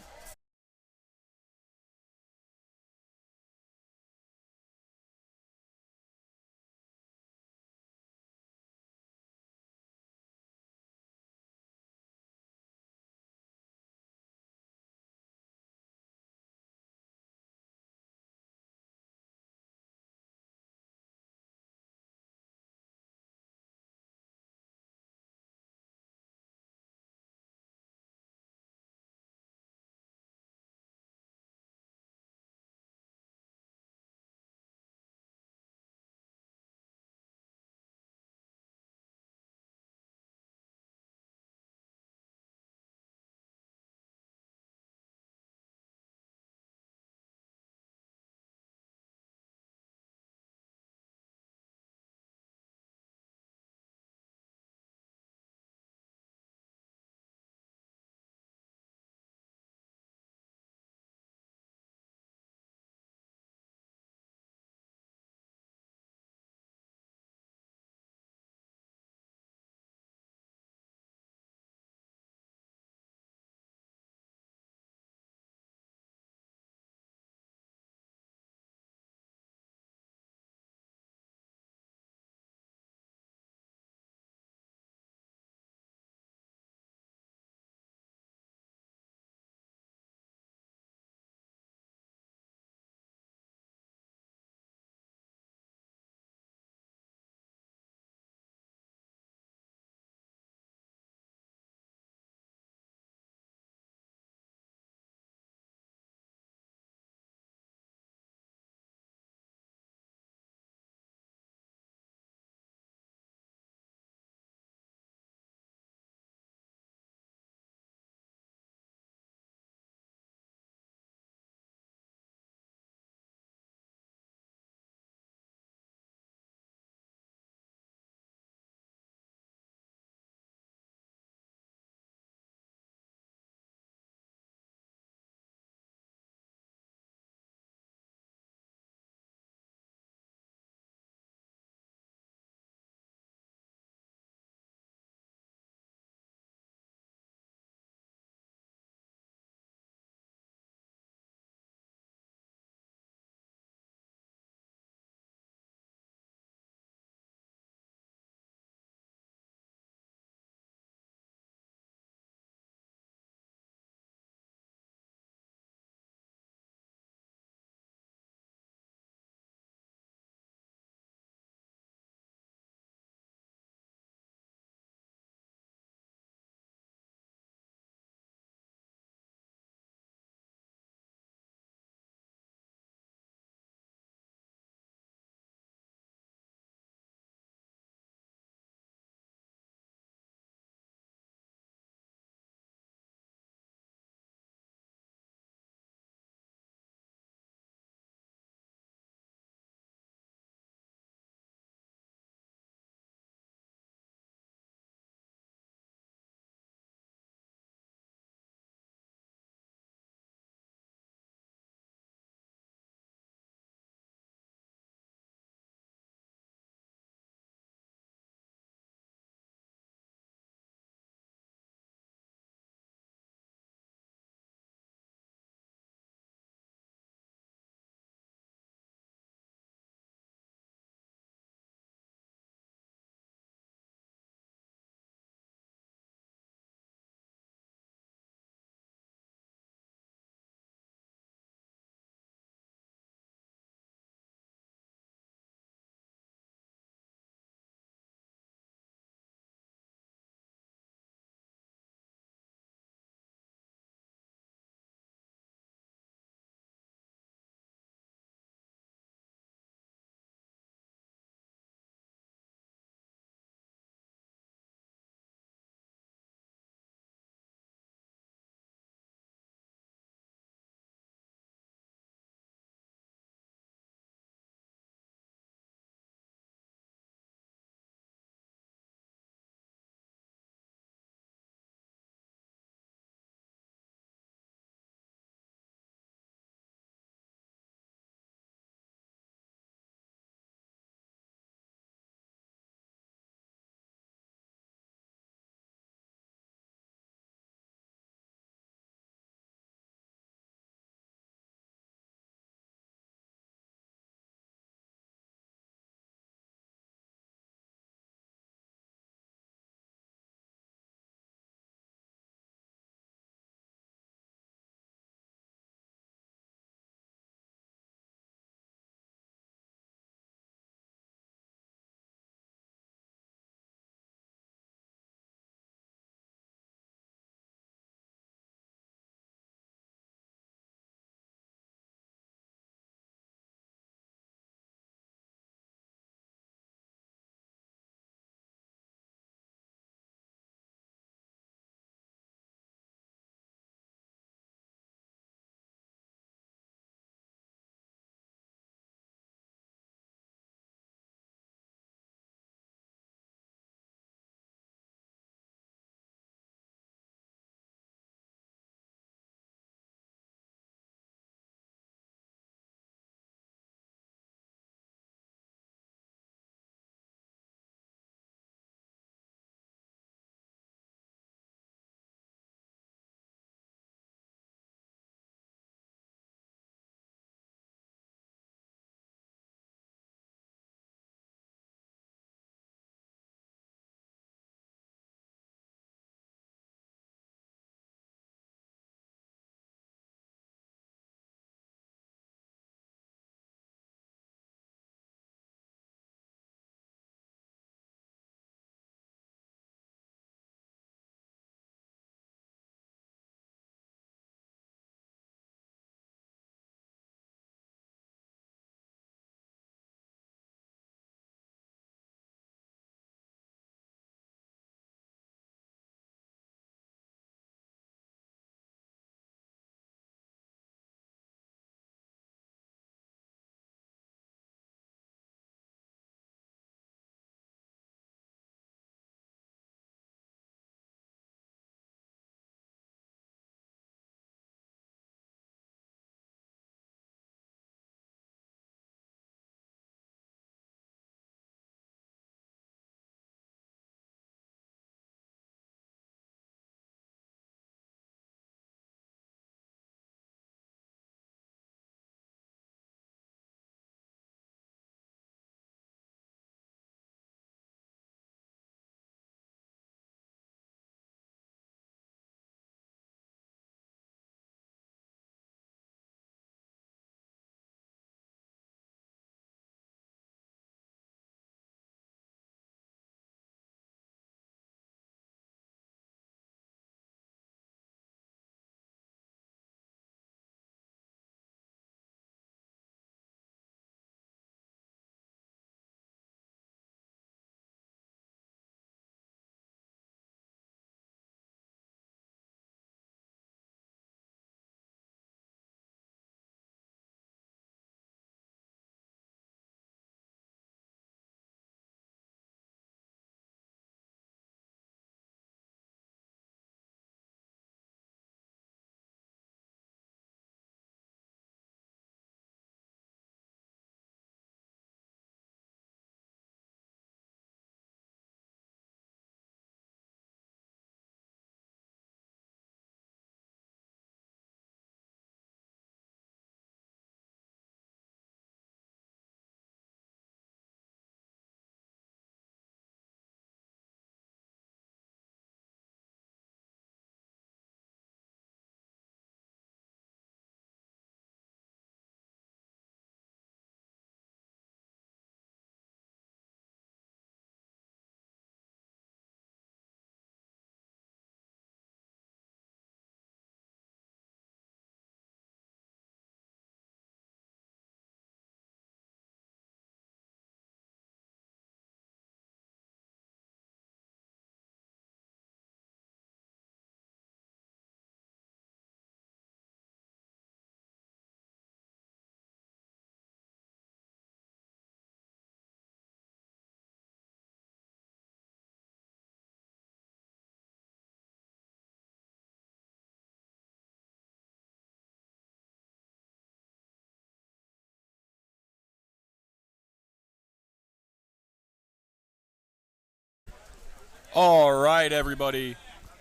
All right, everybody,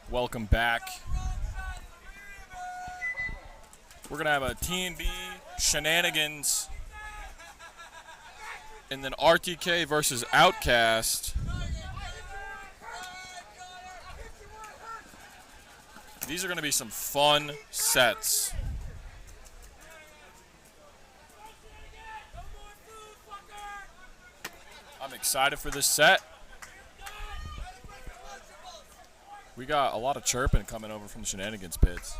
welcome back. We're going to have a T&B Shenanigans and then RTK versus Outcast. These are going to be some fun sets. I'm excited for this set. We got a lot of chirping coming over from the Shenanigans pits.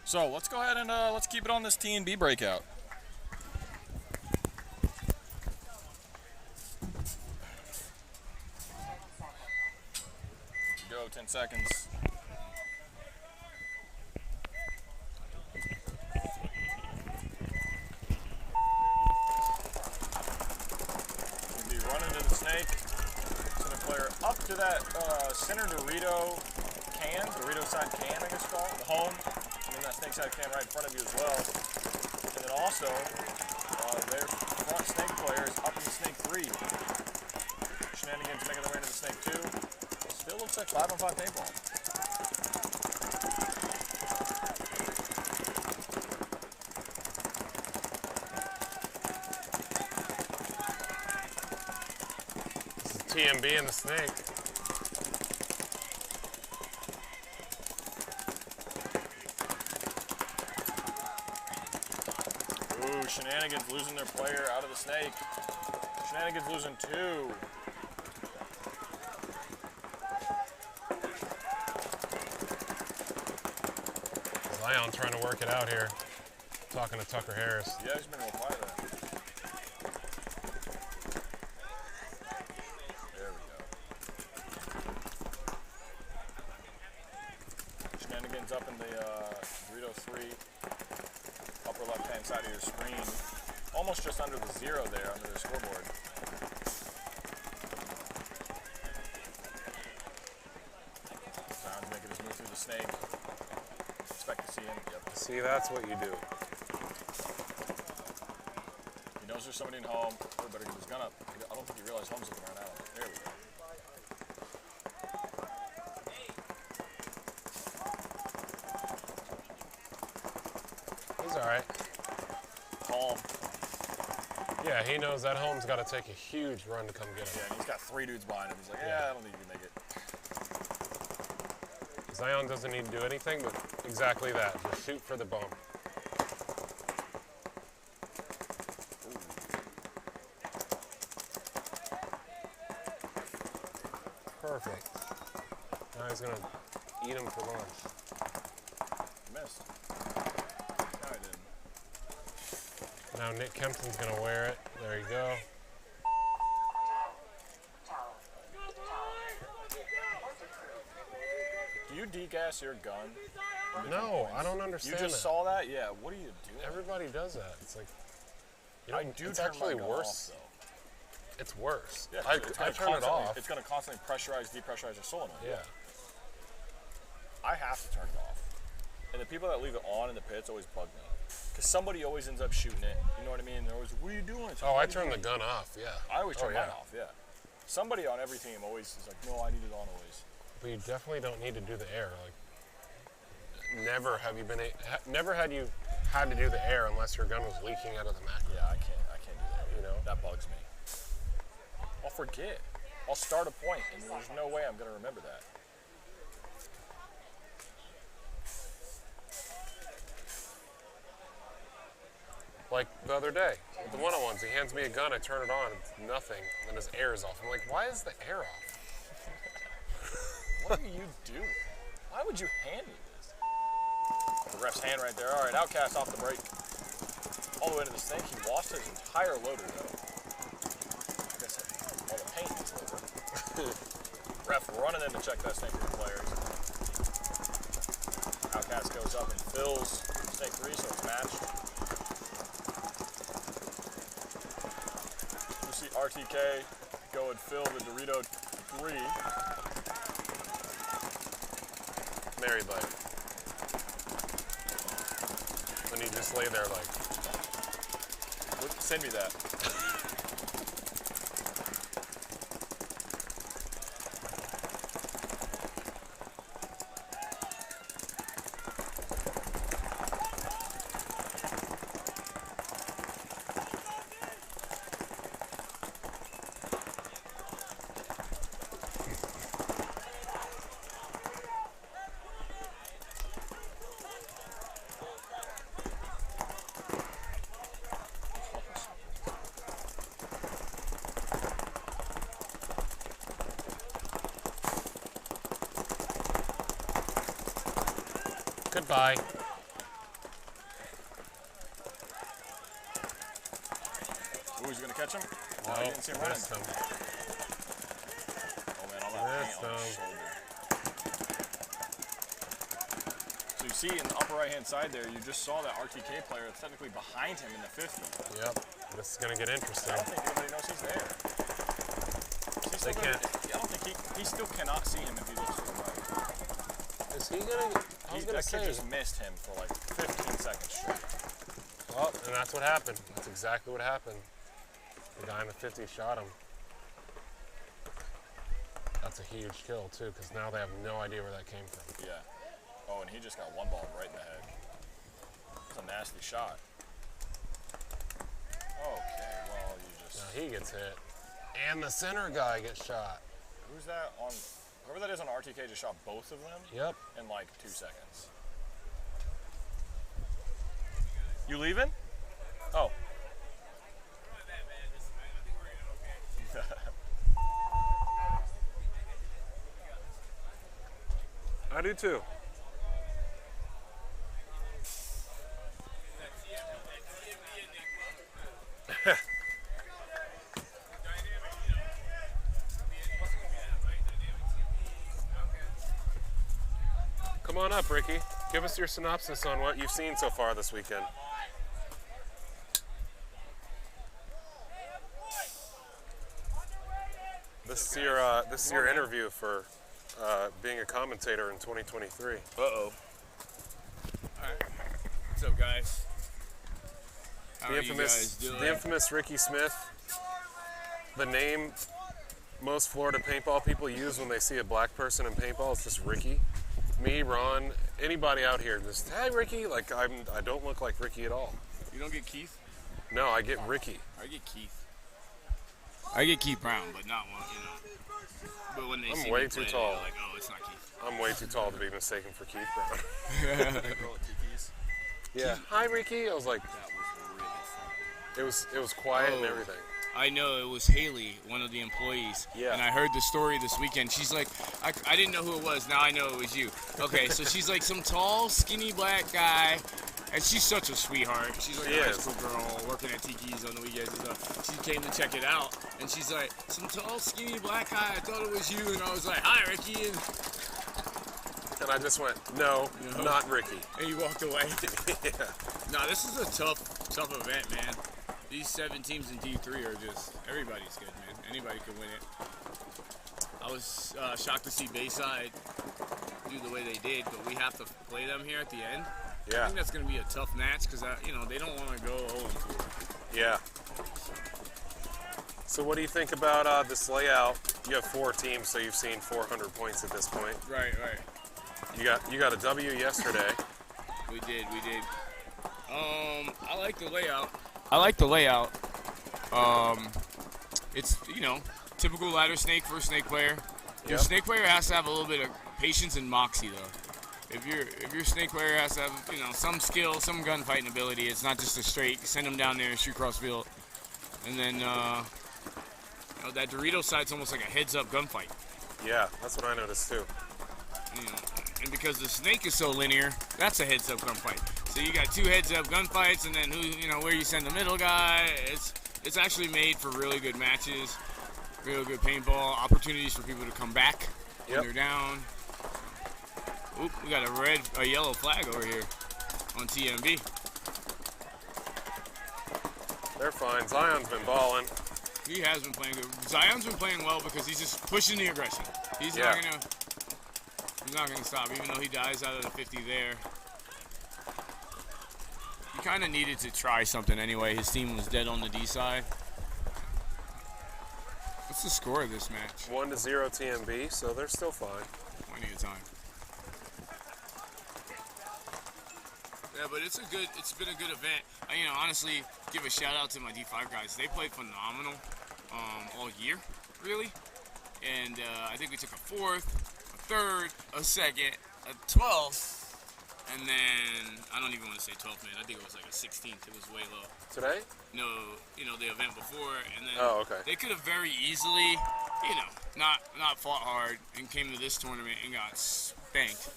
So let's go ahead and let's keep it on this T&B breakout. Go, 10 seconds. Send a player up to that center Dorito can, Dorito side can, I guess it's called, the home, and then that snake side can right in front of you as well. And then also, their front snake player is up in snake 3. Shenanigans making their way into the snake 2. Still looks like 5-on-5 paintball. TMB and the snake. Ooh, Shenanigans losing their player out of the snake. Shenanigans losing 2. Zion trying to work it out here. Talking to Tucker Harris. Yeah, he's been real quiet there. Up in the Dorito 3, upper left-hand side of your screen, almost just under the 0 there, under the scoreboard. Brown's making his move through the snake. Expect to see him. Yep. See, that's what you do. He knows there's somebody in home. Oh, better get his gun up. I don't think he realized home's looking around at him. There we go. All right. Calm. Yeah, he knows that home's got to take a huge run to come get him. Yeah, and he's got 3 dudes behind him. He's like, yeah, I don't think you can make it. Zion doesn't need to do anything but exactly that. Just shoot for the bump. Perfect. Now he's going to eat him for lunch. Missed. Now Nick Kempton's gonna wear it. There you go. Do you degas your gun? No, I don't understand. You just saw that? Yeah. What do you do? Everybody does that. It's like, you know, I do it's turn actually my gun worse. off, though. It's worse. Yeah, I turn it off. It's going to constantly pressurize, depressurize your solenoid. Yeah. I have to turn it off. And the people that leave it on in the pits always bug me. Because somebody always ends up shooting it. You know what I mean? They're always, what are you doing? It's like, Oh, I turn the gun off, yeah. I always turn mine off, yeah. Somebody on every team always is like, no, I need it on always. But you definitely don't need to do the air. Like, never have you been, never had you had to do the air unless your gun was leaking out of the macro. Yeah, I can't do that. You know? That bugs me. I'll forget. I'll start a point, and there's no way I'm going to remember that. Like the other day, with the one-on-ones, he hands me a gun, I turn it on, it's nothing, and then his air is off. I'm like, why is the air off? What are you doing? Why would you hand me this? The ref's hand right there. All right, Outcast off the break. All the way to the snake. He lost his entire loader, though. I guess all the paint is over. Ref running in to check that snake 3 players. Outcast goes up and fills snake 3, so it's matched. You see RTK go and fill the Dorito 3. Married life. and you just lay there like, Send me that. goodbye. Ooh, he's gonna catch him? No, I didn't see him running. missed him. Oh man, all that paint on his Missed him. shoulder. So you see in the upper right hand side there, you just saw that RTK player that's technically behind him in the 50. Yep, this is gonna get interesting. I don't think anybody knows he's there. They can't. I don't think he still cannot see him if he looks to the right. Is he gonna? I was gonna That kid say. just missed him for like 15 seconds straight. Well, and that's what happened. That's exactly what happened. The guy in the 50 shot him. That's a huge kill too, because now they have no idea where that came from. Yeah. Oh, and he just got one ball right in the head. It's a nasty shot. Okay, well, you just... Now he gets hit. And the center guy gets shot. Who's that on... Whoever that is on RTK just shot both of them Yep. in like 2 seconds. You leaving? Oh. I do too. Come on up, Ricky. Give us your synopsis on what you've seen so far this weekend. This is your interview for being a commentator in 2023. Uh-oh. Alright. What's up, guys? How The are you guys doing? infamous Ricky Smith. The name most Florida paintball people use when they see a black person in paintball is just Ricky. Me, Ron, anybody out here, just, hey, Ricky. Like, I don't look like Ricky at all. You don't get Keith? No, I get Ricky. I get Keith. I get Keith Brown, but not one, you know. But when they I'm see way me too play, tall. they're like, oh, it's not Keith. I'm way too tall to be mistaken for Keith Brown. That girl at Tiki's. Yeah. Hi, Ricky. I was like, That was really funny. it was quiet and Oh. everything. I know, it was Haley, one of the employees. Yeah. And I heard the story this weekend. She's like, I didn't know who it was. Now I know it was you. Okay, so she's like some tall, skinny black guy. And she's such a sweetheart. She's like She a high is. school girl working at Tiki's on the weekends and stuff. She came to check it out. And she's like, some tall, skinny black guy. I thought it was you. And I was like, hi, Ricky. And I just went, no, not Ricky. And you walked away. Yeah. No, this is a tough event, man. These 7 teams in D3 are just, everybody's good, man. Anybody can win it. I was shocked to see Bayside do the way they did, but we have to play them here at the end. I Yeah. think that's going to be a tough match because, they don't want to go 0-4. Yeah. So what do you think about this layout? You have 4 teams, so you've seen 400 points at this point. Right. You got a W yesterday. We did. I like the layout. It's, typical ladder snake for a snake player. Your Yep. snake player has to have a little bit of patience and moxie, though. If your snake player has to have, some skill, some gunfighting ability, it's not just a straight send them down there and shoot cross field. And then, that Dorito side's almost like a heads-up gunfight. Yeah, that's what I noticed too. And because the snake is so linear, that's a heads-up gunfight. So you got 2 heads-up gunfights, and then where you send the middle guy. It's actually made for really good matches, real good paintball opportunities for people to come back when Yep. they're down. Oop, we got a yellow flag over here on TMB. They're fine. Zion's been balling. He has been playing good. Zion's been playing well because he's just pushing the aggression. He's Yeah. not gonna stop, even though he dies out of the 50 there. kind of needed to try something anyway. His team was dead on the D side. What's the score of this match? 1-0 TMB, so they're still fine. Plenty of time. Yeah, but it's been a good event. Honestly, give a shout out to my D5 guys. They played phenomenal all year, really. And I think we took a 4th, a 3rd, a 2nd, a 12th, and then I don't even want to say 12th, man. I think it was like a 16th. It was way low. Today? No, the event before, and then okay. They could have very easily, not fought hard and came to this tournament and got spanked.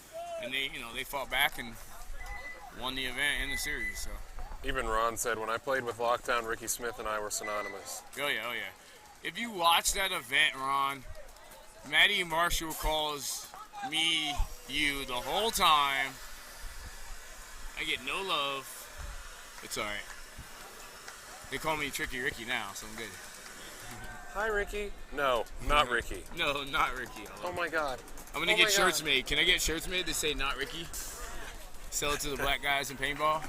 And they fought back and won the event and the series. So. Even Ron said, when I played with Lockdown, Ricky Smith and I were synonymous. Oh yeah. If you watch that event, Ron, Matty Marshall calls me you the whole time. I get no love. It's all right. They call me Tricky Ricky now, so I'm good. Hi, Ricky. No, not Ricky. No, not Ricky. Oh my God. I'm gonna get shirts made. Can I get shirts made that say "Not Ricky"? Sell it to the black guys in paintball.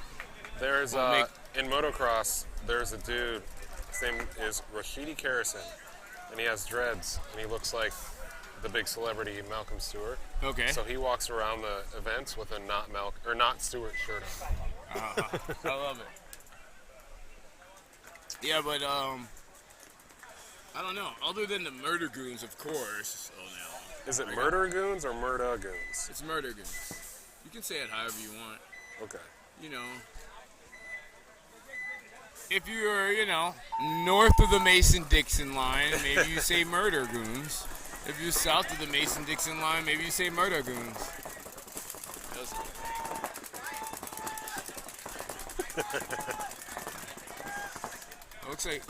There's in motocross. There's a dude. His name is Rashidi Karrison, and he has dreads, and he looks like the big celebrity Malcolm Stewart. Okay. So he walks around the events with a not Stewart shirt on. I love it. Yeah, but I don't know. Other than the Murda Goons, of course. Oh no. Is it Murda Goons or Murda Goons? It's Murda Goons. You can say it however you want. Okay. If you're, north of the Mason-Dixon line, maybe you say Murda Goons. If you're south of the Mason-Dixon line, maybe you say Murda Goons. Looks like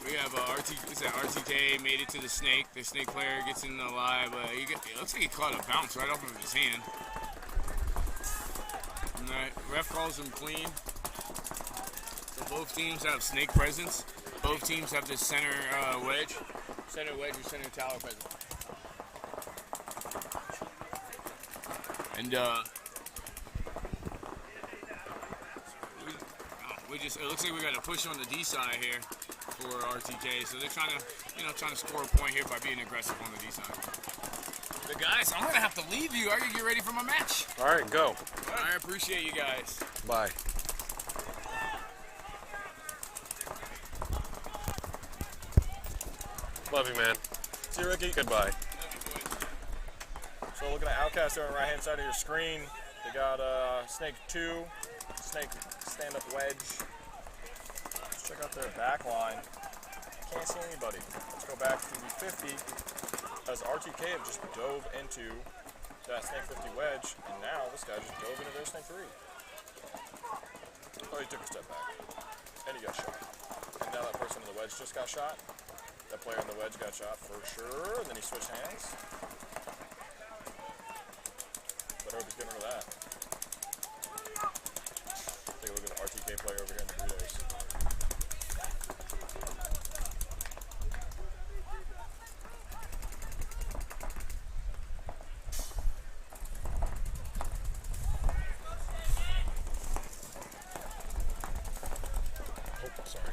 we have RTK made it to the snake. The snake player gets in the live. It looks like he caught a bounce right off of his hand. And the ref calls him clean. So both teams have snake presence. Both teams have the center wedge or center tower presence. And it looks like we got a push on the D side here for RTK. So they're trying to score a point here by being aggressive on the D side. But guys, I'm gonna have to leave you. I gotta get ready for my match. All right, go. I appreciate you guys. Bye. Love you, man. See you, Ricky. Goodbye. So looking at Outcast on the right-hand side of your screen, they got Snake 2, Snake stand-up wedge. Let's check out their back line. Can't see anybody. Let's go back to the 50, as RTK have just dove into that Snake 50 wedge, and now this guy just dove into their Snake 3. Oh, he took a step back, and he got shot. And now that person in the wedge just got shot. That player in the wedge got shot for sure, and then he switched hands. But I hope he's getting rid of that. Take a look at the RTK player over here in the relays. Oh, sorry.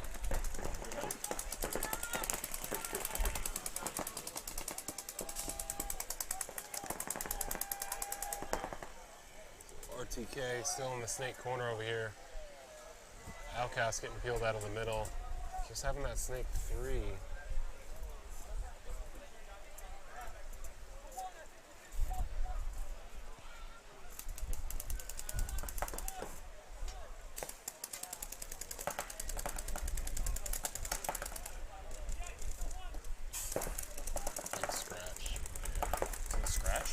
RTK still in the snake corner over here. Outcast getting peeled out of the middle. Just having that snake 3. Big scratch. Is it a scratch?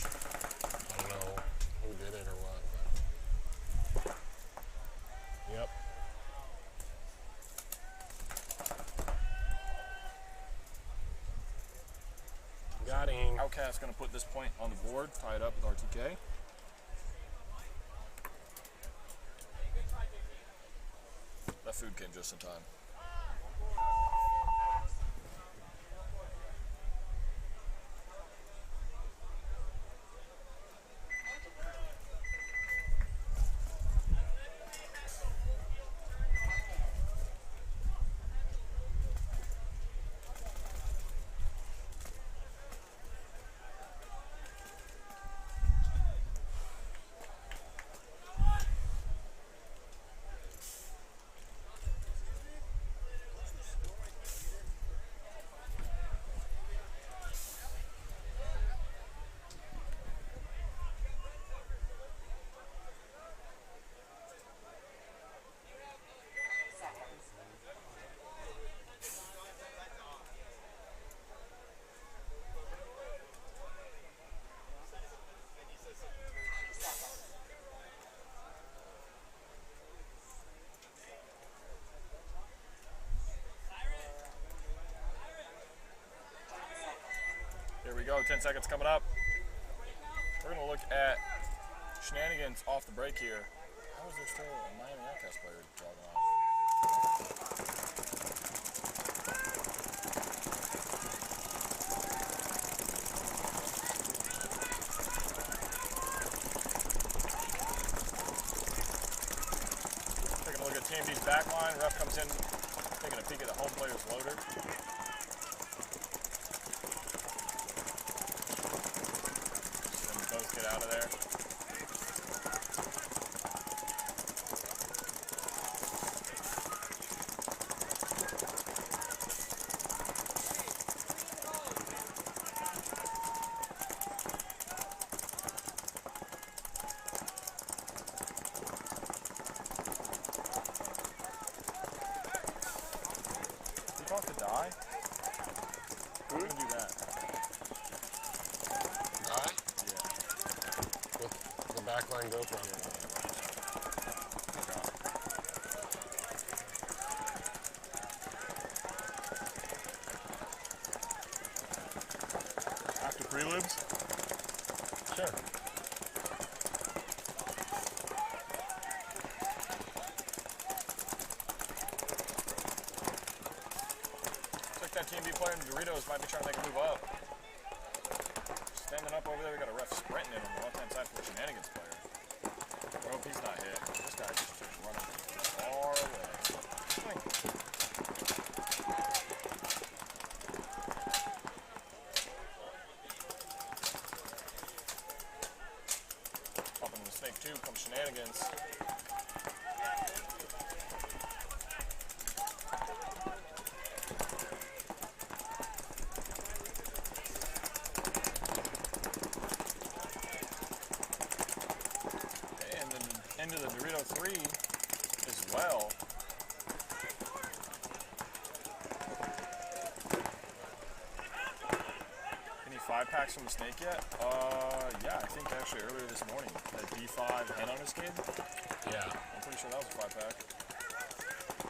I don't know who did it or what. But... Yep. Got him. Outcast gonna put this point on the board, tie it up with RTK. That food came just in time. 10 seconds coming up. We're going to look at Shenanigans off the break here. How is there still a Miami Outcast player jogging off? Taking a look at TMD's back line. Ref comes in, taking a peek at the home player's loader. Both get out of there. You about to die? Who's gonna do that? Die? Yeah. With the backline GoPro. After prelims? Sure. Looks like that Team B player in Doritos might be trying to make a move up. Standing up over there, we got a ref sprinting in on the left-hand side for the Shenanigans player. I hope he's not hit. This guy just keeps running far away. Swing. Up into the snake 2 comes Shenanigans. Into the Dorito 3 as well. Any 5-packs from the snake yet? Yeah, I think actually earlier this morning, that D5 Headhunters kid. Yeah. I'm pretty sure that was a 5-pack.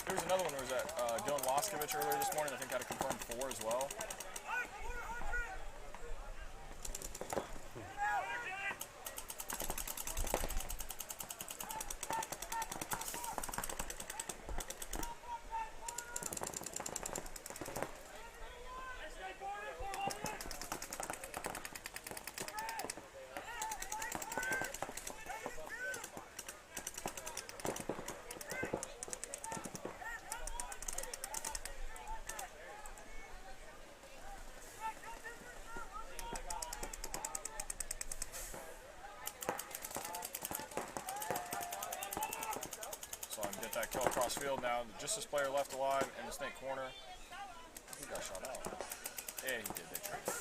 There was another one, there was that Dylan Waskovich earlier this morning, I think had a confirmed 4 as well. Get that kill across field now. Just this player left alive in the snake corner. He got shot out. Yeah, he did. They traded.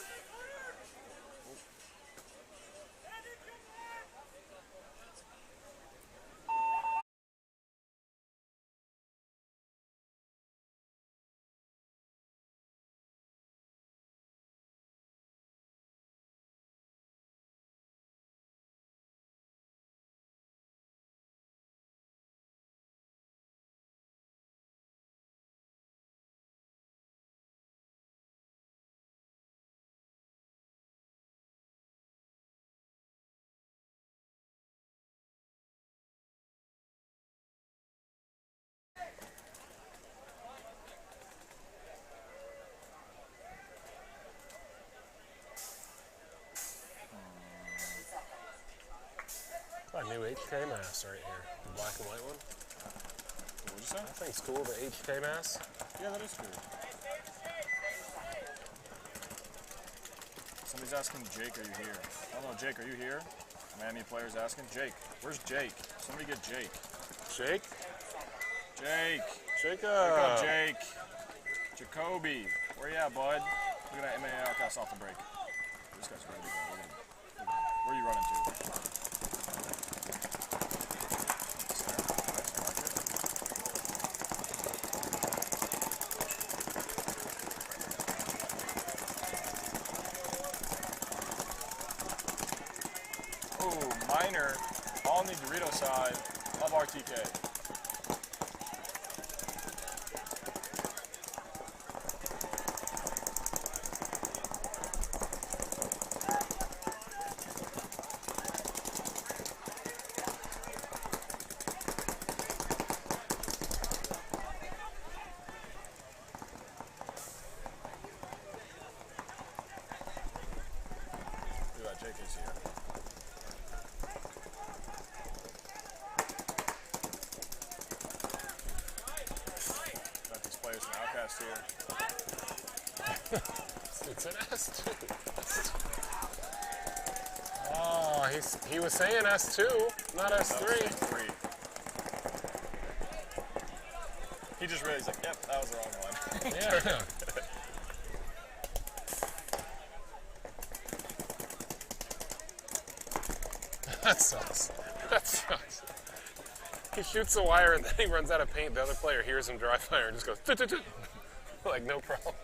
A new HK mask right here. The black and white one. What'd you say? I think it's cool, the HK mask. Yeah, that is cool. Somebody's asking Jake, are you here? I don't know, Jake, are you here? Miami player's asking. Jake, where's Jake? Somebody get Jake. Jake? Jake. Jacob. Wake up, Jake. Jacoby. Where you at, bud? Look at that MMA Outcast off the break. This guy's ready to go. Look at him. Where are you running to? Minor on the Dorito side of RTK. S tier. It's an S2. Oh, he was saying S2, not S3. S3. He just realized, like, yep, that was the wrong one. Yeah. That sucks. That sucks. He shoots the wire and then he runs out of paint. The other player hears him dry fire and just goes, "Tut, tut, tut." Like, no problem.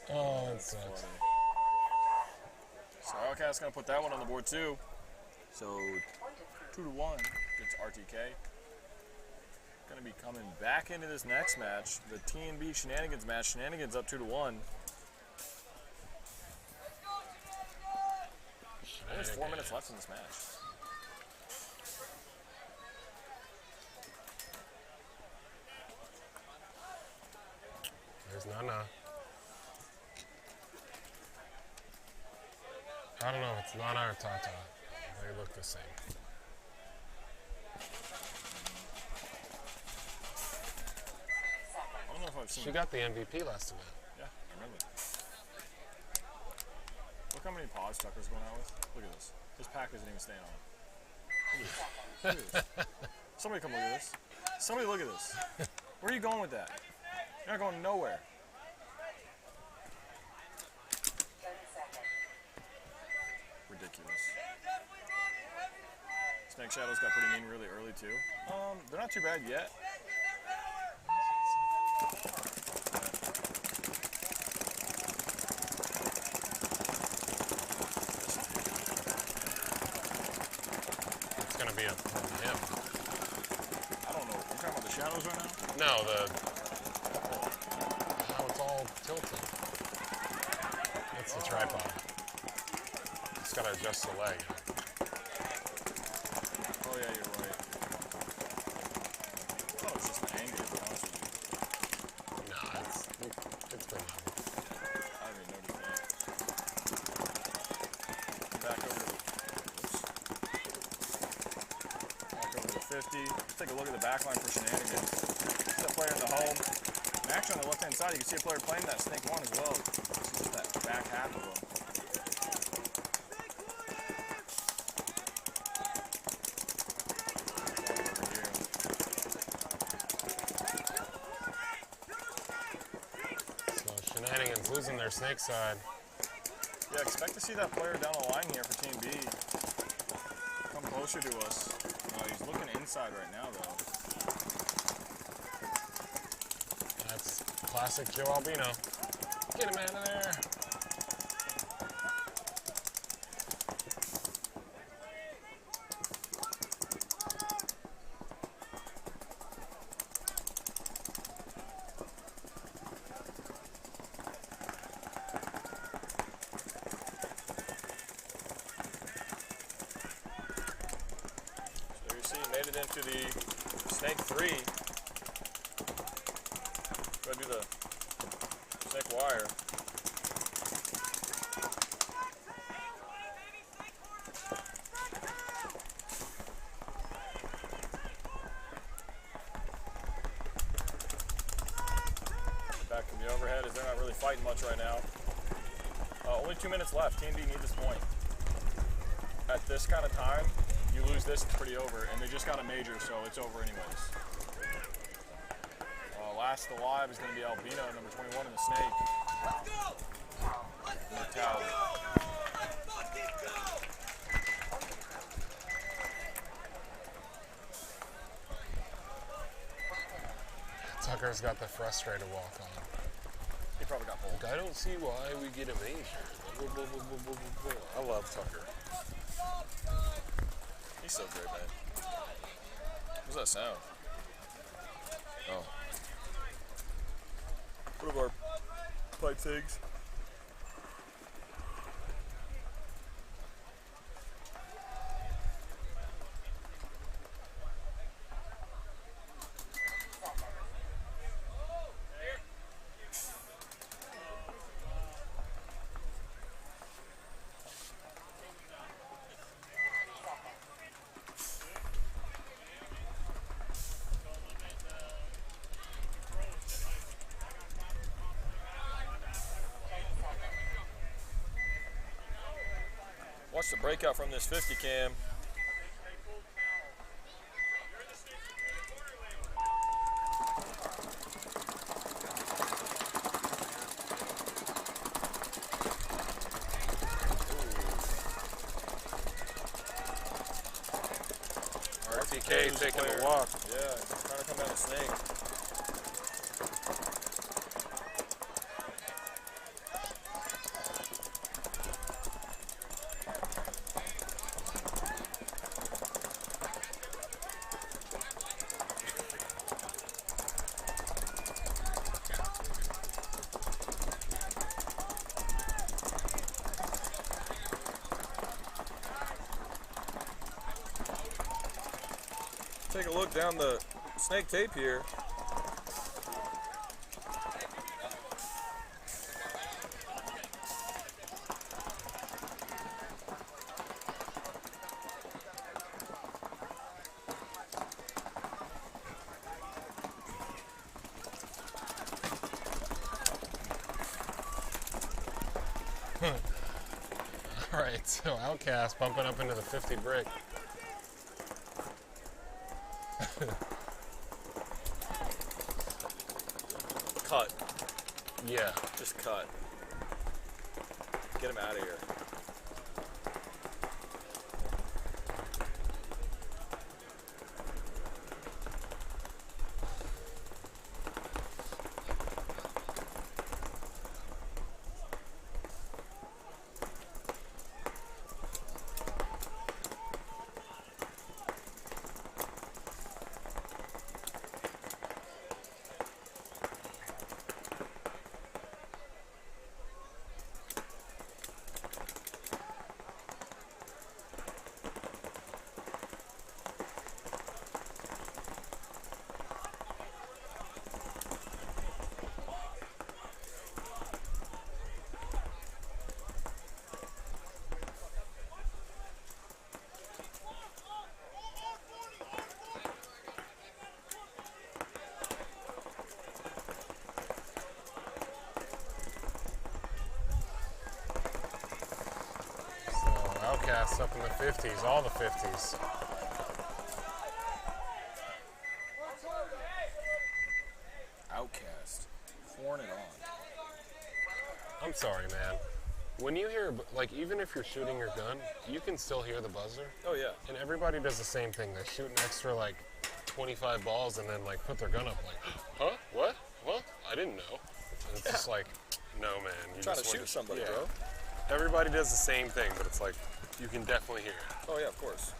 Oh, that sucks. So Outcast gonna put that one on the board too. So 2-1 against RTK. Gonna be coming back into this next match, the T&B Shenanigans match. Shenanigans up 2-1. There's 4 minutes left in this match. There's Nana. I don't know if it's Nana or Tata. They look the same. I don't know if I've seen She got the MVP last event. Yeah, I remember. Look how many paws Tucker's going out with. Look at this. His pack isn't even staying on. Look at this. Somebody come look at this. Somebody look at this. Where are you going with that? You're not going nowhere. Ridiculous. Snake Shadows got pretty mean really early too. They're not too bad yet. It's going to be up on him. I don't know. You're talking about the shadows right now? No, how it's all tilted. It's the tripod. Just got to adjust the leg. Oh yeah, you're right. I thought it was just an angle, to be honest with you. Nah, it's been level. I didn't even notice that. Back over to, back over to 50. Let's take a look at the back line for Shenanigans. See that player in the home. And actually on the left hand side, you can see a player playing that Snake 1 as well. This is just that back half of them. Shenanigans losing their snake side. Yeah, expect to see that player down the line here for Team B. Come closer to us. He's looking inside right now, though. That's classic Joe Albino. Get him out of there. Made it into the Snake 3. Go do the Snake wire. Back from the overhead as they're not really fighting much right now. Only 2 minutes left. Team B need this point. At this kind of time, you lose this, it's pretty over, and they just got a major, so it's over anyways. Last alive is going to be Albino, number 21 in the Snake. Mortality. Tucker's got the frustrated walk on. He probably got pulled. I don't see why we get a major. I love Tucker. He's so great, man. What's that sound? Oh. One of our pipe figs. Watch the breakout from this 50 cam. Tiki taking a walk. Yeah, trying to come down the snake. Take a look down the snake tape here. All right, so Outcast bumping up into the 50 brick. Cut. Yeah. Just cut. Get him out of here. Outcast up in the 50s, all the 50s. Outcast. Pouring it on. I'm sorry, man. When you hear, like, even if you're shooting your gun, you can still hear the buzzer. Oh, yeah. And everybody does the same thing. They shoot an extra, like, 25 balls and then, like, put their gun up, like, huh? What? What? I didn't know. And it's just like, no, man. You Trying just to shoot somebody, bro. Everybody does the same thing, but it's like, you can definitely hear it. Oh, yeah, of course.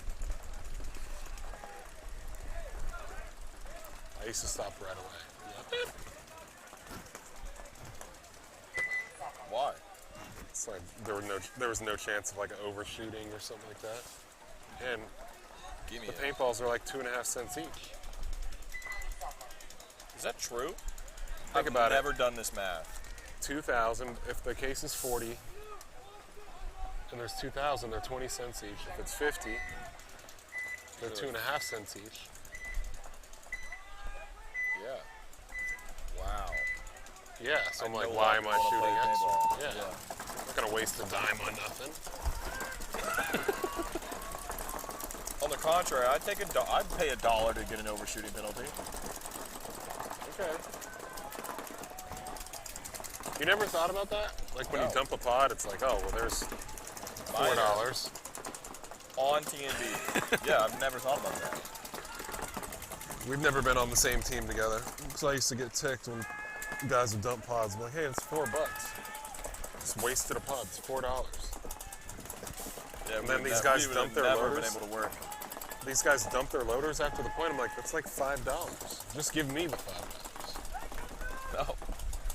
I used to stop right away. Yep. Why? It's like there was no chance of like overshooting or something like that. And Give me the it. paintballs are like 2.5 cents each. Is that true? Think about it. I've never done this math. 2,000. If the case is 40, and there's 2,000, they're 20 cents each. If it's 50, they're 2.5 cents each. Yeah. Wow. Yeah, so I'm like, no why am longer I wanna shooting play extra? paintball. Yeah. I'm not gonna waste a dime on nothing. On the contrary, I'd pay $1 to get an overshooting penalty. Okay. You never thought about that? Like when No. you dump a pod, it's like, oh, well, there's $4. On TNB. Yeah, I've never thought about that. We've never been on the same team together. Because I used to get ticked when guys would dump pods. I'm like, hey, it's $4. Just wasted a pod. It's $4. Yeah, And then these guys dump their never loaders. been able to work. These guys dump their loaders after the point. I'm like, that's like $5. Just give me the $5. No.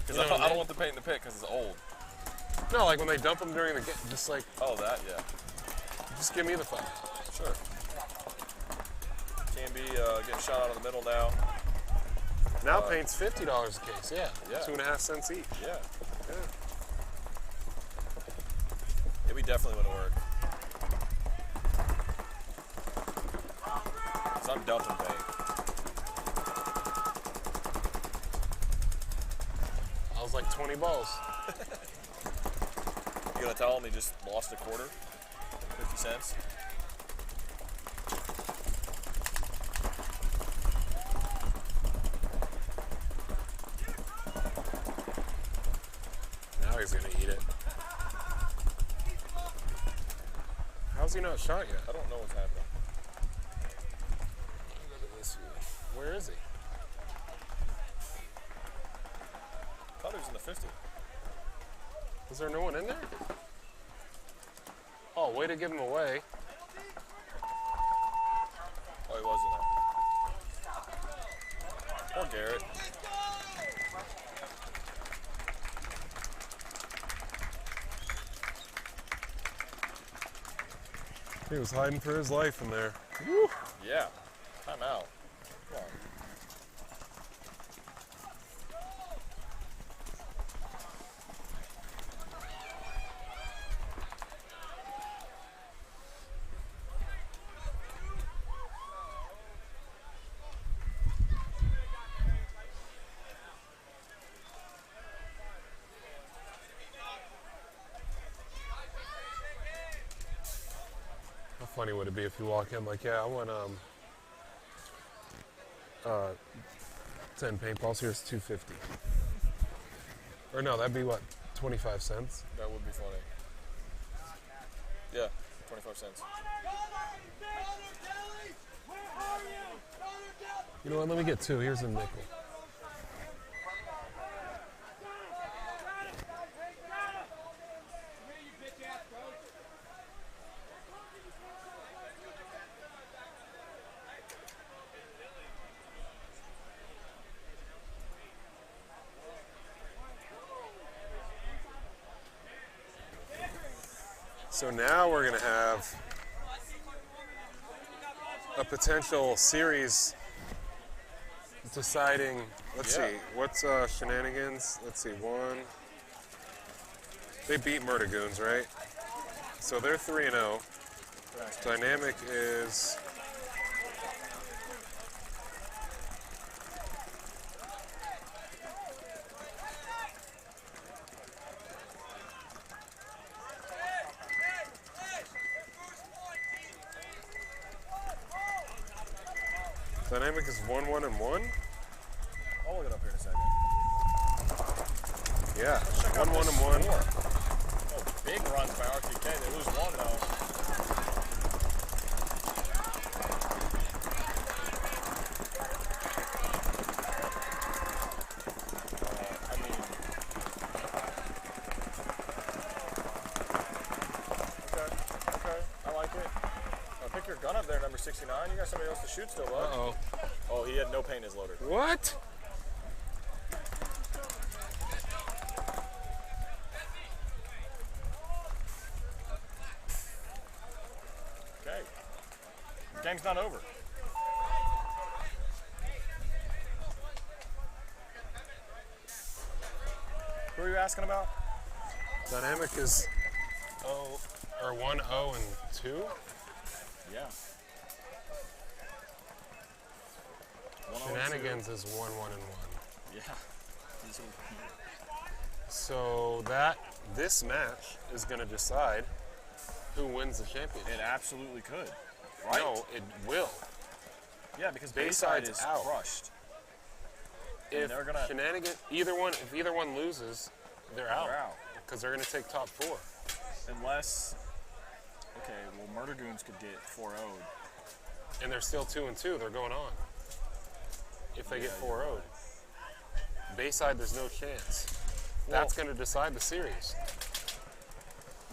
Because You know what I I don't mean? want to paint in the pit because it's old. No, like when they dump them during the game, just like, Oh, that, yeah. just give me the $5. Sure. TNB getting shot out of the middle now. Now paint's $50 a case. Yeah. Yeah. 2.5 cents each. Yeah. Yeah, we definitely went to work. Because I'm dumping paint. I was like 20 balls. You gonna tell him he just lost a quarter? 50 cents. Now he's gonna eat it. How's he not shot yet? I don't know what's happening. Where is he? I thought he was in the 50. Is there no one in there? Oh, way to give him away. Oh, he was in there. Poor Garrett. He was hiding for his life in there. Yeah. Time out. Come on. How funny would it be if you walk in like, yeah, I want 10 paintballs, here's $2.50. Or no, that'd be what, 25 cents? That would be funny. Yeah, 25 cents. You know what, let me get 2, here's a nickel. So now we're going to have a potential series deciding, let's see, what's Shenanigans? Let's see, 1. They beat Murda Goons, right? So they're 3-0. Dynamic is... Dynamic is 1-1-1. I'll look it up here in a second. Yeah, Check out this 1-1-1. score. Oh, big runs by RTK. They lose 1 though. I mean, okay, I like it. Pick your gun up there, number 69. You got somebody else to shoot still, bud. Uh-oh. Oh, he had no paint in his loader. What? Okay. Game's not over. Who are you asking about? Dynamic is 1-0-2. Yeah. Shenanigans is 1-1-1. Yeah. So this match is going to decide who wins the championship. It absolutely could. Right? No, it will. Yeah, because Bayside Bayside's is out. crushed. If they're gonna- Shenanigans, if either one loses, they're out. They're out. Because they're going to take top 4. Unless, okay, well, Murda Goons could get 4-0'd. And they're still 2-2. They're going on. If they get 4-0'd. Bayside, there's no chance. That's going to decide the series.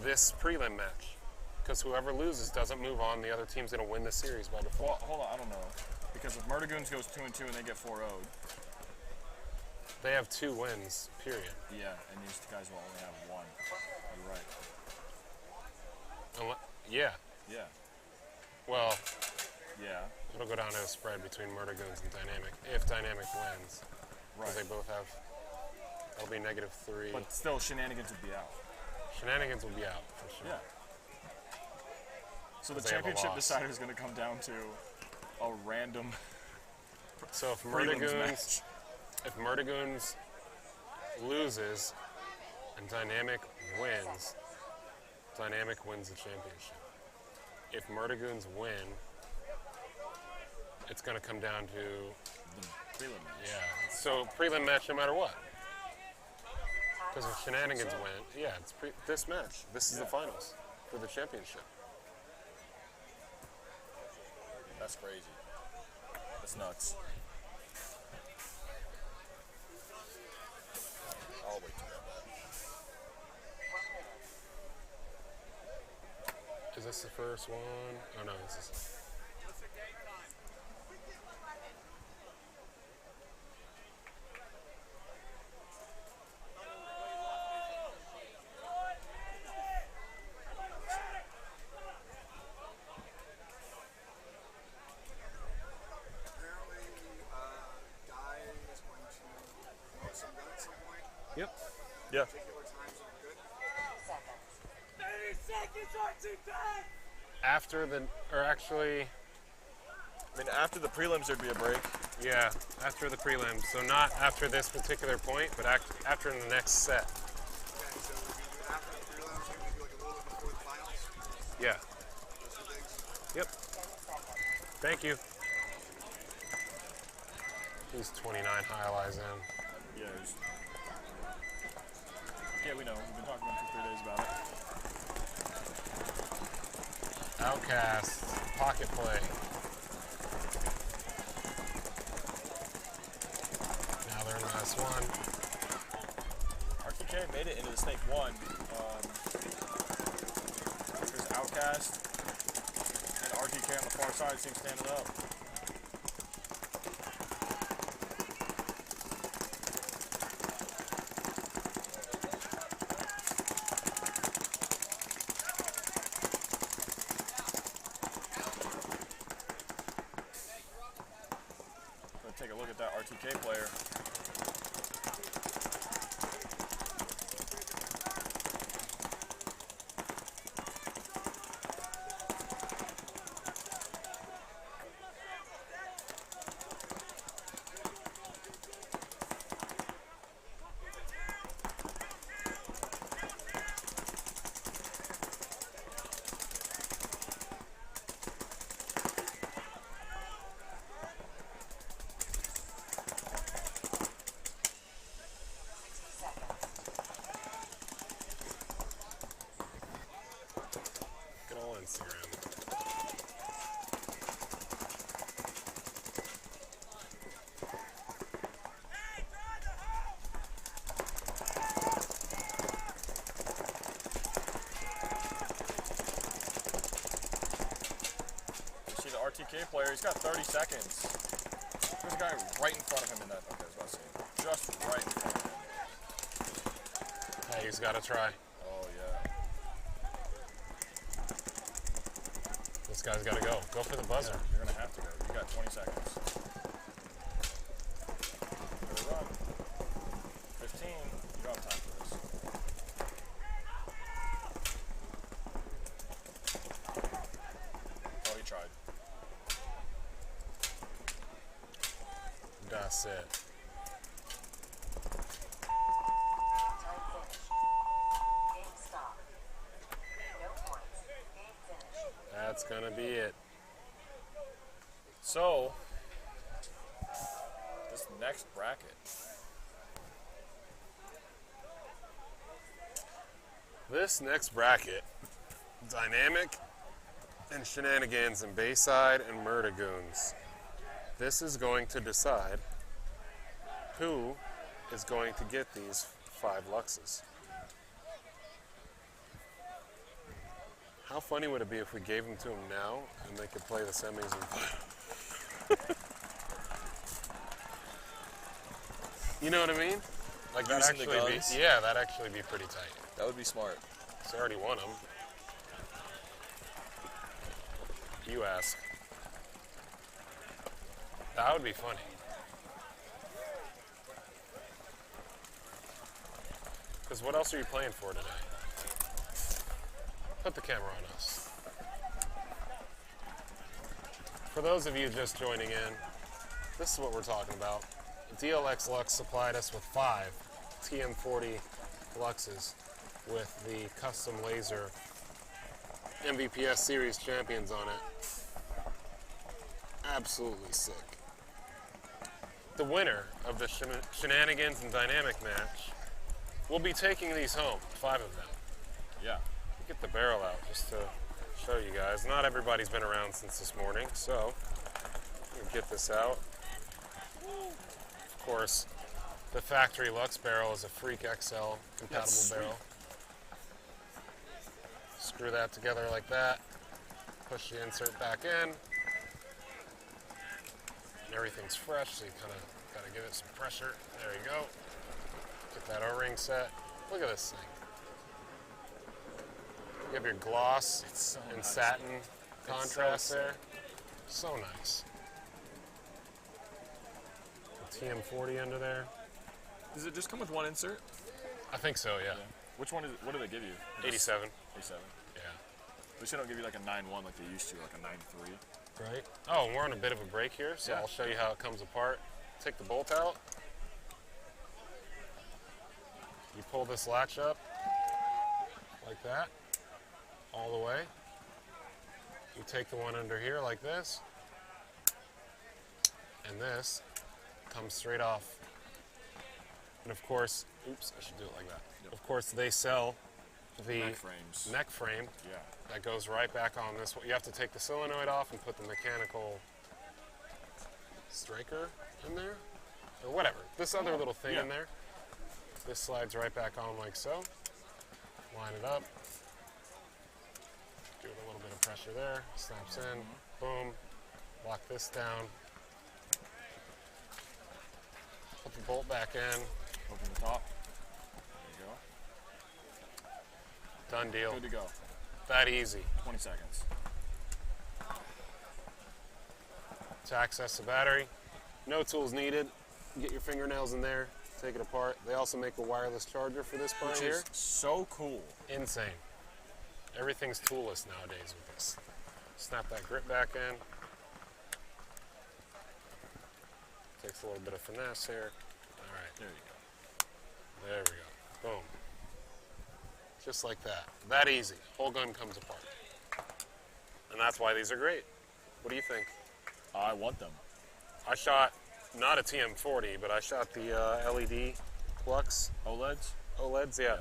This prelim match. Because whoever loses doesn't move on. The other team's going to win the series by default. Well, hold on, I don't know. Because if Murda Goons goes 2-2 and they get 4-0'd. They have 2 wins, period. Yeah, and these guys will only have 1. You're right. Yeah. Yeah. Well, Yeah. it'll go down to a spread between Murda Goons and Dynamic. If Dynamic wins. Because Right. they both have, that'll be -3. But still, Shenanigans would be out. Shenanigans will be out, for sure. Yeah. So the Because they have a championship loss. decider is going to come down to a random So if Murda prelims Goons, match. loses and Dynamic wins the championship. if Murda Goons win, it's going to come down to Prelim match. yeah. So prelim match no matter what. Because if Shenanigans win, yeah, it's this match. This is the finals for the championship. That's crazy. That's nuts. I'll wait to grab that. Is this the first one? Oh no, this is. Yep. Yeah. After the, or actually, I mean, after the prelims, there'd be a break. yeah, after the prelims. So not after this particular point, but after in the next set. Okay, so we can do it after the prelims, maybe we do like a little bit before the finals. Yeah. Those two things. Yep. Thank you. He's 29 highlights in. Yeah. Yeah, we know. We've been talking for 3 days about it. Outcast, pocket play. Now they're in the S1. RTK made it into the Snake 1. There's Outcast and RTK on the far side seems standing up. Take a look at that RTK player. Instagram. You see the RTK player, he's got 30 seconds. There's a guy right in front of him in that, okay, I was about to say, just right in front of him. Hey, he's got to try. Oh, yeah. This guy's got to go. Go for the buzzer. Yeah, you're going to have to go. You got 20 seconds. Better run. 15. You don't have time for this. Oh, he tried. That's it. That's gonna be it. So, this next bracket. This next bracket, Dynamic and Shenanigans and Bayside and Murda Goons. This is going to decide who is going to get these 5 Luxes. How funny would it be if we gave them to them now and they could play the semis and You know what I mean? Like that Using the actually be, guns? yeah, that'd actually be pretty tight. That would be smart. So I already won them. You ask. That would be funny. Because what else are you playing for today? Put the camera on us. For those of you just joining in, this is what we're talking about. DLX Lux supplied us with 5 TM40 Luxes with the custom laser MVPS Series champions on it. Absolutely sick. The winner of the Shenanigans and Dynamic match will be taking these home, 5 of them. Yeah. Get the barrel out just to show you guys. Not everybody's been around since this morning, so we'll get this out. Of course, the factory Lux barrel is a Freak XL compatible barrel. Screw that together like that. Push the insert back in. And everything's fresh, so you kind of got to give it some pressure. There you go. Get that O-ring set. Look at this thing. You have your gloss and satin contrast there. So nice. The TM40 under there. Does it just come with one insert? I think so, yeah. Which one is it? What do they give you? 87. 87. Yeah. At least they don't give you like a 9.1 like they used to, like a 9.3. Right. Oh, and we're on a bit of a break here, so I'll show you how it comes apart. Take the bolt out. You pull this latch up like that, all the way. You take the one under here like this, and this comes straight off. And of course, oops, I should do it like that. Yep. Of course, they sell the neck frame that goes right back on this one. You have to take the solenoid off and put the mechanical striker in there, or whatever. This other little thing in there. This slides right back on like so. Line it up. Give it a little bit of pressure there. Snaps in. Boom. Lock this down. Put the bolt back in. Open the top. There you go. Done deal. Good to go. That easy. 20 seconds. To access the battery, no tools needed. Get your fingernails in there. Take it apart. They also make a wireless charger for this part here. Which is so cool. Insane. Everything's toolless nowadays with this. Snap that grip back in. Takes a little bit of finesse here. All right. There you There we go. Boom. Just like that. That easy. Whole gun comes apart. And that's why these are great. What do you think? I want them. I shot not a TM40, but I shot the LED Flux. OLEDs, yeah.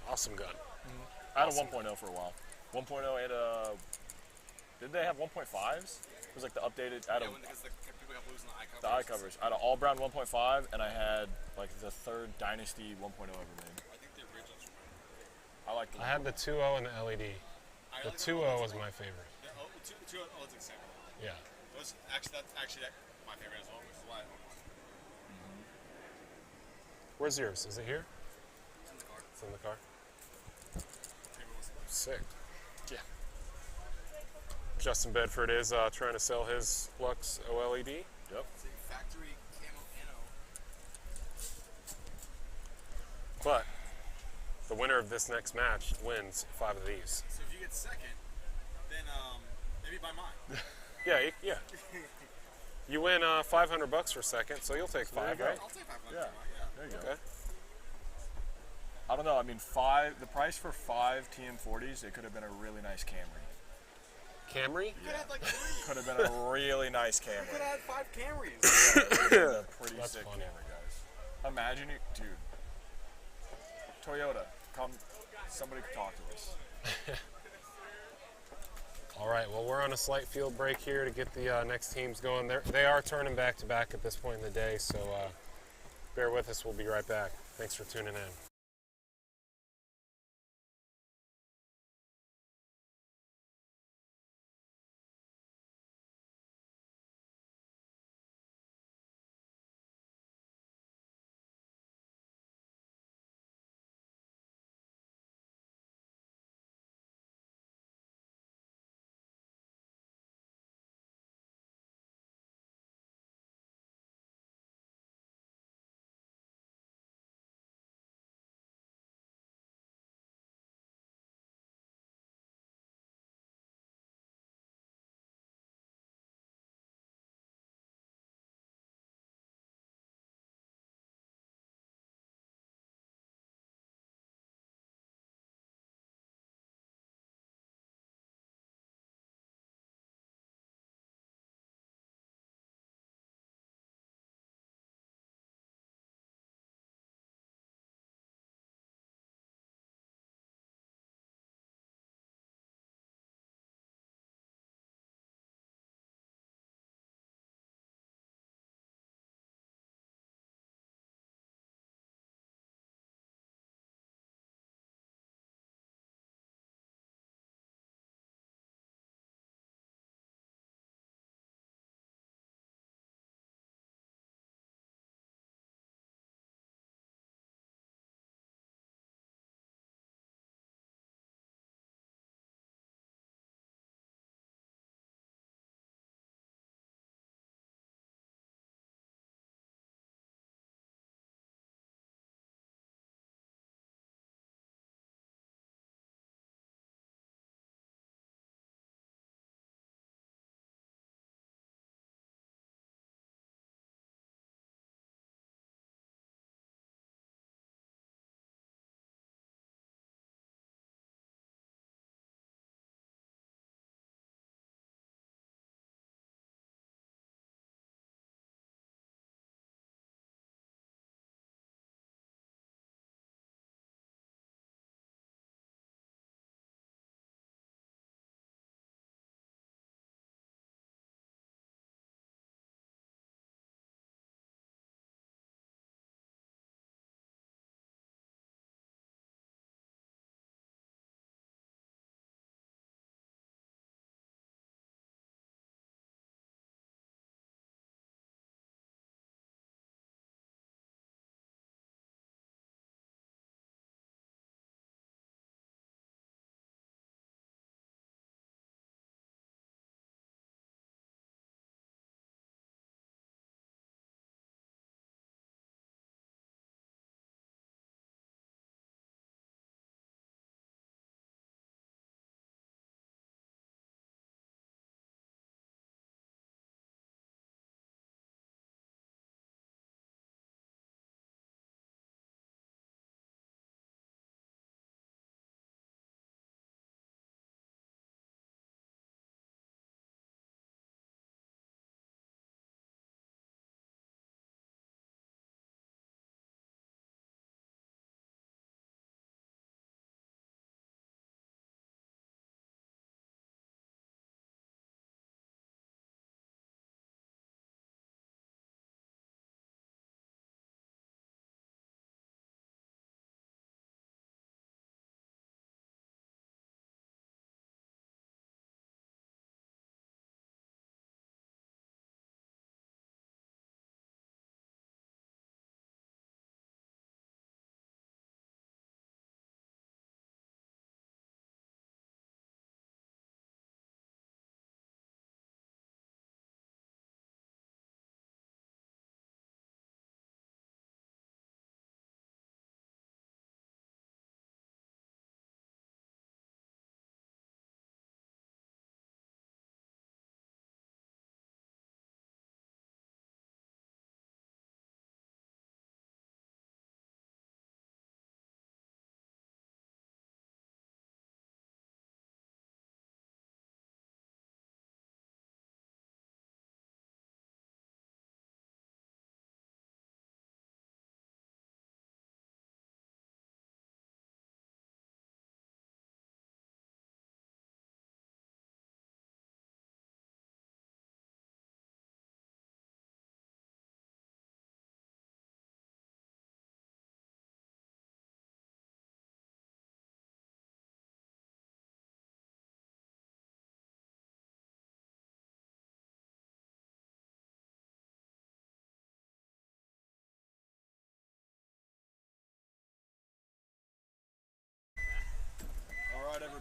Awesome gun. I had a 1.0 for a while. 1.0 and did they have 1.5s? It was like the updated. Because people kept losing the eye covers. I had an all brown 1.5, and I had like the third Dynasty 1.0 ever made. I think the originals were I like the I had the 2.0 and the LED. The 2.0 was my favorite. The 2.0 is the same. Yeah. That's my favorite as well, which is why I own one. Where's yours? Is it here? It's in the car. It's in the car. Favorite was Sick. Yeah. Justin Bedford is trying to sell his Flux OLED. Yep. It's a factory camo anno. But the winner of this next match wins 5 of these. So if you get second, then maybe buy mine. Yeah. You win $500 for second, so you'll take 5, right? I'll take 500. Yeah. There you go. Okay. I don't know. I mean, the price for 5 TM40s, it could have been a really nice Camry. Camry? You could have like 3. Could have been a really nice You Camry. could have had 5 Camrys. A pretty That's sick funny. Camry, guys. Imagine you, dude. Toyota, come. Somebody could talk to us. All right, well, we're on a slight field break here to get the next teams going. They are turning back to back at this point in the day, so bear with us. We'll be right back. Thanks for tuning in.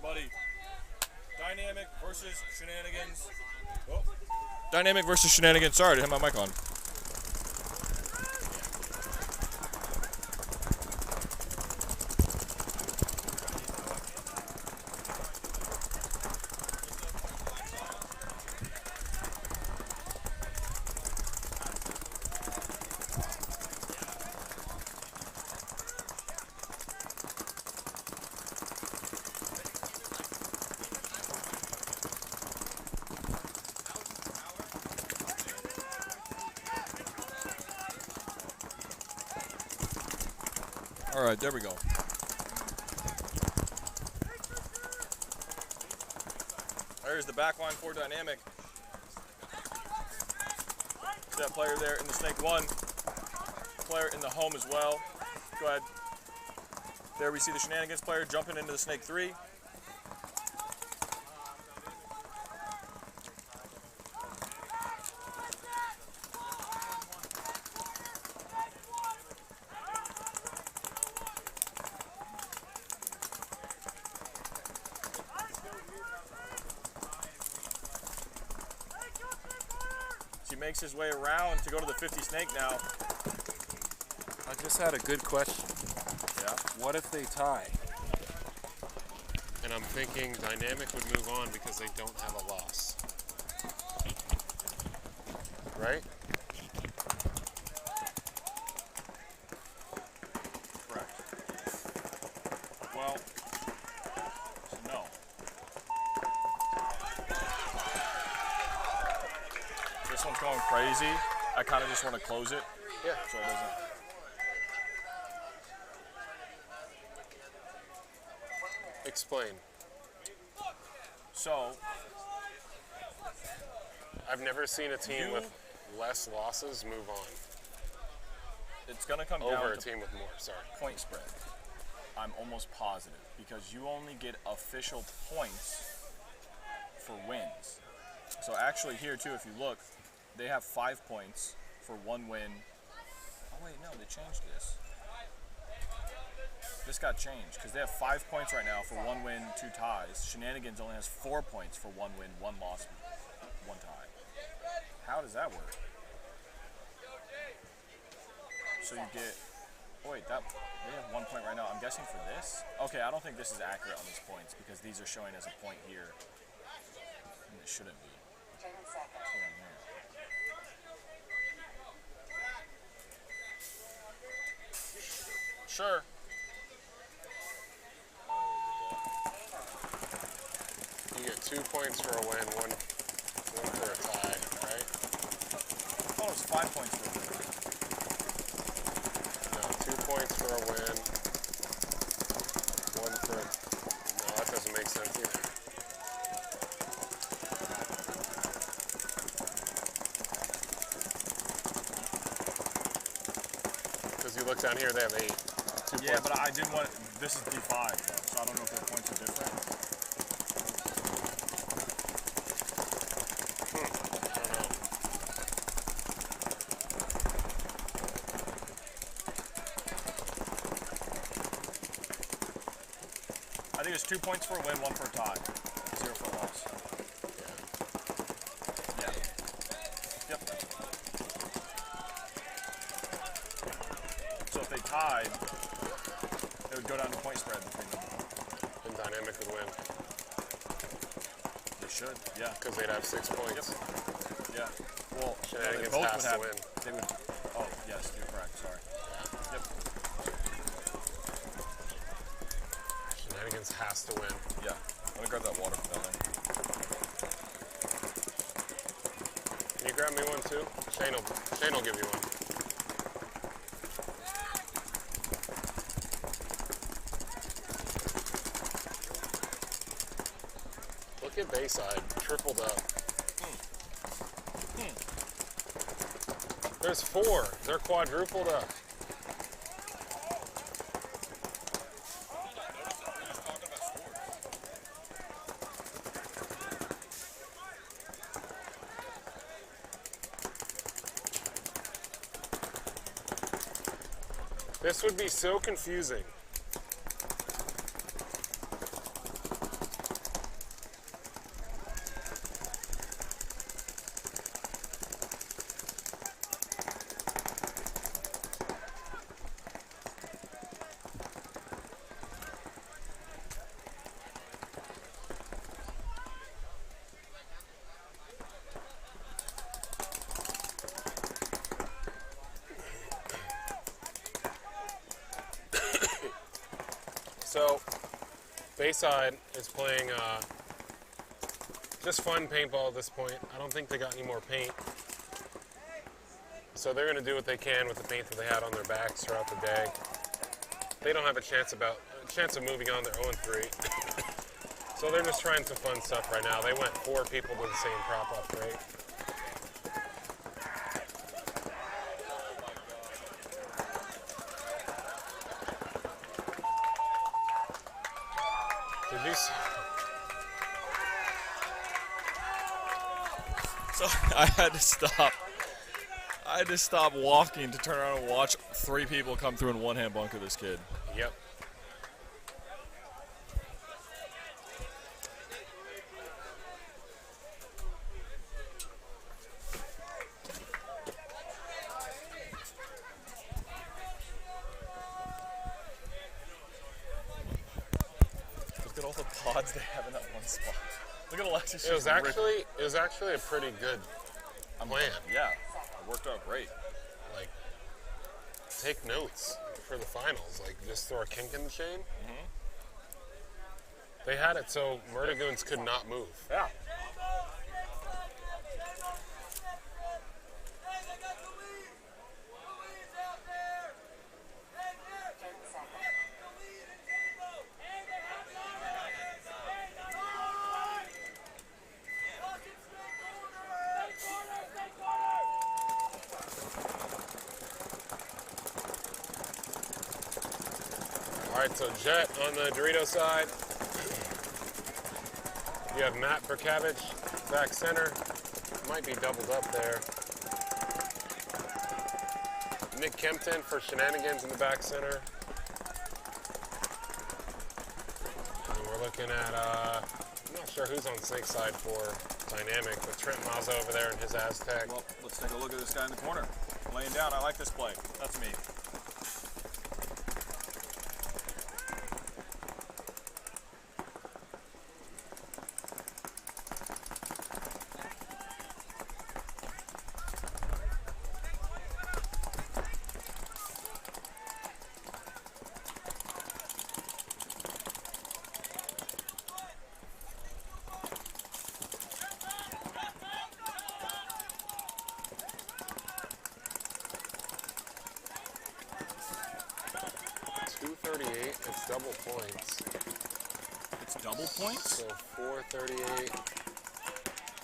everybody. Dynamic versus Shenanigans. Oh. Dynamic versus Shenanigans. Sorry, I didn't have my mic on. All right, there we go. There's the back line for Dynamic. That player there in the snake 1. Player in the home as well. Go ahead. There we see the Shenanigans player jumping into the snake 3. He makes his way around to go to the 50 snake now. I just had a good question. Yeah. What if they tie? And I'm thinking Dynamic would move on because they don't have a loss. Right? Correct. Well, no. This one's going crazy. I kind of just want to close it. Yeah. So it doesn't. Explain. So, I've never seen a team with less losses move on. It's going to come over down a to team with more, sorry. point spread. I'm almost positive because you only get official points for wins. So actually here too, if you look, they have 5 points for 1 win. Oh wait, no, they changed this. This got changed because they have 5 points right now for 1 win, 2 ties. Shenanigans only has 4 points for 1 win, 1 loss, 1 tie. How does that work? So you get, oh wait, that they have 1 point right now. I'm guessing for this. Okay, I don't think this is accurate on these points because these are showing as a point here, and it shouldn't be. That's what I'm hearing. Sure. You get 2 points for a win, one for a tie, right? I thought it was 5 points for a win. No, 2 points for a win, 1 for a... No, that doesn't make sense either. Because you look down here, they have 8. 2 Yeah, points. but I didn't want, this is D5 though, so I don't know if their points are different. I think it's 2 points for a win, 1 for a tie, 0 for a loss. Yeah. Yep. So if they tied, it would go down to point spread between them. And Dynamic would win. They should, yeah. Because they'd have 6 points. Yep. Yeah. Well, Shenanigans they both has would to have. win. They would. Oh, yes, you're correct. Sorry. Yep. Shenanigans has to win. Yeah. Let me grab that water from down there. Can you grab me one too? Shane will give you one. Look at Bayside, tripled up. There's 4. They're quadrupled up. This would be so confusing. Bayside is playing just fun paintball at this point. I don't think they got any more paint. So they're going to do what they can with the paint that they had on their backs throughout the day. They don't have a chance of moving on. They're 0-3. So they're just trying some fun stuff right now. They went 4 people to the same prop up rate. Did you see? So I had to stop walking to turn around and watch 3 people come through and one-hand bunker this kid. Yep. Look at all the pods they have in that one spot. Look at Alexis. It was actually a pretty good plan. Yeah, it worked out great. Like, take notes for the finals. Like, just throw a kink in the chain. Mm-hmm. They had it so Murda Goons could not move. Yeah. All right, so Jet on the Dorito side. You have Matt Berkavich, back center. Might be doubled up there. Nick Kempton for Shenanigans in the back center. And we're looking at, I'm not sure who's on Snake side for Dynamic, but Trent Mazza over there in his Aztec. Well, let's take a look at this guy in the corner. Laying down, I like this play. That's me. It's double points. It's double points? So 438.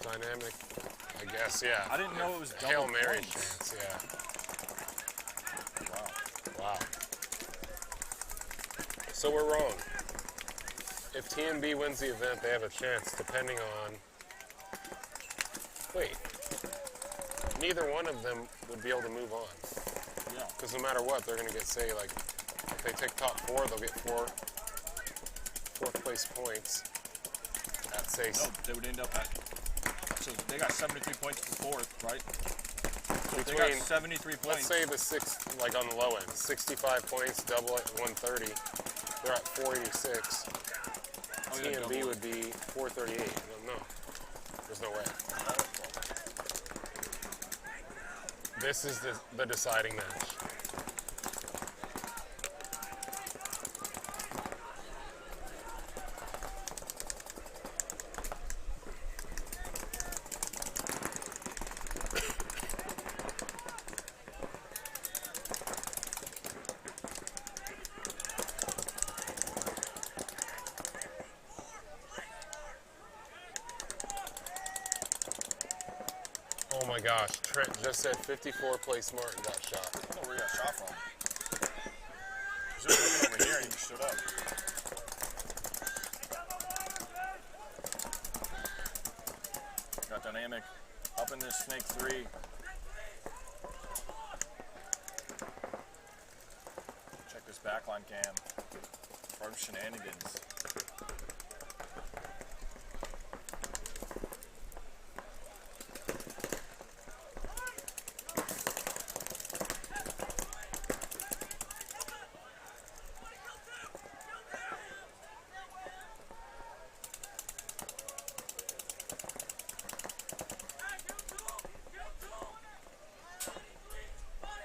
Dynamic, I guess, yeah. I didn't know it was double Hail Mary points. chance, yeah. Wow. So we're wrong. If TNB wins the event, they have a chance, depending on... Wait. Neither one of them would be able to move on. Yeah. Because no matter what, they're going to get, say, like... If they take top 4, they'll get 4 fourth place points at, say... No, they would end up at... So they got 73 points for 4th, right? So they got 73 points. Let's say the 6, like on the low end, 65 points, double at 130. They're at 486. Oh, yeah, TNB would be 438. No, there's no way. This is the deciding match. Oh my gosh, Trent just said 54 place Martin got shot. I don't know where he got shot from. He was just looking over here and he just stood up. Got Dynamic up in this Snake 3. Check this backline cam from Shenanigans.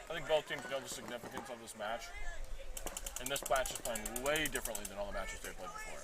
I think both teams know the significance of this match. And this match is playing way differently than all the matches they played before.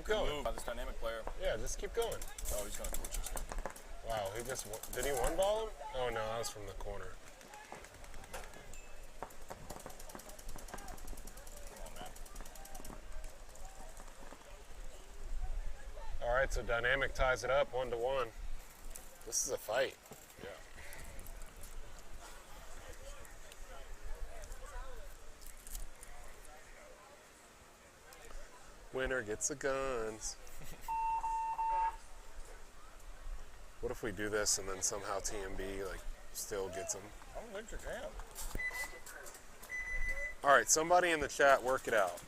keep going. Move by this dynamic player. Yeah, just keep going. Oh, he's going to torch this thing. Wow, he just did he one ball him? Oh no, that was from the corner. Come on, man. All right, so dynamic ties it up 1-1. This is a fight. Yeah. Winner gets the guns. What if we do this and then somehow TMB like still gets them? I don't think you can. All right, somebody in the chat work it out.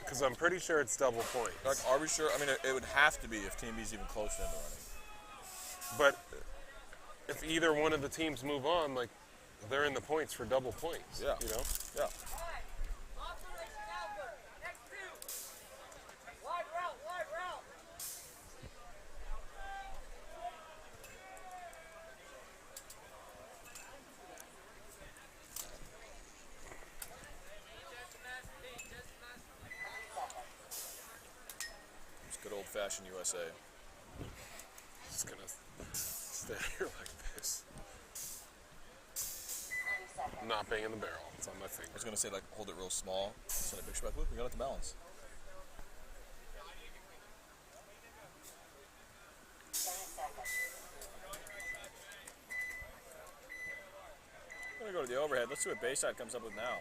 Because I'm pretty sure it's double points. Like, are we sure? I mean, it would have to be if TMB's even close to the running. But if either one of the teams move on, like they're in the points for double points. Yeah. You know? Yeah. It's good old-fashioned USA. Just gonna stay here like this. Not banging the barrel. It's on my finger. I was gonna say, like, hold it real small. Send a picture back. Look, we got it to balance. I'm gonna go to the overhead. Let's see what Bayside comes up with now.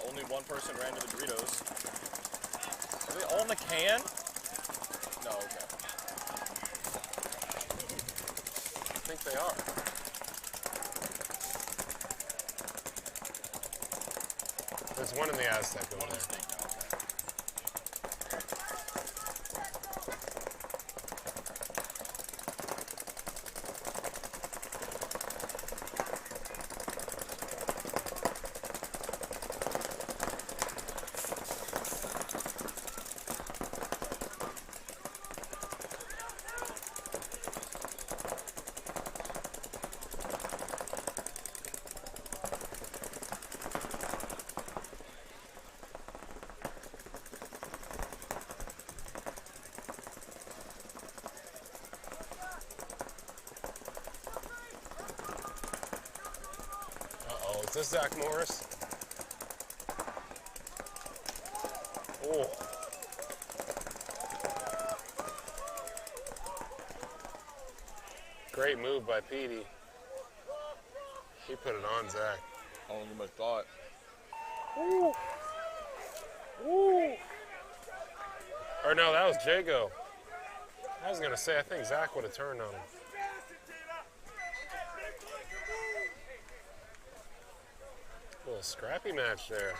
Only one person ran to the Doritos. Are they all in the can? No, okay. I think they are. There's one in the Aztec over there. Is this Zach Morris? Oh. Great move by Petey. He put it on Zach. I don't give much thought. Ooh. Ooh. Or no, that was Jago. I was going to say, I think Zach would have turned on him. A little scrappy match there.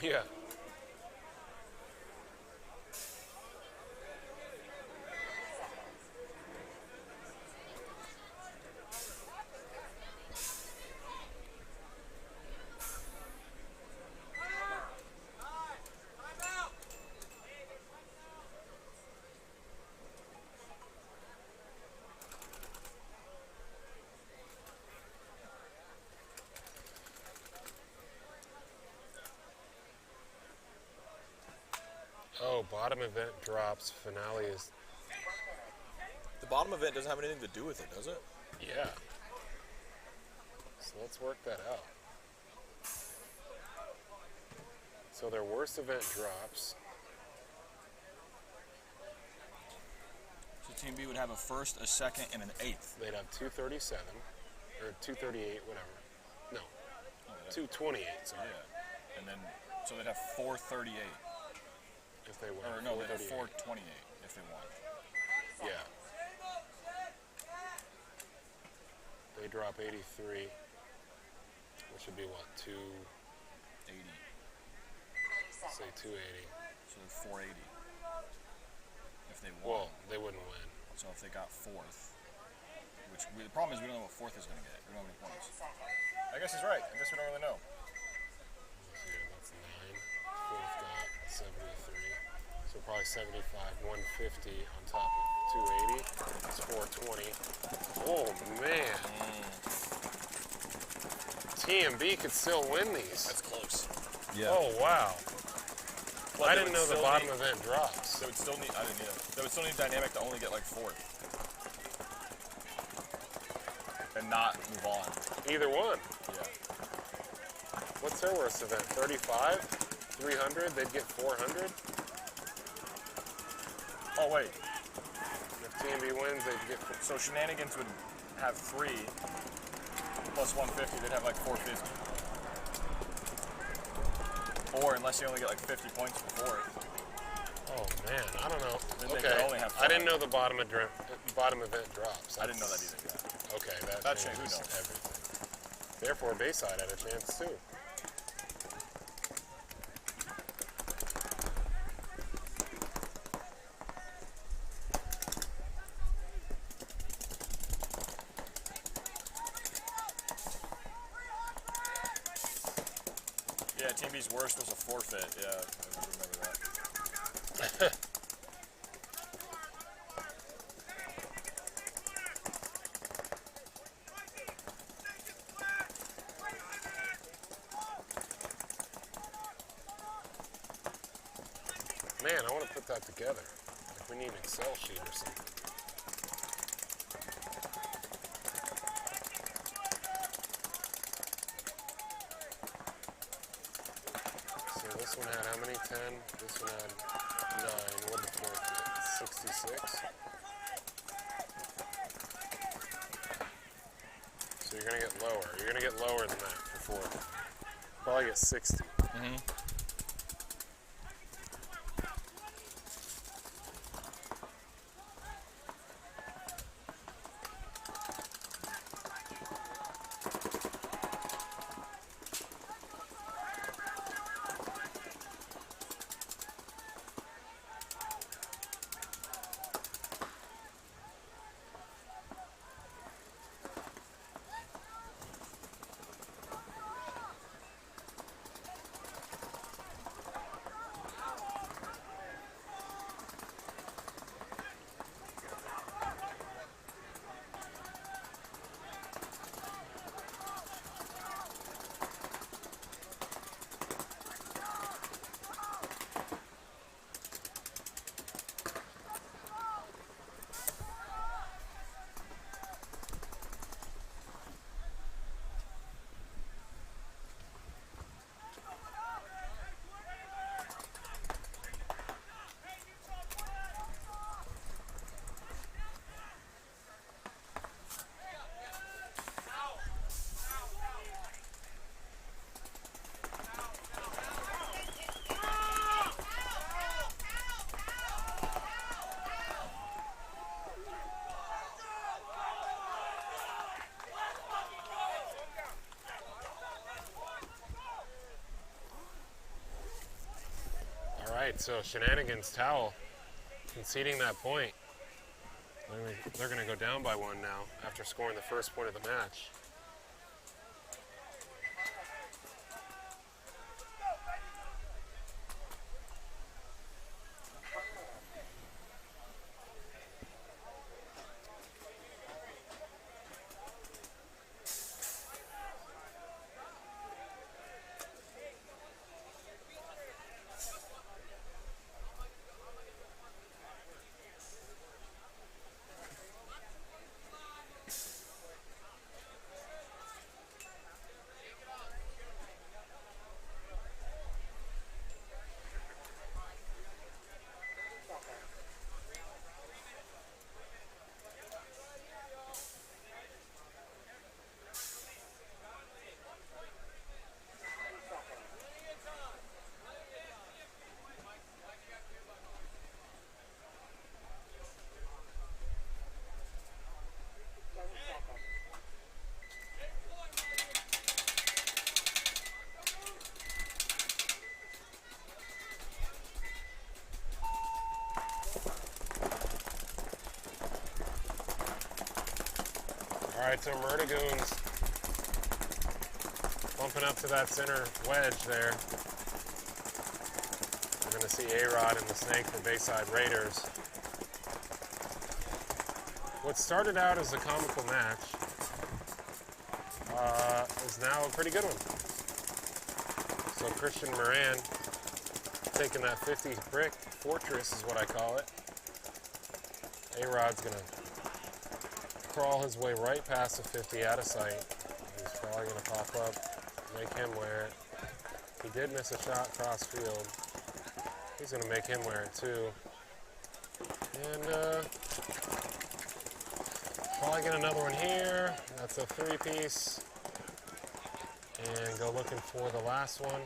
Yeah. Oh, bottom event drops. Finale is... The bottom event doesn't have anything to do with it, does it? Yeah. So let's work that out. So their worst event drops. So Team B would have a first, a second, and an eighth. They'd have 237, or 238, whatever. No, 228, sorry. Yeah. And then, so they'd have 438. If they win. Or no, they'd have 428 if they won. Yeah. They drop 83, which would be what, 280? Say 280. So 480. if they got fourth. The problem is we don't know what fourth is going to get. We don't have any points. I guess he's right. I guess we don't really know. Yeah, that's 9. Fourth got 73. So probably 75, 150 on top of 280. That's 420. Oh, man. TMB could still win these. That's close. Yeah. Oh, wow. Well, I didn't know the bottom event drops. They would still need, I didn't either. They would still need Dynamic to only get like fourth. And not move on. Either one. Yeah. What's their worst event? 35? 300? They'd get 400? Oh, wait. If TMB wins, they'd get... So Shenanigans would have 3 plus 150. They'd have like 450. Or unless you only get like 50 points for fourth. Oh, man. I don't know. Then they Okay. could only have I 5. didn't know the bottom event drops. I didn't know that either. Yeah. Okay, that Who changes knows? everything. Therefore, Bayside had a chance, too. Yeah, Team B's worst was a forfeit. Yeah, I remember that. Man, I want to put that together. Like we need an Excel sheet or something. So this one had how many? 10? This one had 9. What did the fourth get? 66? So you're going to get lower. You're going to get lower than that for fourth. Probably get 60. Mm-hmm. All right, so Shenanigans towel conceding that point. They're going to go down by 1 now after scoring the first point of the match. All right, so Murda Goons bumping up to that center wedge there. We're going to see A-Rod and the Snake for Bayside Raiders. What started out as a comical match is now a pretty good one. So Christian Moran taking that 50 brick fortress is what I call it. A-Rod's going to crawl his way right past the 50 out of sight. He's probably going to pop up, make him wear it. He did miss a shot cross field. He's going to make him wear it too. And probably get another one here. That's a 3-piece. And go looking for the last one.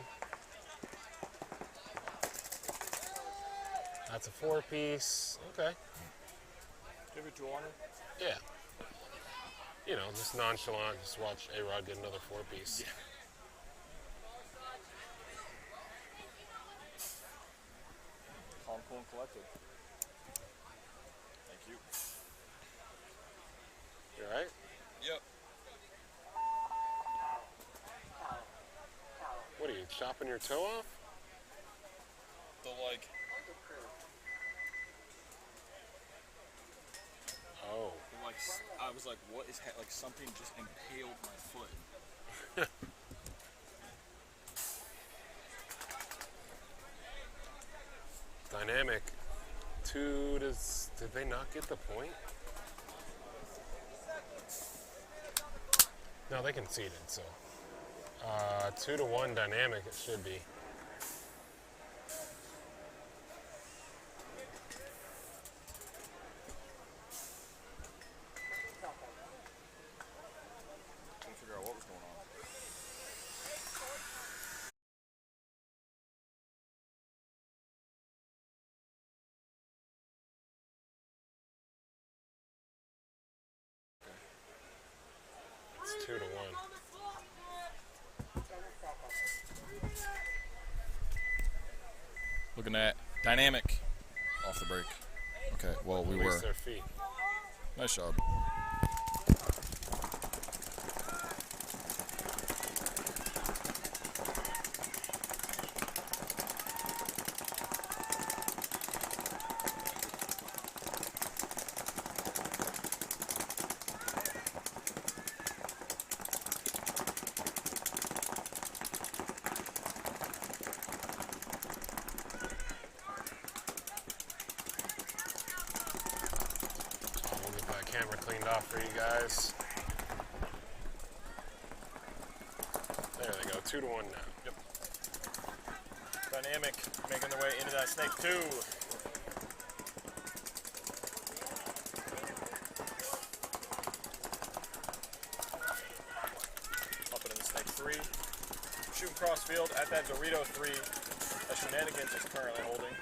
That's a 4-piece. Okay. Give it to honor. Yeah. You know, just nonchalant. Just watch A-Rod get another 4-piece. Yeah. Calm, cool, and collected. Thank you. You all right? Yep. What are you, chopping your toe off? The like. Oh. Like I was like, what is like something just impaled my foot. Dynamic. Did they not get the point? No, they conceded, so. 2-1 Dynamic it should be. Trying to figure out what was going on. It's 2-1. Looking at Dynamic off the break. Okay, well we Release were. their feet. Nice job. We'll get that camera cleaned off for you guys. There they go, 2-1 now. Yep. Dynamic making their way into that Snake 2. Up into the Snake 3. Shooting cross field at that Dorito 3 that Shenanigans is currently holding.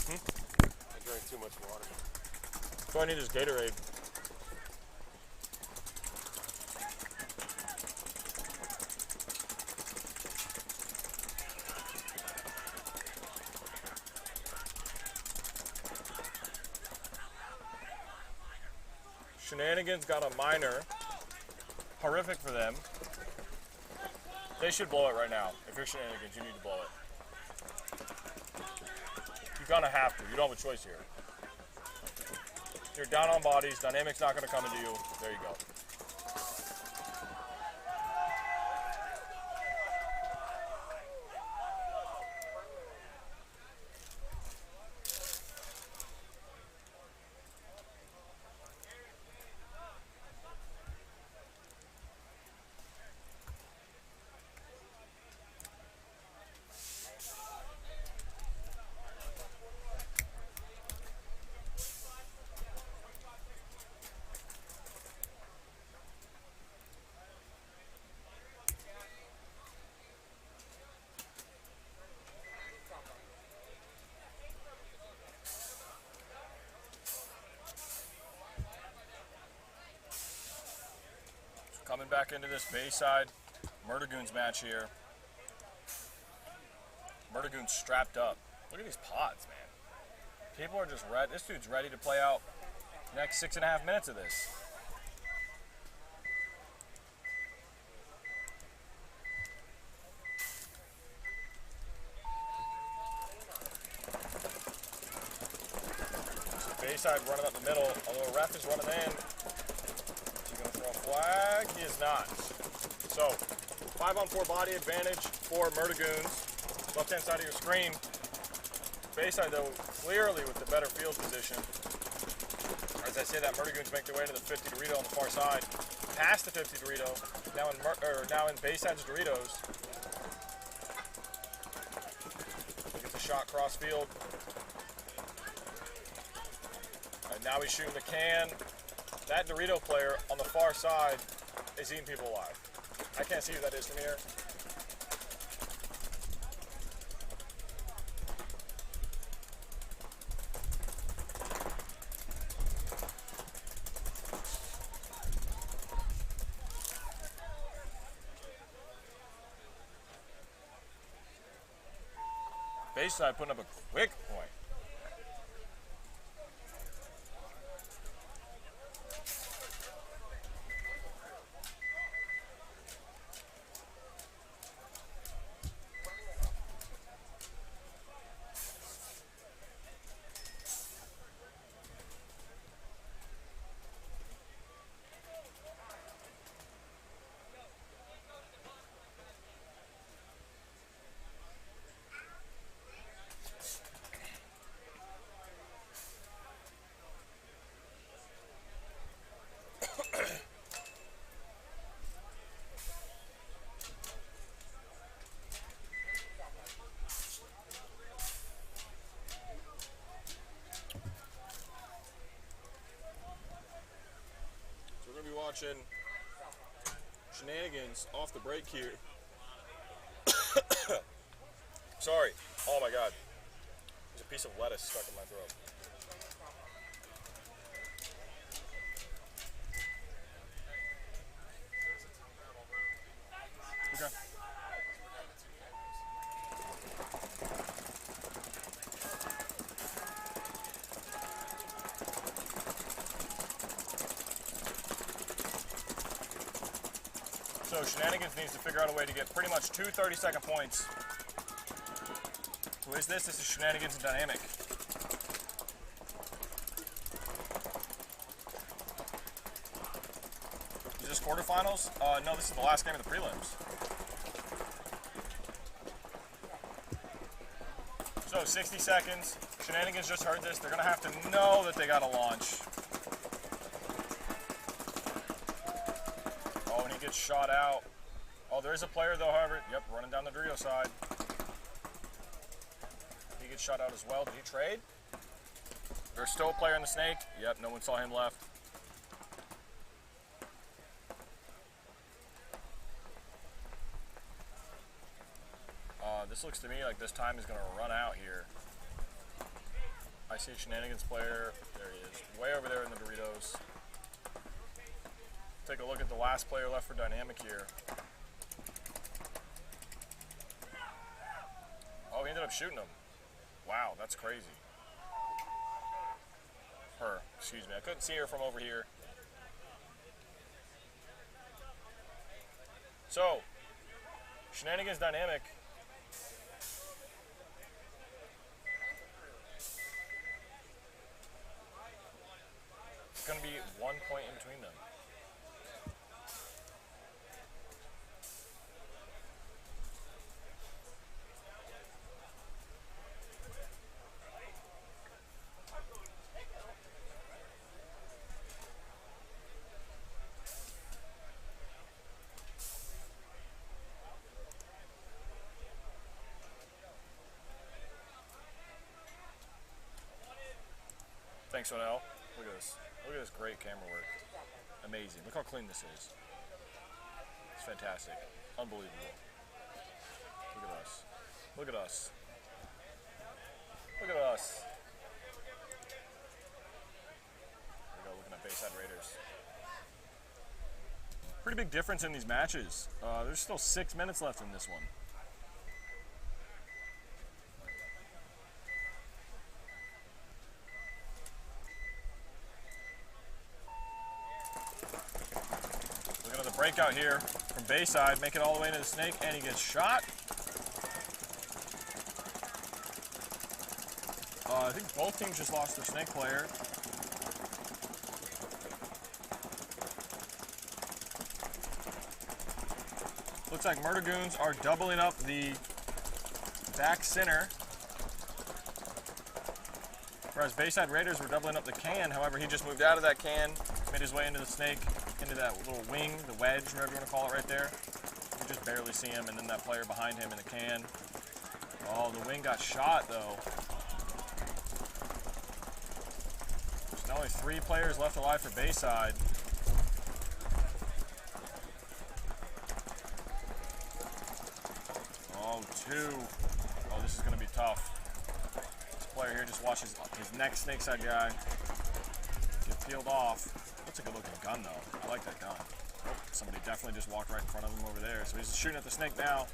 I drank too much water. So I need is Gatorade. Shenanigans got a minor. Horrific for them. They should blow it right now. If you're Shenanigans, you need to blow it. You're gonna have to. You don't have a choice here. You're down on bodies. Dynamic's not gonna come into you. There you go. Coming back into this Bayside Murda Goons match here. Murda Goons strapped up. Look at these pods, man. People are just ready. This dude's ready to play out the next 6.5 minutes of this. Bayside running up the middle, although ref is running in. Is he going to throw a flag? He is not. So, 5-on-4 body advantage for Murda Goons. Left-hand side of your screen. Bayside, though, clearly with the better field position. As I say that, Murda Goons make their way to the 50 Dorito on the far side. Past the 50 Dorito, now in Bayside's Doritos. Gets a shot cross field. Now he's shooting the can. That Dorito player on the far side is eating people alive. I can't see who that is from here. Bayside putting up a quick point. Watching Shenanigans off the break here. Sorry. Oh my God. There's a piece of lettuce stuck in my throat. Okay. So Shenanigans needs to figure out a way to get pretty much 2 30-second points. Who is this? This is Shenanigans and Dynamic. Is this quarterfinals? No, this is the last game of the prelims. So 60 seconds. Shenanigans just heard this. They're going to have to know that they got to launch. Gets shot out. Oh, there is a player though, however. Yep, running down the Dorito side. He gets shot out as well. Did he trade? There's still a player in the snake. Yep, no one saw him left. This looks to me like this time is going to run out here. I see a Shenanigans player. There he is. Way over there in the Doritos. Take a look at the last player left for Dynamic here. Oh, he ended up shooting him. Wow, that's crazy. Her, excuse me. I couldn't see her from over here. So, Shenanigans Dynamic. It's going to be 1 point in between them. Thanks, Onel. Look at this. Look at this great camera work. Amazing. Look how clean this is. It's fantastic. Unbelievable. Look at us. Look at us. Look at us. There we go, looking at Bayside Raiders. Pretty big difference in these matches. There's still 6 minutes left in this one. Looking at the breakout here from Bayside, make it all the way into the snake, and he gets shot. I think both teams just lost their snake player. Looks like Murda Goons are doubling up the back center, whereas Bayside Raiders were doubling up the can. However, he just moved out of that can, made his way into the snake, into that little wing, the wedge, whatever you want to call it right there. You just barely see him, and then that player behind him in the can. Oh, the wing got shot though. There's only 3 players left alive for Bayside. Oh, 2. Oh, this is going to be tough. This player here just watches his next snakeside guy get peeled off. That's a good looking gun though. I like that gun. Oh, somebody definitely just walked right in front of him over there. So he's shooting at the snake now.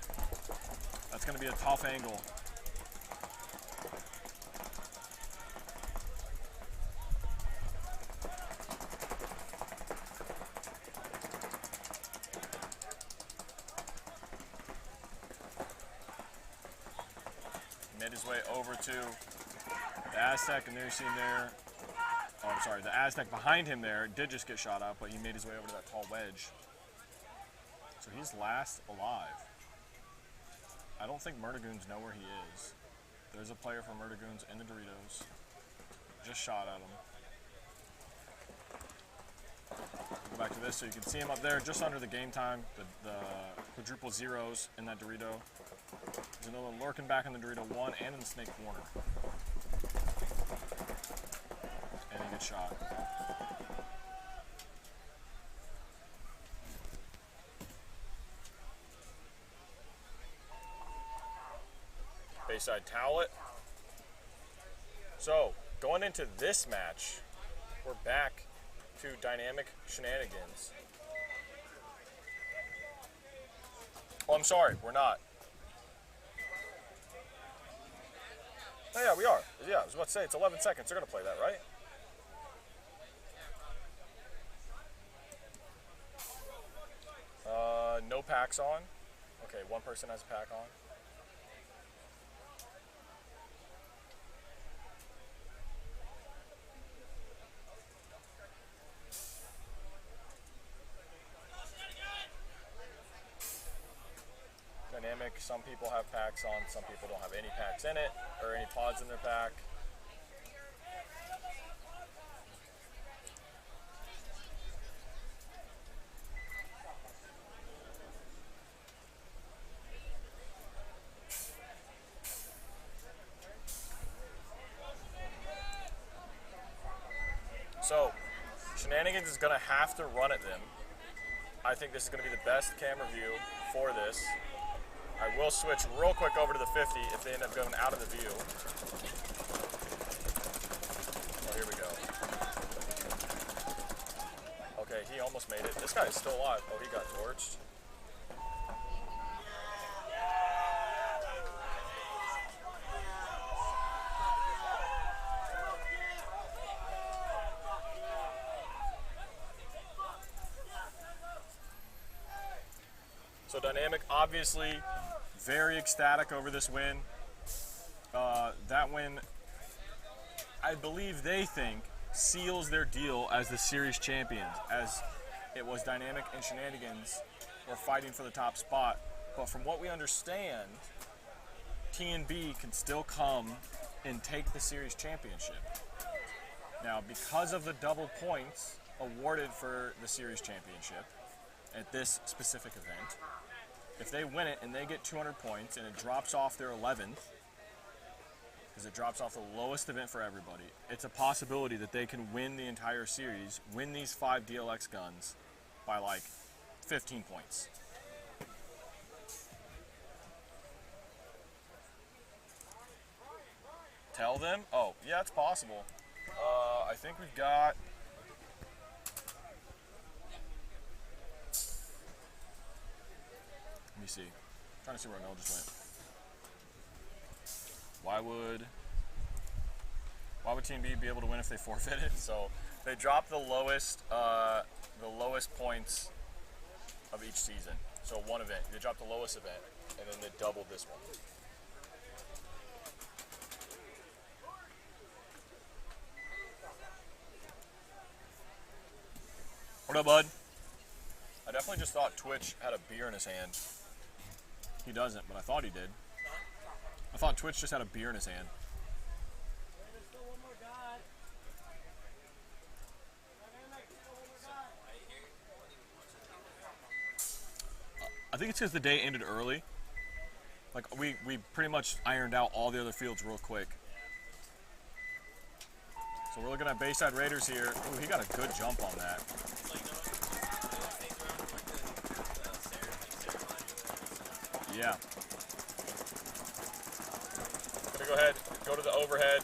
That's going to be a tough angle. Made his way over to the Aztec, and there you see him there. Oh, I'm sorry, the Aztec behind him there did just get shot out, but he made his way over to that tall wedge. So he's last alive. I don't think Murda Goons know where he is. There's a player from Murda Goons in the Doritos. Just shot at him. Go back to this so you can see him up there just under the game time, the quadruple zeros in that Dorito. There's another one lurking back in the Dorito 1 and in the snake corner. And he gets shot. Bayside towel it. So, going into this match, we're back to dynamic shenanigans. Oh, I'm sorry, we're not. Oh yeah, we are. Yeah, I was about to say, it's 11 seconds. They're going to play that, right? No packs on. Okay, one person has a pack on. Dynamic, some people have packs on, some people don't have any packs in it, or any pods in their pack. So, Shenanigans is going to have to run at them. I think this is going to be the best camera view for this. I will switch real quick over to the 50 if they end up going out of the view. Oh, here we go. Okay, he almost made it. This guy is still alive. Oh, he got torched. So Dynamic, obviously, very ecstatic over this win. That win, I believe they think, seals their deal as the series champions, as it was Dynamic and Shenanigans were fighting for the top spot. But from what we understand, T&B can still come and take the series championship. Now, because of the double points awarded for the series championship at this specific event, if they win it and they get 200 points and it drops off their 11th, because it drops off the lowest event for everybody, it's a possibility that they can win the entire series, win these 5 DLX guns by like 15 points. Tell them? Oh, yeah, it's possible. I think we've got... see. Trying to see where Ronell just went. Why would Team B be able to win if they forfeited? So they dropped the lowest points of each season. So one event, they dropped the lowest event, and then they doubled this one. What up, bud? I definitely just thought Twitch had a beer in his hand. He doesn't, but I thought he did. I thought Twitch just had a beer in his hand. I think it's because the day ended early. Like, we pretty much ironed out all the other fields real quick. So we're looking at Bayside Raiders here. Ooh, he got a good jump on that. Yeah. Gonna go ahead, go to the overhead.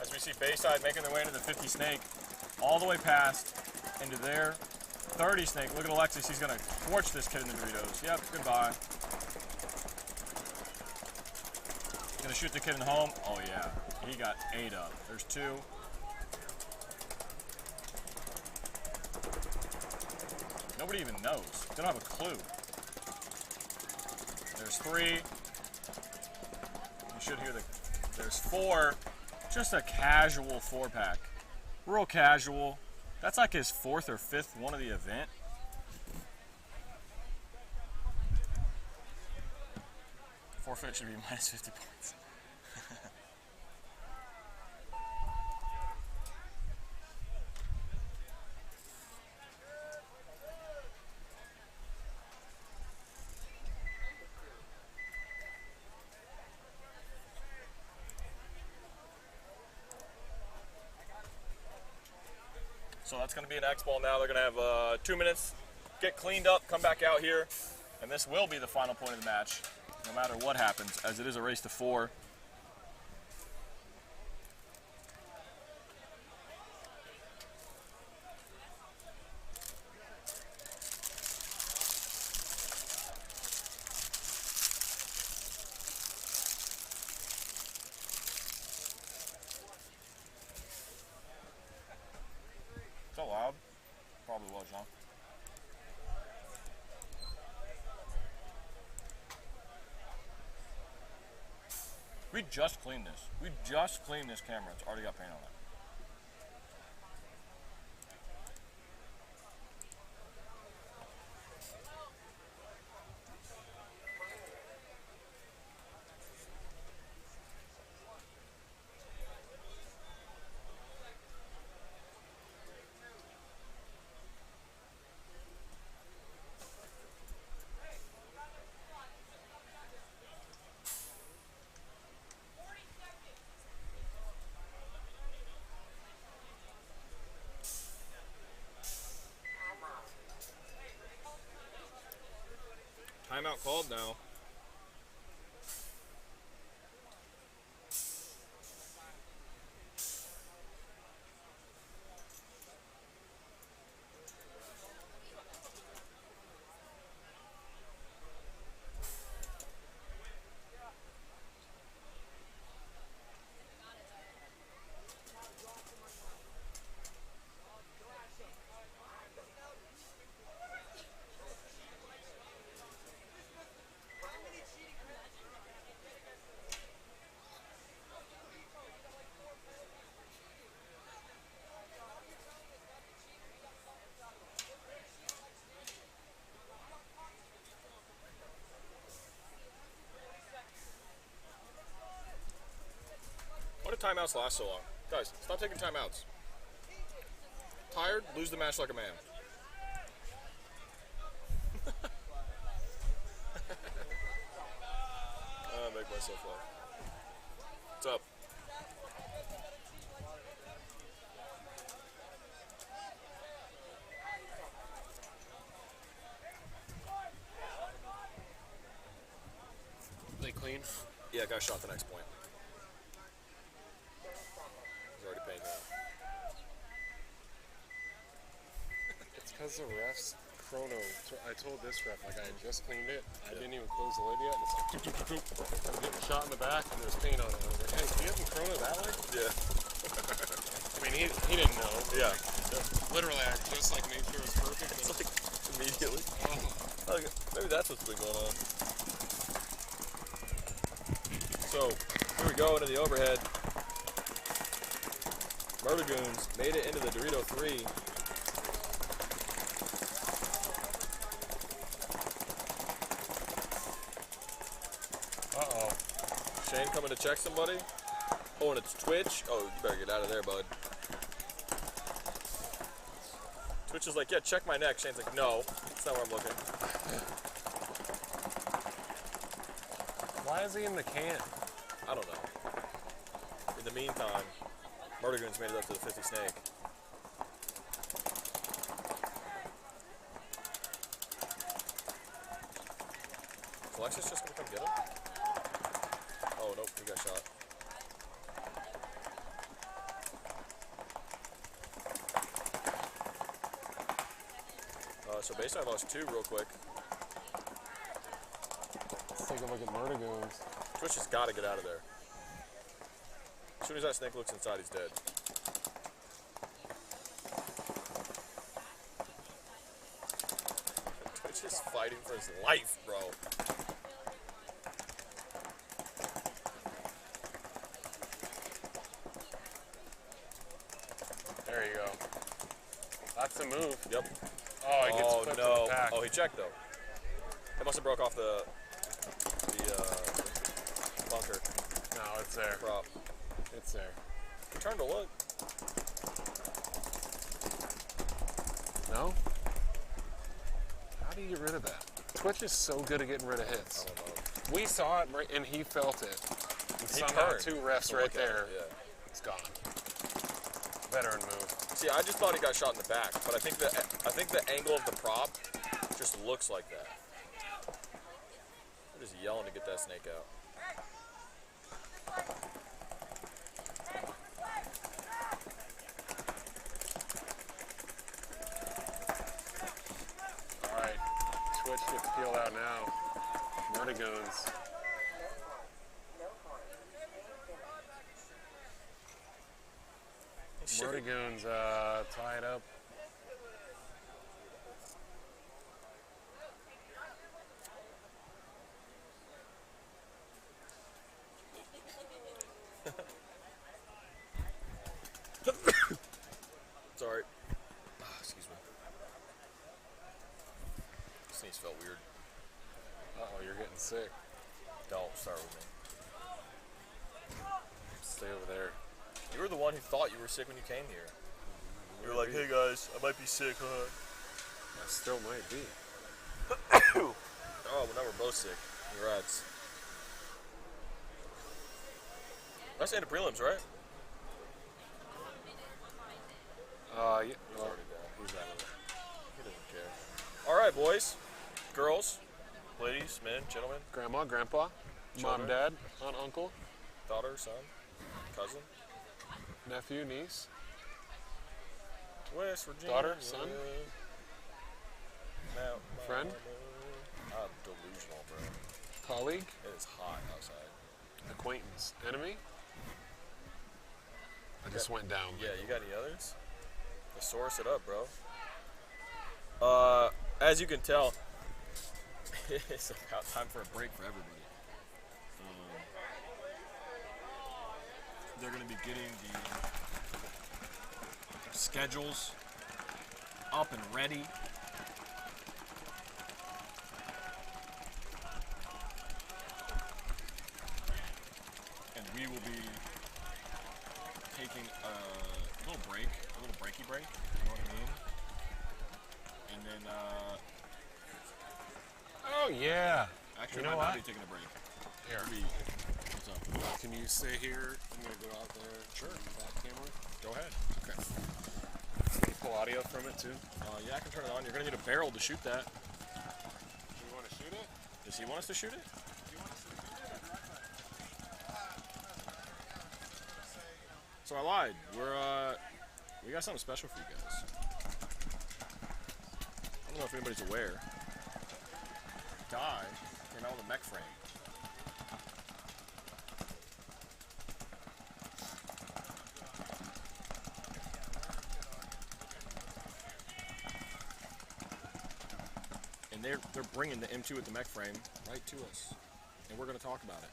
As we see Bayside making their way into the 50 snake, all the way past into their 30 snake. Look at Alexis, he's gonna torch this kid in the Doritos. Yep, goodbye. Gonna shoot the kid in home. Oh yeah, he got 8 up. There's 2. Nobody even knows. They don't have a clue. There's 3. You should hear there's 4. Just a casual 4-pack. Real casual. That's like his 4th or 5th one of the event. Forfeit should be minus 50 points. So that's going to be an X ball now. They're going to have 2 minutes, get cleaned up, come back out here, and this will be the final point of the match, no matter what happens, as it is a race to 4. So loud. Probably was, huh? We just cleaned this. We just cleaned this camera. It's already got paint on it. Timeout called now. Why do timeouts last so long? Guys, stop taking timeouts. Tired? Lose the match like a man. I'll make myself laugh. What's up? They clean? Yeah, guy shot the next point. He's already paying that. It's because the refs chrono. I told this ref, like, I had just cleaned it. I didn't even close the lid yet. And it's like, I'm getting shot in the back, and there's paint on it. I was like, hey, do you have the chrono that way? Yeah. I mean, he didn't know. Yeah. Literally, I just, like, made sure it was perfect. It's like, immediately. Okay, maybe that's what's been going on. So, here we go into the overhead. Murda Goons made it into the Dorito 3. Uh-oh. Shane coming to check somebody. Oh, and it's Twitch. Oh, you better get out of there, bud. Twitch is like, yeah, check my neck. Shane's like, no, that's not where I'm looking. Why is he in the can? I don't know. In the meantime, Murda Goons made it up to the 50 snake. Is Alexis just gonna come get him? Oh, nope, he got shot. So Bayside lost 2 real quick. Let's take a look at Murda Goons. Twitch has got to get out of there. As soon as that snake looks inside, he's dead. Twitch is fighting for his life, bro. There you go. That's a move. Yep. Oh, he gets flipped in the back. Oh, he checked though. It must have broke off the bunker. No, it's there. Prop. It's there. He turned to look. No? How do you get rid of that? Twitch is so good at getting rid of hits. I don't know. We saw it and he felt it. And He somehow turned 2 refs to right look at there. it, yeah. It's gone. Veteran move. See, I just thought he got shot in the back, but I think the angle of the prop just looks like that. They're just yelling to get that snake out. All right, Twitch gets peeled out now. Murda Goons. Murda Goons tied up. Sorry. Excuse me. Sneeze felt weird. Uh-oh, you're getting sick. Don't start with me. Stay over there. You were the one who thought you were sick when you came here. You were like, hey guys, I might be sick, huh? I still might be. Oh, well, now we're both sick. Congrats. That's the end of prelims, right? Yeah. He's already down. He's out of it. He doesn't care. All right, boys, girls, ladies, men, gentlemen, Grandma, grandpa, Children. mom, dad, aunt, uncle, daughter, son, cousin, nephew, niece, West Virginia, daughter, son, friend, I'm delusional, bro. colleague, It is hot outside. acquaintance, enemy. I just went down. Yeah, you got any others? Let's source it up, bro. As you can tell, it's about time for a break for everybody. They're going to be getting the schedules up and ready. And we will be taking a little break, a little breaky break, you know what I mean? And then, Oh yeah. actually, You know I might not what? be taking a break. Here. What's up? Can you stay here? I'm gonna go out there. Sure. Back camera. Go ahead. Okay. Can you pull audio from it too? Yeah, I can turn it on. You're gonna need a barrel to shoot that. Do you want to shoot it? Does he want us to shoot it? So I lied. We got something special for you guys. I don't know know if anybody's aware. Die came out with a mech frame. And they're bringing the M2 with the mech frame right to us, and we're going to talk about it.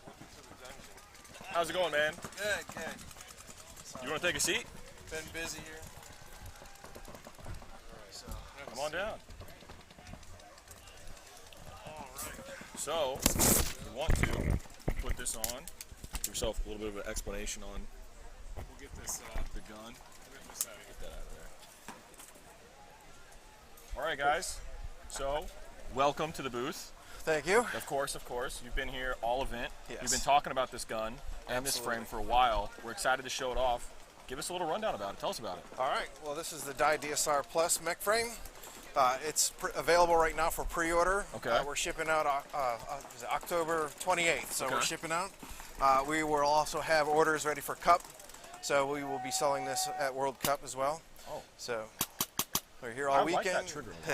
How's it going, man? Good, good. You want to take a seat? Been busy here. Come on down. So, you want to put this on. Give yourself a little bit of an explanation on. We'll get this, the gun. we'll get this out of here. Get that out of there. All right, guys. So, welcome to the booth. Thank you. Of course. You've been here all event. Yes. You've been talking about this gun and this frame for a while. We're excited to show it off. Give us a little rundown about it. Tell us about it. All right. Well, this is the Dye DSR Plus mech frame. It's available right now for pre-order. Okay. We're shipping out October 28th, so Okay. we're shipping out. We will also have orders ready for Cup, so we will be selling this at World Cup as well. Oh. So we're here all I weekend. like that trigger a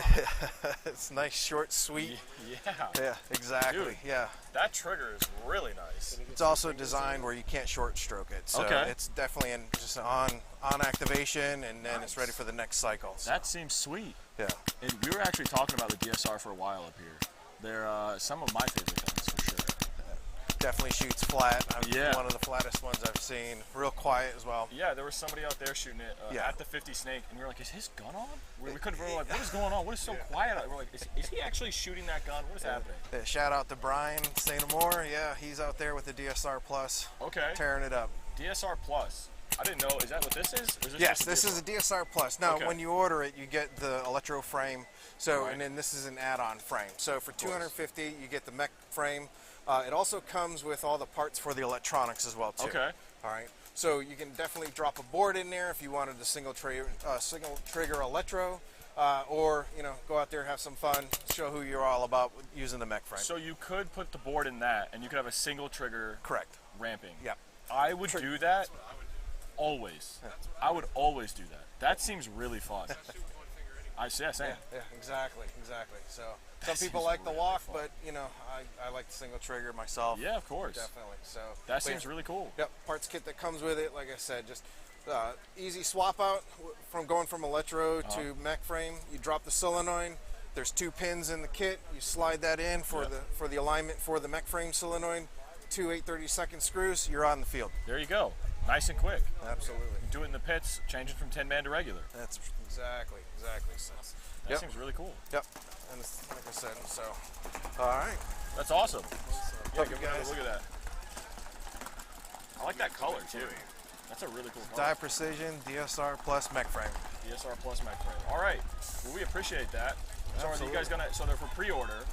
lot. It's nice, short, sweet. Yeah. Yeah, exactly. Dude. Yeah. That trigger is really nice. It's also designed where you can't short stroke it, so Okay. it's definitely just on activation, and then it's ready for the next cycle. So, That seems sweet. yeah. And we were actually talking about the DSR for a while up here. They're some of my favorite guns for sure. Definitely shoots flat. Yeah. One of the flattest ones I've seen. Real quiet as well. Yeah, there was somebody out there shooting it Yeah. at the 50 Snake, and we were like, is his gun on? We couldn't, we were like, what is going on? What is so quiet? We're like, is he actually shooting that gun? What is happening? Yeah, shout out to Brian St. Amore. Yeah, he's out there with the DSR Plus, Okay. tearing it up. DSR Plus. I didn't know. Is that what this is? Or is this Yes, just a this DSR? is a DSR Plus. Now, Okay. when you order it, you get the electro frame. So, Right. and then this is an add-on frame. So for $250, you get the mech frame. It also comes with all the parts for the electronics as well too. Okay. All right. So you can definitely drop a board in there if you wanted a single trigger electro, or go out there and have some fun, show who you're all about with using the mech frame. So you could put the board in that, and you could have a single trigger Correct. ramping. Yep. I would do that always. I would always do that. That seems really fun. Same. Yeah, exactly. So some That people seems like the really walk, fun. but I like the single trigger myself. Yeah, of course. Definitely. So That but seems yeah. really cool. Yep, parts kit that comes with it. Like I said, just easy swap out from going from electro to mech frame. You drop the solenoid. There's 2 pins in the kit. You slide that in for the alignment for the mech frame solenoid. 2 8/32 screws. You're on the field. There you go. Nice and quick. Absolutely. Do it in the pits, changing from 10-man to regular. That's exactly. So, That seems really cool. Yep. And it's, like I said, so all right. That's awesome. Yeah, Hope give you me a guys- look at that. I like that color too. That's a really cool color. Dye Precision DSR Plus mech frame. DSR Plus mech frame. All right. Well, we appreciate that. So are you guys gonna? So they're for pre-order.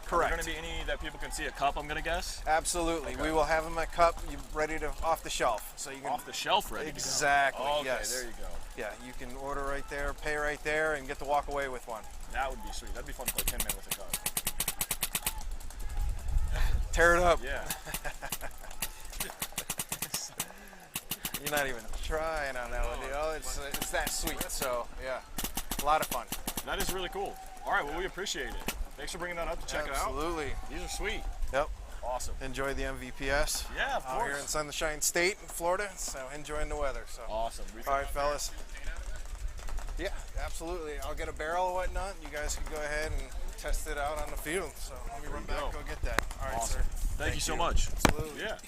Correct. Are there gonna be any that people can see a cup? I'm gonna guess. Absolutely. Okay. We will have them at cup, ready to off the shelf, so you can Off the shelf, ready. Exactly. To go. Okay, Yes. there you go. Yeah, you can order right there, pay right there, and get to walk away with one. That would be sweet. That'd be fun to play 10-man with a cup. Tear it up. Yeah. You're not even trying on that one, it's that sweet. So yeah, a lot of fun. That is really cool. All right. Well, we appreciate it. Thanks for bringing that up to check it out. Absolutely. These are sweet. Yep. Awesome. Enjoy the MVPS. Yeah, of Out here in course. Sunshine State in Florida, so enjoying the weather. So. Awesome. All right, fellas. Yeah, absolutely. I'll get a barrel or whatnot. You guys can go ahead and test it out on the field. So let me run you back, go. go get that. All right, Awesome. sir. Thank you so much. Absolutely. Yeah.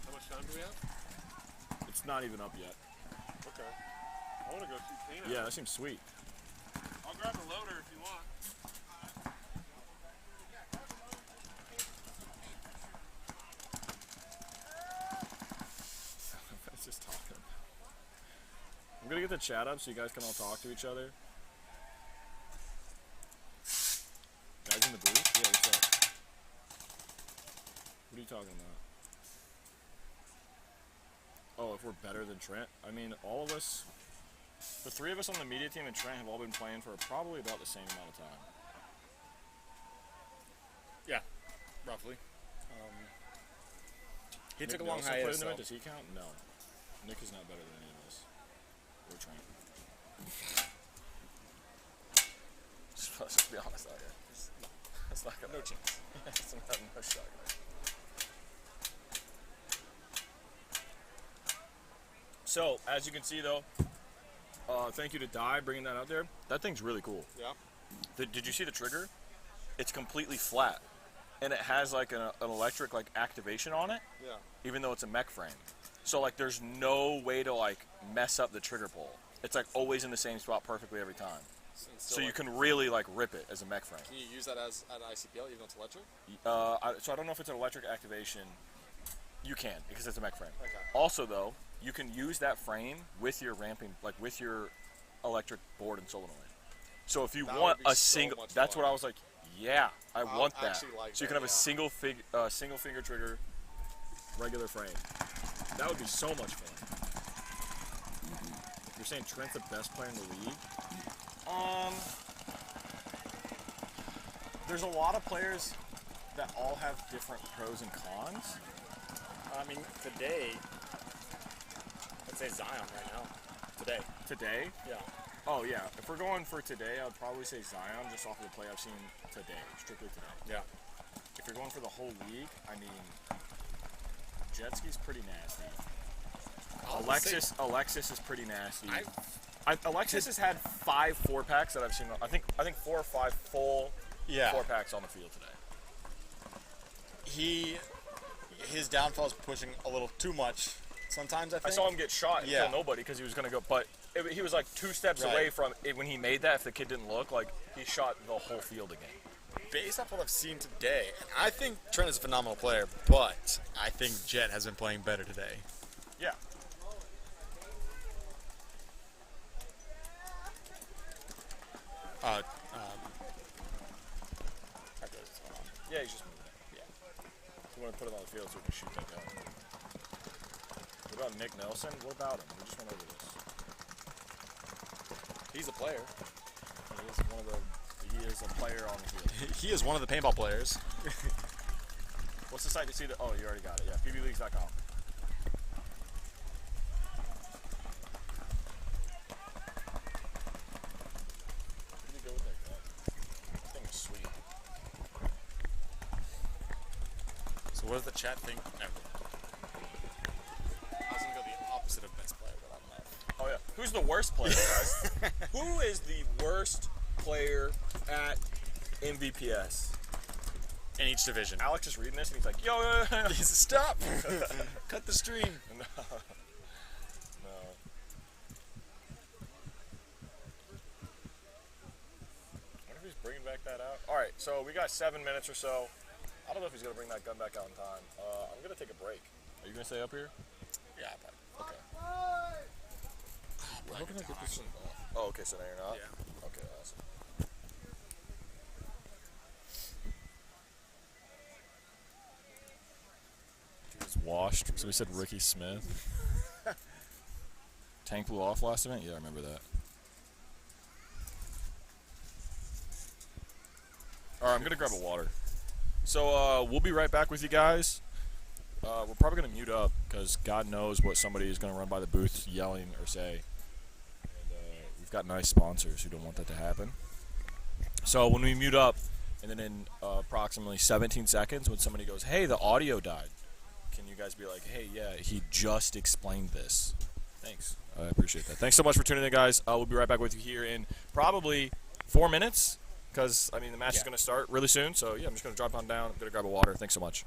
How much time do we have? It's not even up yet. Okay. I want to go shoot paint. Yeah, that seems sweet. I'll grab a loader if you want. It's just talking. I'm gonna get the chat up so you guys can all talk to each other. Guys in the booth? Yeah, what's up? What are you talking about? Oh, if we're better than Trent? I mean, all of us, the 3 of us on the media team and Trent have all been playing for probably about the same amount of time. Yeah, roughly. He took a Nick long Nelson played hiatus. in the event. though. Does he count? No. Nick is not better than any of us. Or Trent. That's not good. That's not gonna. No chance. That's not no shot. So, as you can see, though, thank you to Dye bringing that out there. That thing's really cool. Yeah. Did you see the trigger? It's completely flat, and it has like an electric like activation on it. Yeah. Even though it's a mech frame, so like there's no way to like mess up the trigger pull. It's like always in the same spot perfectly every time. So you can really like rip it as a mech frame. Can you use that as an ICPL even though it's electric? So I don't know if it's an electric activation. You can, because it's a mech frame. Okay. Also, though, you can use that frame with your ramping, like with your electric board and solenoid. So if you That want would be a so single, much that's fun. what I was like, yeah, I want that. actually like So you that, can have yeah. a single finger trigger, regular frame. That would be so much fun. You're saying Trent's the best player in the league? There's a lot of players that all have different pros and cons. I mean, today, I'd say Zion right now. Today? Yeah. Oh yeah, if we're going for today, I'd probably say Zion, just off of the play I've seen today, strictly today. Yeah. If you're going for the whole league, I mean, Jetski's pretty nasty. Alexis is pretty nasty. Alexis has had 5 4-packs that I've seen. I think 4 or 5 full 4-packs on the field today. His downfall is pushing a little too much. Sometimes I think. I saw him get shot and kill nobody because he was going to go, but he was like 2 steps away from it when he made that. If the kid didn't look, like he shot the whole field again. Based off what I've seen today, I think Trent is a phenomenal player, but I think Jet has been playing better today. Yeah. Yeah, he's just moving it. Yeah. We want to put it on the field so we can shoot that gun. What about Nick Nelson? What about him? We just went over this. He's a player. He is a player on the field. He is one of the paintball players. What's the site to see that? Oh, you already got it. Yeah, pbleagues.com. Where did he go with that gun? That thing is sweet. So what does the chat think? I was going to go the opposite of best player, but I don't know. Oh, yeah. Who's the worst player, guys? Who is the worst player at MVPS? In each division. Alex is reading this and he's like, yo, Stop! Cut the stream. No. I wonder if he's bringing back that out. All right, so we got 7 minutes or so. I don't know if he's going to bring that gun back out in time. I'm going to take a break. Are you going to stay up here? Yeah, but Okay. How can I get this thing off? Oh, okay, so now you're not? Yeah. Okay, awesome. Dude, it's washed. So we said Ricky Smith. Tank blew off last event? Yeah, I remember that. Alright, I'm going to grab a water. So, we'll be right back with you guys. We're probably going to mute up because God knows what somebody is going to run by the booth yelling or say. And we've got nice sponsors who don't want that to happen. So when we mute up, and then in approximately 17 seconds, when somebody goes, hey, the audio died, can you guys be like, hey, yeah, he just explained this. Thanks. I appreciate that. Thanks so much for tuning in, guys. We'll be right back with you here in probably 4 minutes because, I mean, the match is going to start really soon. So, yeah, I'm just going to drop on down. I'm going to grab a water. Thanks so much.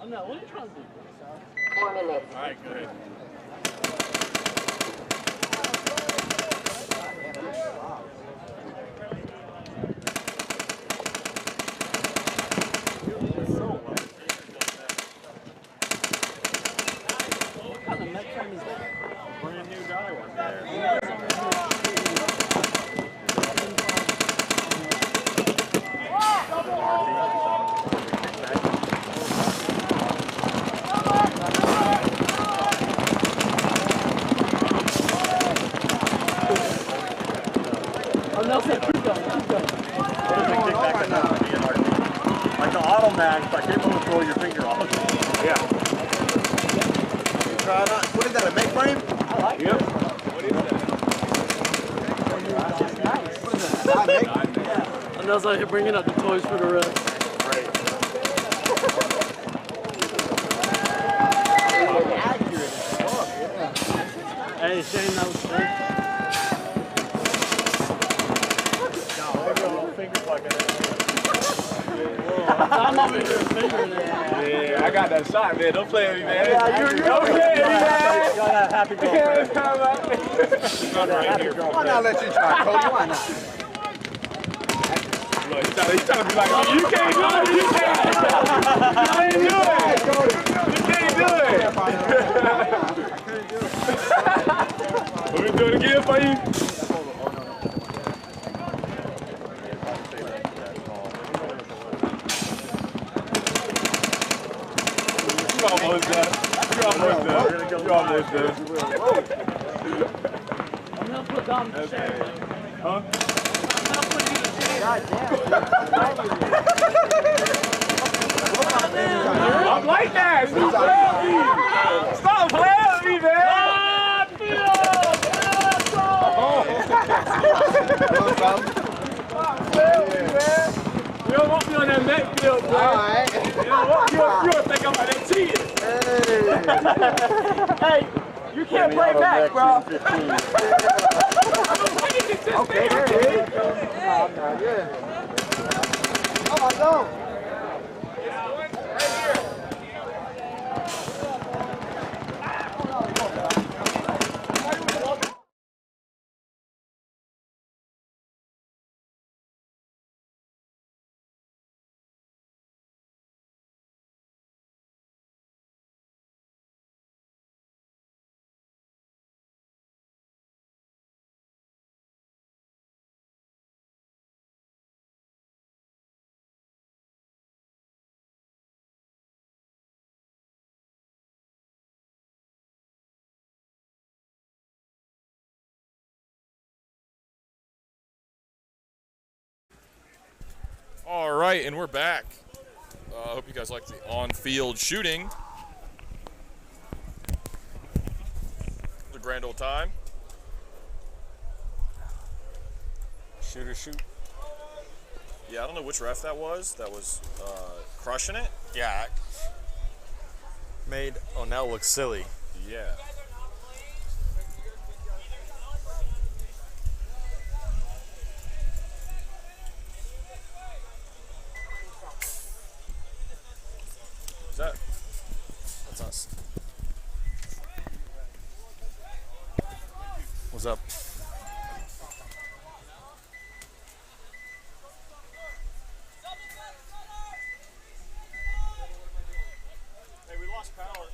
No, what are you trying to do? 4 minutes. All right, go ahead. What kind of Met frame is that? Brand new guy one there. Oh, no, keep going, keep going. What is the kickback that would be an RT? Like the auto mag, but capable of throw your finger off. Yeah. Try it out. What is that, a make frame? I like Yep. it. What is that? Nice. What is that? Yeah. And I was out here bringing out the toys for the rest. Great. Accurate. Hey, Shane, that was sick. Finger fucking I'm over here figuring it out. Yeah, I got that shot, man. Don't play with me, man. Yeah, you're okay, man. Got that happy girlfriend. Right here. Why not let you try, Cody? Why not? Look, he's trying to be like, oh, you can't do it. You can't do it. You can't do it. Let me do it again for you. You're almost done. You're almost done. You're almost done. I'm gonna put down the shade. Huh? I'm gonna put you in the shade. God damn. I'm like that. Stop playing with me. Stop playing with me, man. Stop playing with me, man. You don't want me on that net field, bro. All right. You don't want you don't think I'm out there cheating. Hey, you can't play back, bro. Okay, there it is. No, I'm not good. Oh, I don't. All right, and we're back. I hope you guys like the on-field shooting. It was a grand old time. Shooter shoot. Yeah, I don't know which ref that was. That was crushing it. Yeah. Made Onell look silly. Yeah. That? That's us. What's up? Hey, we lost power.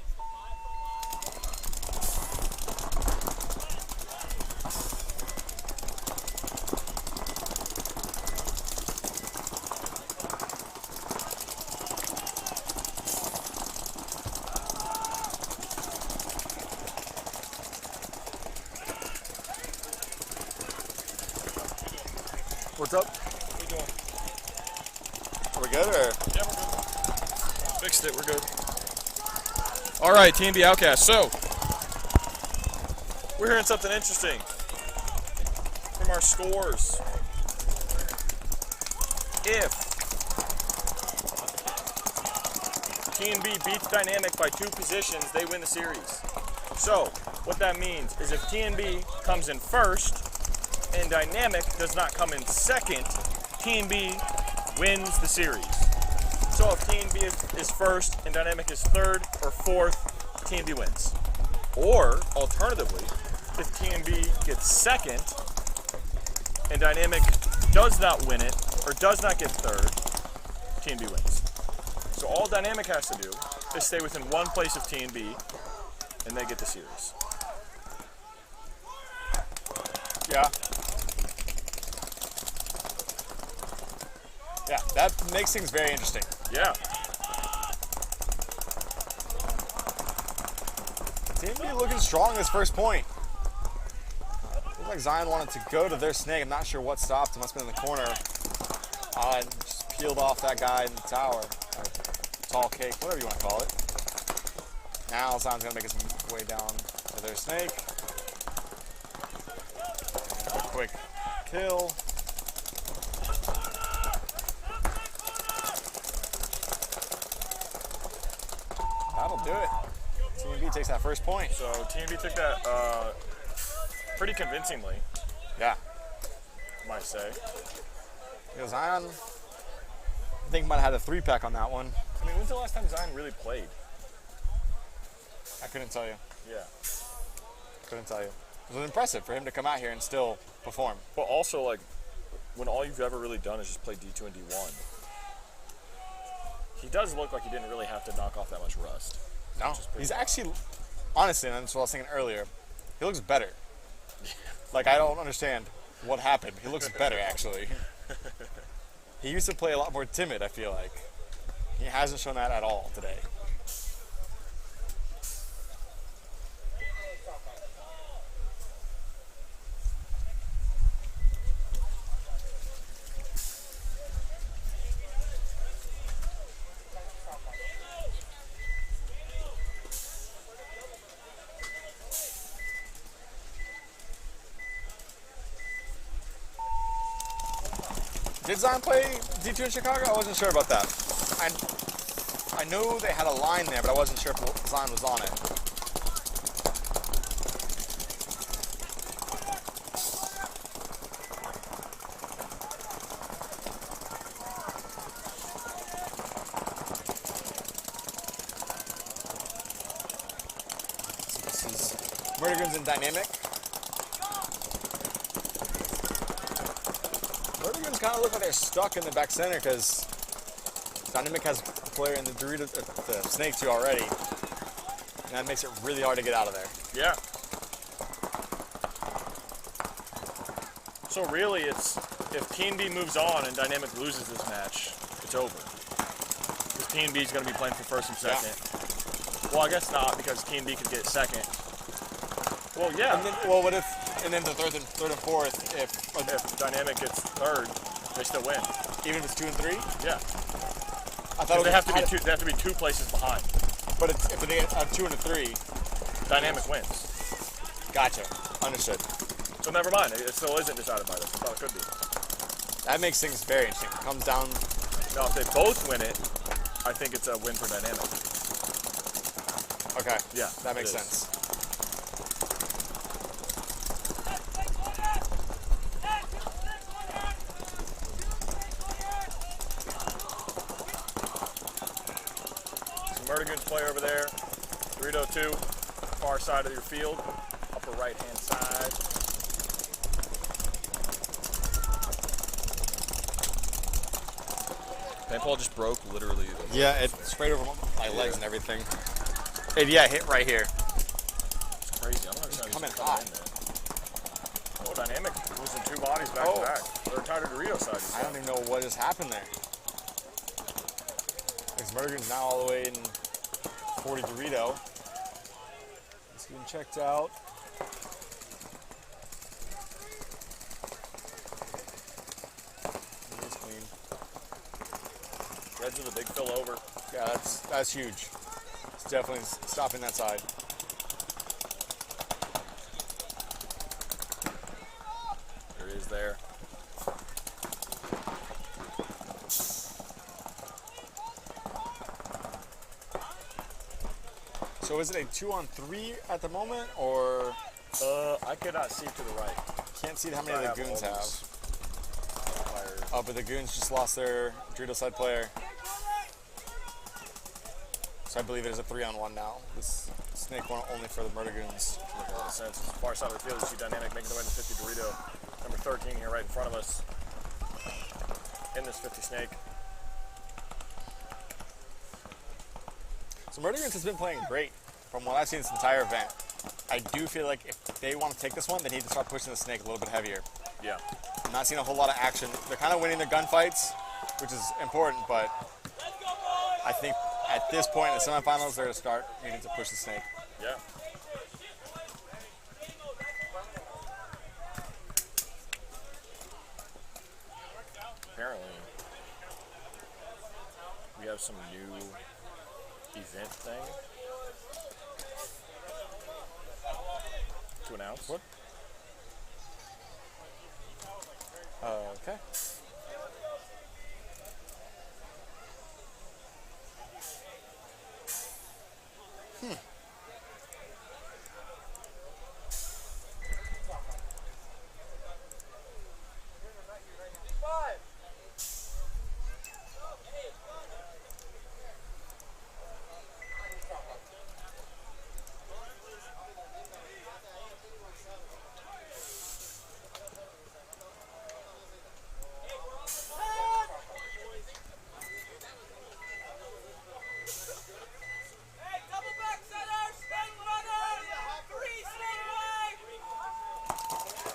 What's up? What are you doing? Are we good or? Yeah, we're good. Fixed it, we're good. All right, TNB Outcast. So, we're hearing something interesting from our scores. If TNB beats Dynamic by 2 positions, they win the series. So, what that means is if TNB comes in first and Dynamic does not come in second, TNB wins the series. So if TNB is first and Dynamic is third or fourth, TNB wins. Or, alternatively, if TNB gets second and Dynamic does not win it or does not get third, TNB wins. So all Dynamic has to do is stay within one place of TNB and they get the series. Yeah. Yeah, that makes things very interesting. Yeah. TNB looking strong this first point. Looks like Zion wanted to go to their snake. I'm not sure what stopped. It must have been in the corner. And just peeled off that guy in the tower. Or tall cake, whatever you want to call it. Now Zion's going to make his way down to their snake. And a quick kill. That'll do it. TNB takes that first point. So TNB took that pretty convincingly. Yeah. I might say. Zion, I think might have had a 3-pack on that one. I mean, when's the last time Zion really played? I couldn't tell you. Yeah. Couldn't tell you. It was impressive for him to come out here and still perform. But also, like, when all you've ever really done is just play D2 and D1, he does look like he didn't really have to knock off that much rust. No. He's actually, honestly, and that's what I was thinking earlier, he looks better. Like, I don't understand what happened. He looks better, actually. He used to play a lot more timid, I feel like. He hasn't shown that at all today. Did Zion play D2 in Chicago? I wasn't sure about that. I knew they had a line there, but I wasn't sure if Zion was on it. So this is Murda Goons and Dynamic. Kind of look like they're stuck in the back center because Dynamic has a player in the Dorito, the Snake 2 already, and that makes it really hard to get out of there. Yeah. So really, it's if TNB moves on and Dynamic loses this match, it's over. Because TNB is going to be playing for first and second. Yeah. Well, I guess not because TNB could get second. Well, yeah. And then, well, what if? And then the third and fourth, if Dynamic gets third, they still win. Even if it's 2 and 3? Yeah. I thought they have to be two places behind. But if they have 2 and a 3, Dynamic wins. Gotcha. Understood. So never mind. It still isn't decided by this. I thought it could be. That makes things very interesting. It comes down. Now, if they both win it, I think it's a win for Dynamic. Okay. Yeah. That makes sense. Murda Goons player over there, Dorito 2, far side of your field, upper right hand side. Paintball just broke literally. Yeah, it sprayed over my legs and everything. It hit right here. It's crazy. I'm not sure coming in hot. there. Oh, Dynamic losing 2 bodies back to back. Their entire Dorito side. I don't even know what just happened there. Because Murda Goons now all the way in 40 Dorito. It's getting checked out. It's clean. Reds with a big fill over. Yeah, that's huge. It's definitely stopping that side. There it is there. So is it a 2-on-3 at the moment, or? I cannot see to the right. Can't see how many the Goons have. Oh, but the Goons just lost their Dorito side player. So I believe it is a 3-on-1 now. This snake one only for the Murda Goons. Make a lot of sense. Far side of the field, you see Dynamic making their way to 50 Dorito. Number 13 here right in front of us. In this 50 snake. So Murda Goons has been playing great from what I've seen this entire event. I do feel like if they want to take this one, they need to start pushing the snake a little bit heavier. Yeah. I'm not seeing a whole lot of action. They're kind of winning their gunfights, which is important, but I think at this point in the semifinals, they're going to start needing to push the snake. Yeah. Apparently, we have some new event thing to announce. What? Okay.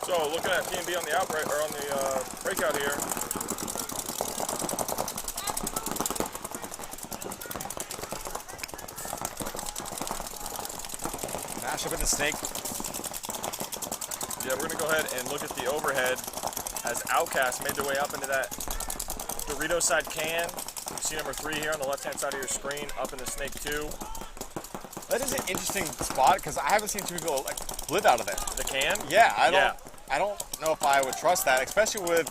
So looking at P&B on the outbreak or on the breakout here. Mash up in the snake. Yeah, we're gonna go ahead and look at the overhead as Outcast made their way up into that Dorito side can. You see number 3 here on the left-hand side of your screen, up in the snake 2. That is an interesting spot because I haven't seen two people like live out of there. The can? Yeah, I don't know if I would trust that, especially with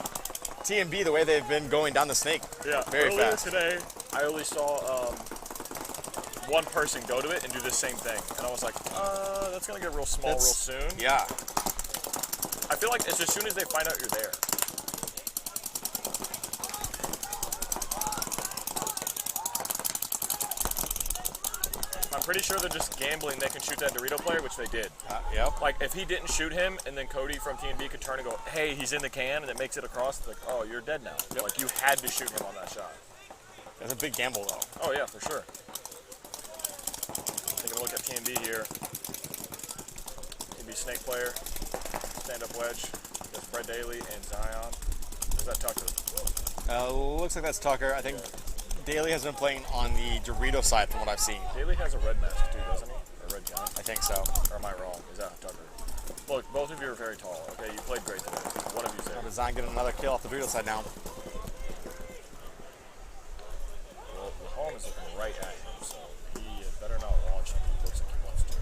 T&B the way they've been going down the snake. Yeah, very earlier fast. today, I only saw one person go to it and do the same thing, and I was like, that's gonna get real small real soon. Yeah. I feel like it's as soon as they find out you're there. I'm pretty sure they're just gambling they can shoot that Dorito player, which they did. Yep. Like, if he didn't shoot him, and then Cody from T&B could turn and go, hey, he's in the can, and it makes it across, it's like, oh, you're dead now. Yep. Like, you had to shoot him on that shot. That's a big gamble, though. Oh, yeah, for sure. Taking a look at T&B here. T&B snake player, stand-up wedge. That's Fred Daly and Zion. Is that Tucker? Looks like that's Tucker. I think Daly has been playing on the Dorito side from what I've seen. Daly has a red mask, too, doesn't he? A red giant? I think so. Or am I wrong? Is that Tucker? Look, both of you are very tall, okay? You played great today. One of you said. Zion getting another kill off the Dorito side now. Well, the home is looking right at him, so he better not launch like he looks like he wants to.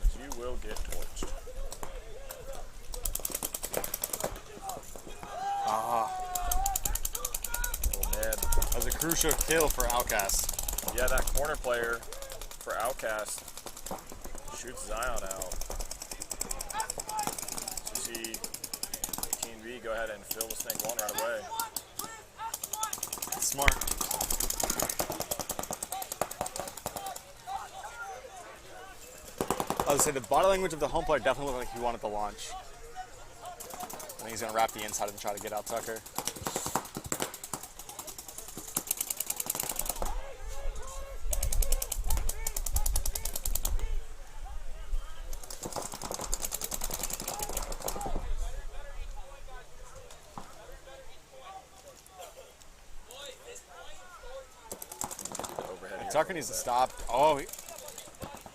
Because you will get torched. Oh, man. That was a crucial kill for Outcast. Yeah, that corner player for Outcast shoots Zion out. So you see T&B go ahead and fill this thing one right away. Smart. I would say the body language of the home player definitely looked like he wanted to launch. I think he's going to wrap the inside and try to get out Tucker. Tucker needs to stop. Oh,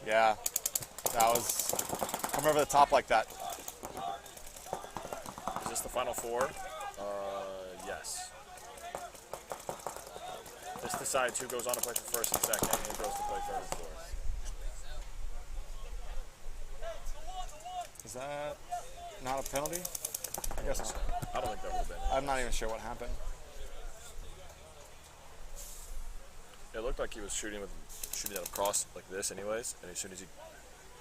yeah. That was coming over the top like that. Is this the final 4? Yes. This decides who goes on to play for first and second, and who goes to play third and fourth. Is that not a penalty? I guess not. I don't think that would have been it. I'm not even sure what happened. It looked like he was shooting that across like this anyways, and as soon as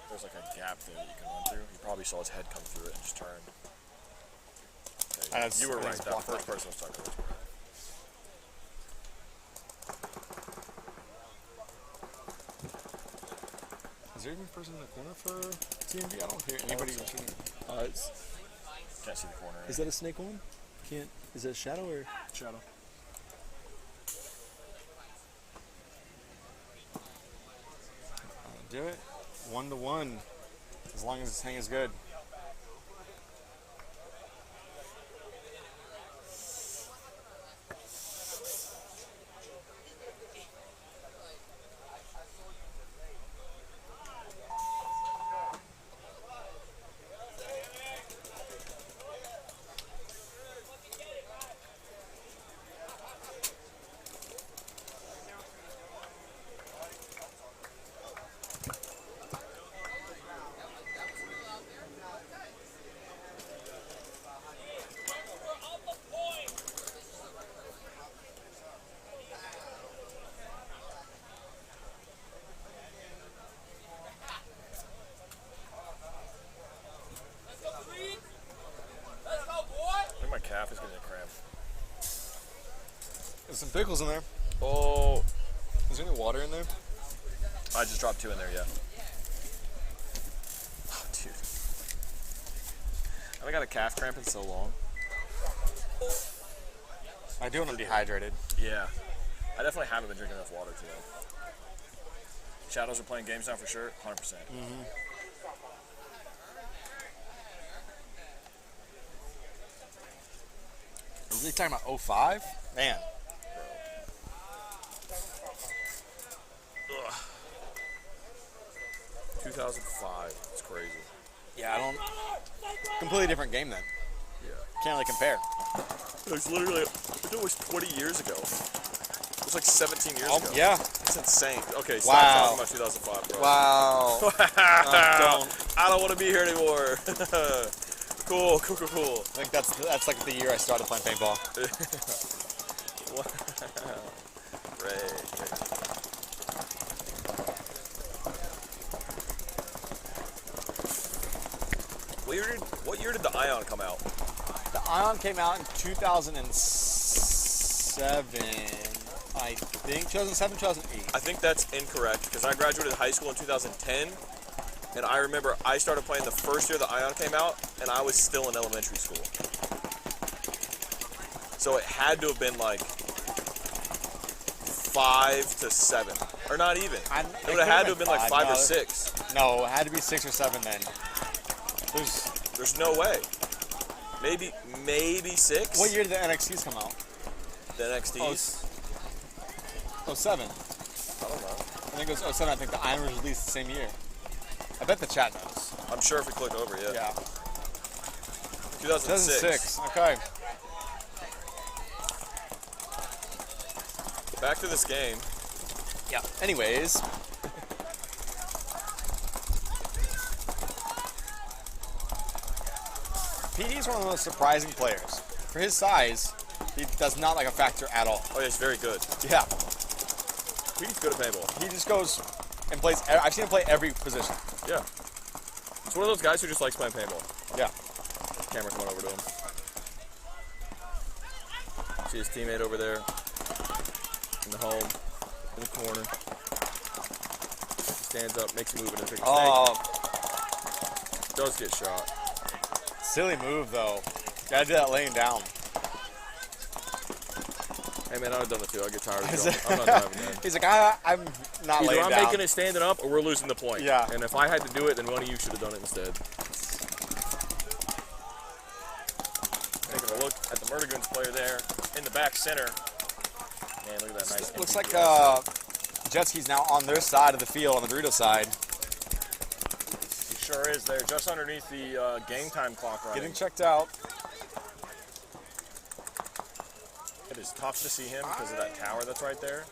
there's like a gap there that you can run through, he probably saw his head come through it and just turned. Okay, you were right, that first person was talking about there even a person in the corner for TMV? I don't hear anybody shooting. Can't see the corner. Is that a snake one? Can't. Is that a shadow or? Shadow. Do it. 1-1. As long as this hang is good. Calf is getting a cramp. There's some pickles in there. Oh. Is there any water in there? I just dropped 2 in there, yeah. Oh, dude. I haven't got a calf cramp in so long. I do when I'm dehydrated. Yeah. I definitely haven't been drinking enough water today. Shadows are playing games now for sure, 100%. Mm-hmm. Are we talking about 05? Man. Ugh. 2005. It's crazy. Yeah, I don't. Completely different game then. Yeah. Can't really compare. It was literally, it was 20 years ago. It was like 17 years ago. Yeah. It's insane. Okay, stop Wow. talking about 2005, bro. Wow. I don't want to be here anymore. Cool. I think that's like the year I started playing paintball. Right. What year did the Ion come out? The Ion came out in 2007, I think. 2007, 2008. I think that's incorrect because I graduated high school in 2010. And I remember I started playing the first year the Ion came out, and I was still in elementary school. So it had to have been like 5 to 7, or not even. It would have had to have been like 5 or 6. No, it had to be 6 or 7 then. There's no way. Maybe 6. What year did the NXTs come out? The NXTs? 07. I don't know. I think it was 07. I think the Iron was released the same year. I bet the chat knows. I'm sure if we click over, yeah. Yeah. 2006. Okay. Back to this game. Yeah. Anyways. PD is one of the most surprising players. For his size, he does not like a factor at all. Oh, yeah, he's very good. Yeah. He's good at paintball. He just goes and plays. I've seen him play every position. Yeah. He's one of those guys who just likes playing paintball. Yeah. There's camera coming over to him. See his teammate over there in the home, in the corner. He stands up, makes a move, and then picks a snake. Does get shot. Silly move, though. Gotta do that laying down. Hey, man, I would have done it too. I get tired of it. I'm not driving, man. He's like, I'm not Either laying I'm down. making it standing up, or we're losing the point. Yeah. And if I had to do it, then one of you should have done it instead. Taking a look at the Murda Goons player there in the back center. Man, look at that nice. Looks like jet ski's now on their side of the field, on the Dorito side. He sure is. They're just underneath the game time clock running. Getting checked out. It is tough to see him because of that tower that's right there.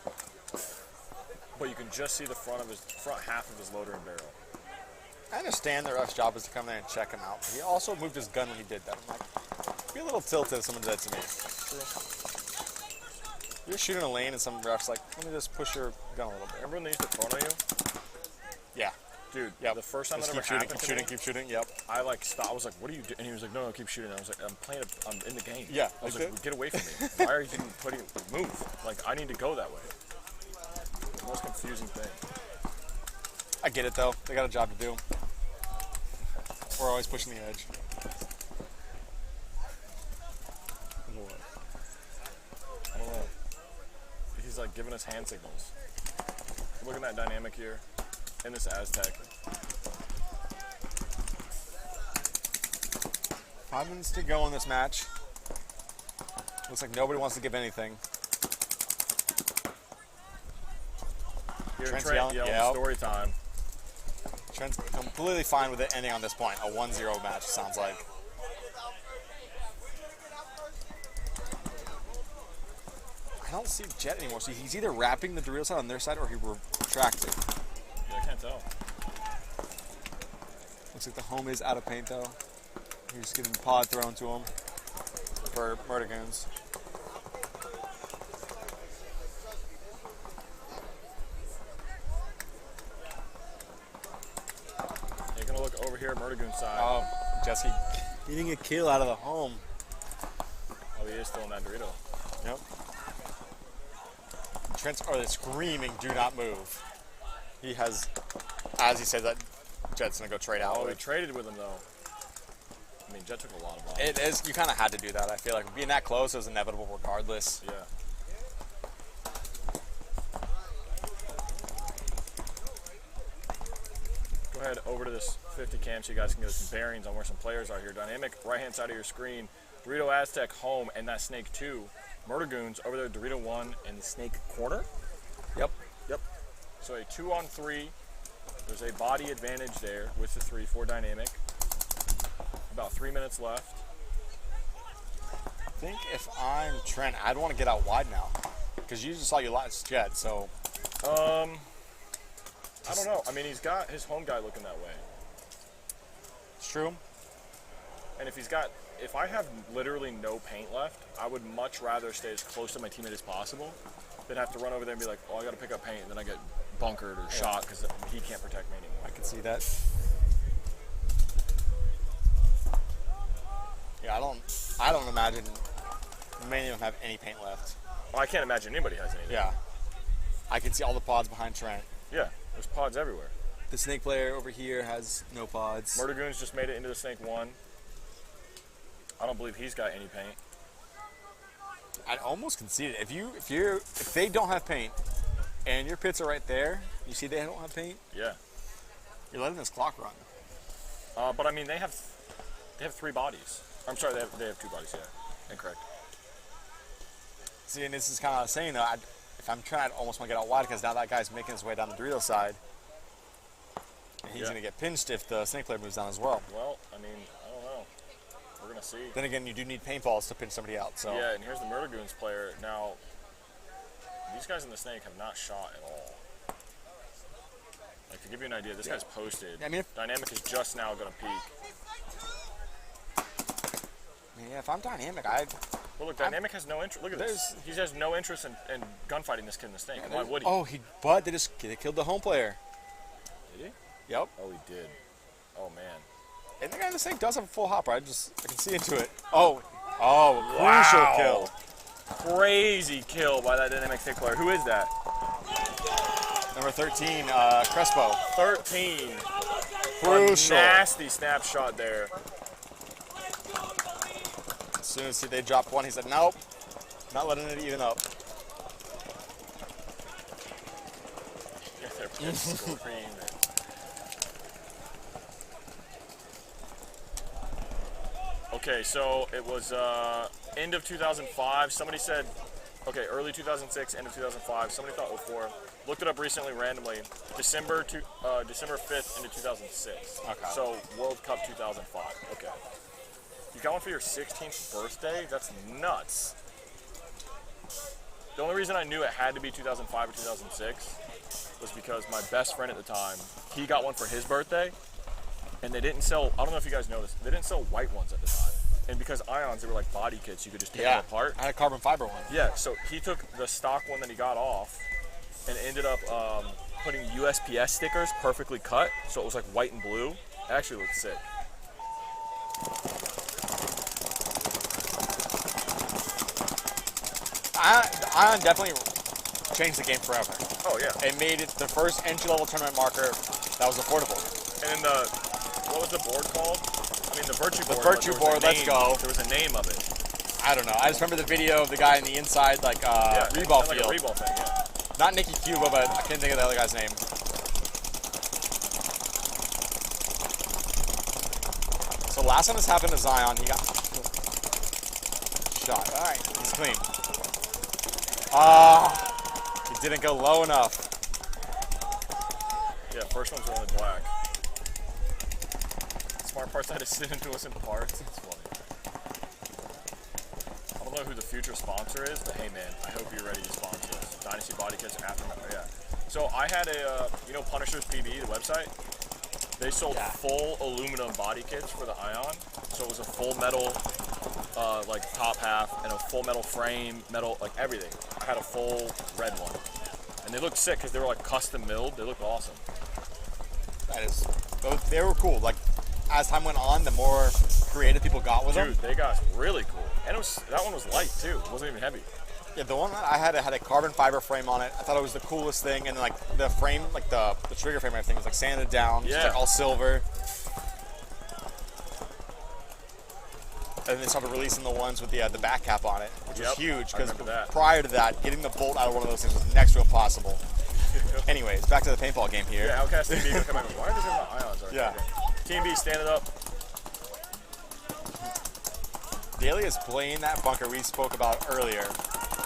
But you can just see the front half of his loader and barrel. I understand the ref's job is to come there and check him out. But he also moved his gun when he did that. I'm like, be a little tilted if someone did that to me. You're shooting a lane and some ref's like, let me just push your gun a little bit. Remember when they used to phone on you? Yeah. Dude, Yep. the first time Just that ever keep happened to me, keep shooting, yep. I like stopped. I was like, "What are you doing?" And he was like, "No, keep shooting." I was like, "I'm in the game." Yeah, I was like like, "Get away from me! Why are you move? Like, I need to go that way." The most confusing thing. I get it though. They got a job to do. We're always pushing the edge. I don't know. He's like giving us hand signals. Look at that dynamic here in this Aztec. 5 minutes to go in this match. Looks like nobody wants to give anything. Here Trent's Trent yelling, yelling yep. story time. Trent's completely fine with it ending on this point. A 1-0 match, sounds like. I don't see Jet anymore, so he's either wrapping the Dorito side on their side or he retracts it. Yeah, I can't tell. Looks like the home is out of paint though. He's getting the pod thrown to him for Murda Goons. You're gonna look over here at Murda Goons side. Oh, Jesse getting a kill out of the home. Oh, he is still in that Dorito. Yep. Trent's screaming, do not move. He has, as he says that, Jet's gonna go trade out. Oh, he traded with him though. I mean, Jet took a lot of balls. It is, you kind of had to do that. I feel like being that close was inevitable regardless. Yeah. Go ahead over to this 50 cam so you guys can get some bearings on where some players are here. Dynamic right-hand side of your screen. Dorito Aztec home and that Snake 2. Murda Goons over there, Dorito 1 and the Snake corner. Yep. Yep. So a 2-on-3. There's a body advantage there with the 3 for Dynamic. About 3 minutes left. I think if I'm Trent, I'd want to get out wide now. Because you just saw your last Jet, so. I don't know. I mean, he's got his home guy looking that way. It's true. And if I have literally no paint left, I would much rather stay as close to my teammate as possible than have to run over there and be like, oh, I got to pick up paint, and then I get bunkered or shot because he can't protect me anymore. I can see that. Yeah, I don't imagine many of them have any paint left. Well, I can't imagine anybody has anything. Yeah. I can see all the pods behind Trent. Yeah, there's pods everywhere. The Snake player over here has no pods. Murda Goons just made it into the Snake 1. I don't believe he's got any paint. I'd almost concede it. If they don't have paint and your pits are right there, you see they don't have paint, Yeah. you're letting this clock run. But I mean, they have 3 bodies. I'm sorry, they have 2 bodies. Yeah, incorrect. See, and this is kind of saying though, if I'm trying, I'd almost want to get out wide because now that guy's making his way down the Dorito side. And he's going to get pinched if the Snake player moves down as well. Well, I mean, I don't know. We're going to see. Then again, you do need paintballs to pinch somebody out. So. Yeah, and here's the Murda Goons player. Now, these guys in the Snake have not shot at all. Like, to give you an idea, this guy's posted. I mean, Dynamic is just now going to peak. Yeah, if I'm Dynamic, Well, look, Dynamic has no interest. Look at this. He has no interest in gunfighting this kid in the Snake. Why would he? Oh, but they killed the home player. Did he? Yep. Oh, he did. Oh, man. And the guy in the Snake does have a full hopper. I can see into it. Oh, crucial kill. Crazy kill by that Dynamic Snake player. Who is that? Number 13, Crespo. 13. Crucial. A nasty snapshot there. As soon as they dropped one, he said, nope, not letting it even up. Yeah, they're screaming. Okay, so it was end of 2005. Somebody said, okay, early 2006, end of 2005. Somebody thought 04. Looked it up recently, randomly. December 5th into 2006. Okay. So World Cup 2005. Okay. You got one for your 16th birthday? That's nuts. The only reason I knew it had to be 2005 or 2006 was because my best friend at the time, he got one for his birthday, and they didn't sell, I don't know if you guys know this, they didn't sell white ones at the time. And because Ions, they were like body kits, you could just take them apart. I had a carbon fiber one. Yeah, so he took the stock one that he got off and ended up putting USPS stickers perfectly cut, so it was like white and blue. It actually looked sick. Ion definitely changed the game forever. Oh, yeah. It made it the first entry-level tournament marker That was affordable. And then what was the board called? I mean, the Virtue board. The Virtue board, let's go. There was a name of it. I don't know. I just remember the video of the guy in the inside, like, reball like field. a reball thing, yeah. Not Nicky Cuba, but I can't think of the other guy's name. So last time this happened to Zion, he got shot. All right, he's clean. He didn't go low enough. Yeah, first one's really black. Smart parts had to sit into us in parts. It's funny. I don't know who the future sponsor is, but hey man, I hope you're ready to sponsor us. Dynasty Body Kits after, yeah. So I had a, Punisher's PB, the website. They sold full aluminum body kits for the Ion. So it was a full metal, like top half, and a full metal frame, metal, like everything. I had a full red one. And they looked sick because they were like custom milled. They looked awesome. They were cool. Like, as time went on, the more creative people got with them. Dude, they got really cool. And that one was light too. It wasn't even heavy. Yeah, the one I had a carbon fiber frame on it. I thought it was the coolest thing, and like the frame, like the trigger frame and everything was like sanded down, just like all silver. And they started releasing the ones with the back cap on it, which was huge because prior to that, getting the bolt out of one of those things was next to impossible. Anyways, back to the paintball game here. Yeah, Outcast Team B will come in. Why are there no Ions? Yeah. Team B standing up. Daly is playing that bunker we spoke about earlier.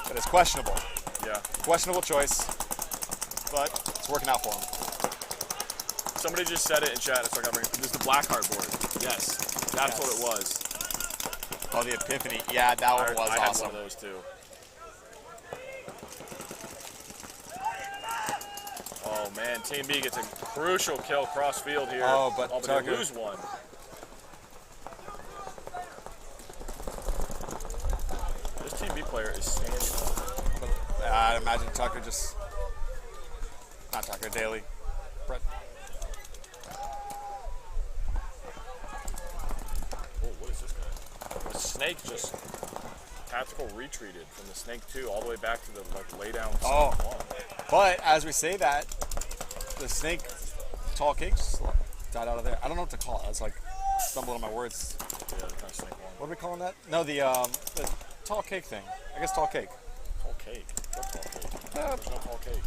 That is questionable. Yeah. Questionable choice, but it's working out for him. Somebody just said it in chat. It's like, there's the black heart board. Yes, that's what it was. Oh, the Epiphany. Yeah, that one was I awesome. had one of those too. Oh man, Team B gets a crucial kill cross field here. Oh, but they lose one. This Team B player is standing up. I'd imagine Tucker just, not Tucker, Daly. Brett. Oh, what is this guy? The Snake just tactical retreated from the Snake 2 all the way back to the lay down. Oh, but as we say that, the Snake tall cake just died out of there. I don't know what to call it. I was like stumbling on my words. Yeah, the kind of Snake one. What are we calling that? No, the tall cake thing. I guess tall cake. Tall cake? What tall cake? There's no tall cake.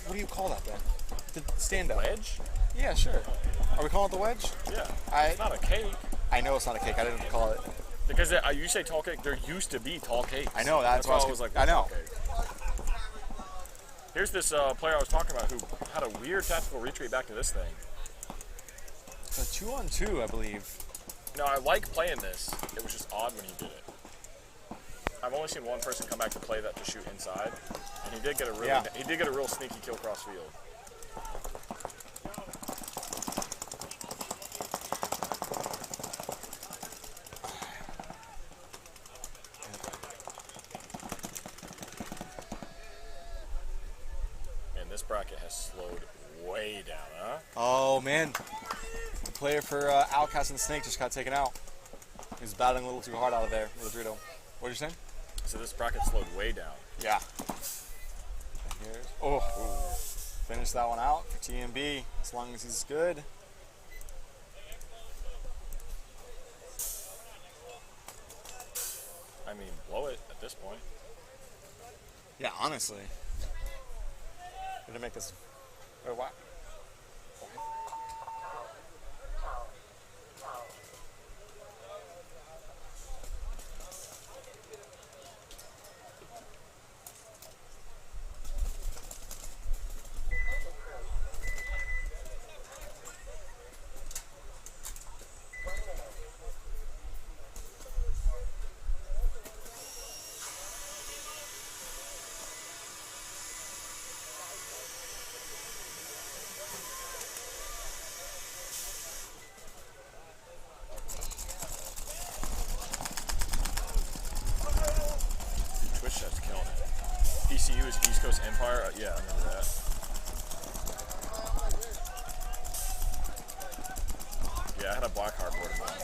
What do you call that then? The stand up. Wedge? Yeah, sure. Are we calling it the wedge? Yeah. It's not a cake. I know it's not a cake. I didn't call it. Because you say tall cake, there used to be tall cakes. I know, that's why I was like, I know. Here's this player I was talking about who had a weird tactical retreat back to this thing. A 2-on-2, I believe. No, I like playing this. It was just odd when he did it. I've only seen one person come back to play that to shoot inside, and he did get a real sneaky kill cross field. And this bracket has slowed way down, huh? Oh man, the player for Outcast and the Snake just got taken out. He was battling a little too hard out of there with a Dorito. What are you saying? So this bracket slowed way down. Yeah. Finish that one out for TMB as long as he's good. I mean, blow it at this point. Yeah, honestly. Gonna make this. Oh, wow. ECU is East Coast Empire. Yeah, I remember that. Yeah, I had a black hardboard of mine.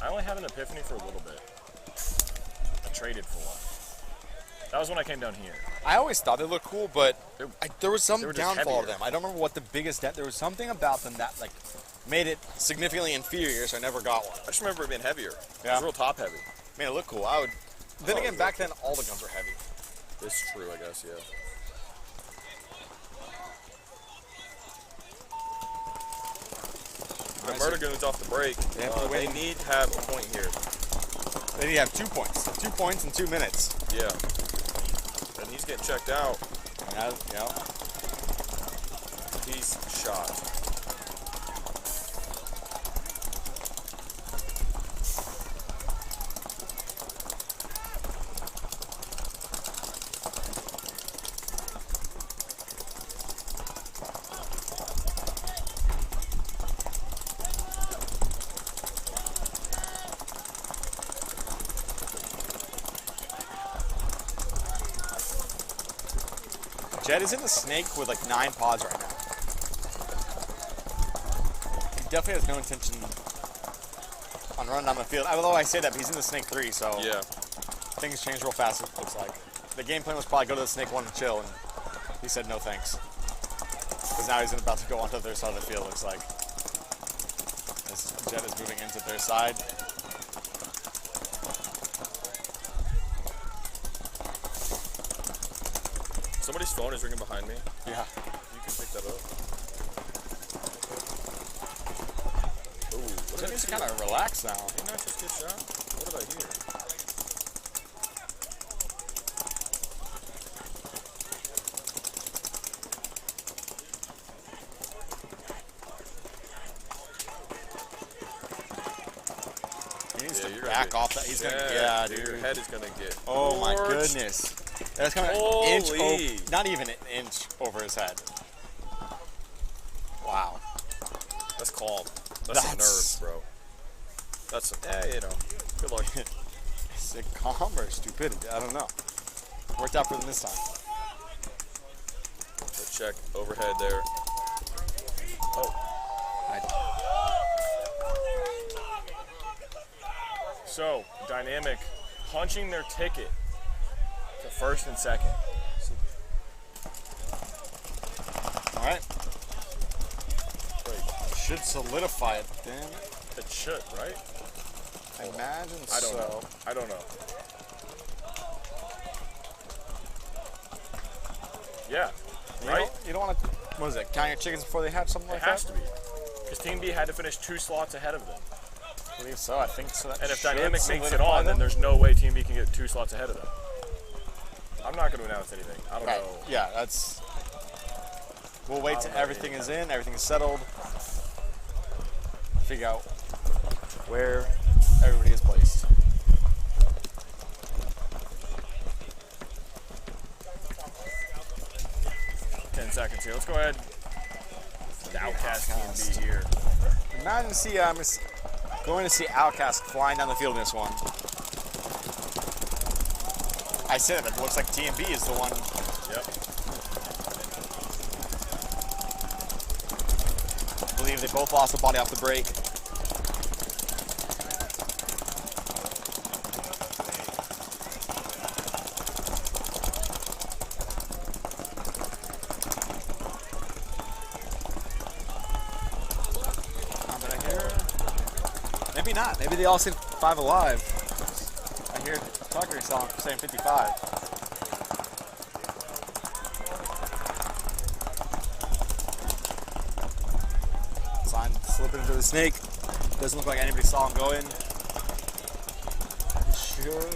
I only had an Epiphany for a little bit. I traded for one. That was when I came down here. I always thought they looked cool, but there was some they were just downfall heavier. of them. I don't remember what the biggest there was something about them that like made it significantly inferior, so I never got one. I just remember it being heavier. Yeah. It was real top heavy. Man, it looked cool. I would. Then Oh, again, yeah. back then all the guns were heavy. It's true, I guess, yeah. The Murda Goons off the break. Yeah, They need to have a point here. They need to have 2 points. 2 points in 2 minutes. Yeah. And he's getting checked out. And He's shot. Jed is in the snake with like 9 pods right now. He definitely has no intention on running down the field. Although I say that, but he's in the snake 3, so Yeah. things change real fast, it looks like. The game plan was probably go to the snake 1 and chill, and he said no thanks. Because now he's about to go onto their side of the field, looks like. As Jed is moving into their side. Somebody's phone is ringing behind me. Yeah. You can pick that up. Ooh, Jed needs to kind of relax now. Didn't that just get shot? What did I hear? He needs Yeah, to you're gonna back get- off that. He's gonna, Yeah, dude. Your head is gonna get. Oh my torched. goodness. That's kind of an inch Holy. over, not even an inch over his head. Wow. That's calm. That's some nerves, bro. That's some, you know. Good luck. Is it calm or stupidity? I don't know. Worked out for them this time. Let's check overhead there. Oh. So, Dynamic punching their ticket to first and second. All right. Should solidify it, damn it. It should, right? I imagine I don't so. know. I don't know. Yeah. Right? You don't want to, what is it, count your chickens before they hatch, something like It has that? to be. Because Team B had to finish 2 slots ahead of them. I believe so, I think so. That And if should Dynamic makes it solidify on, then them. there's no way Team B can get 2 slots ahead of them. I'm not going to announce anything. I don't Right. know. Yeah, that's. We'll wait till everything is in, everything is settled. Figure out where everybody is placed. Ten seconds here. Let's go ahead. The Outcast Team B here. Imagine going to see Outcast flying down the field in this one. I said it looks like TMB is the one. Yep. I believe they both lost the body off the break. But I hear, maybe not. Maybe they all said 5 alive. I hear Tucker saying 55. Sign slipping into the snake. Doesn't look like anybody saw him go in. Sure.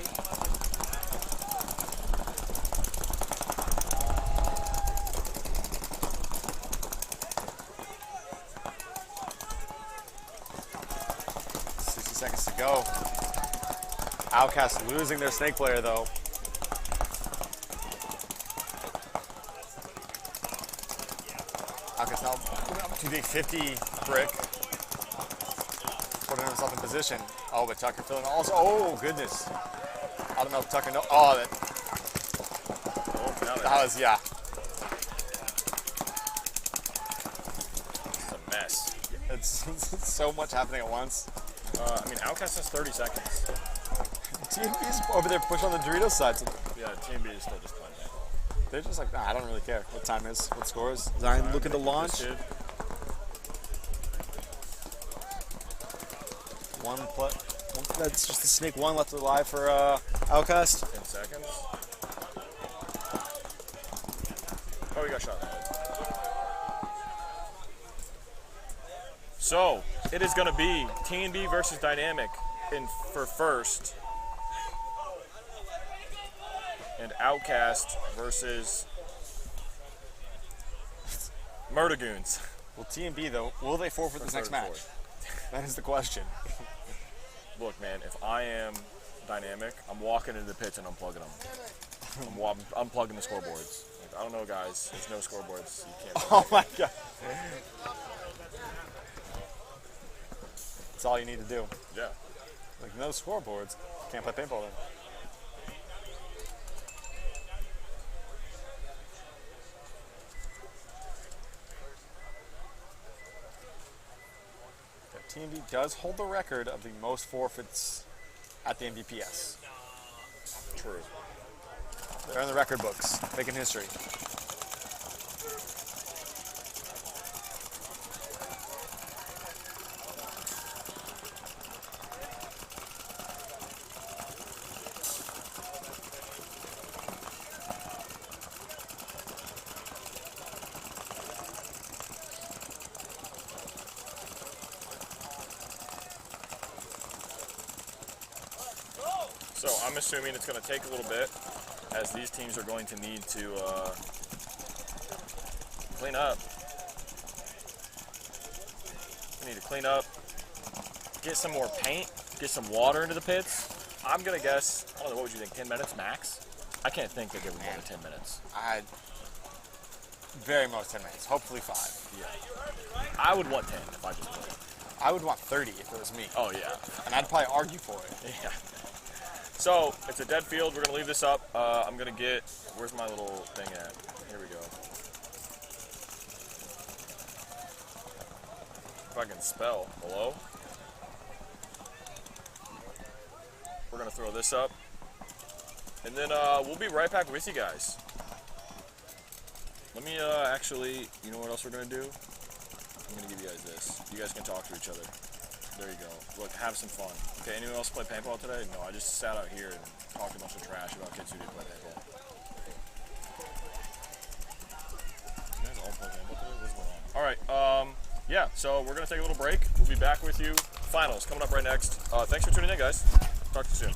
Seconds to go. Outcast losing their snake player though. Outcast now putting up to the 50 brick. Putting himself in position. Oh, but Tucker filling also. Oh, goodness. I don't know if Tucker knows. Oh, that was, yeah. It's a mess. It's so much happening at once. I mean, Outcast has 30 seconds. TMB's over there pushing on the Doritos side. So Yeah, Team B is still just playing that. they're just like, nah, I don't really care what time is, what score is. Zion looking to launch. This kid. That's just the snake one left alive for Outcast. 10 seconds. Oh, he got shot in the head. So, it is going to be T&B versus Dynamic for first. And Outcast versus Murda Goons. Well, TMB though, will they forfeit this next match? That is the question. Look, man, if I am Dynamic, I'm walking into the pits and unplugging them. I'm unplugging the scoreboards. Like, I don't know, guys. There's no scoreboards. You can't. Oh my god. That's all you need to do. Yeah. Like, no scoreboards. Can't play paintball then. TMB does hold the record of the most forfeits at the MVPS. True. They're in the record books, making history. So I'm assuming it's going to take a little bit, as these teams are going to need to clean up. We need to clean up, get some more paint, get some water into the pits. I'm going to guess, I don't know, what would you think, 10 minutes max? I can't think they give them more than 10 minutes. I'd very most 10 minutes, hopefully 5. Yeah. I would want 10 if I just played. I would want 30 if it was me. Oh, yeah. And I'd probably argue for it. Yeah. So, it's a dead field. We're going to leave this up. I'm going to get, where's my little thing at? Here we go. If I can spell. Hello? We're going to throw this up. And then we'll be right back with you guys. Let me actually, you know what else we're going to do? I'm going to give you guys this. You guys can talk to each other. There you go. Look, have some fun. Okay, anyone else play paintball today? No, I just sat out here and talked a bunch of trash about kids who didn't play paintball. You guys all play paintball today? What's going on? All right, yeah, so we're going to take a little break. We'll be back with you. Finals coming up right next. Thanks for tuning in, guys. Talk to you soon.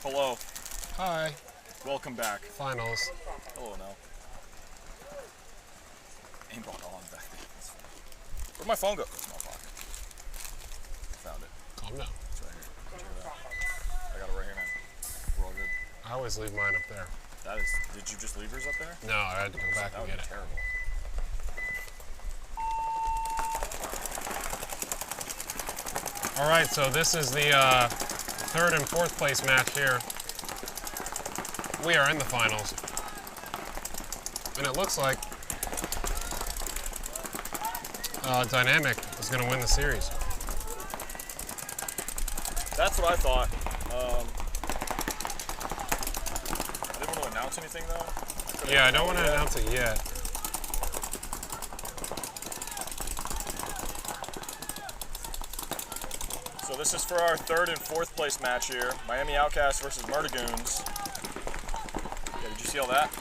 Hello. Hi. Welcome back. Finals. Hello, Nell. Aimbot on back there. Where'd my phone go? It's in my pocket. Found it. Calm down. It's right here. Check it out. I got it right here, man. We're all good. I always leave mine up there. That is. Did you just leave yours up there? No, I had to go back That and would get be it. terrible. All right, so this is the third and fourth place match here. We are in the finals. And it looks like Dynamic is going to win the series. That's what I thought. I didn't want to announce anything though. Yeah, I don't want to announce it yet. So this is for our third and fourth place match here. Miami Outcast versus Murda Goons. Yeah, did you see all that?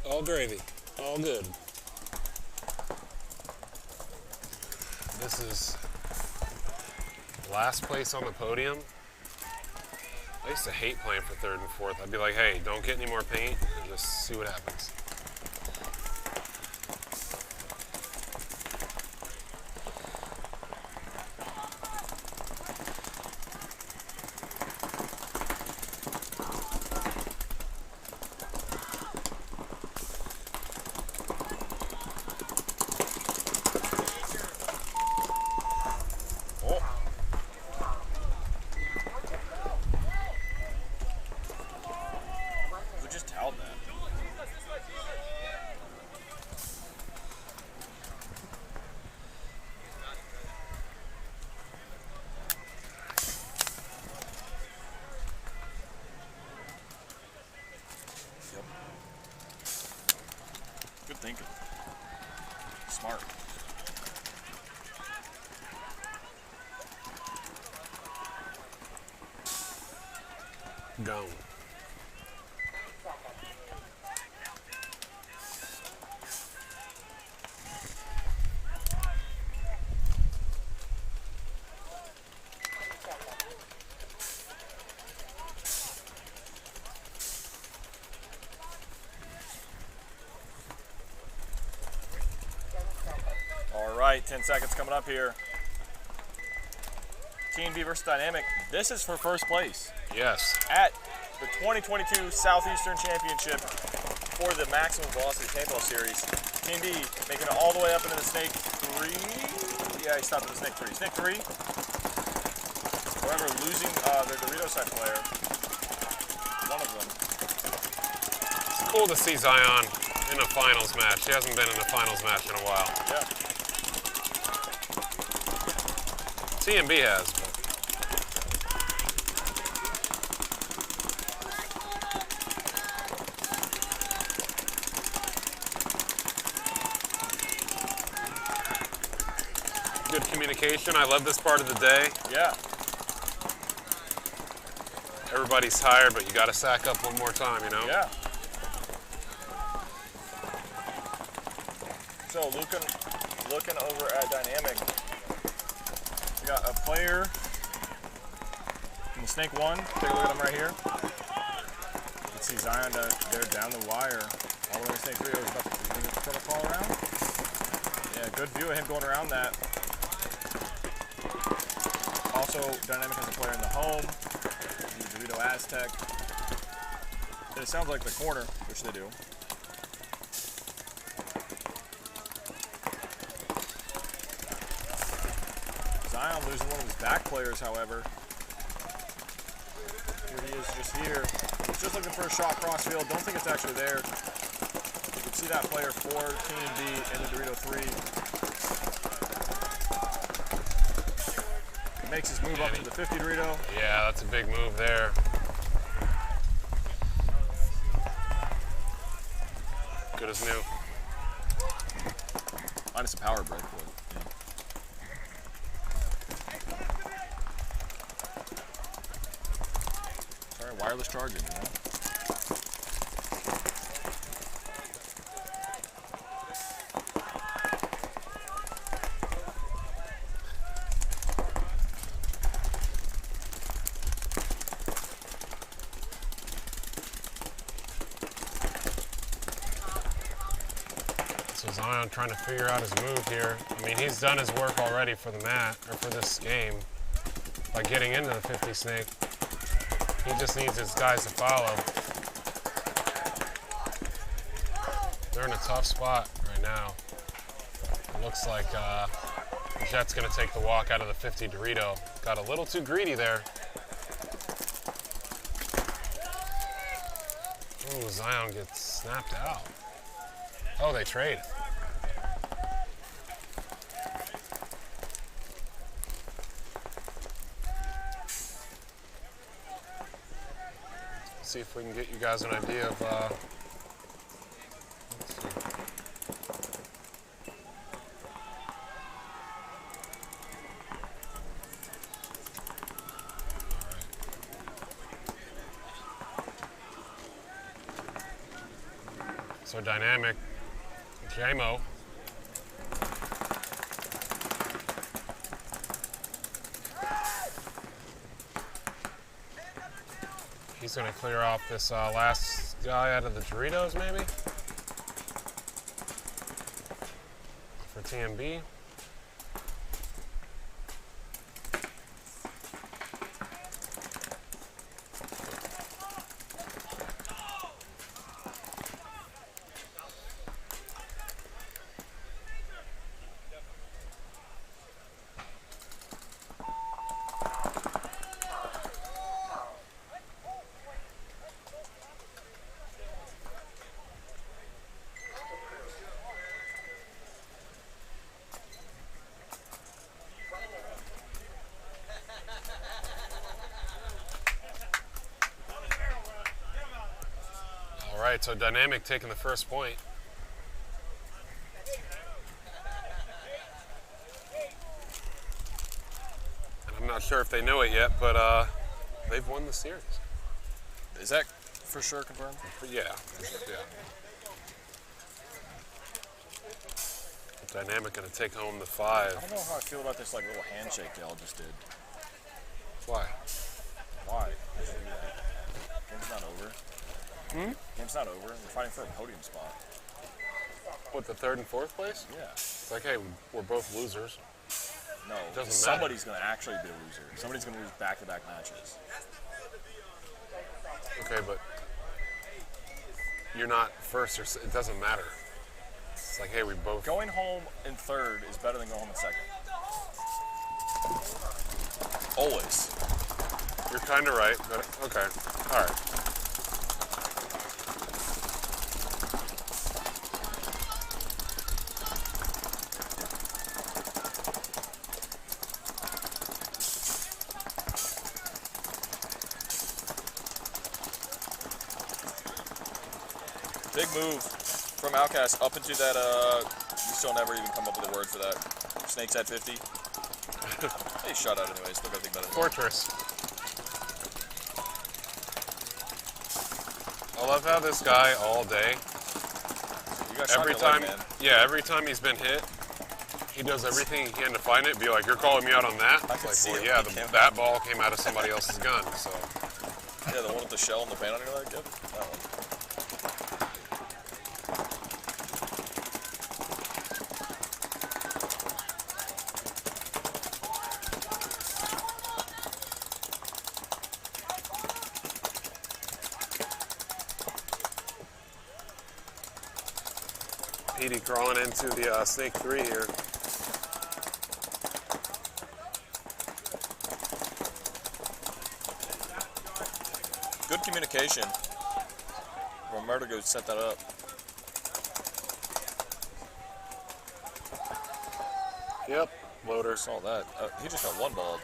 All gravy. All good. This is last place on the podium. I used to hate playing for third and fourth. I'd be like, hey, don't get any more paint and just see what happens. We just towed that. Yep. Good thinking. Smart. Go. All right, 10 seconds coming up here. T&B versus Dynamic. This is for first place Yes. at the 2022 Southeastern Championship for the Maximum Velocity Paintball Series. T&B making it all the way up into the Snake 3. Yeah, he stopped at the Snake 3. Snake 3. However, losing their Dorito side player, one of them. It's cool to see Zion in a finals match. He hasn't been in a finals match in a while. Yeah. T&B has, but good communication. I love this part of the day. Yeah. Everybody's tired, but you got to sack up one more time, you know? Yeah. So looking over at Dynamic, we got a player in the Snake 1. Take a look at him right here. You can see Zion there down the wire. All the way to Snake 3. He's about to protocol around. Yeah, good view of him going around that. Also, Dynamic has a player in the home. The Dorito Aztec. And it sounds like the corner, which they do. Zion losing one of his back players, however. Here he is, just here. He's just looking for a shot crossfield. Don't think it's actually there. You can see that player for T&B in the Dorito 3. Makes his move up to the 50 Dorito. Yeah, that's a big move there. Good as new. Minus a power brick, but yeah. Sorry, wireless charging, you know? So Zion trying to figure out his move here. I mean, he's done his work already for the mat, or for this game, by getting into the 50 snake. He just needs his guys to follow. They're in a tough spot right now. It looks like Jet's gonna take the walk out of the 50 Dorito. Got a little too greedy there. Ooh, Zion gets snapped out. Oh, they trade. See if we can get you guys an idea of let's see. So dynamic, JMO. He's going to clear off this last guy out of the Doritos, maybe? For TMB. All right, so Dynamic taking the first point. And I'm not sure if they know it yet, but they've won the series. Is that for sure confirmed? Yeah, yeah. Dynamic gonna take home the 5. I don't know how I feel about this like little handshake they all just did. Why? Why? Game's not over. Game's not over. We're fighting for a podium spot. What, the 3rd and 4th place? Yeah. It's like, hey, we're both losers. No, It doesn't somebody's going to actually be a loser. Somebody's going to lose back-to-back matches. Okay, but you're not first, or it doesn't matter. It's like, hey, we both... Going home in 3rd is better than going home in 2nd. Always. You're kind of right, but okay. All right. Big move from Outcast up into that, you still never even come up with a word for that. Snake's at 50. Hey, shot out anyway, still got to think about it. Fortress. I love how this guy all day, You got every shot in the leg, time, man. yeah, every time he's been hit, he does everything he can to find it. Be like, you're calling me out on that? I It's can like, see well, it yeah, when he came. that ball came out of somebody else's gun. So Yeah, the one with the shell and the paint on your leg, yep. That one. Petey crawling into the Snake 3 here. Good communication. Well, Murda Goons set that up. Yep, loader. Saw that. He just got one ball.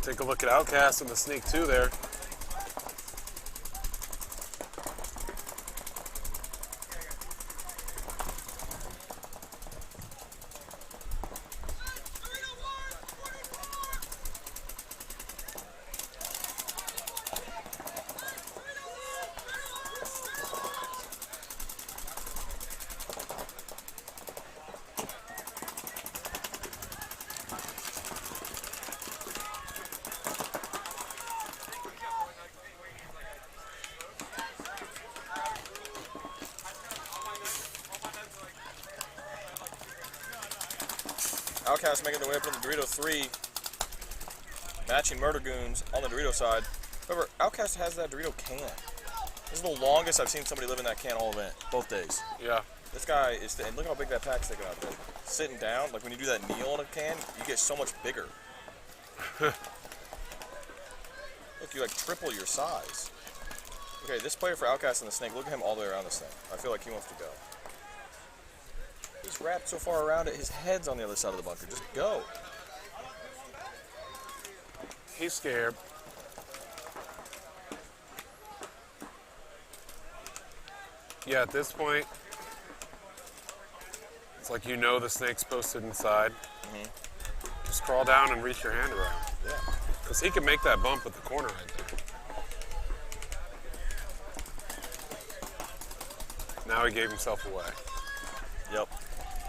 Take a look at Outcast and the Snake 2 there. Outcast making their way up in the Dorito 3, matching Murda Goons on the Dorito side. However, Outcast has that Dorito can. This is the longest I've seen somebody live in that can all event, both days. Yeah. This guy is, and look how big that pack's sticking out there. Sitting down, like when you do that kneel on a can, you get so much bigger. Look, you like triple your size. Okay, this player for Outcast and the Snake, look at him all the way around this thing. I feel like he wants to go. He's wrapped so far around it, his head's on the other side of the bunker. Just go. He's scared. Yeah, at this point, it's like you know the snake's posted inside. Mm-hmm. Just crawl down and reach your hand around. Yeah. Because he can make that bump at the corner right there. Now he gave himself away. Yep.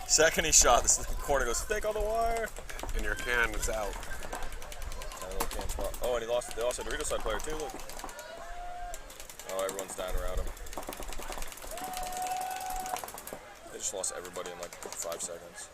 Second he shot, this corner goes thick on the wire. And your can is out. Can spot. Oh, and they lost the Dorito side player too, look. Oh, everyone's down around him. They just lost everybody in like 5 seconds.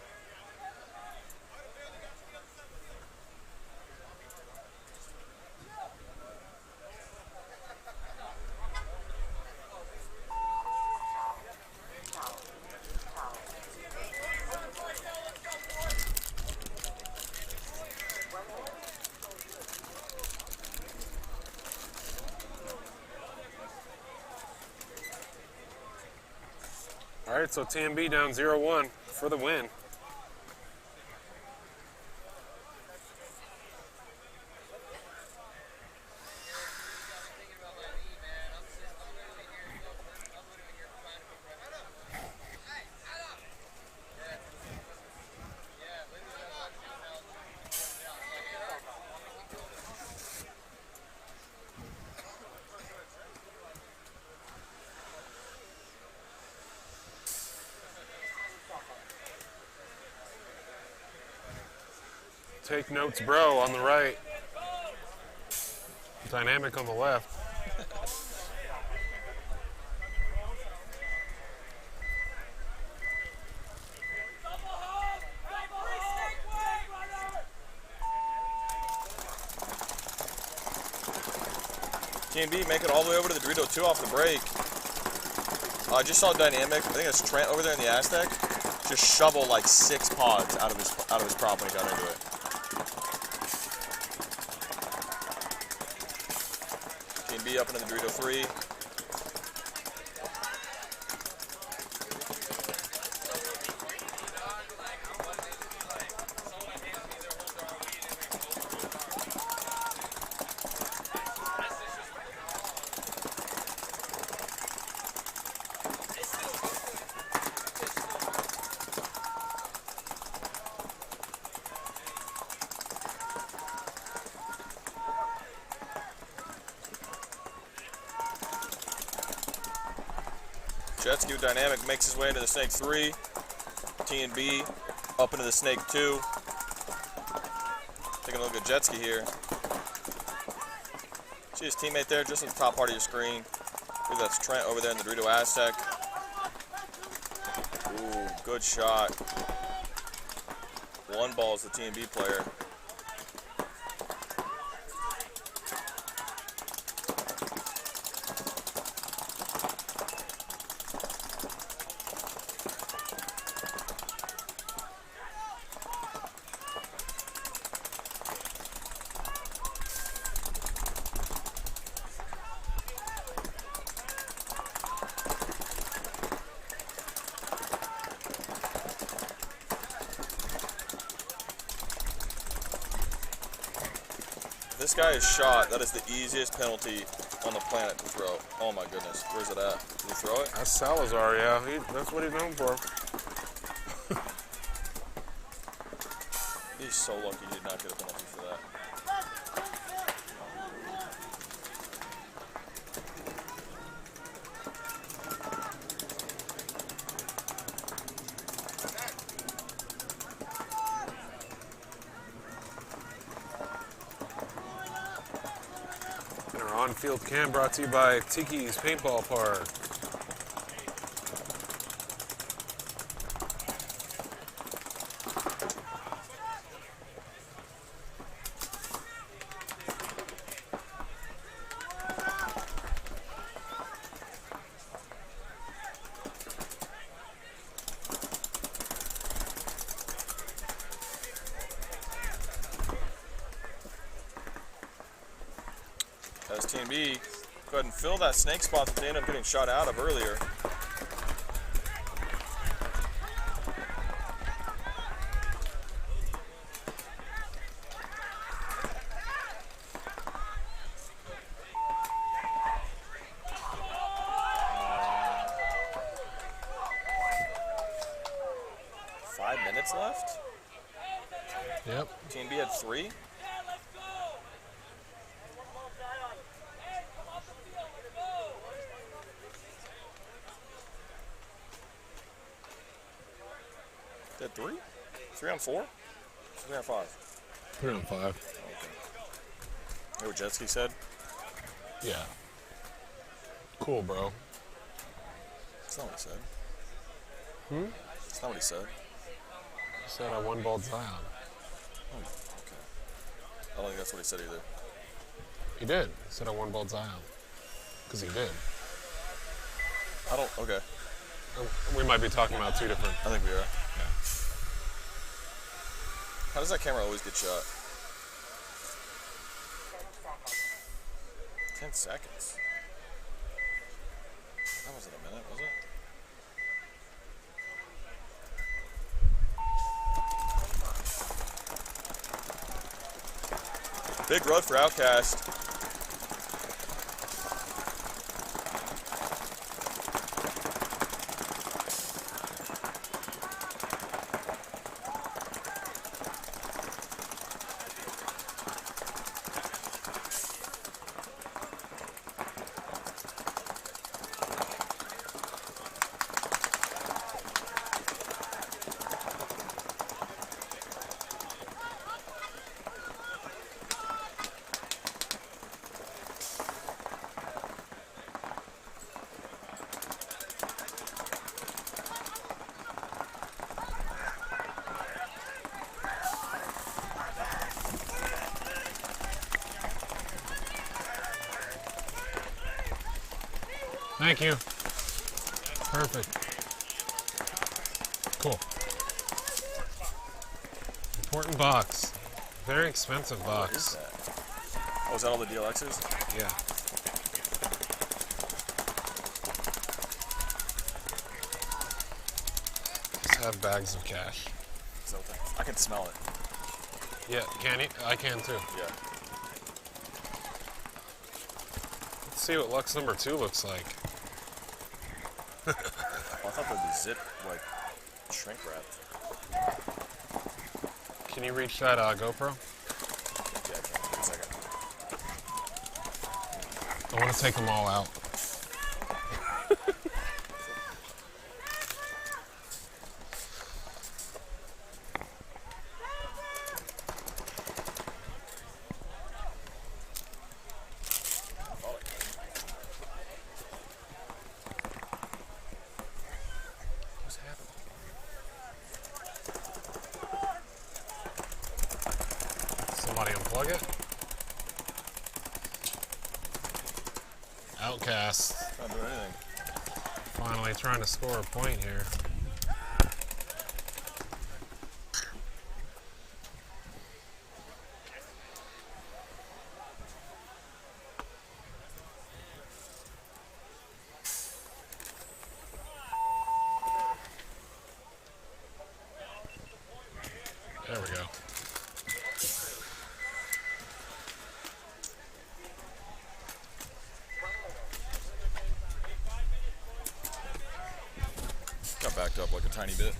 All right, so TMB down 0-1 for the win. Take notes, bro, on the right. Dynamic on the left. TMB make it all the way over to the Dorito 2 off the break. I just saw Dynamic, I think it's Trent over there in the Aztec, just shovel like 6 pods out of his prop when he got into it. TMB up into the Dorito 3. Jet Ski Dynamic makes his way into the Snake 3. T&B up into the Snake 2. Taking a look at Jet Ski here. See his teammate there just at the top part of your screen. I believe that's Trent over there in the Dorito Aztec. Ooh, good shot. One ball is the T&B player. This guy is shot. That is the easiest penalty on the planet to throw. Oh my goodness. Where's it at? Did he throw it? That's Salazar, yeah. That's what he's known for. He's so lucky he did not get a penalty for that. And our on-field cam brought to you by Tiki's Paintball Park. As Team B, go ahead and fill that snake spot that they ended up getting shot out of earlier. Minutes left. Yep. Team B had 3. They had 3? 3 on 4? 3 on 5? 3 on 5. Okay. You know what Jetski said? Yeah. Cool, bro. That's not what he said. That's not what he said. He said I one-balled Zion. Oh, okay. I don't think that's what he said either. He did. He said I one-balled Zion. Because he did. I don't, okay. We might be talking about 2 different. I think we are. Yeah. How does that camera always get shot? 10 seconds. That wasn't a minute, was it? Big run for Outcast. Thank you. Perfect. Cool. Important box. Very expensive box. What is that? Oh, is that all the DLXs? Yeah. Just have bags of cash. So I can smell it. Yeah, can you? I can too. Yeah. Let's see what Lux number 2 looks like. Well, I thought they'd be zip, like, shrink wrapped. Can you reach that GoPro? Yeah, I can. Wait a second. I want to take them all out. Somebody unplug it. Outcast. Not doing anything. Finally trying to score a point here. There we go. backed up like a tiny bit.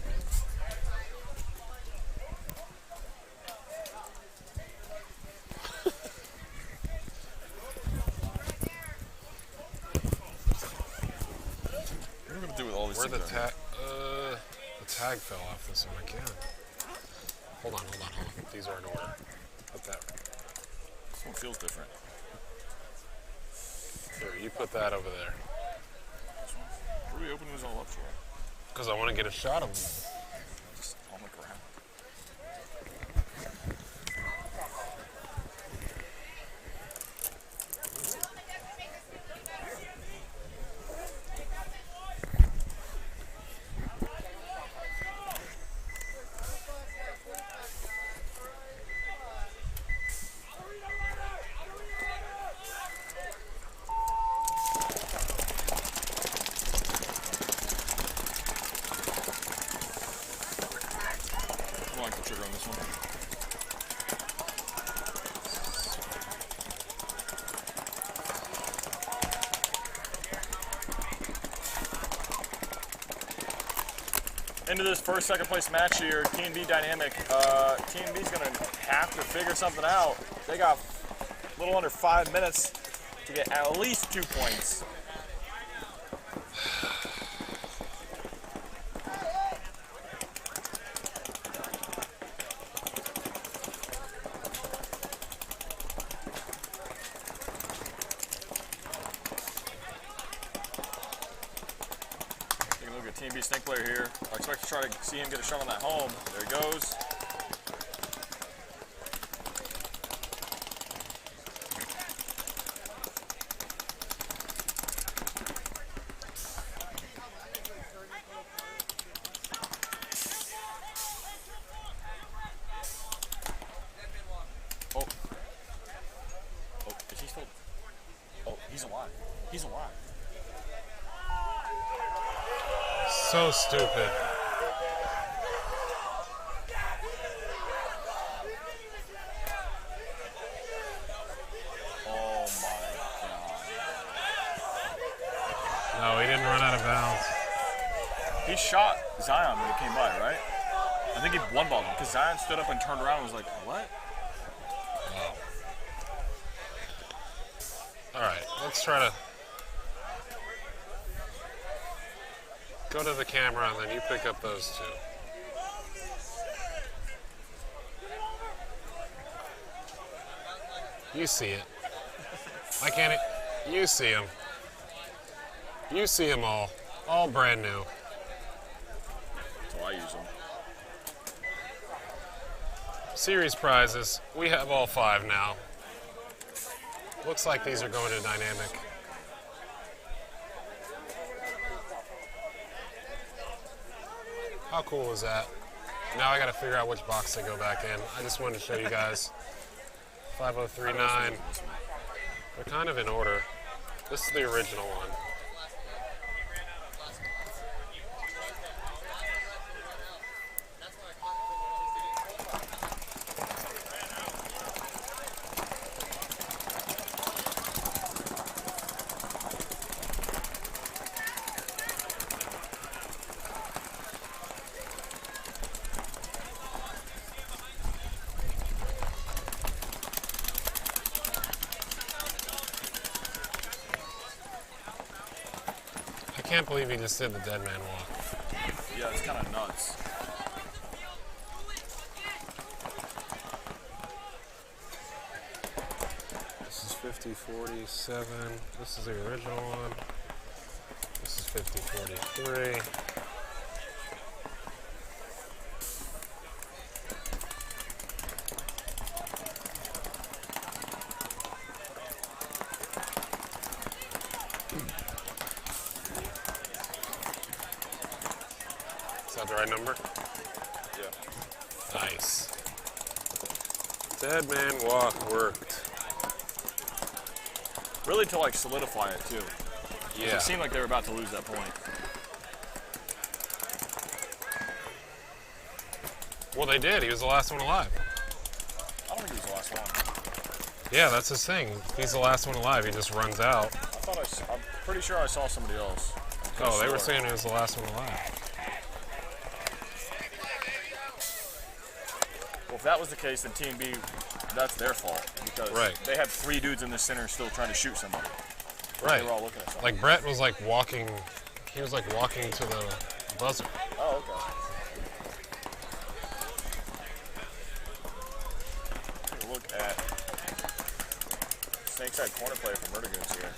What are we gonna do with all these Where things? the tag fell off this one again. Hold on. These are in order. Put that. This one feels different. Here, you put that over there. What are we opening this all up for? Because I want to get a shot of them. Just on the ground. Into this first, second place match here, T&B Dynamic. T&B's gonna have to figure something out. They got a little under 5 minutes to get at least 2 points. T&B snake player here. I expect to try to see him get a shot on that home. There he goes. Oh. Oh, is he still? Oh, he's alive. He's alive. So stupid. Oh my God. No, he didn't run out of bounds. He shot Zion when he came by, right? I think he one-balled him because Zion stood up and turned around and was like, what? Wow. All right, let's try to go to the camera and then you pick up those two. You see it. Why can't it? You see them. You see them all brand new. So I use them. Series prizes, we have all 5 now. Looks like these are going to Dynamic. How cool is that? Now I gotta figure out which box they go back in. I just wanted to show you guys. 5039. They're kind of in order. This is the original one. I can't believe he just did the dead man walk. Yeah, it's kind of nuts. This is 5047. This is the original one. This is 5043. Is that the right number? Yeah. Nice. Dead man walk worked. Really to like solidify it too. Yeah. It seemed like they were about to lose that point. Well, they did. He was the last one alive. I don't think he was the last one. Yeah, that's his thing. He's the last one alive. He just runs out. I'm pretty sure I saw somebody else. Oh, they were saying he was the last one alive. Well, if that was the case, then Team B, that's their fault because they had 3 dudes in the center still trying to shoot somebody. Right. They were all looking at something. Like Brett was like walking. He was like walking to the buzzer. Oh, okay. Take a look at snake side corner play for Murda Goons here.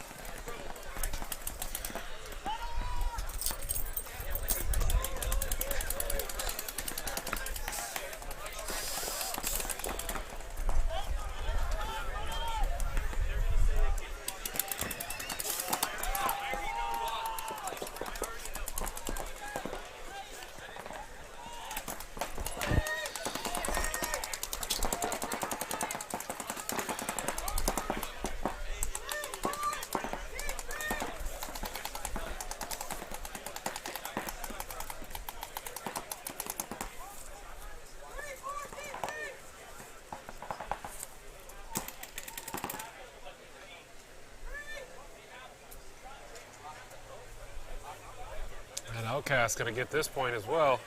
And Outcast gonna get this point as well.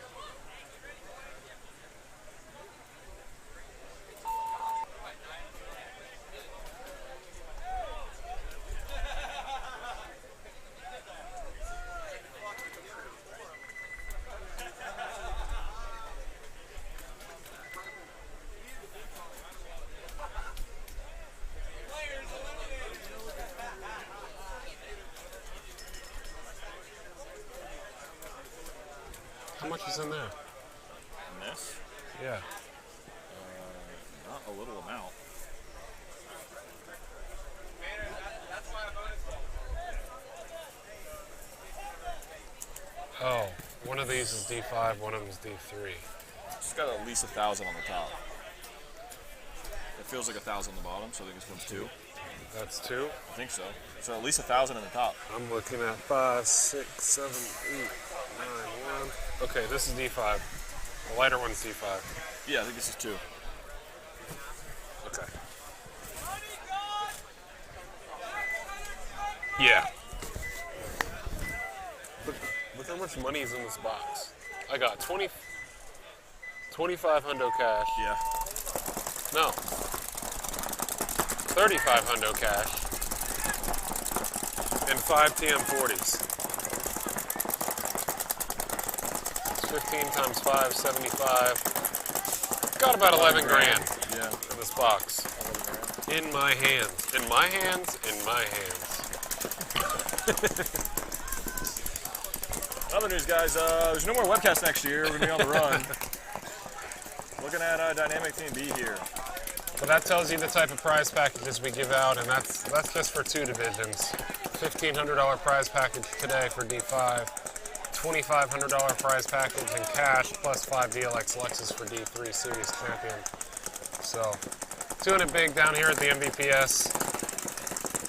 How much is in there? In this? Yeah. Not a little amount. Oh, one of these is D5, one of them is D3. It's got at least 1,000 on the top. It feels like 1,000 on the bottom, so I think this one's 2. That's 2? I think so. So at least 1,000 in the top. I'm looking at 5, 6, 7, 8, 9, 1. Okay, this is D5. The lighter one's D5. Yeah, I think this is 2. Okay. Yeah. Look how much money is in this box. I got 25 hundo cash. Yeah. No. 35 hundo cash. And 5 TM40s. It's 15 times 5, 75. Got about 11 grand in this box. In my hands. In my hands. In my hands. Other news, guys, there's no more webcasts next year. We're going to be on the run. Looking at Dynamic Team B here. So that tells you the type of prize packages we give out, and that's just for 2 divisions. $1,500 prize package today for D5. $2,500 prize package in cash, plus 5 DLX Lexus for D3 Series Champion. So, doing it big down here at the MVPS.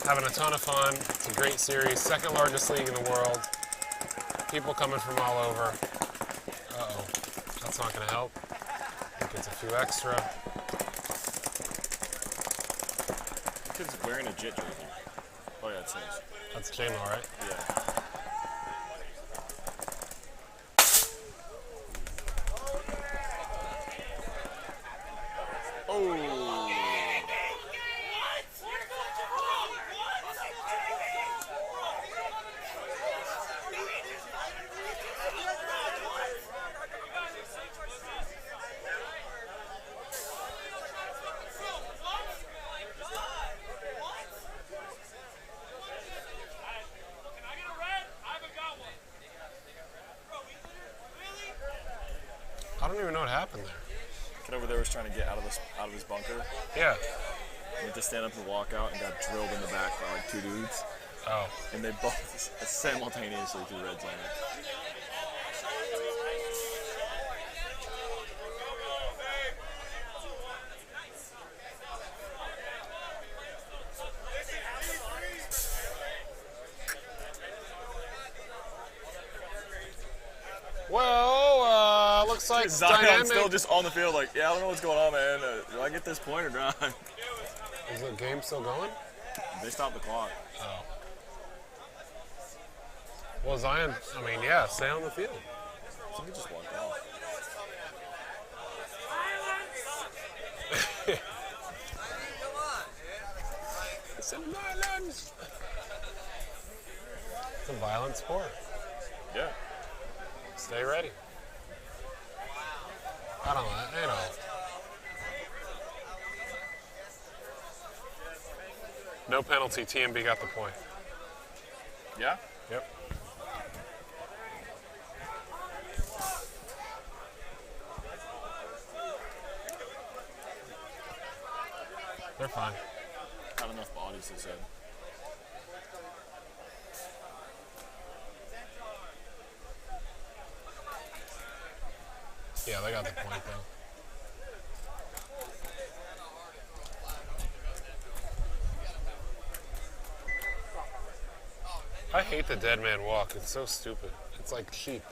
Having a ton of fun. It's a great series. 2nd largest league in the world. People coming from all over. Uh-oh. That's not going to help. It gets a few extra. The kid's wearing a Jit jersey. Oh, yeah, it's his. That's J-Mo, right? Yeah. Oh. I don't even know what happened there. Kid over there was trying to get out of his bunker. Yeah. He went to stand up and walk out and got drilled in the back by like 2 dudes. Oh. And they both simultaneously threw red zone. Well, looks like Zion's Dynamic. still just on the field like, yeah, I don't know what's going on, man. Do I get this point or not? Is the game still going? They stopped the clock. Oh. Well, Zion, I mean, yeah, stay on the field. Somebody just walked off. It's in violence. It's a violent sport. Yeah. Stay ready. I don't know, you know. No penalty, TMB got the point. Yeah? Yep. They're fine. Not enough bodies, they said. Yeah, they got the point though. I hate the dead man walk. It's so stupid. It's like cheap.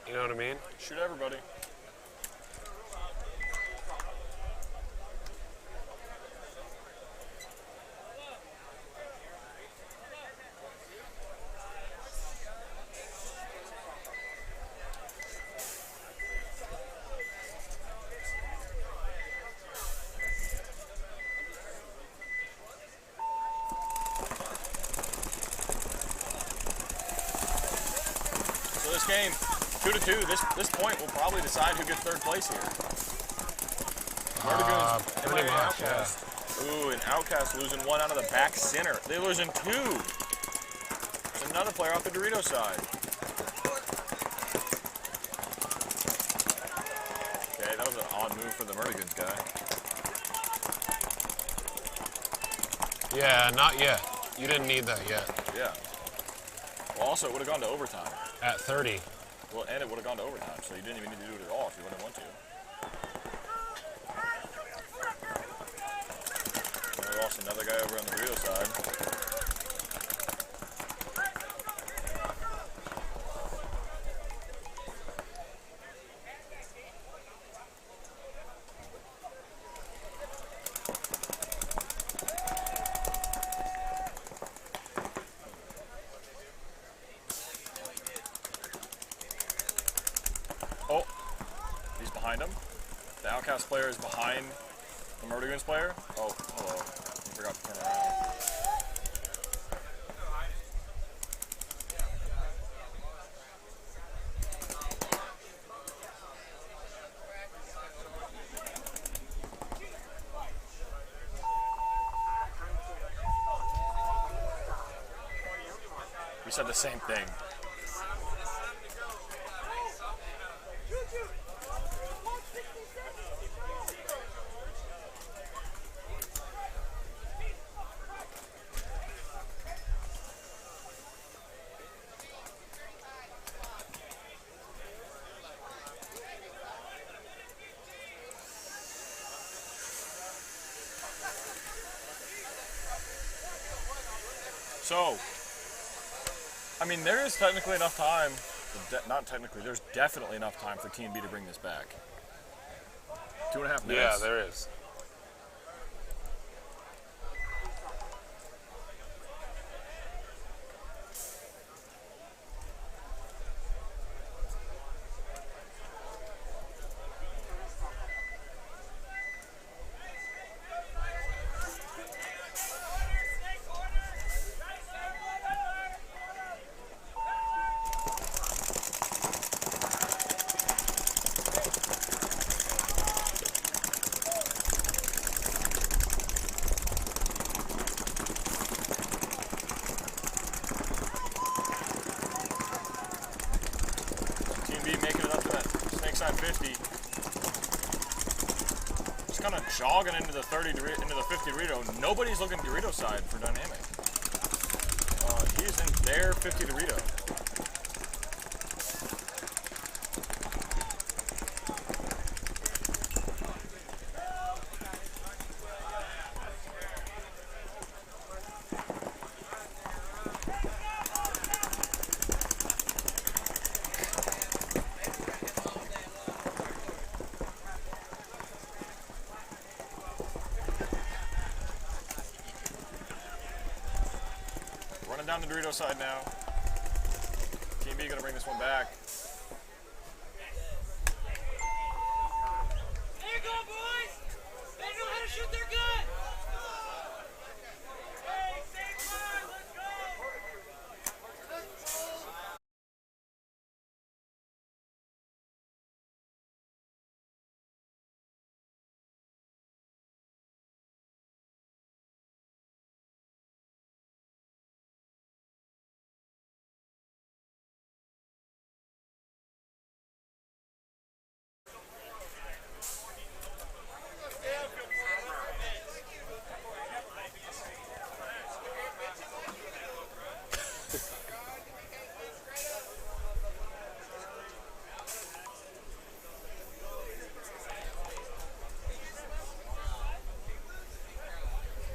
You know what I mean? Shoot everybody. So this game, 2-2. This point will probably decide who gets third place here. Murda Goons, pretty much, Outcast. Ooh, and Outcast losing one out of the back center. They're losing two. There's another player off the Dorito side. Okay, that was an odd move for the Murda Goons guy. Yeah, not yet. You didn't need that yet. Yeah. Well, also, it would have gone to overtime. At 30. Well, and it would have gone to overtime, so you didn't even need to do it at all if you wouldn't want to. And we lost another guy over on the Dorito side. Oh, he's behind him. The Outcast player is behind the Murda Goons player. Oh, hello. I forgot to turn around. We said the same thing. So, I mean, there is technically enough time, not technically, there's definitely enough time for Team B to bring this back. 2.5 minutes. Yeah, there is. Making it up to that snake side 50. Just kind of jogging into the 50 Dorito. Nobody's looking Dorito side for dynamic. He's in their 50 Dorito. Down the Dorito side now. Team B gonna bring this one back. you go, boys! They know how to shoot their gun! Hey, same time, let's go!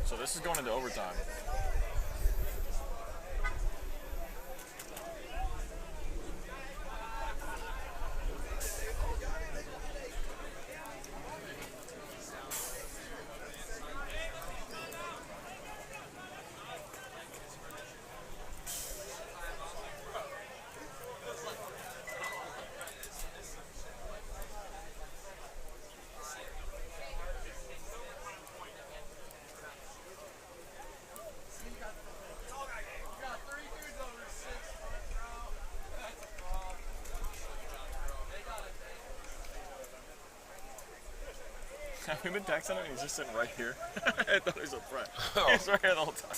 So this is going into overtime. We've been texting him and he's just sitting right here. I thought he was up front. Oh. He's right here the whole time.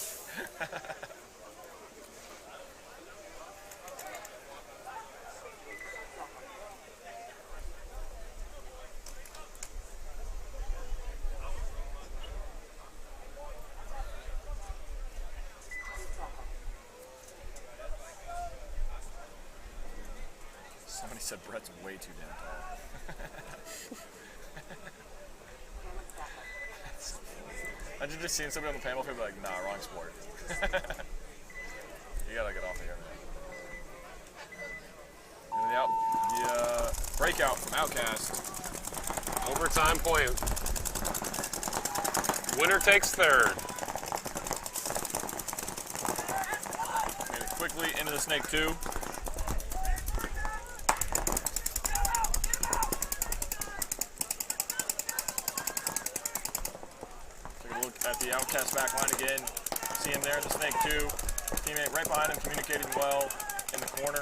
Somebody said Brett's way too damn tall. Imagine just seeing somebody on the panel and be like, nah, wrong sport. You gotta get off of here, man. And the breakout from Outcast. Overtime point. Winner takes third. Made it quickly into the snake 2. At the Outcast back line again. See him there in the snake 2. Teammate right behind him, communicating well in the corner.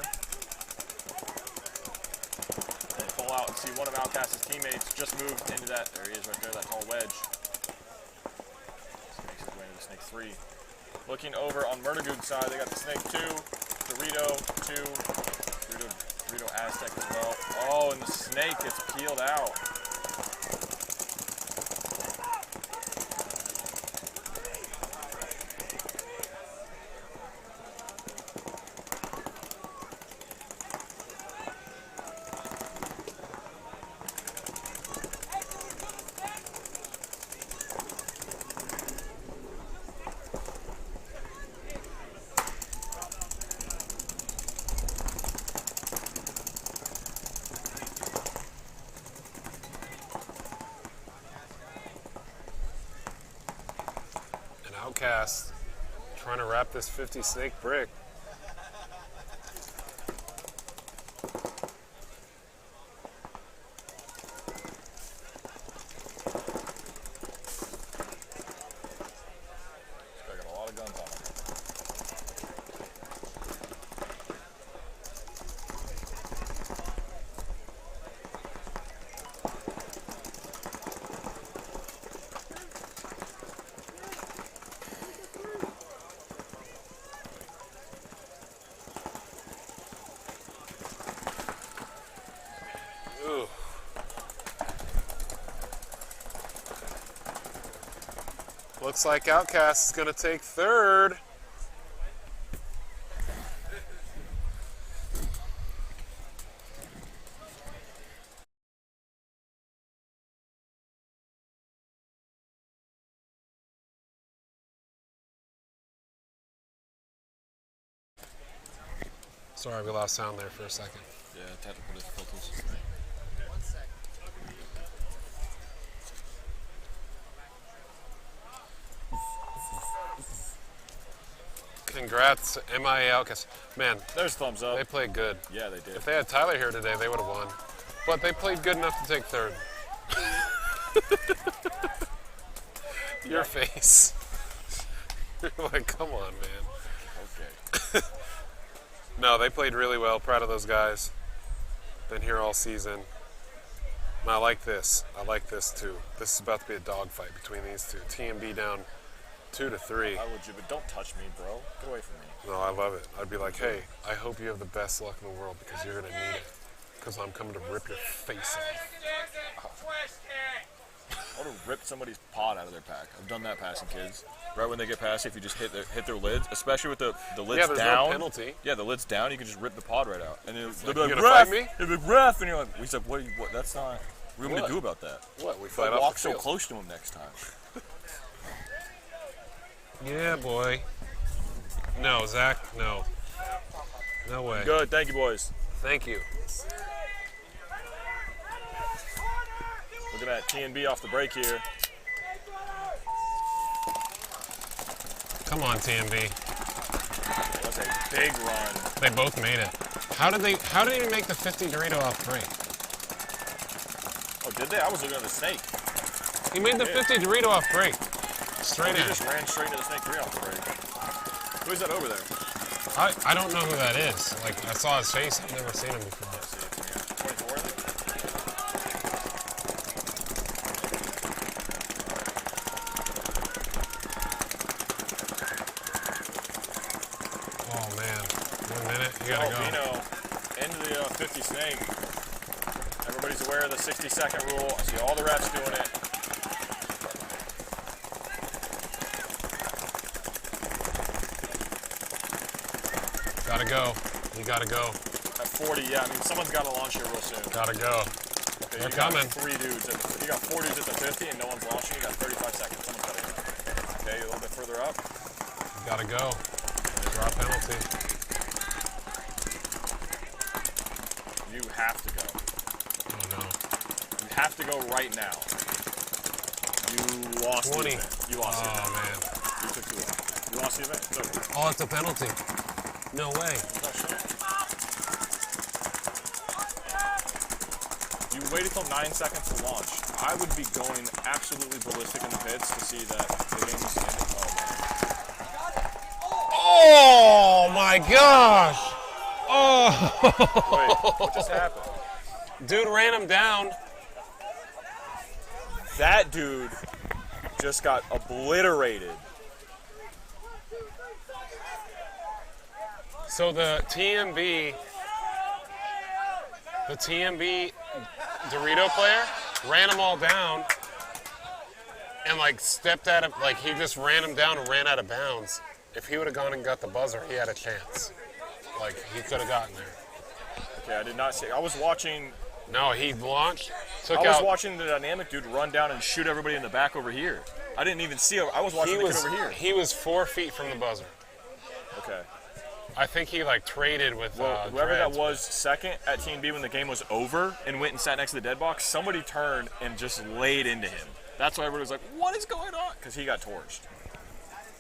And pull out and see one of Outcast's teammates just moved into that. There he is right there, that tall wedge. So makes his way into the snake 3. Looking over on Murda Goons' side, they got the snake 2, Dorito 2, Dorito Aztec as well. Oh, and the snake gets peeled out. Outcast trying to wrap this 50 snake brick. I got a lot of guns on him. Looks like Outcast is going to take third. Sorry, we lost sound there for a second. Yeah, technical difficulties. Congrats, MIA Outcast. Man, there's thumbs up. They played good. Yeah, they did. If they had Tyler here today, they would have won. But they played good enough to take third. Your face. You're like, come on, man. Okay. No, they played really well. Proud of those guys. Been here all season. And I like this. I like this too. This is about to be a dogfight between these two. TMB down 2-3. Why would you? But don't touch me, bro. Get away from me. No, I love it. I'd be like, hey, I hope you have the best luck in the world because you're going to need it. Because I'm coming to rip your face off. I would have ripped somebody's pod out of their pack. I've done that passing kids. Right when they get past, if you just hit their lids, especially with the lids there's down. No penalty. Yeah, the lid's down, you can just rip the pod right out. And they'll Like, be like, you gonna ref! fight me? They'll be like, ref! And you're like, we said, what? That's not. What do you want me What? to do about that? What? We fight Don't off walk the so field. close to him next time. Yeah, boy. No, Zach, no. No way. Good, thank you, boys. Thank you. Look at that TNB off the break here. Come on, TMB. That's a big run. They both made it. How did he make the 50 Dorito off break? Oh, did they? I was looking at the snake. He made the 50 Dorito off break. Straight He in. just ran straight into the snake 3 off the break. Who is that over there? I don't know who that is. Like, I saw his face. I've never seen him before. 24? Oh, man. 1 minute. You gotta go. Vino into the 50 snake. Everybody's aware of the 60-second rule. I see all the refs doing it. Gotta go. You gotta go. At 40, yeah. I mean, someone's got to launch here real soon. Gotta go. Okay, They're you got coming. 3 dudes. You got 4 dudes at the 50 and no one's launching. You got 35 seconds. Someone's got to go. Okay, a little bit further up. You gotta go. Draw penalty. You have to go. Oh, no. You have to go right now. You lost 20. the event. You lost the event. Oh, man. You took too long. You lost the event. It's over. Oh, it's a penalty. No way. You waited till 9 seconds to launch. I would be going absolutely ballistic in the pits to see that the game was ending. Oh, my gosh. Oh. Wait, what just happened? Dude ran him down. That dude just got obliterated. So the TMB Dorito player ran them all down and like stepped at him, like he just ran him down and ran out of bounds. If he would have gone and got the buzzer, he had a chance. Like he could have gotten there. Okay, I did not see. I was watching. No, he launched. I was watching the dynamic dude run down and shoot everybody in the back over here. I didn't even see. I was watching the kid over here. He was 4 feet from the buzzer. Okay. I think he like traded with whoever Dreads, that was second at Team B when the game was over and went and sat next to the dead box, somebody turned and just laid into him. That's why everybody was like, what is going on? Because he got torched.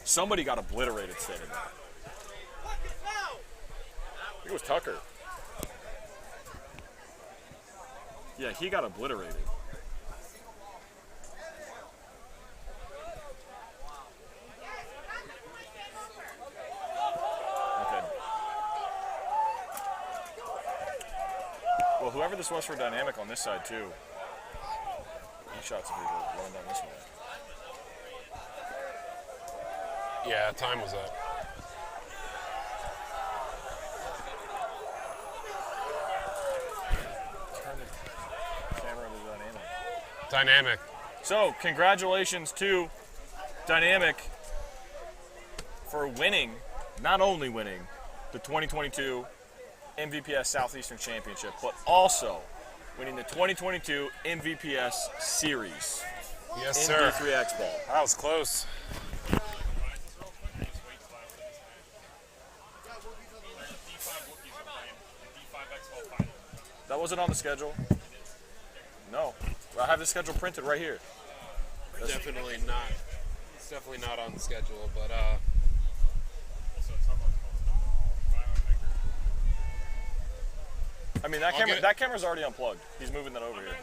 Somebody got obliterated standing there. It was Tucker. Yeah, he got obliterated. Well, whoever this was for dynamic on this side too. He shot some people going down this way. Yeah, time was up. Turn the camera to dynamic. Dynamic. So, congratulations to Dynamic for winning, not only winning, the 2022 MVPS Southeastern Championship, but also winning the 2022 MVPS Series. Yes, in sir. D3X ball. That was close. That wasn't on the schedule. No, I have the schedule printed right here. Definitely not. It's definitely not on the schedule, but I mean, that camera's already unplugged. He's moving that over here.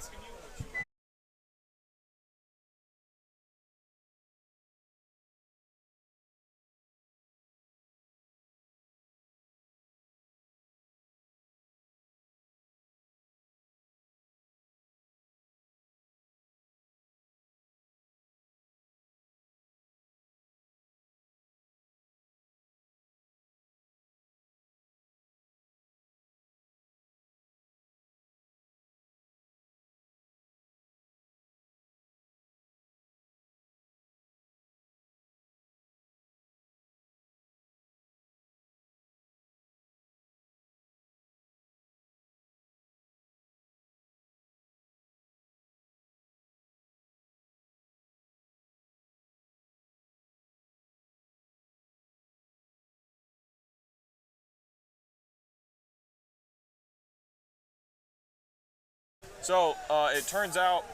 So it turns out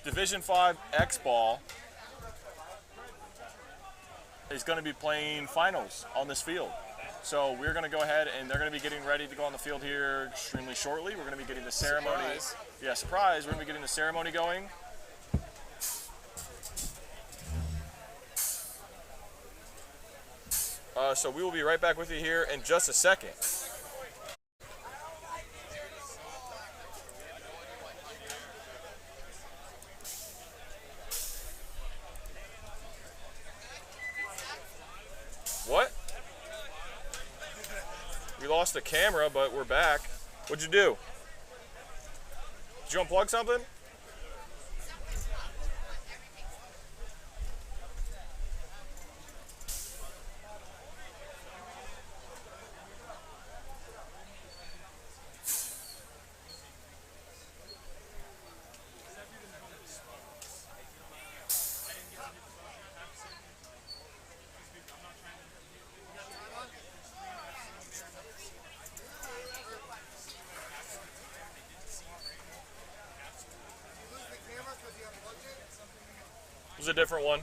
Division 5 X-Ball is going to be playing finals on this field. So we're going to go ahead and they're going to be getting ready to go on the field here extremely shortly. We're going to be getting the ceremony. Surprise. Yeah, surprise. We're going to be getting the ceremony going. So we will be right back with you here in just a second. What? We lost the camera, but we're back. What'd you do? Did you unplug something? It was a different one.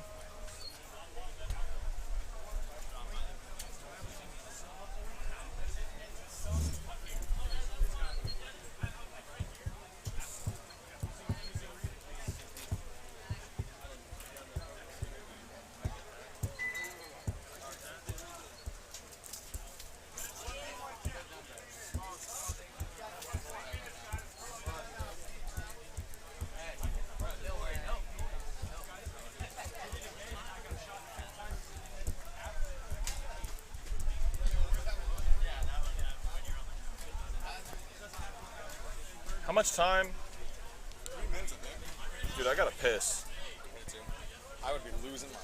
How much time? 3 minutes, I think. Dude, I gotta piss. Me too. I would be losing my.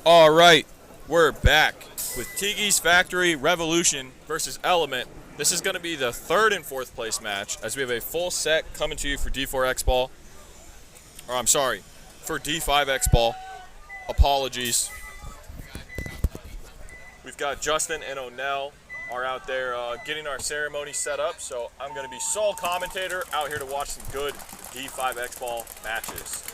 All right, we're back with Tiki's Factory Revolution versus Element. This is going to be the 3rd and 4th place match as we have a full set coming to you for D4 X-Ball. Or I'm sorry, for D5 X-Ball. Apologies. We've got Justin and Onell are out there getting our ceremony set up, so I'm going to be sole commentator out here to watch some good D5 X-Ball matches.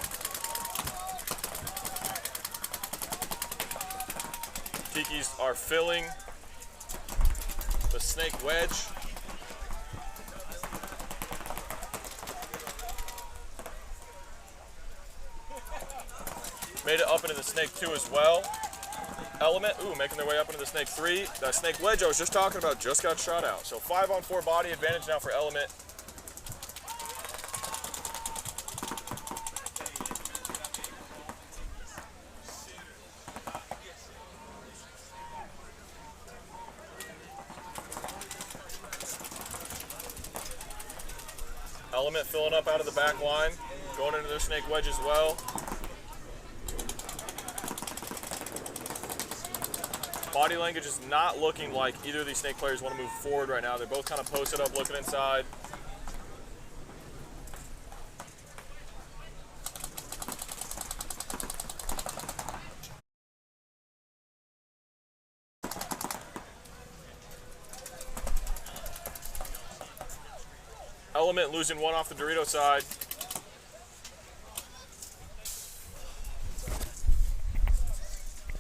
Tikis are filling the snake wedge. Made it up into the snake 2 as well. Element, making their way up into the snake 3. That snake wedge I was just talking about just got shot out. So 5-on-4 body advantage now for Element. Element filling up out of the back line, going into their snake wedge as well. Body language is not looking like either of these snake players want to move forward right now. They're both kind of posted up, looking inside. Element losing one off the Dorito side.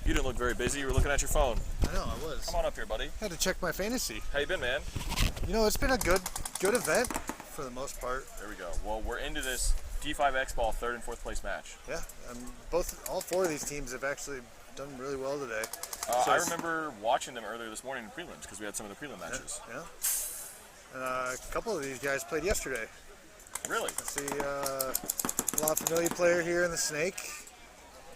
You didn't look very busy. You were looking at your phone. I know, I was. Come on up here, buddy. Had to check my fantasy. How you been, man? You know, it's been a good event for the most part. There we go. Well, we're into this D5X ball 3rd and 4th place match. Yeah, all 4 of these teams have actually done really well today. I remember watching them earlier this morning in prelims because we had some of the prelim matches. Yeah. And a couple of these guys played yesterday. Really? Let's see, La Familia player here in the snake.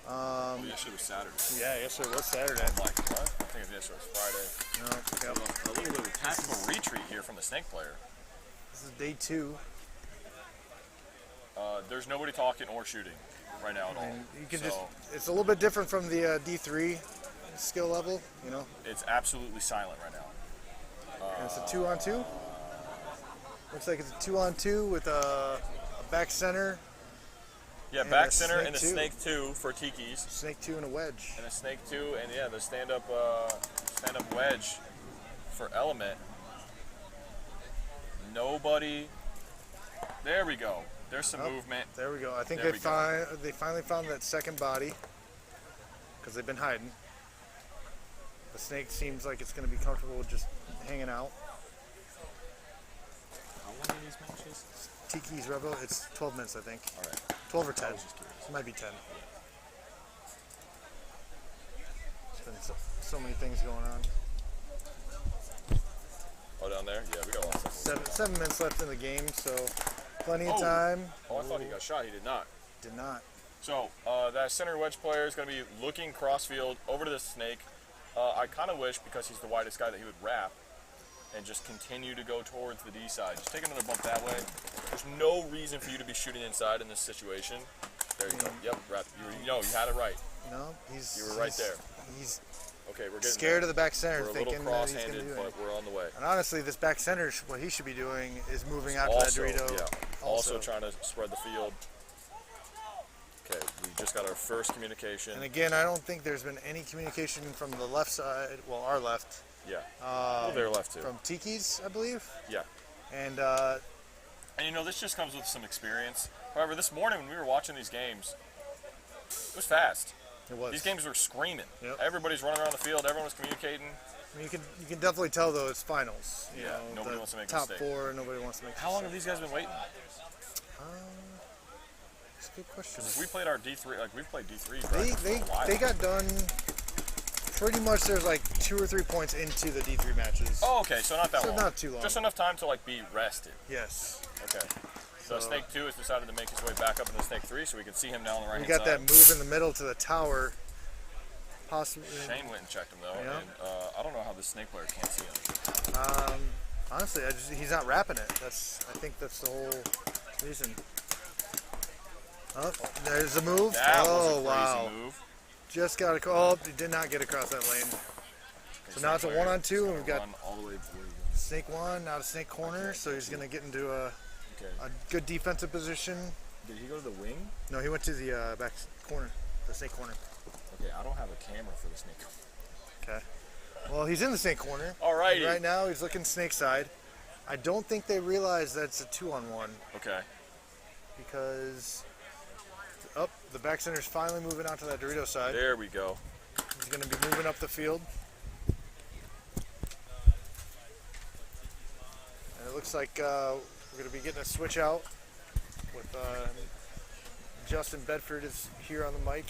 Yesterday was Saturday. Yeah, yesterday was Saturday. I'm like, what? I think yesterday was Friday. No, yeah. A little bit of a tactical retreat here from the snake player. This is day 2. There's nobody talking or shooting right now at all. You can it's a little bit different from the D3 skill level, you know. It's absolutely silent right now. And it's a 2-on-2. Looks like it's a 2-on-2 with a back center. Yeah, back center and a snake 2 for Tiki's. Snake 2 and a wedge. And a snake 2 and yeah, the stand-up wedge for Element. Nobody. There we go. There's some movement. There we go. I think they finally found that second body because they've been hiding. The snake seems like it's going to be comfortable with just hanging out. How long are these matches? Tiki's Rebel, it's 12 minutes, I think. All right. 12 or 10. It might be 10. There's been so many things going on. Oh, down there? Yeah, we got a lot of stuff. 7 minutes left in the game, so plenty of time. Oh, I thought he got shot. He did not. Did not. So that center wedge player is going to be looking crossfield over to the snake. I kind of wish, because he's the widest guy, that he would wrap and just continue to go towards the D side. Just take another bump that way. There's no reason for you to be shooting inside in this situation. There you go. Yep, wrap. You had it right. No, you were right there. He's okay. We're getting scared of the back center, we're thinking a little cross-handed, that but we're on the way. And honestly, this back center, what he should be doing is moving out to that Dorito. Yeah. Also trying to spread the field. Okay, we just got our first communication. And again, I don't think there's been any communication from the left side, well, our left. Yeah, their left too. From Tiki's, I believe. Yeah. And this just comes with some experience. However, this morning when we were watching these games, it was fast. It was. These games were screaming. Yep. Everybody's running around the field. Everyone was communicating. I mean, you can definitely tell though it's finals. You know, nobody wants to make a top mistake. 4. Nobody wants to make. How long have these guys been waiting? That's a good question. Because if we played our D3, like we've played D3 for a while. They got done. Pretty much, there's like 2 or 3 points into the D3 matches. Oh, okay, so not that long. So not too long. Just enough time to like be rested. Yes. Okay. So Snake 2 has decided to make his way back up into Snake 3, so we can see him now on the right hand side. We got side. that move in the middle to the tower. Possibly. Shane went and checked him though, Yeah. and I don't know how this snake player can't see him. Honestly, he's not wrapping it. I think that's the whole reason. Oh, there's a move. That was a crazy wow. move. Just got a call. He did not get across that lane. Okay, so now it's a 1-on-2, and we've got all the way Snake 1, now to Snake corner, so he's going to get into a good defensive position. Did he go to the wing? No, he went to the back corner, the Snake corner. Okay, I don't have a camera for the snake. Okay. Well, he's in the snake corner. Alrighty. Right now, he's looking snake side. I don't think they realize that it's a 2-on-1. Okay. Because the back center's finally moving out to that Dorito side. There we go. He's going to be moving up the field. And it looks like we're going to be getting a switch out with Justin Bedford is here on the mic.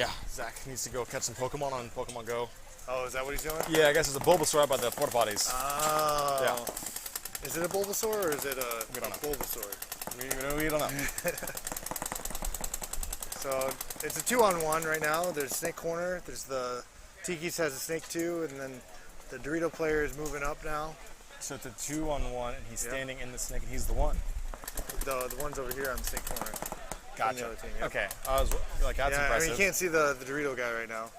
Yeah, Zach needs to go catch some Pokemon on Pokemon Go. Oh, is that what he's doing? Yeah, I guess there's a Bulbasaur out by the porta potties. Oh. Yeah. Is it a Bulbasaur or is it a We don't know. Bulbasaur? We don't know. So it's a 2-on-1 right now. There's Snake Corner. There's the Tiki's has a Snake 2, and then the Dorito player is moving up now. So it's a 2-on-1, and he's Yep. standing in the snake, and he's the one. The one's over here on the Snake Corner. Gotcha. The other team, yep. Okay. I was like, that's yeah, impressive. I mean, you can't see the Dorito guy right now.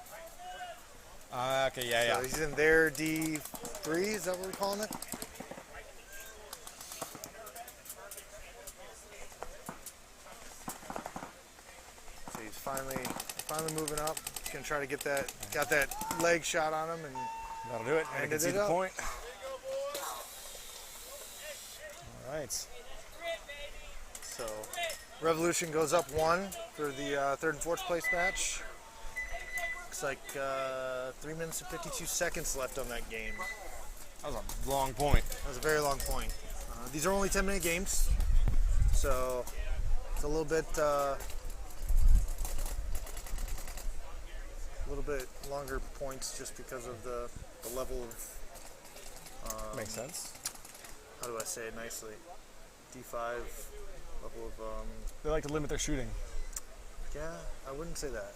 Okay, yeah. So he's in their D3, is that what we're calling it? So he's finally moving up. He's gonna try to got that leg shot on him, and That'll do it. And I can ended see it the up. point. All right. So Revolution goes up 1 for the third and fourth place match. Looks like 3 minutes and 52 seconds left on that game. That was a long point. That was a very long point. These are only 10-minute games, so it's a little bit longer points just because of the level of. Makes sense. How do I say it nicely? D5 level of. They like to limit their shooting. Yeah, I wouldn't say that.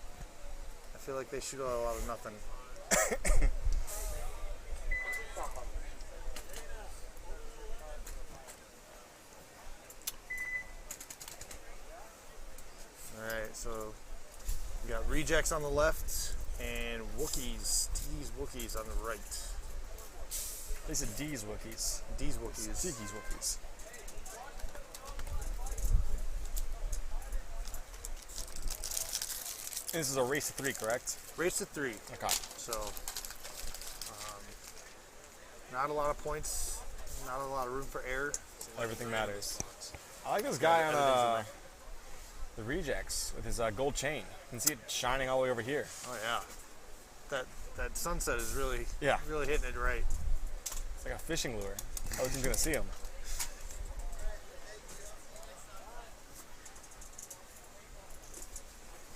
I feel like they shoot a lot of nothing. Alright, so we got Rejects on the left and Wookiees, T's Wookiees on the right. They said D's Wookiees. D's Wookiees. Tiki's Wookiees. And this is a race to 3, correct? Race to 3. Okay. So, not a lot of points, not a lot of room for error. Everything matters. I like this guy on the Rejects with his gold chain. You can see it shining all the way over here. Oh yeah, that sunset is really really hitting it right. It's like a fishing lure. Other team's gonna see him.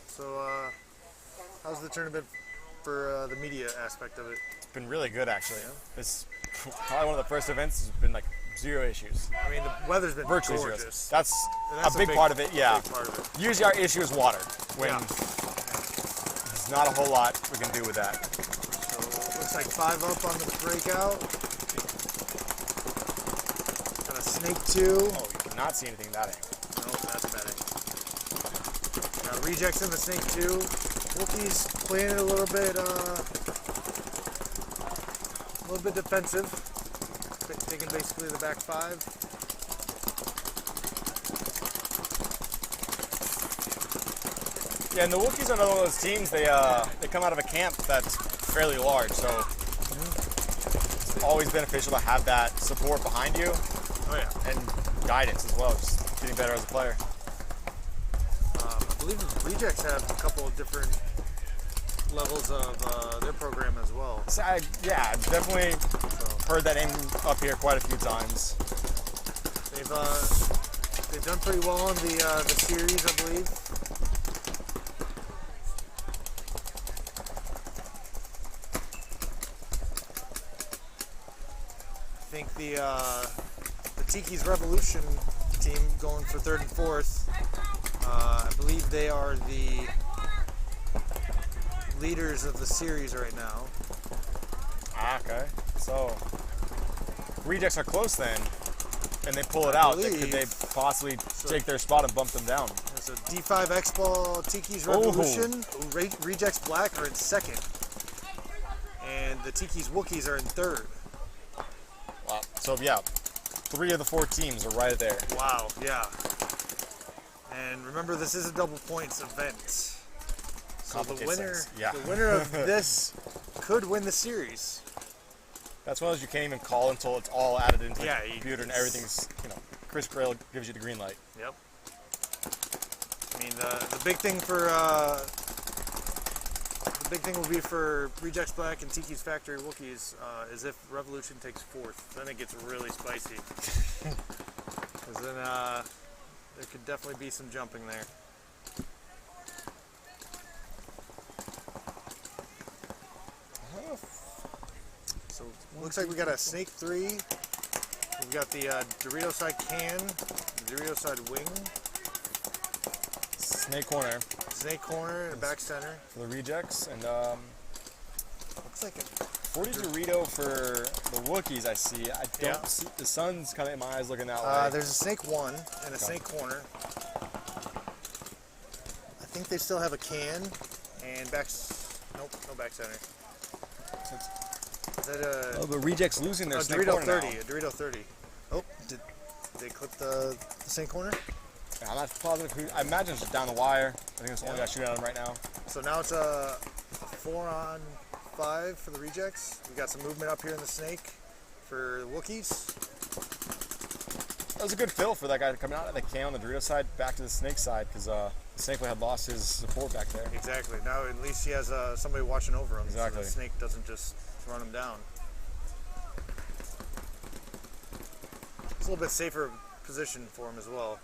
So, how's the tournament for the media aspect of it? It's been really good, actually. It's probably one of the first events. It's been like 0 issues. I mean, the weather's been virtually gorgeous. 0. That's a big part of it. Yeah. Big part of it. Usually our issue is water. When there's not a whole lot we can do with that. So looks like 5 up on the breakout. Got a Snake 2. Oh, you cannot see anything in that angle. No, that's a bad angle. Got Rejects in the Snake 2. Wookiees playing it a little bit defensive. Taking basically the back 5. Yeah, and the Wookiees are another one of those teams. They come out of a camp that's fairly large, so it's always beneficial to have that support behind you. Oh yeah, and guidance as well, just getting better as a player. I believe the Rejects have a couple of different levels of their program as well. So yeah, I've definitely heard that name up here quite a few times. They've done pretty well on the series, I believe. I think the Tiki's Revolution team going for 3rd and 4th. I believe they are the leaders of the series right now. Okay. So Rejects are close then, and they pull it out. Could they possibly take their spot and bump them down? So D5 X-Ball, Tiki's Revolution, Rejects Black are in 2nd, and the Tiki's Wookiees are in 3rd. Wow. So yeah, 3 of the 4 teams are right there. Wow. Yeah. And remember, this is a double points event. So the winner of this could win the series. That's one of those you can't even call until it's all added into the computer and it's- everything's, Chris Grail gives you the green light. Yep. I mean, the big thing will be for Rejects Black and Tiki's Factory Wookiees is if Revolution takes 4th. Then it gets really spicy. Because then there could definitely be some jumping there. So looks like we got a snake 3. We've got the Dorito side can, the Dorito side wing. Snake corner. Snake corner and back center. For the rejects. And looks like 40 Dorito for the Wookiees, I see. I don't see, the sun's kind of in my eyes looking that way. There's a snake 1 and a snake corner. I think they still have a can and nope, no back center. Is that a... Oh, the rejects losing their snake Dorito corner 30, now. a Dorito 30. Oh, did they clip the snake corner? I'm not positive who, I imagine it's just down the wire. I think it's the only guy shooting at him right now. So now it's a 4-on-5 for the rejects. We got some movement up here in the snake for the Wookiees. That was a good fill for that guy coming out of the can on the Dorito side back to the snake side, because the snake had lost his support back there. Exactly. Now at least he has somebody watching over him. Exactly. So the snake doesn't just run him down. It's a little bit safer position for him as well.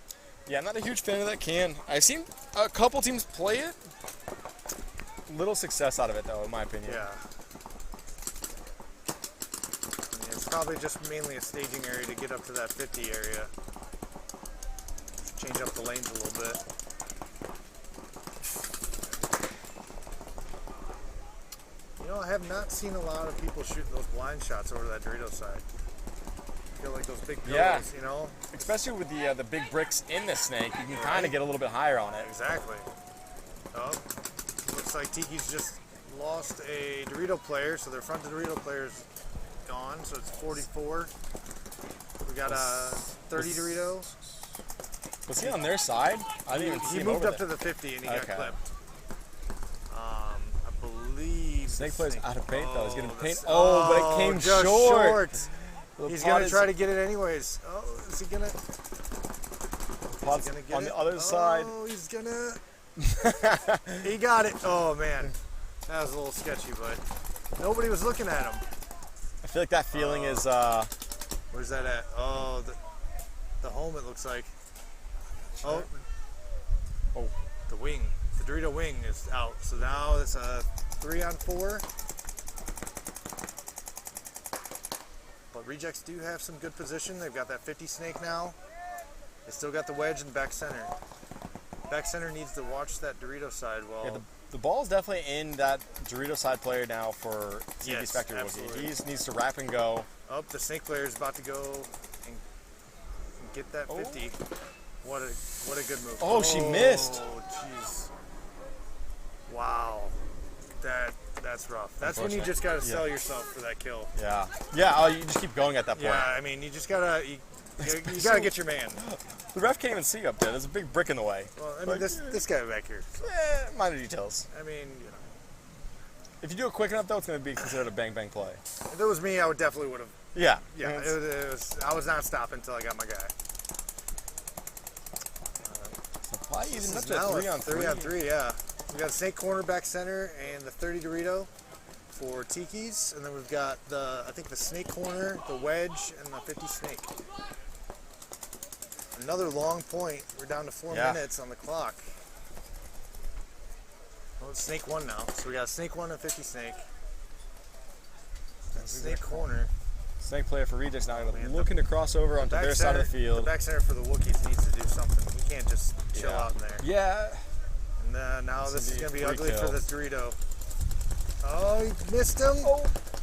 Yeah, I'm not a huge fan of that can. I've seen a couple teams play it. Little success out of it, though, in my opinion. Yeah. It's probably just mainly a staging area to get up to that 50 area. Change up the lanes a little bit. You know, I have not seen a lot of people shooting those blind shots over that Dorito side. I feel like those big pillars, you know? Especially with the big bricks in the snake, you can kind of get a little bit higher on it. Exactly. Oh, looks like Tiki's just lost a Dorito player, so their front Dorito player's gone, so it's 44. We got a 30 Dorito. Was he on their side? I didn't even see he him moved over up there. to the 50 and he got clipped. I believe Snake player's out of paint though. He's getting paint. Oh, but it came just short. He's gonna try to get it anyways. Oh, is he gonna? Pot's on the other side. Oh, he's gonna. He got it. Oh man, that was a little sketchy, but nobody was looking at him. I feel like that feeling is. Where's that at? Oh, the home. It looks like. Oh, the wing. The Dorito wing is out. So now it's a 3-on-4. But rejects do have some good position. They've got that 50 snake now. They still got the wedge in back center. Back center needs to watch that Dorito side while... Yeah, the ball's definitely in that Dorito side player now for TV Yes, Spectre. absolutely. He just needs to wrap and go. Oh, the snake player is about to go and get that 50. What a good move. Oh, she missed. Oh, jeez. Wow. That's rough. That's when you just got to sell yourself for that kill. Yeah. Yeah, oh, you just keep going at that point. Yeah, I mean, you just got to... You got to get your man. The ref can't even see up there. There's a big brick in the way. Well, I mean, this guy back here. So. Minor details. I mean, you know. If you do it quick enough, though, it's going to be considered a bang-bang play. If it was me, I would definitely would have. Yeah. Yeah, it was, I was not stopping until I got my guy. Supply even up to now 3-on-3. 3-on-3, yeah. We got snake corner back center and the 30 Dorito for Tiki's, and then we've got I think the snake corner, the wedge, and the 50 snake. Another long point. We're down to 4 minutes on the clock. Well, it's snake 1 now. So we got snake 1 and 50 snake. And snake corner. Snake player for rejects now looking to cross over onto their side of the field. The back center for the Wookiees needs to do something. He can't just chill out in there. Yeah. And now this is going to be ugly for this Dorito. Oh, he missed him.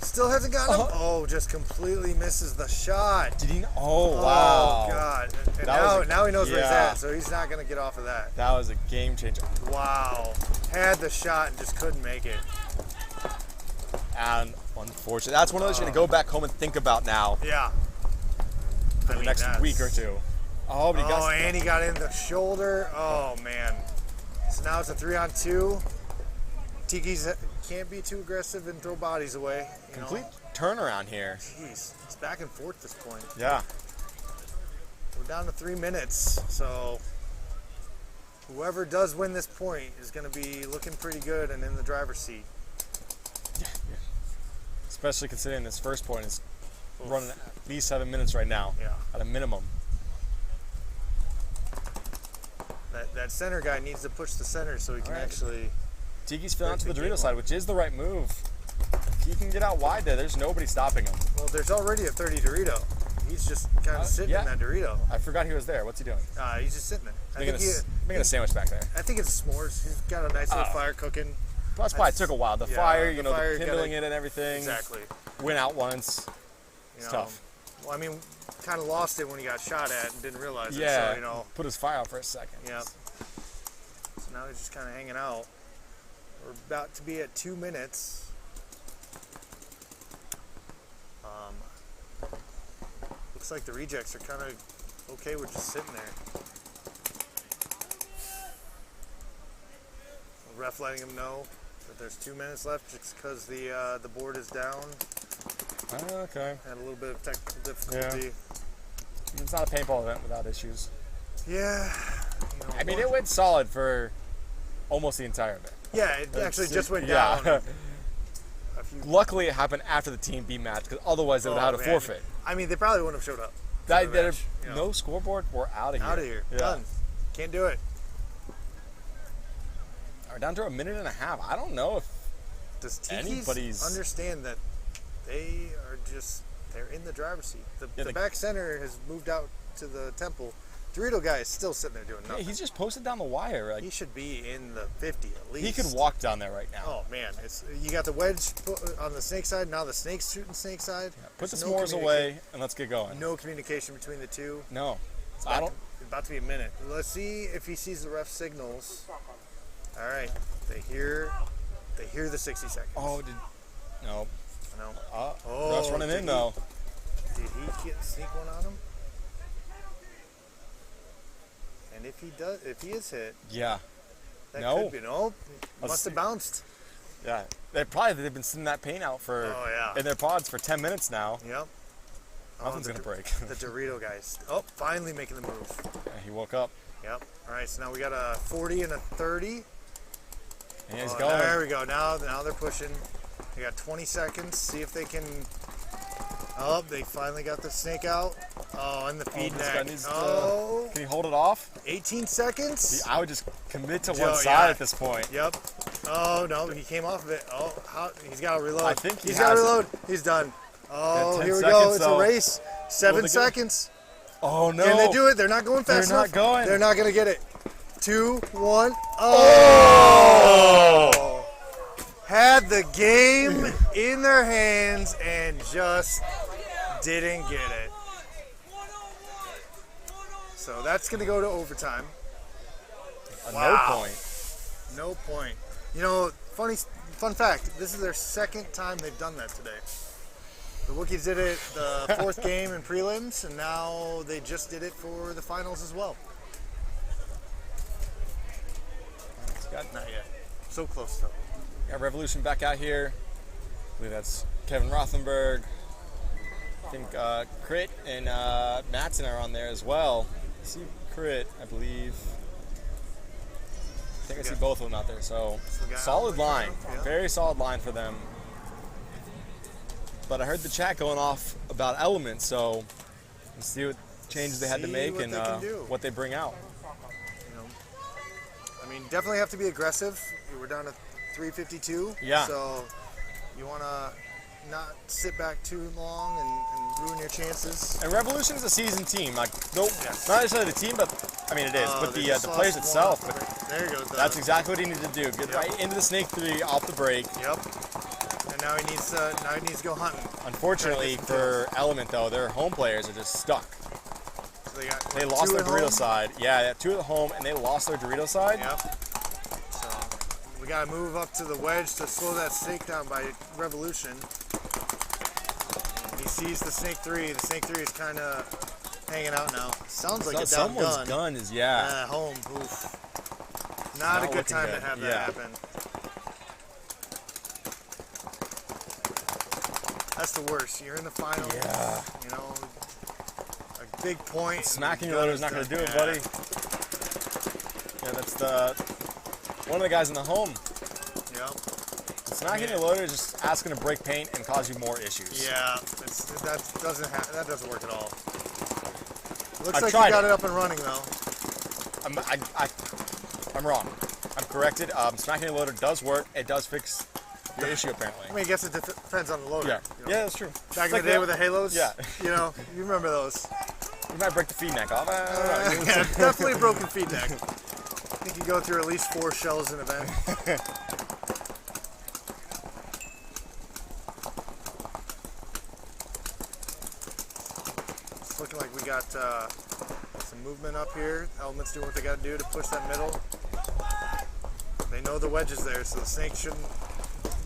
Still hasn't got him. Oh, just completely misses the shot. Did he? Oh, wow. Oh, God. And now he knows where he's at, so he's not going to get off of that. That was a game changer. Wow. Had the shot and just couldn't make it. And unfortunately, that's one of those you're going to go back home and think about now. Yeah. For the next week or two. Oh, but he got. And he got in the shoulder. Oh, man. So now it's a 3-on-2. Tiki's can't be too aggressive and throw bodies away. Complete turnaround here. Jeez, it's back and forth at this point. Yeah. We're down to 3 minutes, so whoever does win this point is going to be looking pretty good and in the driver's seat. Yeah. Especially considering this first point is running at least 7 minutes right now. Yeah. At a minimum. That center guy needs to push the center so he can actually... Tiki's filling out to the Dorito side, which is the right move. he can get out wide there. There's nobody stopping him. Well, there's already a 30 Dorito. He's just kind of sitting in that Dorito. I forgot he was there. What's he doing? He's just sitting there. Making a sandwich back there. I think it's s'mores. He's got a nice little fire cooking. That's why it took a while. The fire, the kindling it and everything. Exactly. Went out once. It's tough. Well, I mean, kind of lost it when he got shot at and didn't realize it. Yeah. So, put his fire out for a second. Yep. So now he's just kind of hanging out. We're about to be at 2 minutes. Looks like the rejects are kind of okay with just sitting there. The ref letting them know that there's 2 minutes left just because the board is down. Okay. Had a little bit of technical difficulty. Yeah. It's not a paintball event without issues. Yeah. I mean, it went solid for almost the entire event. Yeah, it actually just went down. Luckily, it happened after the team B match, because otherwise they would have had a forfeit. I mean, they probably wouldn't have showed up. No scoreboard, we're out of here. Out of here. Yeah. Done. Can't do it. We're down to a minute and a half. I don't know if Does Tiki's anybody's understand that they're in the driver's seat. The back center has moved out to the temple. Dorito guy is still sitting there doing nothing. Yeah, he's just posted down the wire. He should be in the 50 at least. He could walk down there right now. Oh man, you got the wedge on the snake side. Now the snake's shooting snake side. Yeah, put the s'mores away and let's get going. No communication between the two. No, It's about to be a minute. Let's see if he sees the ref signals. All right, they hear the 60 seconds. Oh, no. No. Ref's running in though. Did he sneak one on him? And if he is hit, yeah, that could be must have bounced. Yeah, they've been sitting that paint out for in their pods for 10 minutes now. Yep. Nothing's gonna break. The Dorito guys. Oh, finally making the move. Yeah, he woke up. Yep. All right, so now we got a 40 and a 30. And he's going. There we go. Now they're pushing. They got 20 seconds. See if they can. Oh, they finally got the snake out. Oh, and the feed neck. Can he hold it off? 18 seconds. See, I would just commit to one side at this point. Yep. Oh no, he came off of it. Oh, he's got to reload. I think he's got to reload. He's done. Oh, here we go. It's a race. 7 seconds. Oh no. Can they do it? They're not going fast enough. They're not going. They're not going to get it. 2, 1. Oh! Had the game in their hands and just didn't get it. So that's going to go to overtime. Wow. No point. You know, fun fact, this is their second time they've done that today. The Wookiees did it the 4th game in prelims, and now they just did it for the finals as well. Not yet. So close though. Got Revolution back out here. I believe that's Kevin Rothenberg. I think Crit and Mattson are on there as well. I see Crit, I believe. I think I see both of them out there. So solid line, very solid line for them. But I heard the chat going off about elements, so let's see what changes they had to make and what they bring out. I mean, definitely have to be aggressive. We're down to 352. Yeah. So you want to not sit back too long and ruin your chances. And Revolution is a seasoned team. Like, not necessarily the team, but I mean it is. But the players itself. But there you go. That's exactly what he needed to do. Get right into the snake 3 off the break. Yep. And now he needs to go hunting. Unfortunately for Element though, their home players are just stuck. So they lost their Dorito side. Yeah, they have 2 at home, and they lost their Dorito side. Yep. So we got to move up to the wedge to slow that snake down by Revolution. And he sees the snake 3. The snake 3 is kind of hanging out now. Sounds like it's down someone's gun is at home. Oof. Not a good time to have that happen. That's the worst. You're in the finals. Yeah. You know. Big point. Smacking your loader is not going to do it, buddy. Yeah, that's one of the guys in the home. Yep. Smacking your loader is just asking to break paint and cause you more issues. Yeah, that doesn't work at all. Looks like you got it up and running though. I'm wrong. I'm corrected. Smacking your loader does work. It does fix your issue apparently. I mean, I guess it depends on the loader. Yeah, you know. yeah, that's true. Back in Like the day the- with the Halos. Yeah. You know, you remember those. You might break the feed neck off. Yeah, definitely a broken feed neck. I think you go through at least 4 shells in an event. It's looking like we got some movement up here. Element's doing what they got to do to push that middle. They know the wedge is there, so the snake shouldn't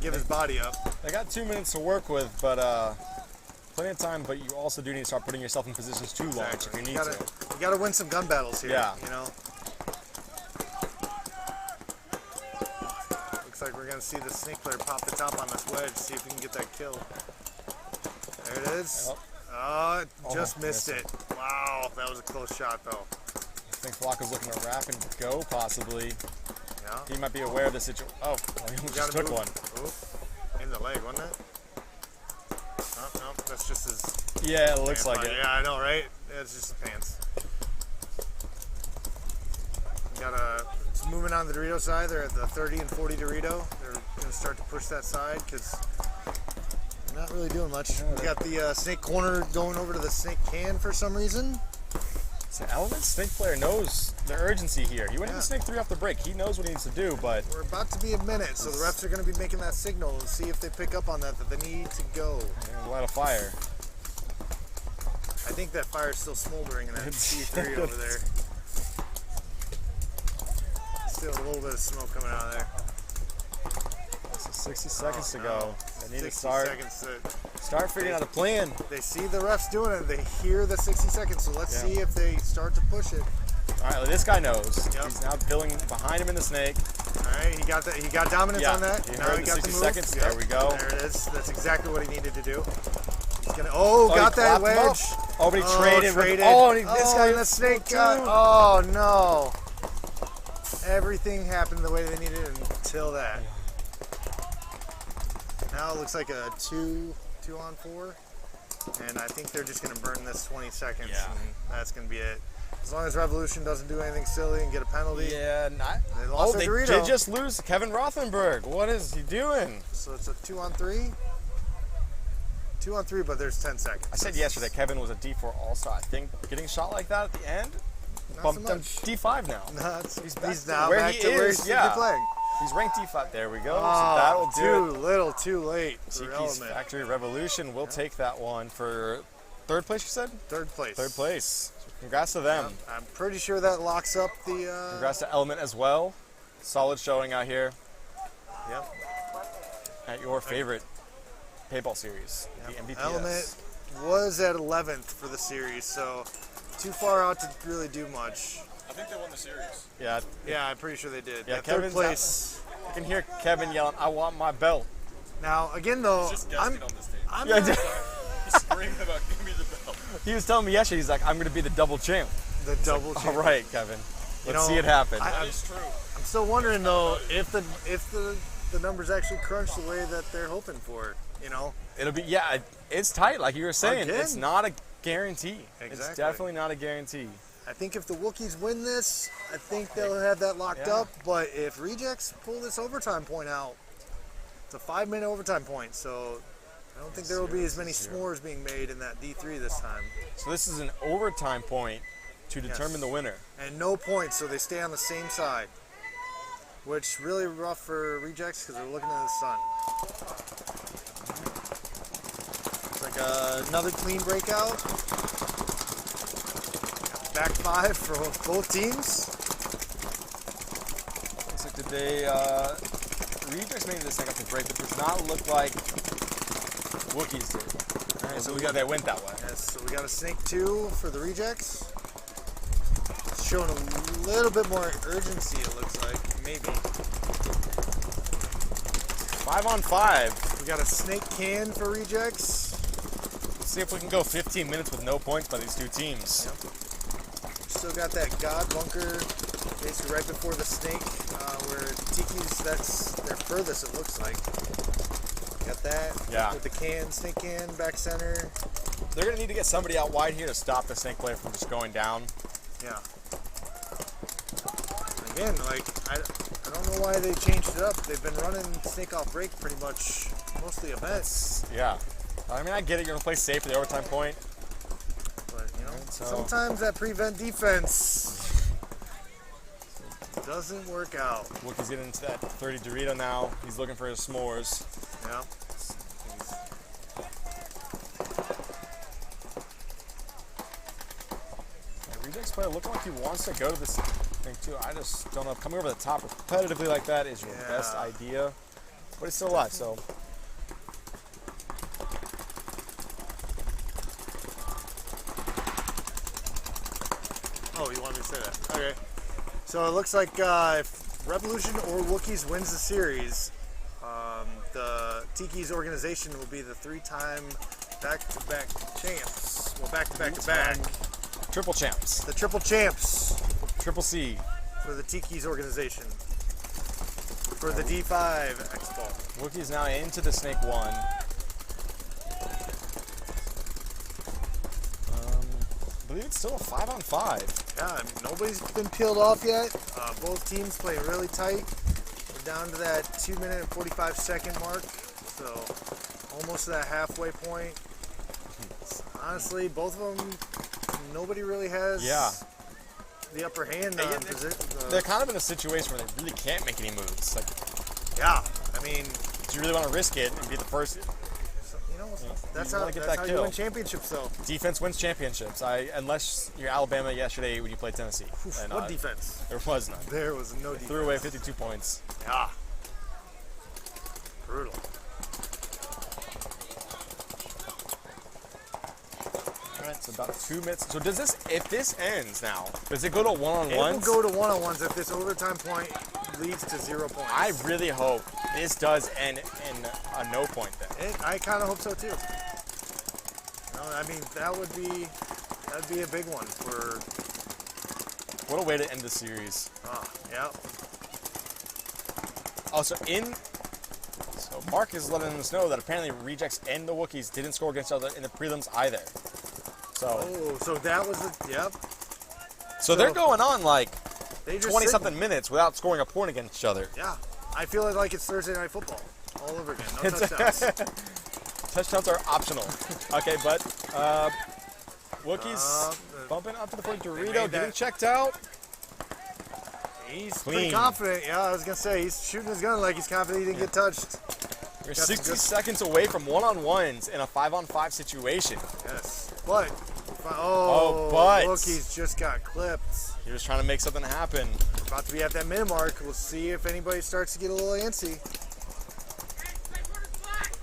give his body up. They got 2 minutes to work with, but plenty of time. But you also do need to start putting yourself in positions to launch if you need to. You gotta win some gun battles here. Yeah. You know. Looks like we're gonna see the snake player pop the top on this wedge. See if we can get that kill. There it is. Yep. Oh, it just Almost missed it. Wow, that was a close shot though. I think Flacco's looking to wrap and go possibly. Yeah. He might be aware of the situation. Oh, well, he just took one. Ooh. In the leg, wasn't it? Oh, no, that's just his. Yeah, it looks pants like line. it. Yeah, I know, right? Yeah, it's just the pants. We got it's moving on the Dorito side. They're at the 30 and 40 Dorito. They're going to start to push that side because they're not really doing much. We got the snake corner going over to the snake can for some reason. So Element Snake player knows the urgency here. He went into Snake 3 off the break. He knows what he needs to do, but We're about to be a minute, so the refs are going to be making that signal and see if they pick up on that they need to go. a lot of fire. I think that fire's still smoldering in that C3 over there. Still a little bit of smoke coming out of there. So 60 seconds to no. go. They need to 60 start seconds figuring out a plan. They see the refs doing it. They hear the 60 seconds, so let's see if they start to push it. All right, well, this guy knows. He's now billing behind him in the snake. All right, he got that. He got dominance on that. He Now heard he the got 60 the move. seconds. There we go. There it is. That's exactly what he needed to do. He's gonna. Oh, got he that clapped him up. wedge. Oh, but he traded. This guy. The snake got. Oh no. Everything happened the way they needed it until that. Now it looks like a 2-on-4, and I think they're just going to burn this 20 seconds, and that's going to be it. As long as Revolution doesn't do anything silly and get a penalty. Yeah, they lost their Dorito. did just lose Kevin Rothenberg. What is he doing? So it's a 2-on-3. 2-on-3, but there's 10 seconds. I said yesterday Kevin was a D4 All-Star. I think getting shot like that at the end bumped him D5 now. No, he's to now where back he to where is, he's yeah. playing. He's ranked D5. There we go. So Oh, that'll do too little, too late. for Tiki's Element. Factory Revolution will take that one for third place, you said? Third place. Third place. So congrats to them. I'm pretty sure that locks up the. Congrats to Element as well. Solid showing out here. Yep. At your favorite paintball series, the MVPS. Element was at 11th for the series, so too far out to really do much. I think they won the series. Yeah. Yeah, I'm pretty sure they did. Yeah, That Kevin's third place. I can hear Kevin yelling, "I want my belt." Now, again, though, He's just gasping on the stage. I'm Yeah, not- He's screaming about, give me the belt. He was telling me yesterday, he's like, "I'm going to be the double champ." the double All champion. right, Kevin. You Let's know, see it happen. I'm still wondering though if the numbers actually crunch the way that they're hoping for. You know, It'll be it's tight, like you were saying. Again. It's not a guarantee. It's Exactly. definitely not a guarantee. I think if the Wookiees win this, I think they'll have that locked up. But if Rejects pull this overtime point out, it's a 5-minute overtime point. So I don't think there will be as many s'mores being made in that D3 this time. So this is an overtime point to determine the winner. And no points, so they stay on the same side. Which really rough for Rejects because they're looking at the sun. It's like another clean breakout. Back 5 for both teams. Looks like today, Rejects made this second to break, but does not look like Wookiees did. All right, so they went that way. Yes, so we got a Snake 2 for the Rejects. Showing a little bit more urgency, it looks like. Maybe. 5-on-5. We got a Snake Can for Rejects. Let's see if we can go 15 minutes with no points by these two teams. Still got that God Bunker basically right before the Snake, where Tiki's, that's their furthest, it looks like. Got that. Yeah. With the can, Snake Can, back center. They're going to need to get somebody out wide here to stop the Snake player from just going down. Yeah. Again, like, I don't know why they changed it up. They've been running snake off break pretty much most of the events. Yeah. I mean, I get it. You're going to play safe for the overtime point. But, you know, So- sometimes that prevent defense doesn't work out. Wookie's getting into that 30 Dorito now. He's looking for his s'mores. Yeah. Rejects player looking like he wants to go to this thing too. I just don't know. Coming over the top repetitively like that is your best idea. But he's still alive, so. Oh, you wanted me to say that? Okay. So it looks like if Revolution or Wookiees wins the series, the Tiki's organization will be the 3-time back-to-back champs. Well, back-to-back-to-back. Triple champs. The triple champs. Triple C. For the Tiki's organization. For the D5 Expo. Wookie's now into the Snake 1. I believe it's still a 5-on-5. Yeah, I mean, nobody's been peeled off yet. Both teams play really tight. We're down to that 2-minute and 45-second mark. So almost to that halfway point. Honestly, both of them, nobody really has the upper hand on position. They're kind of in a situation where they really can't make any moves. Like, yeah, I mean, do you really want to risk it and be the first? You know, that's you how, wanna get that's that how kill. you win championships, though. Defense wins championships. Unless you're Alabama yesterday when you played Tennessee. And, what defense? There was none. There was no defense. Threw away 52 points. Yeah. Brutal. Alright, so about 2 minutes. So does this, if this ends now, does it go to one-on-ones? It will go to one-on-ones if this overtime point leads to 0 points. I really hope this does end in a no point then. I kind of hope so too. No, I mean that'd be a big one for. What a way to end the series. Yeah. Also, so Mark is letting us know that apparently Rejects and the Wookiees didn't score against each other in the prelims either. So. So that was yep. So they're going on like they just 20-something minutes without scoring a point against each other. Yeah, I feel like it's Thursday Night Football all over again. No touchdowns. Touchdowns are optional. Okay, but Wookiees bumping up to the point. Dorito getting checked out. He's pretty confident. Yeah, I was gonna say he's shooting his gun like he's confident he didn't get touched. You're 60 seconds away from one-on-ones in a 5-on-5 situation. Yes, but but Wookiees just got clipped. He was trying to make something happen. About to be at that minute mark. We'll see if anybody starts to get a little antsy.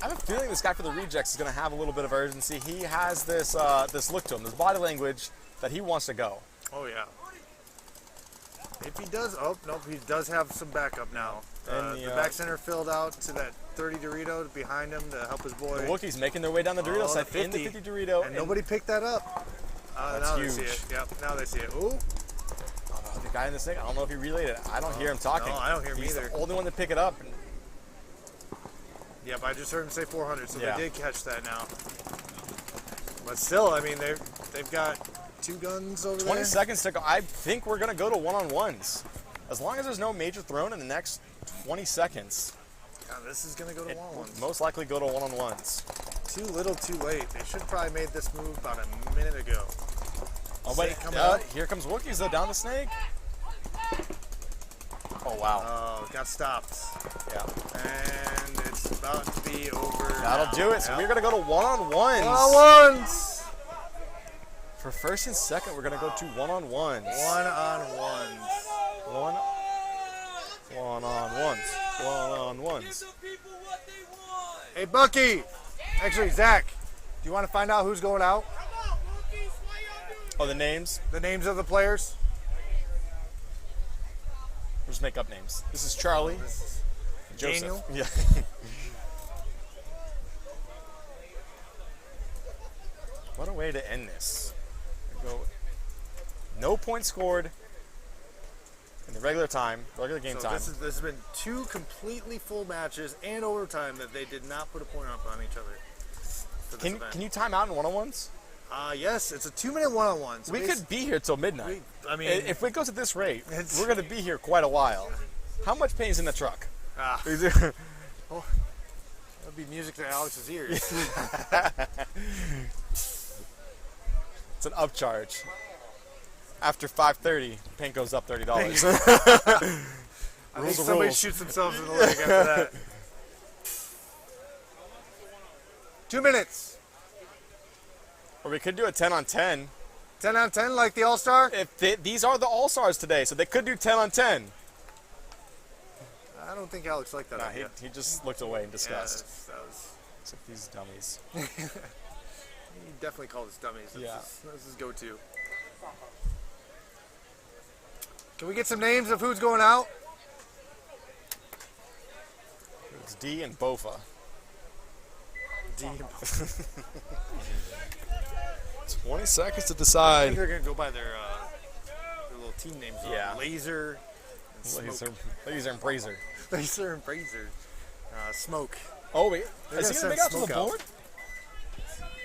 I have a feeling this guy for the Rejects is going to have a little bit of urgency. He has this this look to him, this body language that he wants to go. Oh yeah. If he does, nope, he does have some backup now. The back center filled out to that 30 Dorito behind him to help his boy. The Wookiees making their way down the Dorito side in the 50 Dorito. And nobody picked that up. Now huge. they see it. Yep, now they see it. Ooh. The guy in the snake, I don't know if he relayed it. I don't hear him talking. No, I don't hear him He's either. the only one to pick it up. Yep, I just heard him say 400, so they did catch that now. But still, I mean, they've got 2 guns over 20 there. seconds to go. I think we're going to go to one-on-ones. As long as there's no major thrown in the next 20 seconds. Yeah, this is going to go to one-on-ones. Most likely go to one-on-ones. Too little, too late. They should have probably made this move about a minute ago. Oh, but here comes Wookiees, though, down the snake. Oh, wow. Oh, got stopped. Yeah. And it's about to be over. That'll do it. So we're going to go to one-on-ones. One-on-ones. For first and second, we're going to go to one-on-ones. One-on-ones. One-on-ones. One-on-ones. Hey, Bucky. Actually, Zach, do you want to find out who's going out? Oh, the names? The names of the players? We'll just make up names. This is Charlie. Joseph. Daniel? Yeah. What a way to end this. Go. No points scored in the regular game time. This has been 2 completely full matches and overtime that they did not put a point up on each other. Can you time out in one-on-ones? Yes, it's a 2-minute one-on-one. We could be here till midnight. I mean, if it goes at this rate, we're going to be here quite a while. How much paint is in the truck? Ah. Oh, that'd be music to Alex's ears. It's an upcharge. After 5:30, paint goes up $30. I think somebody shoots themselves in the leg after that. 2 minutes. Or we could do a 10 on 10. 10 on 10 like the All-Star? These are the All-Stars today, so they could do 10 on 10. I don't think Alex liked that idea. He just looked away in disgust. Yeah, that was... Except these dummies. He definitely called us dummies. That's his go-to. Can we get some names of who's going out? It's D and Bofa. D and Bofa. 20 seconds to I decide. think they're going to go by their little team names. Yeah. Laser and Smoke. Laser and Brazier. Laser and Brazier. Smoke. Oh, wait. They're Is he going to make out to the board?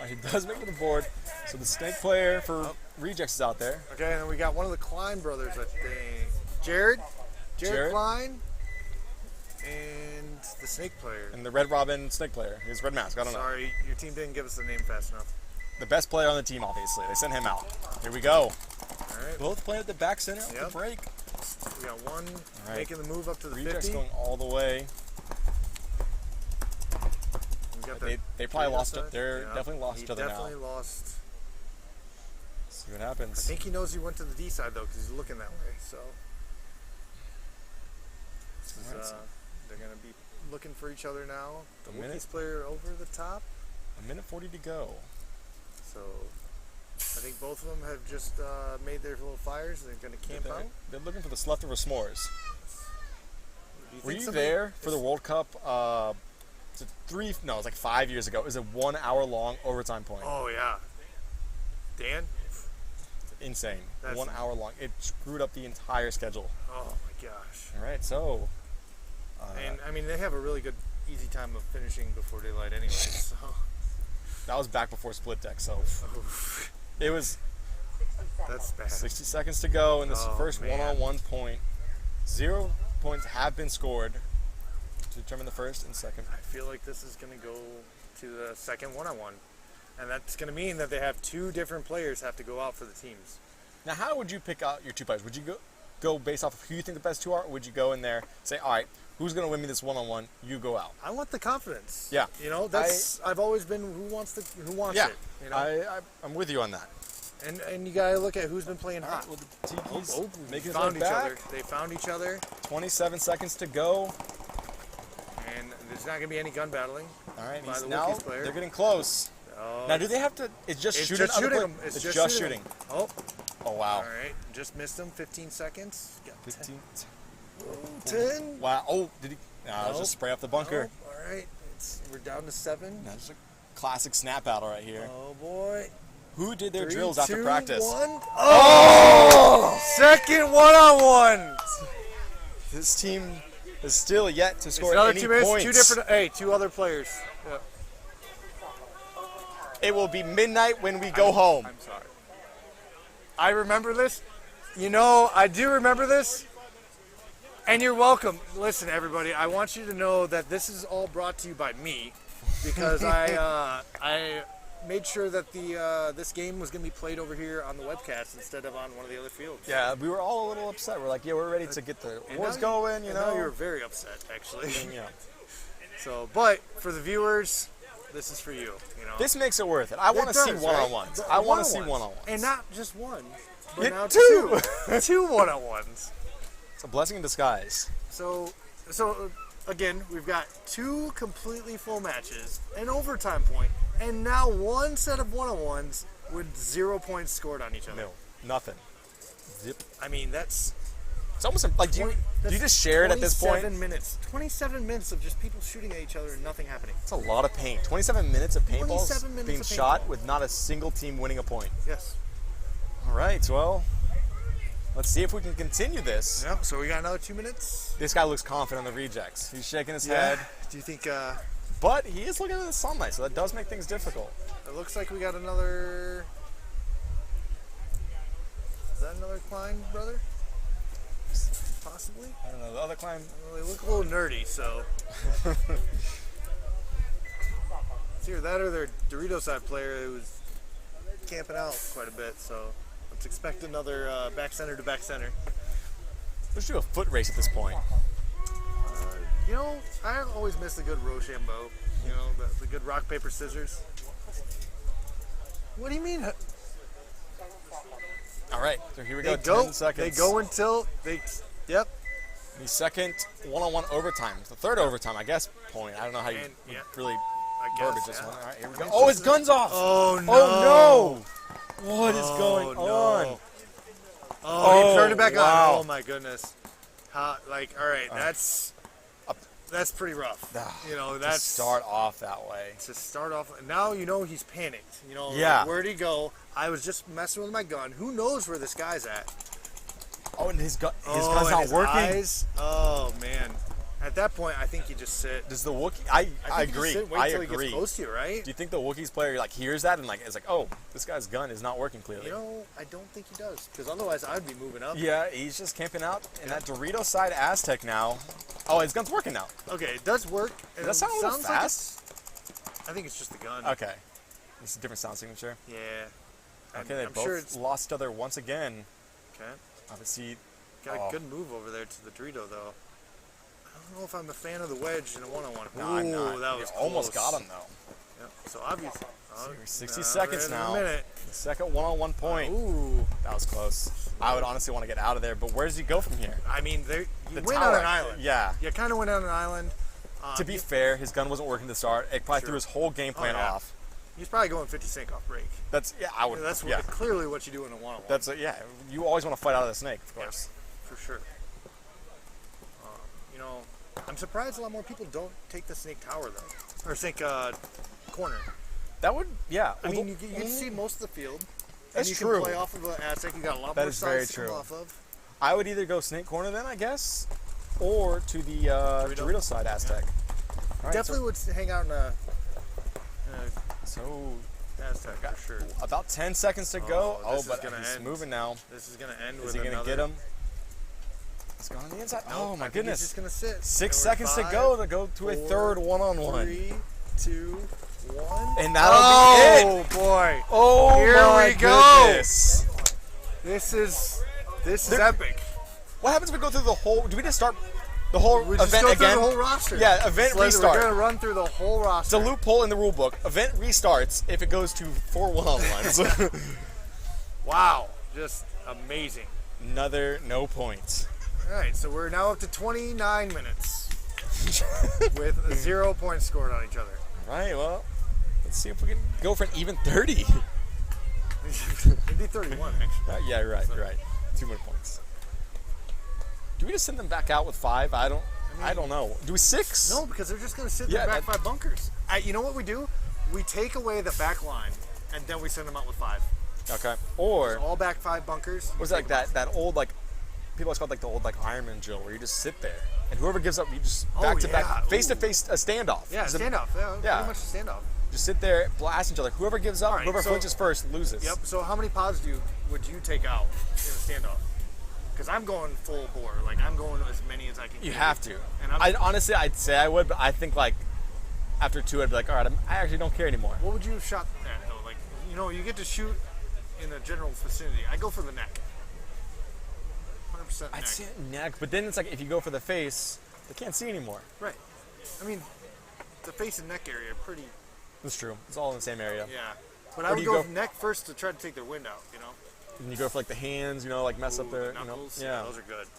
Oh, he does make it to the board. So the Snake player for Rejects is out there. Okay, and then we got one of the Klein brothers, I think. Jared Klein. And the Snake player. And the Red Robin Snake player. His red mask. I don't know. Sorry, your team didn't give us the name fast enough. The best player on the team, obviously. They sent him out. Here we go. All right. Both playing at the back center of the break. We got one making the move up to the Rejects 50. going all the way. They probably lost it. They're definitely lost each other now. Definitely lost. See what happens. I think he knows he went to the D side though, because he's looking that way. So they're gonna be looking for each other now. The Wookiees player over the top. 1:40 to go. So I think both of them have just made their little fires. They're gonna camp out. They're looking for the leftover s'mores. Were you somebody- there for the World Cup? It's like 5 years ago. It was a 1 hour long overtime point. Oh yeah, Dan. Insane. 1 hour long. It screwed up the entire schedule. Oh my gosh. All right, so. And I mean, they have a really good, easy time of finishing before daylight anyway. So. That was back before split deck, so. It was. That's bad. 60 seconds to go in this first one-on-one point. 0 points have been scored to determine the first and second. I feel like this is going to go to the second one-on-one. And that's going to mean that they have two different players have to go out for the teams. Now, how would you pick out your two players? Would you go based off of who you think the best two are, or would you go in there, say, all right, who's going to win me this one-on-one? You go out. I want the confidence. Yeah. You know, I've always been who wants it. You know? I'm with you on that. And you got to look at who's been playing hot. Well, the Tiki's making found it each back. other. They found each other. 27 seconds to go. And there's not going to be any gun battling. All right, by the now Wookiees player. they're getting close. Oh. Now, do they have to? It's just shooting. Just shooting them. It's just shooting. Oh. Oh wow. All right, just missed them. 15 seconds. Got 15. 10. Wow. Oh, did he? No, just spray off the bunker. Nope. All right, we're down to 7. That's a classic snap battle right here. Oh boy. Who did their 3, drills after 2, practice? 1. Oh! Second one-on-one. This team is still yet to score another any 2 minutes. points. Two other players. Yeah. It will be midnight when we go home. I'm sorry. I remember this. You know, I do remember this. And you're welcome. Listen, everybody, I want you to know that this is all brought to you by me, because I made sure that this game was going to be played over here on the webcast instead of on one of the other fields. Yeah, we were all a little upset. We're like, yeah, we're ready to get the awards going, you know. You were very upset, actually. Yeah. So, but for the viewers, this is for you. You know, this makes it worth it. I want to see one-on-ones. I want to see one-on-ones. And not just one, but Yeah, now two. two one-on-ones. It's a blessing in disguise. So again, we've got 2 completely full matches, an overtime point, and now one set of one-on-ones with 0 points scored on each other. No, nothing. Zip. I mean, it's almost like, do you just share it at this point? 27 minutes of just people shooting at each other and nothing happening. It's a lot of paint. 27 minutes of paintballs 27 minutes being of shot paintball. with not a single team winning a point. Yes. All right, well, let's see if we can continue this. Yep, so we got another 2 minutes. This guy looks confident on the rejects. He's shaking his Yeah. head. Do you think... But he is looking at the sunlight, so that does make things difficult. It looks like we got another... Is that another Klein brother? possibly. I don't know. The other climb. Well, they look a little nerdy, so. It's either that or their Dorito side player who's camping out quite a bit, so let's expect another back center to back center. Let's do a foot race at this point. You know, I always miss the good Rochambeau. You know, the good rock, paper, scissors. What do you mean? All right, so here we go. They go. 10 seconds. They go until they. Yep. The second one-on-one overtime, the third overtime, I guess. Point. I don't know how you really verbiage this one. All right, here we go. Oh, his gun's off. Oh no! Oh no! What is going on? Oh, he turned it back wow. on. Oh my goodness! All right, that's pretty rough. You know, that's to start off that way. To start off, now you know he's panicked. You know, yeah. Like, where'd he go? I was just messing with my gun. Who knows where this guy's at? Oh, and his gun's not working. Eyes. Oh man! At that point, I think you just sit. Does the Wookiee? I agree. Wait till he gets close to you, right? Do you think the Wookiees player like hears that and like is like, oh, this guy's gun is not working clearly? You know, I don't think he does, because otherwise I'd be moving up. Yeah, he's just camping out in that Dorito side Aztec now. Oh, his gun's working now. Okay, it does work. Does that sound a little fast? I think it's just the gun. Okay, it's a different sound signature. Yeah. Okay, they both lost each other once again. Okay. Obviously. Got a good move over there to the Dorito, though. I don't know if I'm a fan of the wedge in a one-on-one. No, I'm not. That was almost close. got him, though. Yep. So obviously. 60 seconds now. A minute. The second one-on-one point. Ooh. That was close. I would honestly want to get out of there, but where does he go from here? I mean, you went tower. on an island. Yeah. You kind of went on an island. To be fair, his gun wasn't working to start. It probably threw his whole game plan off. He's probably going 50 Cent off break. I would. That's clearly what you do in a one-on-one. You always want to fight out of the snake, of course. Yeah, for sure. You know, I'm surprised a lot more people don't take the snake tower though, or snake corner. That would, yeah. I mean, you can see most of the field. That's and you true. can play off of an Aztec. You got a lot more sides to come off of. I would either go snake corner then, I guess, or to the Dorito side Aztec. Yeah. Right, Definitely would hang out in a So Aztec for sure. About 10 seconds to go. Oh, but he's moving now. This is gonna end. Is he gonna get him? It's gone on the inside. Nope, oh my I think goodness! He's just gonna sit. 6 seconds to go to a third one-on-one. 3, 2, 1. And that'll be it. Oh boy! Oh here my we go. Goodness. This is epic. What happens if we go through the whole? Do we just start the whole We just event go again? through the whole roster. Yeah, event restart. We're gonna run through the whole roster. It's a loophole in the rule book. Event restarts if it goes to 4 one-on-ones. Wow, just amazing. Another no points. All right, so we're now up to 29 minutes with 0 points scored on each other. All right, well, let's see if we can go for an even 30. It'd be 31, actually. Yeah, you're right. You're right. 2 more points. Do we just send them back out with 5? I don't know. Do we 6? No, because they're just going to sit in the back 5 bunkers. You know what we do? We take away the back line, and then we send them out with 5. Okay. Or all back 5 bunkers. Was it like that old like people always called like the old like Ironman drill where you just sit there and whoever gives up you just back to back face to face a standoff. Yeah, standoff. Yeah, pretty much a standoff. Just sit there, blast each other. Whoever gives up, whoever flinches first loses. Yep. So how many pods would you take out in a standoff? Because I'm going full bore. Like I'm going as many as I can. You have to. And honestly, I'd say I would, but I think like after 2, I'd be like, all right, I actually don't care anymore. What would you have shot at though? Like you get to shoot in the general vicinity. I go for the neck. 100% neck. I'd say neck, but then it's like if you go for the face, they can't see anymore. Right. I mean, the face and neck area are pretty. That's true. It's all in the same area. Yeah. But I would go neck first to try to take their wind out, And you go for like the hands, like mess up their, knuckles. Yeah, those are good.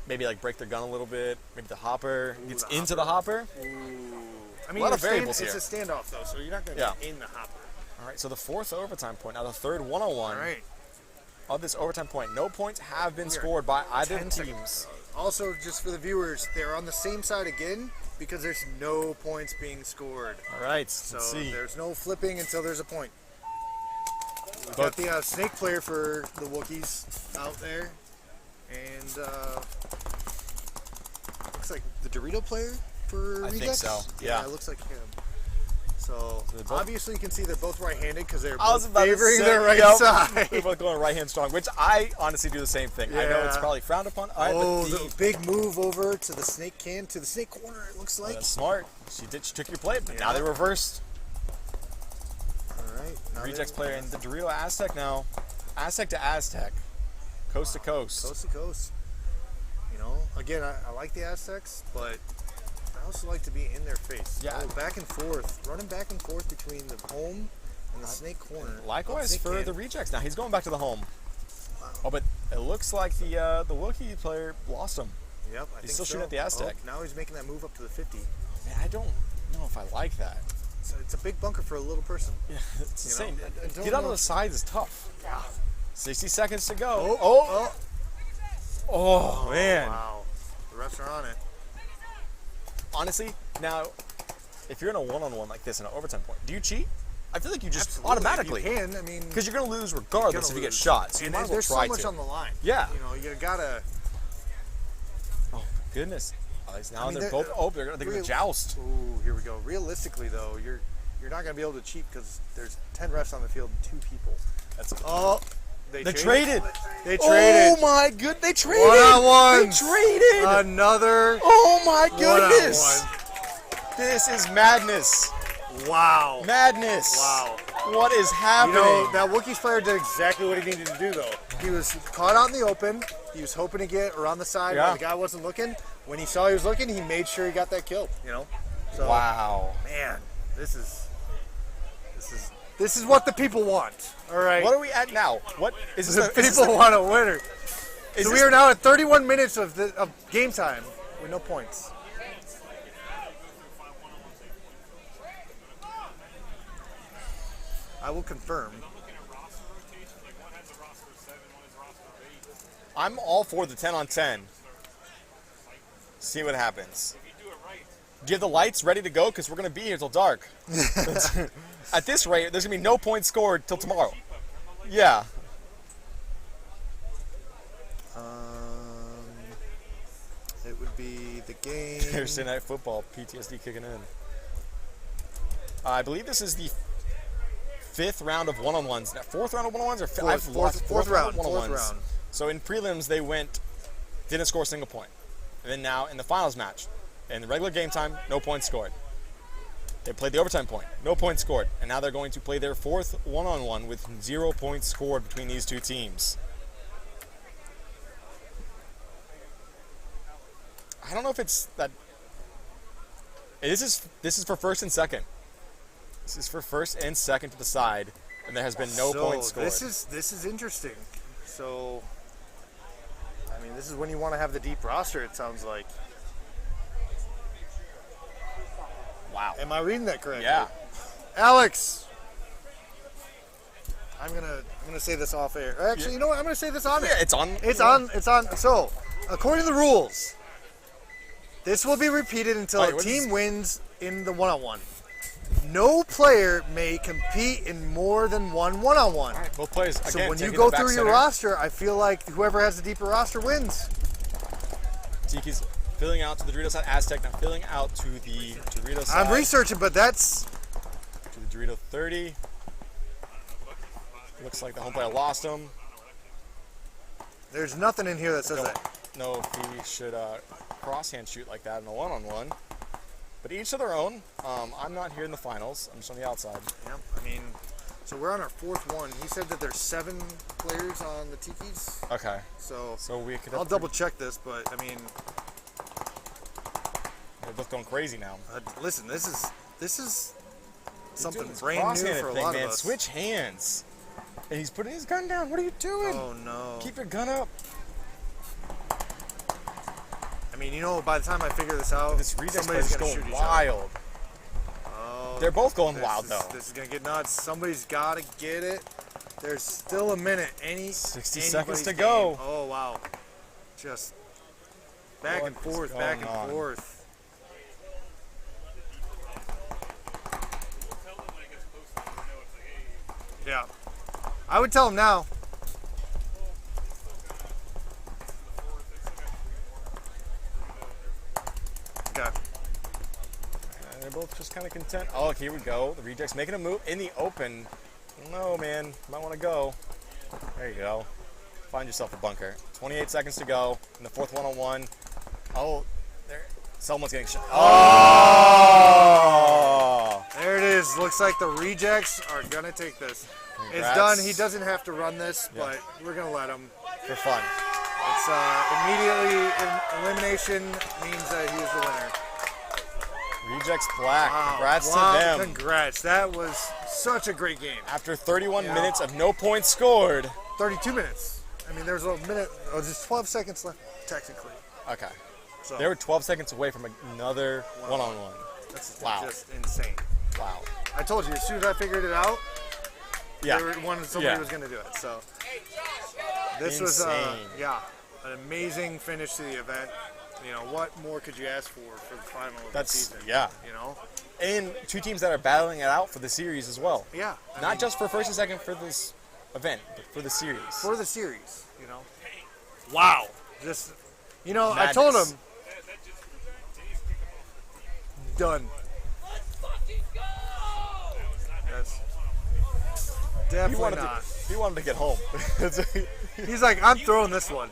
Maybe like break their gun a little bit. Maybe the hopper gets into the hopper. I mean, a lot of variables it's here. a standoff though, so you're not going to get in the hopper. All right, so the 4th overtime point. Now the third one-on-one. All right. Of this overtime point, no points have been scored by either teams. Also, just for the viewers, they're on the same side again because there's no points being scored. All right, so let's see. There's no flipping until there's a point. We've got the snake player for the Wookiees out there, and looks like the Dorito player for Regex. I think so. Yeah, it looks like him. So obviously you can see they're both right-handed because they're I was both about to favoring say, their right yep. side. We're both going right hand strong, which I honestly do the same thing. I know it's Yeah. probably frowned upon. All right, Oh, but the big move over to the snake to the snake corner, it looks like. that's smart. She took your play, but now Yeah. they reversed. All right. now Rejects they- player in the Dorito Aztec now. Aztec to Aztec. Coast to coast. Coast to coast. You know, again, I like the Aztecs, but I also like to be in their face. Yeah. Oh, back and forth. Running back and forth between the home and the snake corner. Likewise Snake for can. the rejects. Now he's going back to the home. Oh, but it looks like the Wookiee player lost him. Yep, I He's think still so. shooting at the Aztec. Oh, now he's making that move up to the 50. Man, I don't know if I like that. So it's a big bunker for a little person. Yeah, it's You insane. know, I don't Get out know of the if- sides is tough. Yeah. 60 seconds to go. Oh, Oh, oh. oh, man. Wow. The refs are on it. Honestly, now, if you're in a one-on-one like this in an overtime point, do you cheat? I feel like you just Absolutely, automatically. You can, I mean. Because you're going to lose regardless if you get shot. So you And might as well there's try so much to. on the line. Yeah. You know, you gotta. Oh, goodness. Now I mean, they're both. Oh, they're going to joust. Ooh, here we go. Realistically, though, you're not going to be able to cheat because there's 10 refs on the field and 2 people. That's oh, they traded. They traded. Oh my good, they traded. One-on-one. They traded. Another. Oh my goodness. One-on-one. This is madness. Wow. Madness. Wow. What is happening? You know, that Wookiees player did exactly what he needed to do, though. He was caught out in the open. He was hoping to get around the side Yeah. where the guy wasn't looking. When he saw he was looking, he made sure he got that kill, you know? So, wow. Man, this is what the people want. All right. What are we at now? What is The this? people want a winner. Is So this- we are now at 31 minutes of game time with no points. I will confirm. I'm all for the 10 on 10. See what happens. Do you have the lights ready to go? Because we're going to be here till dark. At this rate, there's going to be no points scored till tomorrow. Yeah. It would be the game. Thursday Night Football, PTSD kicking in. I believe this is the 5th round of one-on-ones. Now, 4th round of one-on-ones or Fourth round. one-on-ones. So in prelims, they didn't score a single point. And then now in the finals match, in the regular game time, no points scored. They played the overtime point, no points scored. And now they're going to play their 4th one-on-one with 0 points scored between these two teams. I don't know if it's that. This is for first and second. This is for first and second to the side, and there has been no points scored. This is interesting. So, I mean, this is when you want to have the deep roster. It sounds like. Wow. Am I reading that correctly? Yeah. Alex. I'm gonna say this off air. Actually, you know what? I'm gonna say this on air. Yeah, it's on. It's on. So, according to the rules, this will be repeated until Wait, a what team is- wins in the one-on-one. No player may compete in more than one-on-one. Both players. Again, So when you taking go the back through your center. roster, I feel like whoever has the deeper roster wins. Tiki's filling out to the Dorito side. Aztec now filling out to the Dorito side. I'm researching, but that's To the Dorito 30. Looks like the home player lost him. there's nothing in here that says Don't that. know if he should cross-hand shoot like that in a one-on-one. But each to their own. I'm not here in the finals. I'm just on the outside. Yep. I mean, so we're on our 4th one. He said that there's 7 players on the Tikis. Okay. So we could. I'll double check this, but I mean, They're both going crazy now. listen, this is something Doing this brand new cross-handed for a thing, lot man. of us. Switch hands. And he's putting his gun down. What are you doing? Oh no. Keep your gun up. I mean, you know, by the time I figure this out, This reject somebody's player's gonna going shoot each wild. other. Oh, They're both going this wild is- though. This is gonna get nuts. Somebody's gotta get it. There's still a minute. 60 seconds to anybody's go. game. Oh wow. Just back What and is forth, going back and on? forth. Yeah. I would tell him now. Okay. They're both just kind of content. Oh, here we go. The rejects making a move in the open. No, man. Might want to go. There you go. Find yourself a bunker. 28 seconds to go in the fourth one-on-one. Oh, there. Someone's getting shot. Oh! There it is. Looks like the rejects are going to take this. Congrats. It's done. He doesn't have to run this, Yeah. but we're going to let him. For fun. It's immediately elimination means that he is the winner. Rejects black. Wow. Congrats Wow, to them. Congrats. That was such a great game. After 31 minutes of no points scored. 32 minutes. I mean, there's a minute, there's 12 seconds left, technically. Okay. So They were 12 seconds away from another one-on-one. That's Wow. just insane. Wow. I told you, as soon as I figured it out, Yeah. somebody was going to do it. So this was, Insane. an amazing finish to the event. You know, what more could you ask for the final of the season? Yeah. You know? And two teams that are battling it out for the series as well. Yeah. I Not mean, just for first and second for this event, but for the series. for the series, you know? Wow. Just, you know, I told Madness. him, done. That's definitely not. He wanted to get home. He's like, I'm throwing this one.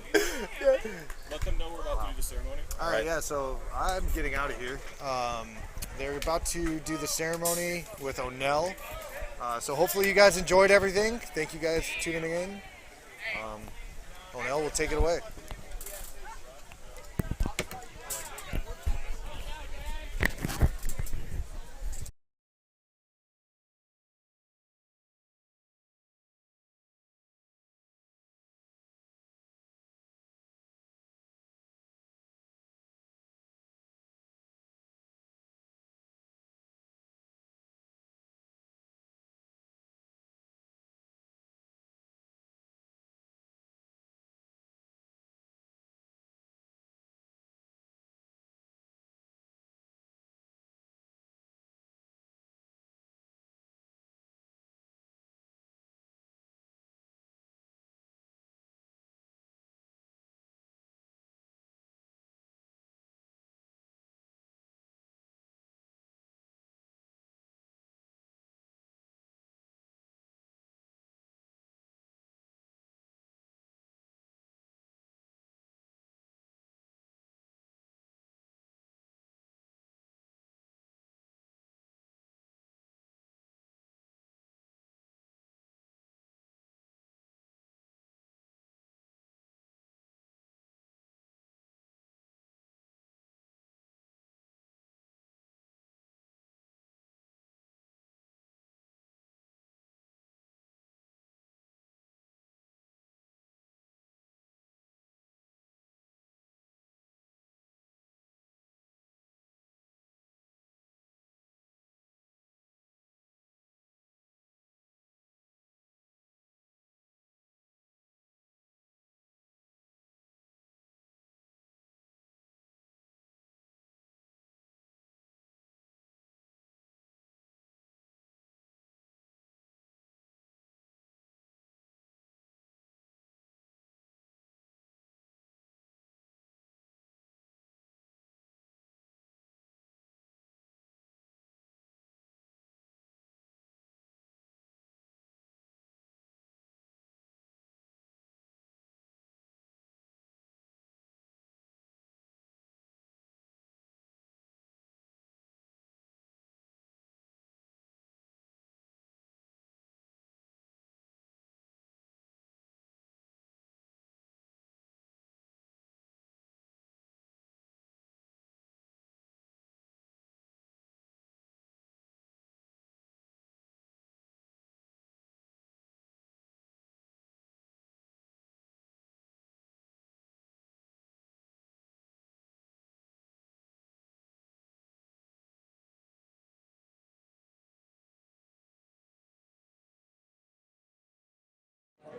Let them know we're about to do the ceremony. All right, yeah, so I'm getting out of here. They're about to do the ceremony with Onell. So hopefully you guys enjoyed everything. Thank you guys for tuning in. Onell will take it away.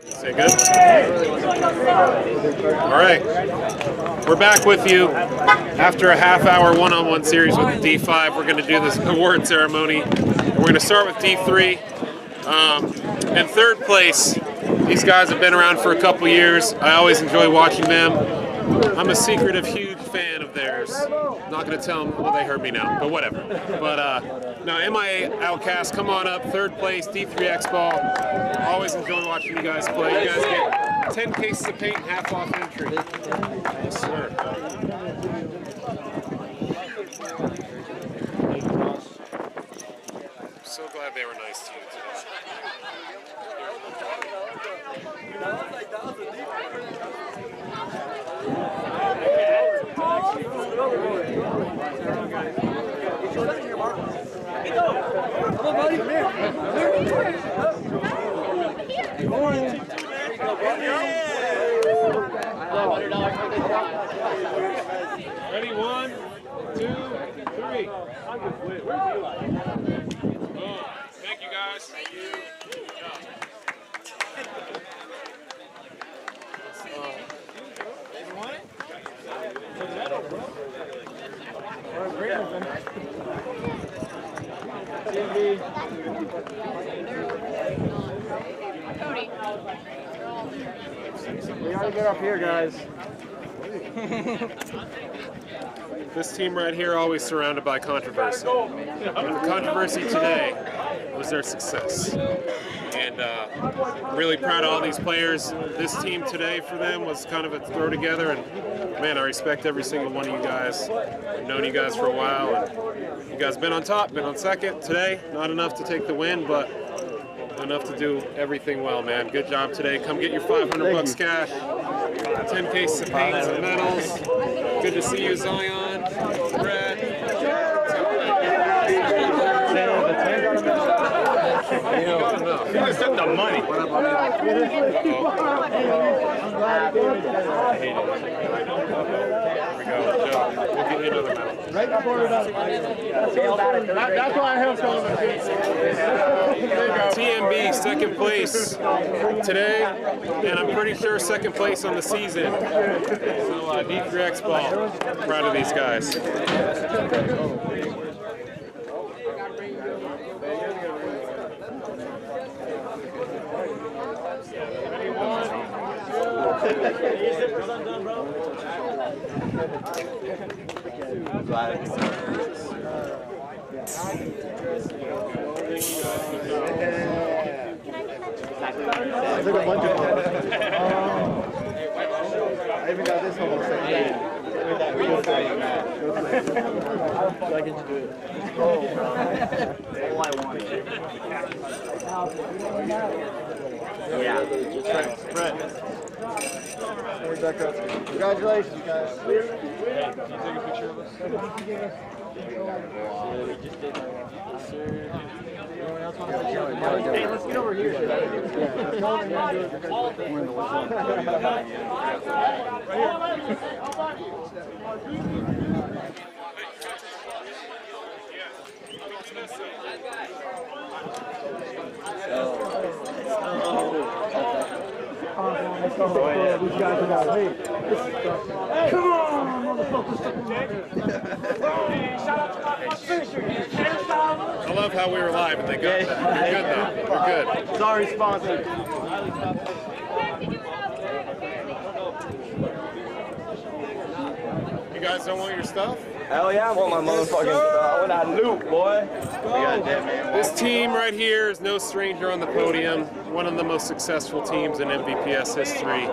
Say good? All right. We're back with you after a half-hour one-on-one series with the D5. We're going to do this award ceremony. We're going to start with D3. In third place, these guys have been around for a couple years. I always enjoy watching them. I'm a secretive, huge fan of theirs. players. Not going to tell them, well, they heard me now, but whatever. But now, MIA Outcast, come on up, 3rd place, D3 X-Ball. Always enjoy watching you guys play. You guys get 10 cases of paint, half off entry. Yes, sir. I'm so glad they were nice to you today. Ready, 1, 2, 3. Thank you, guys. Thank you. We gotta get up here, guys. This team right here always surrounded by controversy. The controversy today was their success. And I'm really proud of all these players. This team today for them was kind of a throw together, and man, I respect every single one of you guys. I've known you guys for a while, and you guys been on top, been on second. Today, not enough to take the win, but enough to do everything well, man. Good job today. Come get your 500 bucks cash, 10 cases of paints and medals. Good to see you, Zion, Brad. He just took the money. Right before we're done. That's why I have some of the TMB, 2nd place today, and I'm pretty sure 2nd place on the season. So D3 X-Ball, proud of these guys. Look a bunch of them. I even got this one. I can do it. All I want. Yeah. Brett. Congratulations, guys. Hey, can you take a picture of us? Hey, let's get over here. These guys are out. Hey, come on, motherfuckers! I love how we were live and they got that. You're good though. You're good. Sorry, sponsor. You guys don't want your stuff? Hell yeah, I want my motherfucking I want that loot, boy. This team right here is no stranger on the podium. One of the most successful teams in MVPS history.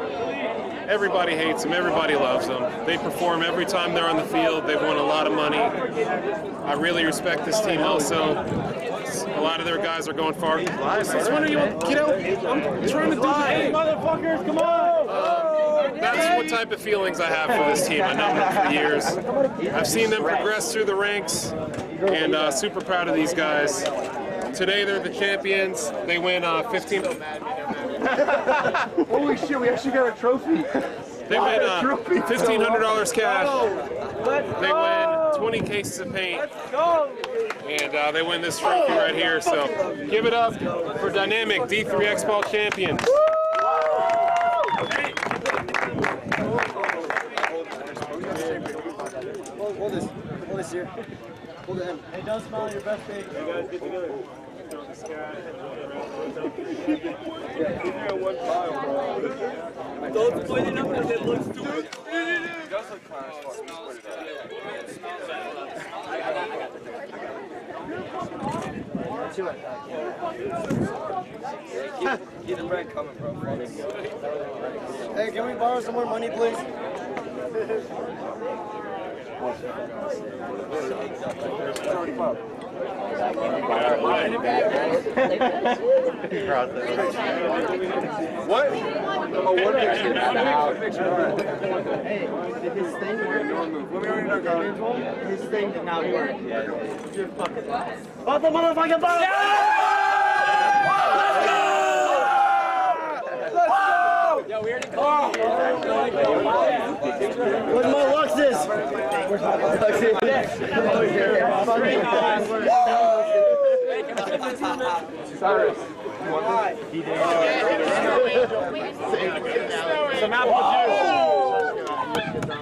Everybody hates them. Everybody loves them. They perform every time they're on the field. They've won a lot of money. I really respect this team also. A lot of their guys are going far. Since when are you? Get out! I'm trying to do Hey, motherfuckers, come on! That's what type of feelings I have for this team. I know them for years. I've seen them progress through the ranks, and super proud of these guys. Today they're the champions. They win 15. Holy shit, we actually got a trophy. They win $1,500 cash. They win 20 cases of paint. And they win this trophy right here. So give it up for dynamic D3 X-Ball champions. Hold this here. Hold it in. Hey, don't smile your best face. You guys get together. Don't split it up because it looks stupid. It does look kind of fun. two at that. Keep the bread coming, bro. Hey, can we borrow some more money, please? What? Oh, one picture. Hey, did his thing work? His thing did not work. You're fucking lost. Oh, the motherfucking ball! Let's go! Yo, we already Where's my Luxus? Where's my Luxus? Cyrus. Some apple juice.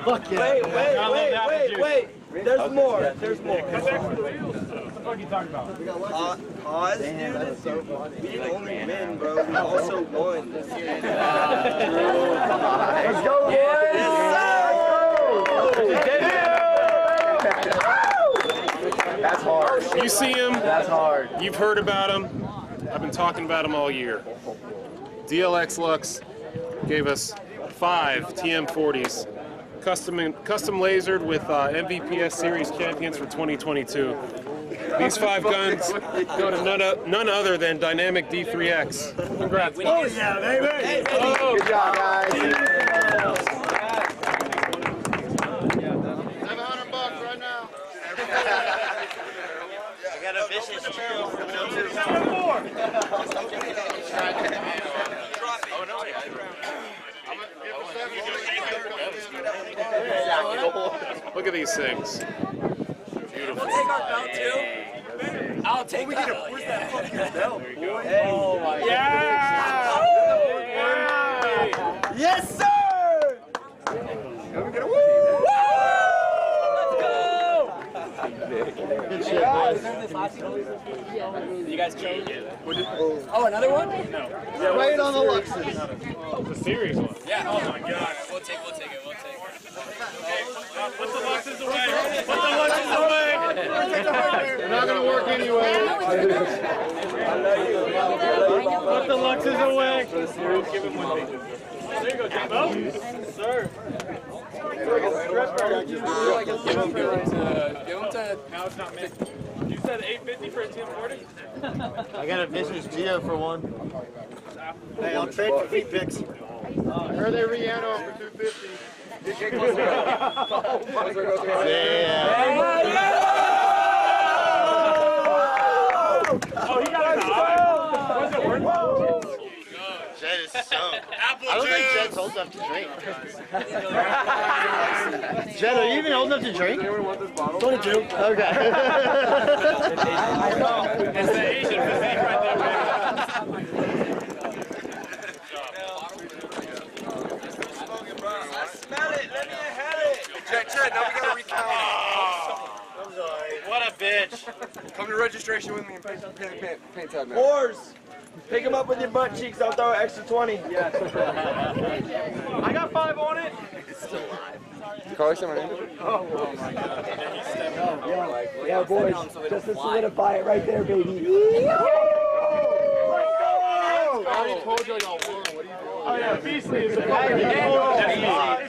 Fuck yeah. Wait. There's more. There's more. What the fuck are you talking about? Pause, dude. We didn't only win, bro. We also won. Let's go, boys! That's hard. You see him. That's hard. You've heard about him. I've been talking about him all year. DLX Lux gave us 5 TM40s, custom lasered with MVPS Series champions for 2022. These 5 guns go to none other than Dynamic D3X. Congrats. Oh, yeah, baby! Hey, oh, good job, guys. $700 right now. I got a vicious chill. Look at these things. Beautiful. Take our belt too. I'll take that. Where's that fucking belt, boy? Oh my God. Yeah! Yes, sir! Good shit, boys. You guys changed it. Oh, another one? No. Yeah, right on the Luxus. It's a series one. Yeah. Oh my God. We'll take it. Hey, put the Luxus away. Put the Luxus away. They're not going to work anyway. Put the Luxus away. Give him one. There you go, Jimbo. Sir. Give him to. Now it's not me. You said $850 for a TM40? I got a vicious Geo for one. Hey, I'll trade for feet picks. I heard they re-anno for $250. Oh, he got a was it worth Jed is so. Apple I don't think Jed's old enough to drink. Jed, are you even old enough to drink? 22. Okay. It's the Asian physique right there, man. Jet, now we gotta recount. I'm sorry. What a bitch. Come to registration with me and paint tab, man. Wars! Pick him up with your butt cheeks. I'll throw an extra 20. Yes. I got 5 on it. It's still live. Carly, say my name. Oh my God. Yeah, boys. Just to solidify it right there, baby. I already told you y'all won. What are you doing? Oh yeah, Beasley is a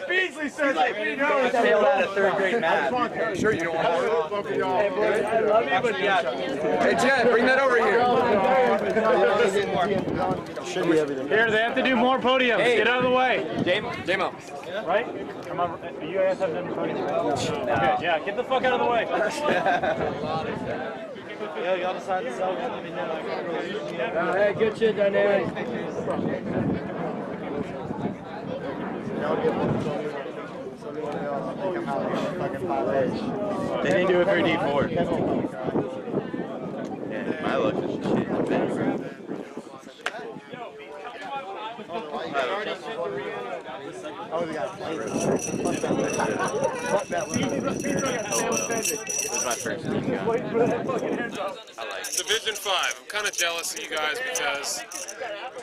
Beasley says it. You know I failed out of 3rd grade math. Sure, you don't want to. Hey, boys, I love you, but yeah. Hey, Jet, bring that over here. Should be everything. Here, they have to do more podiums. Hey. Get out of the way. J-Mo. Right? Come on. You guys have done podiums. Okay, yeah, get the fuck out of the way. Yeah, y'all decide to sell. Let me know. Hey, good shit, Dynamic. They didn't do it for D4. Yeah, my luck is shit. Oh, we got Division 5. I'm kind of jealous of you guys because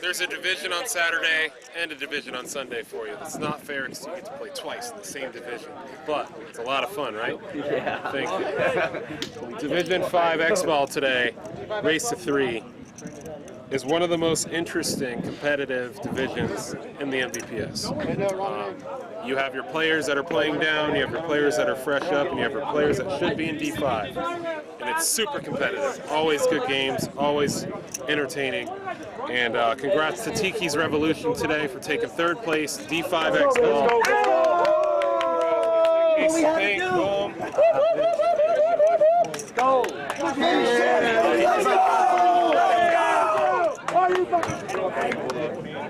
there's a division on Saturday and a division on Sunday for you. That's not fair because you get to play twice in the same division. But it's a lot of fun, right? Yeah. Thank you. Division 5 X-Ball today. race to 3 is one of the most interesting competitive divisions in the MVPS. You have your players that are playing down, you have your players that are fresh up, and you have your players that should be in D5. And it's super competitive. Always good games, always entertaining. And congrats to Tiki's Revolution today for taking 3rd place, D5 X-Ball. Boom. Let's go.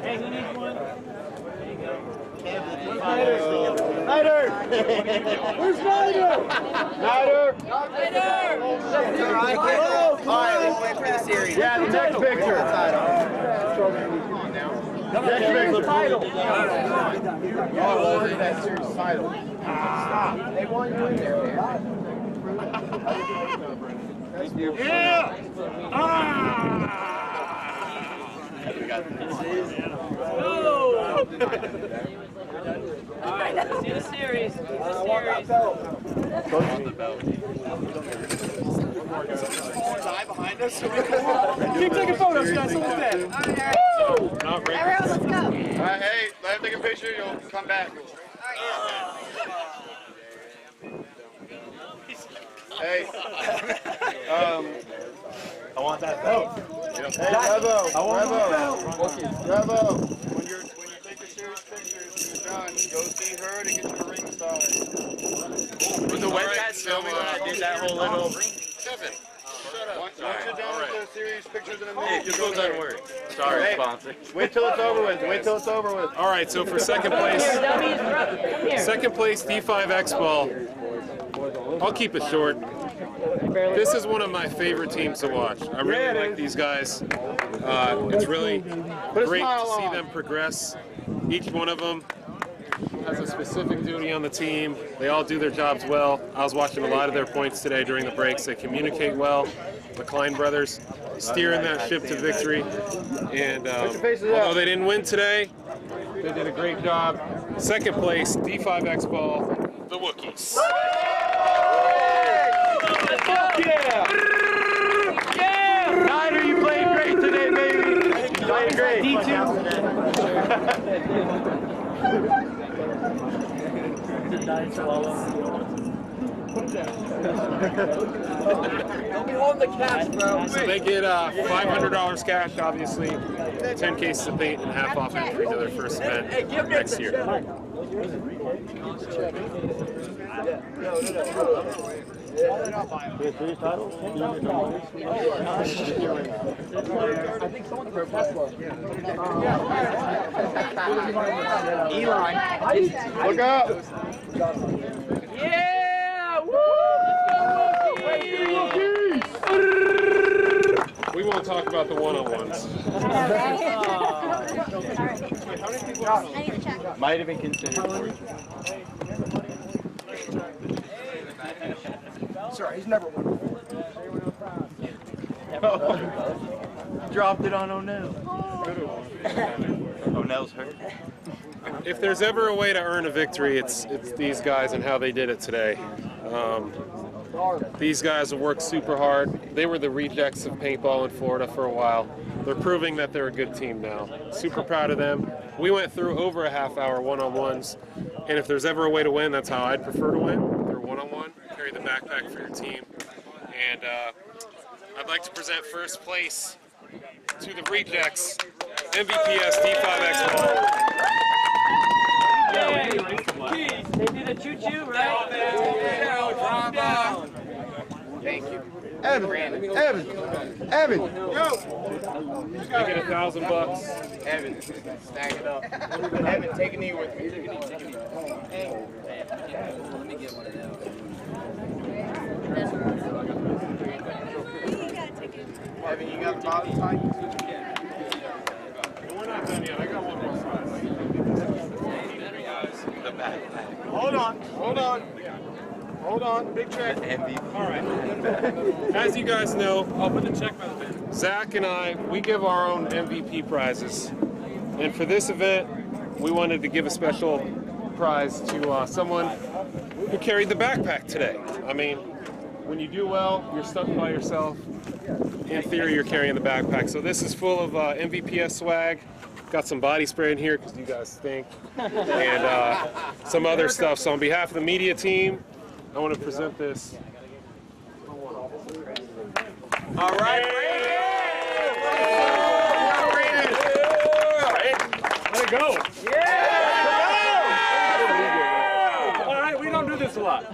Hey, who needs one? Snyder! Where's Snyder? Snyder! Alright, wait for the series. Yeah, the next picture. Next picture. Title. That series title. They want you in there, man. Yeah! We got this. All right, let's see the series. I want that belt. Behind us. Keep taking photos, guys. Look at that. Not ready. Everyone, let's go. All right, hey, let him take a picture. You'll come back. Hey. I want that belt. Hey, Revo. Revo. When you take the series pictures, when you're done, go see her to get to the ringside. Was the webcam filming when I did that whole little? Kevin, shut up. Once you're done with the series pictures in a Hey, minute, your phone doesn't work. Sorry, Hey, sponsor. wait till it's over with. Wait till it's over with. All right, so for second place D5 X-Ball, I'll keep it short. This is one of my favorite teams to watch. I really like these guys. It's really great to see them progress. Each one of them has a specific duty on the team. They all do their jobs well. I was watching a lot of their points today during the breaks. They communicate well. The Klein brothers steering that ship to victory. And although they didn't win today, they did a great job. Second place, D5 X-Ball, the Wookiees. Yeah! Yeah! Ryder, you played great today, baby. You played great. D2. Don't be holding the cash, bro. So they get $500 cash, obviously, 10 cases of paint, and half off entry to their first event next year. Eli, look out! Yeah! Woo! We won't talk about the one-on-ones. I need to check. Might have been considered for you. Sorry, he's never won. Dropped it on O'Neill. O'Neill's hurt. If there's ever a way to earn a victory, it's these guys and how they did it today. These guys have worked super hard. They were the rejects of paintball in Florida for a while. They're proving that they're a good team now. Super proud of them. We went through over a half-hour one-on-ones, and if there's ever a way to win, that's how I'd prefer to win. They're one-on-one, carry the backpack for your team. And I'd like to present first place to the rejects, MVPS D5 X-Ball. They did a choo-choo, right? Thank you. Evan, yo! They get $1,000. Evan, snag it up. Evan, take a knee with me. Let me get one of them. Evan, you got the bottom side? We're not done yet. I got one more slide. The backpack. Hold on, big check. All right. As you guys know, I'll put the check by the bin. Zach and I, we give our own MVP prizes. And for this event, we wanted to give a special prize to someone who carried the backpack today. I mean, When you do well, you're stuck by yourself. In theory, you're carrying the backpack. So this is full of MVPS swag. Got some body spray in here because you guys stink. And some other stuff. So on behalf of the media team, I want to present this. All right, let it go. Yeah! All right, we don't do this a lot.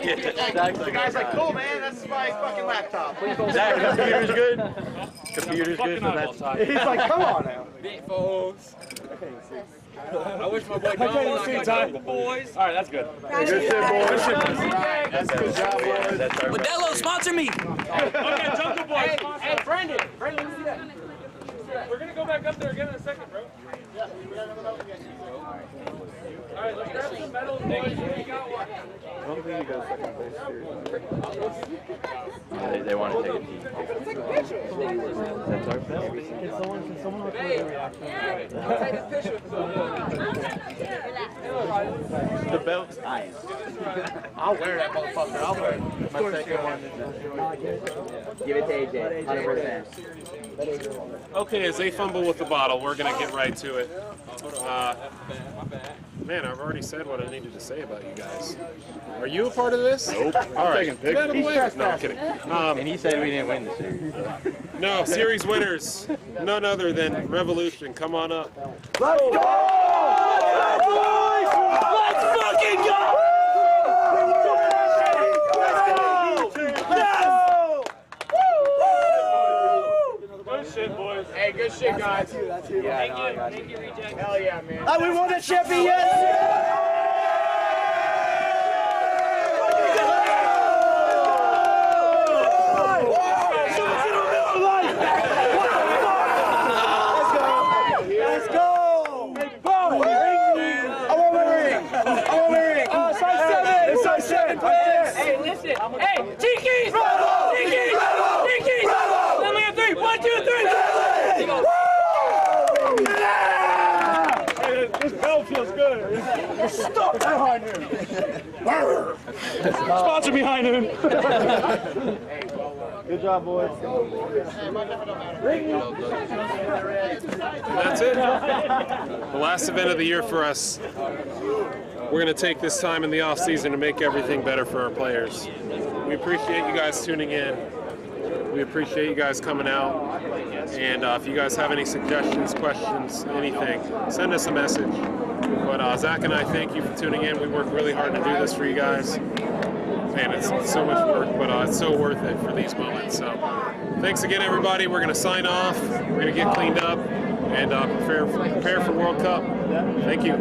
The guy's like, cool, man, that's my fucking laptop. Zach, computer's good? Computer's good for that. He's like, come on now. Beat folks. I wish my boy Don was on time. Boys. All right, that's good. Good shit, boys. That's good job, boys. Modelo, sponsor me. Okay, Jungle Boy. Hey, Brandon, let me see that. We're going to go back up there again in a second, bro. Yeah, we got another medal again. All right, let's grab some medals. You got one. I don't think he goes second place here. They want to take a team. Take a picture. That's our best. Can someone record the reaction? Take a picture. The belt's nice. I'll wear that motherfucker. I'll wear it. My second one. Give it to AJ. 100%. Okay, as they fumble with the bottle, we're going to get right to it. Man, I've already said what I needed to say about you guys. Are you a part of this? Nope. All right. Get out of the way. No, I'm kidding. And he said we didn't win the series. No, series winners. None other than Revolution. Come on up. Let's go! Let's fucking go! Good shit, boys. Hey, good shit, guys. That's you. Thank you, Reject. Hell yeah, man. Oh, we won the championship! Let's go! Size 7, please! Hey, listen. Hey, Tiki! Tiki! Tiki! Let me have 3. 1, 2, 3. Hey, this bell feels good. Stop that high noon! Sponsor me, High Noon. Good job, boys. That's it. The last event of the year for us. We're going to take this time in the off season to make everything better for our players. We appreciate you guys tuning in. We appreciate you guys coming out. And if you guys have any suggestions, questions, anything, send us a message. But Zach and I thank you for tuning in. We work really hard to do this for you guys. Man, it's so much work, but it's so worth it for these moments. So thanks again, everybody. We're going to sign off. We're going to get cleaned up and prepare for World Cup. Thank you.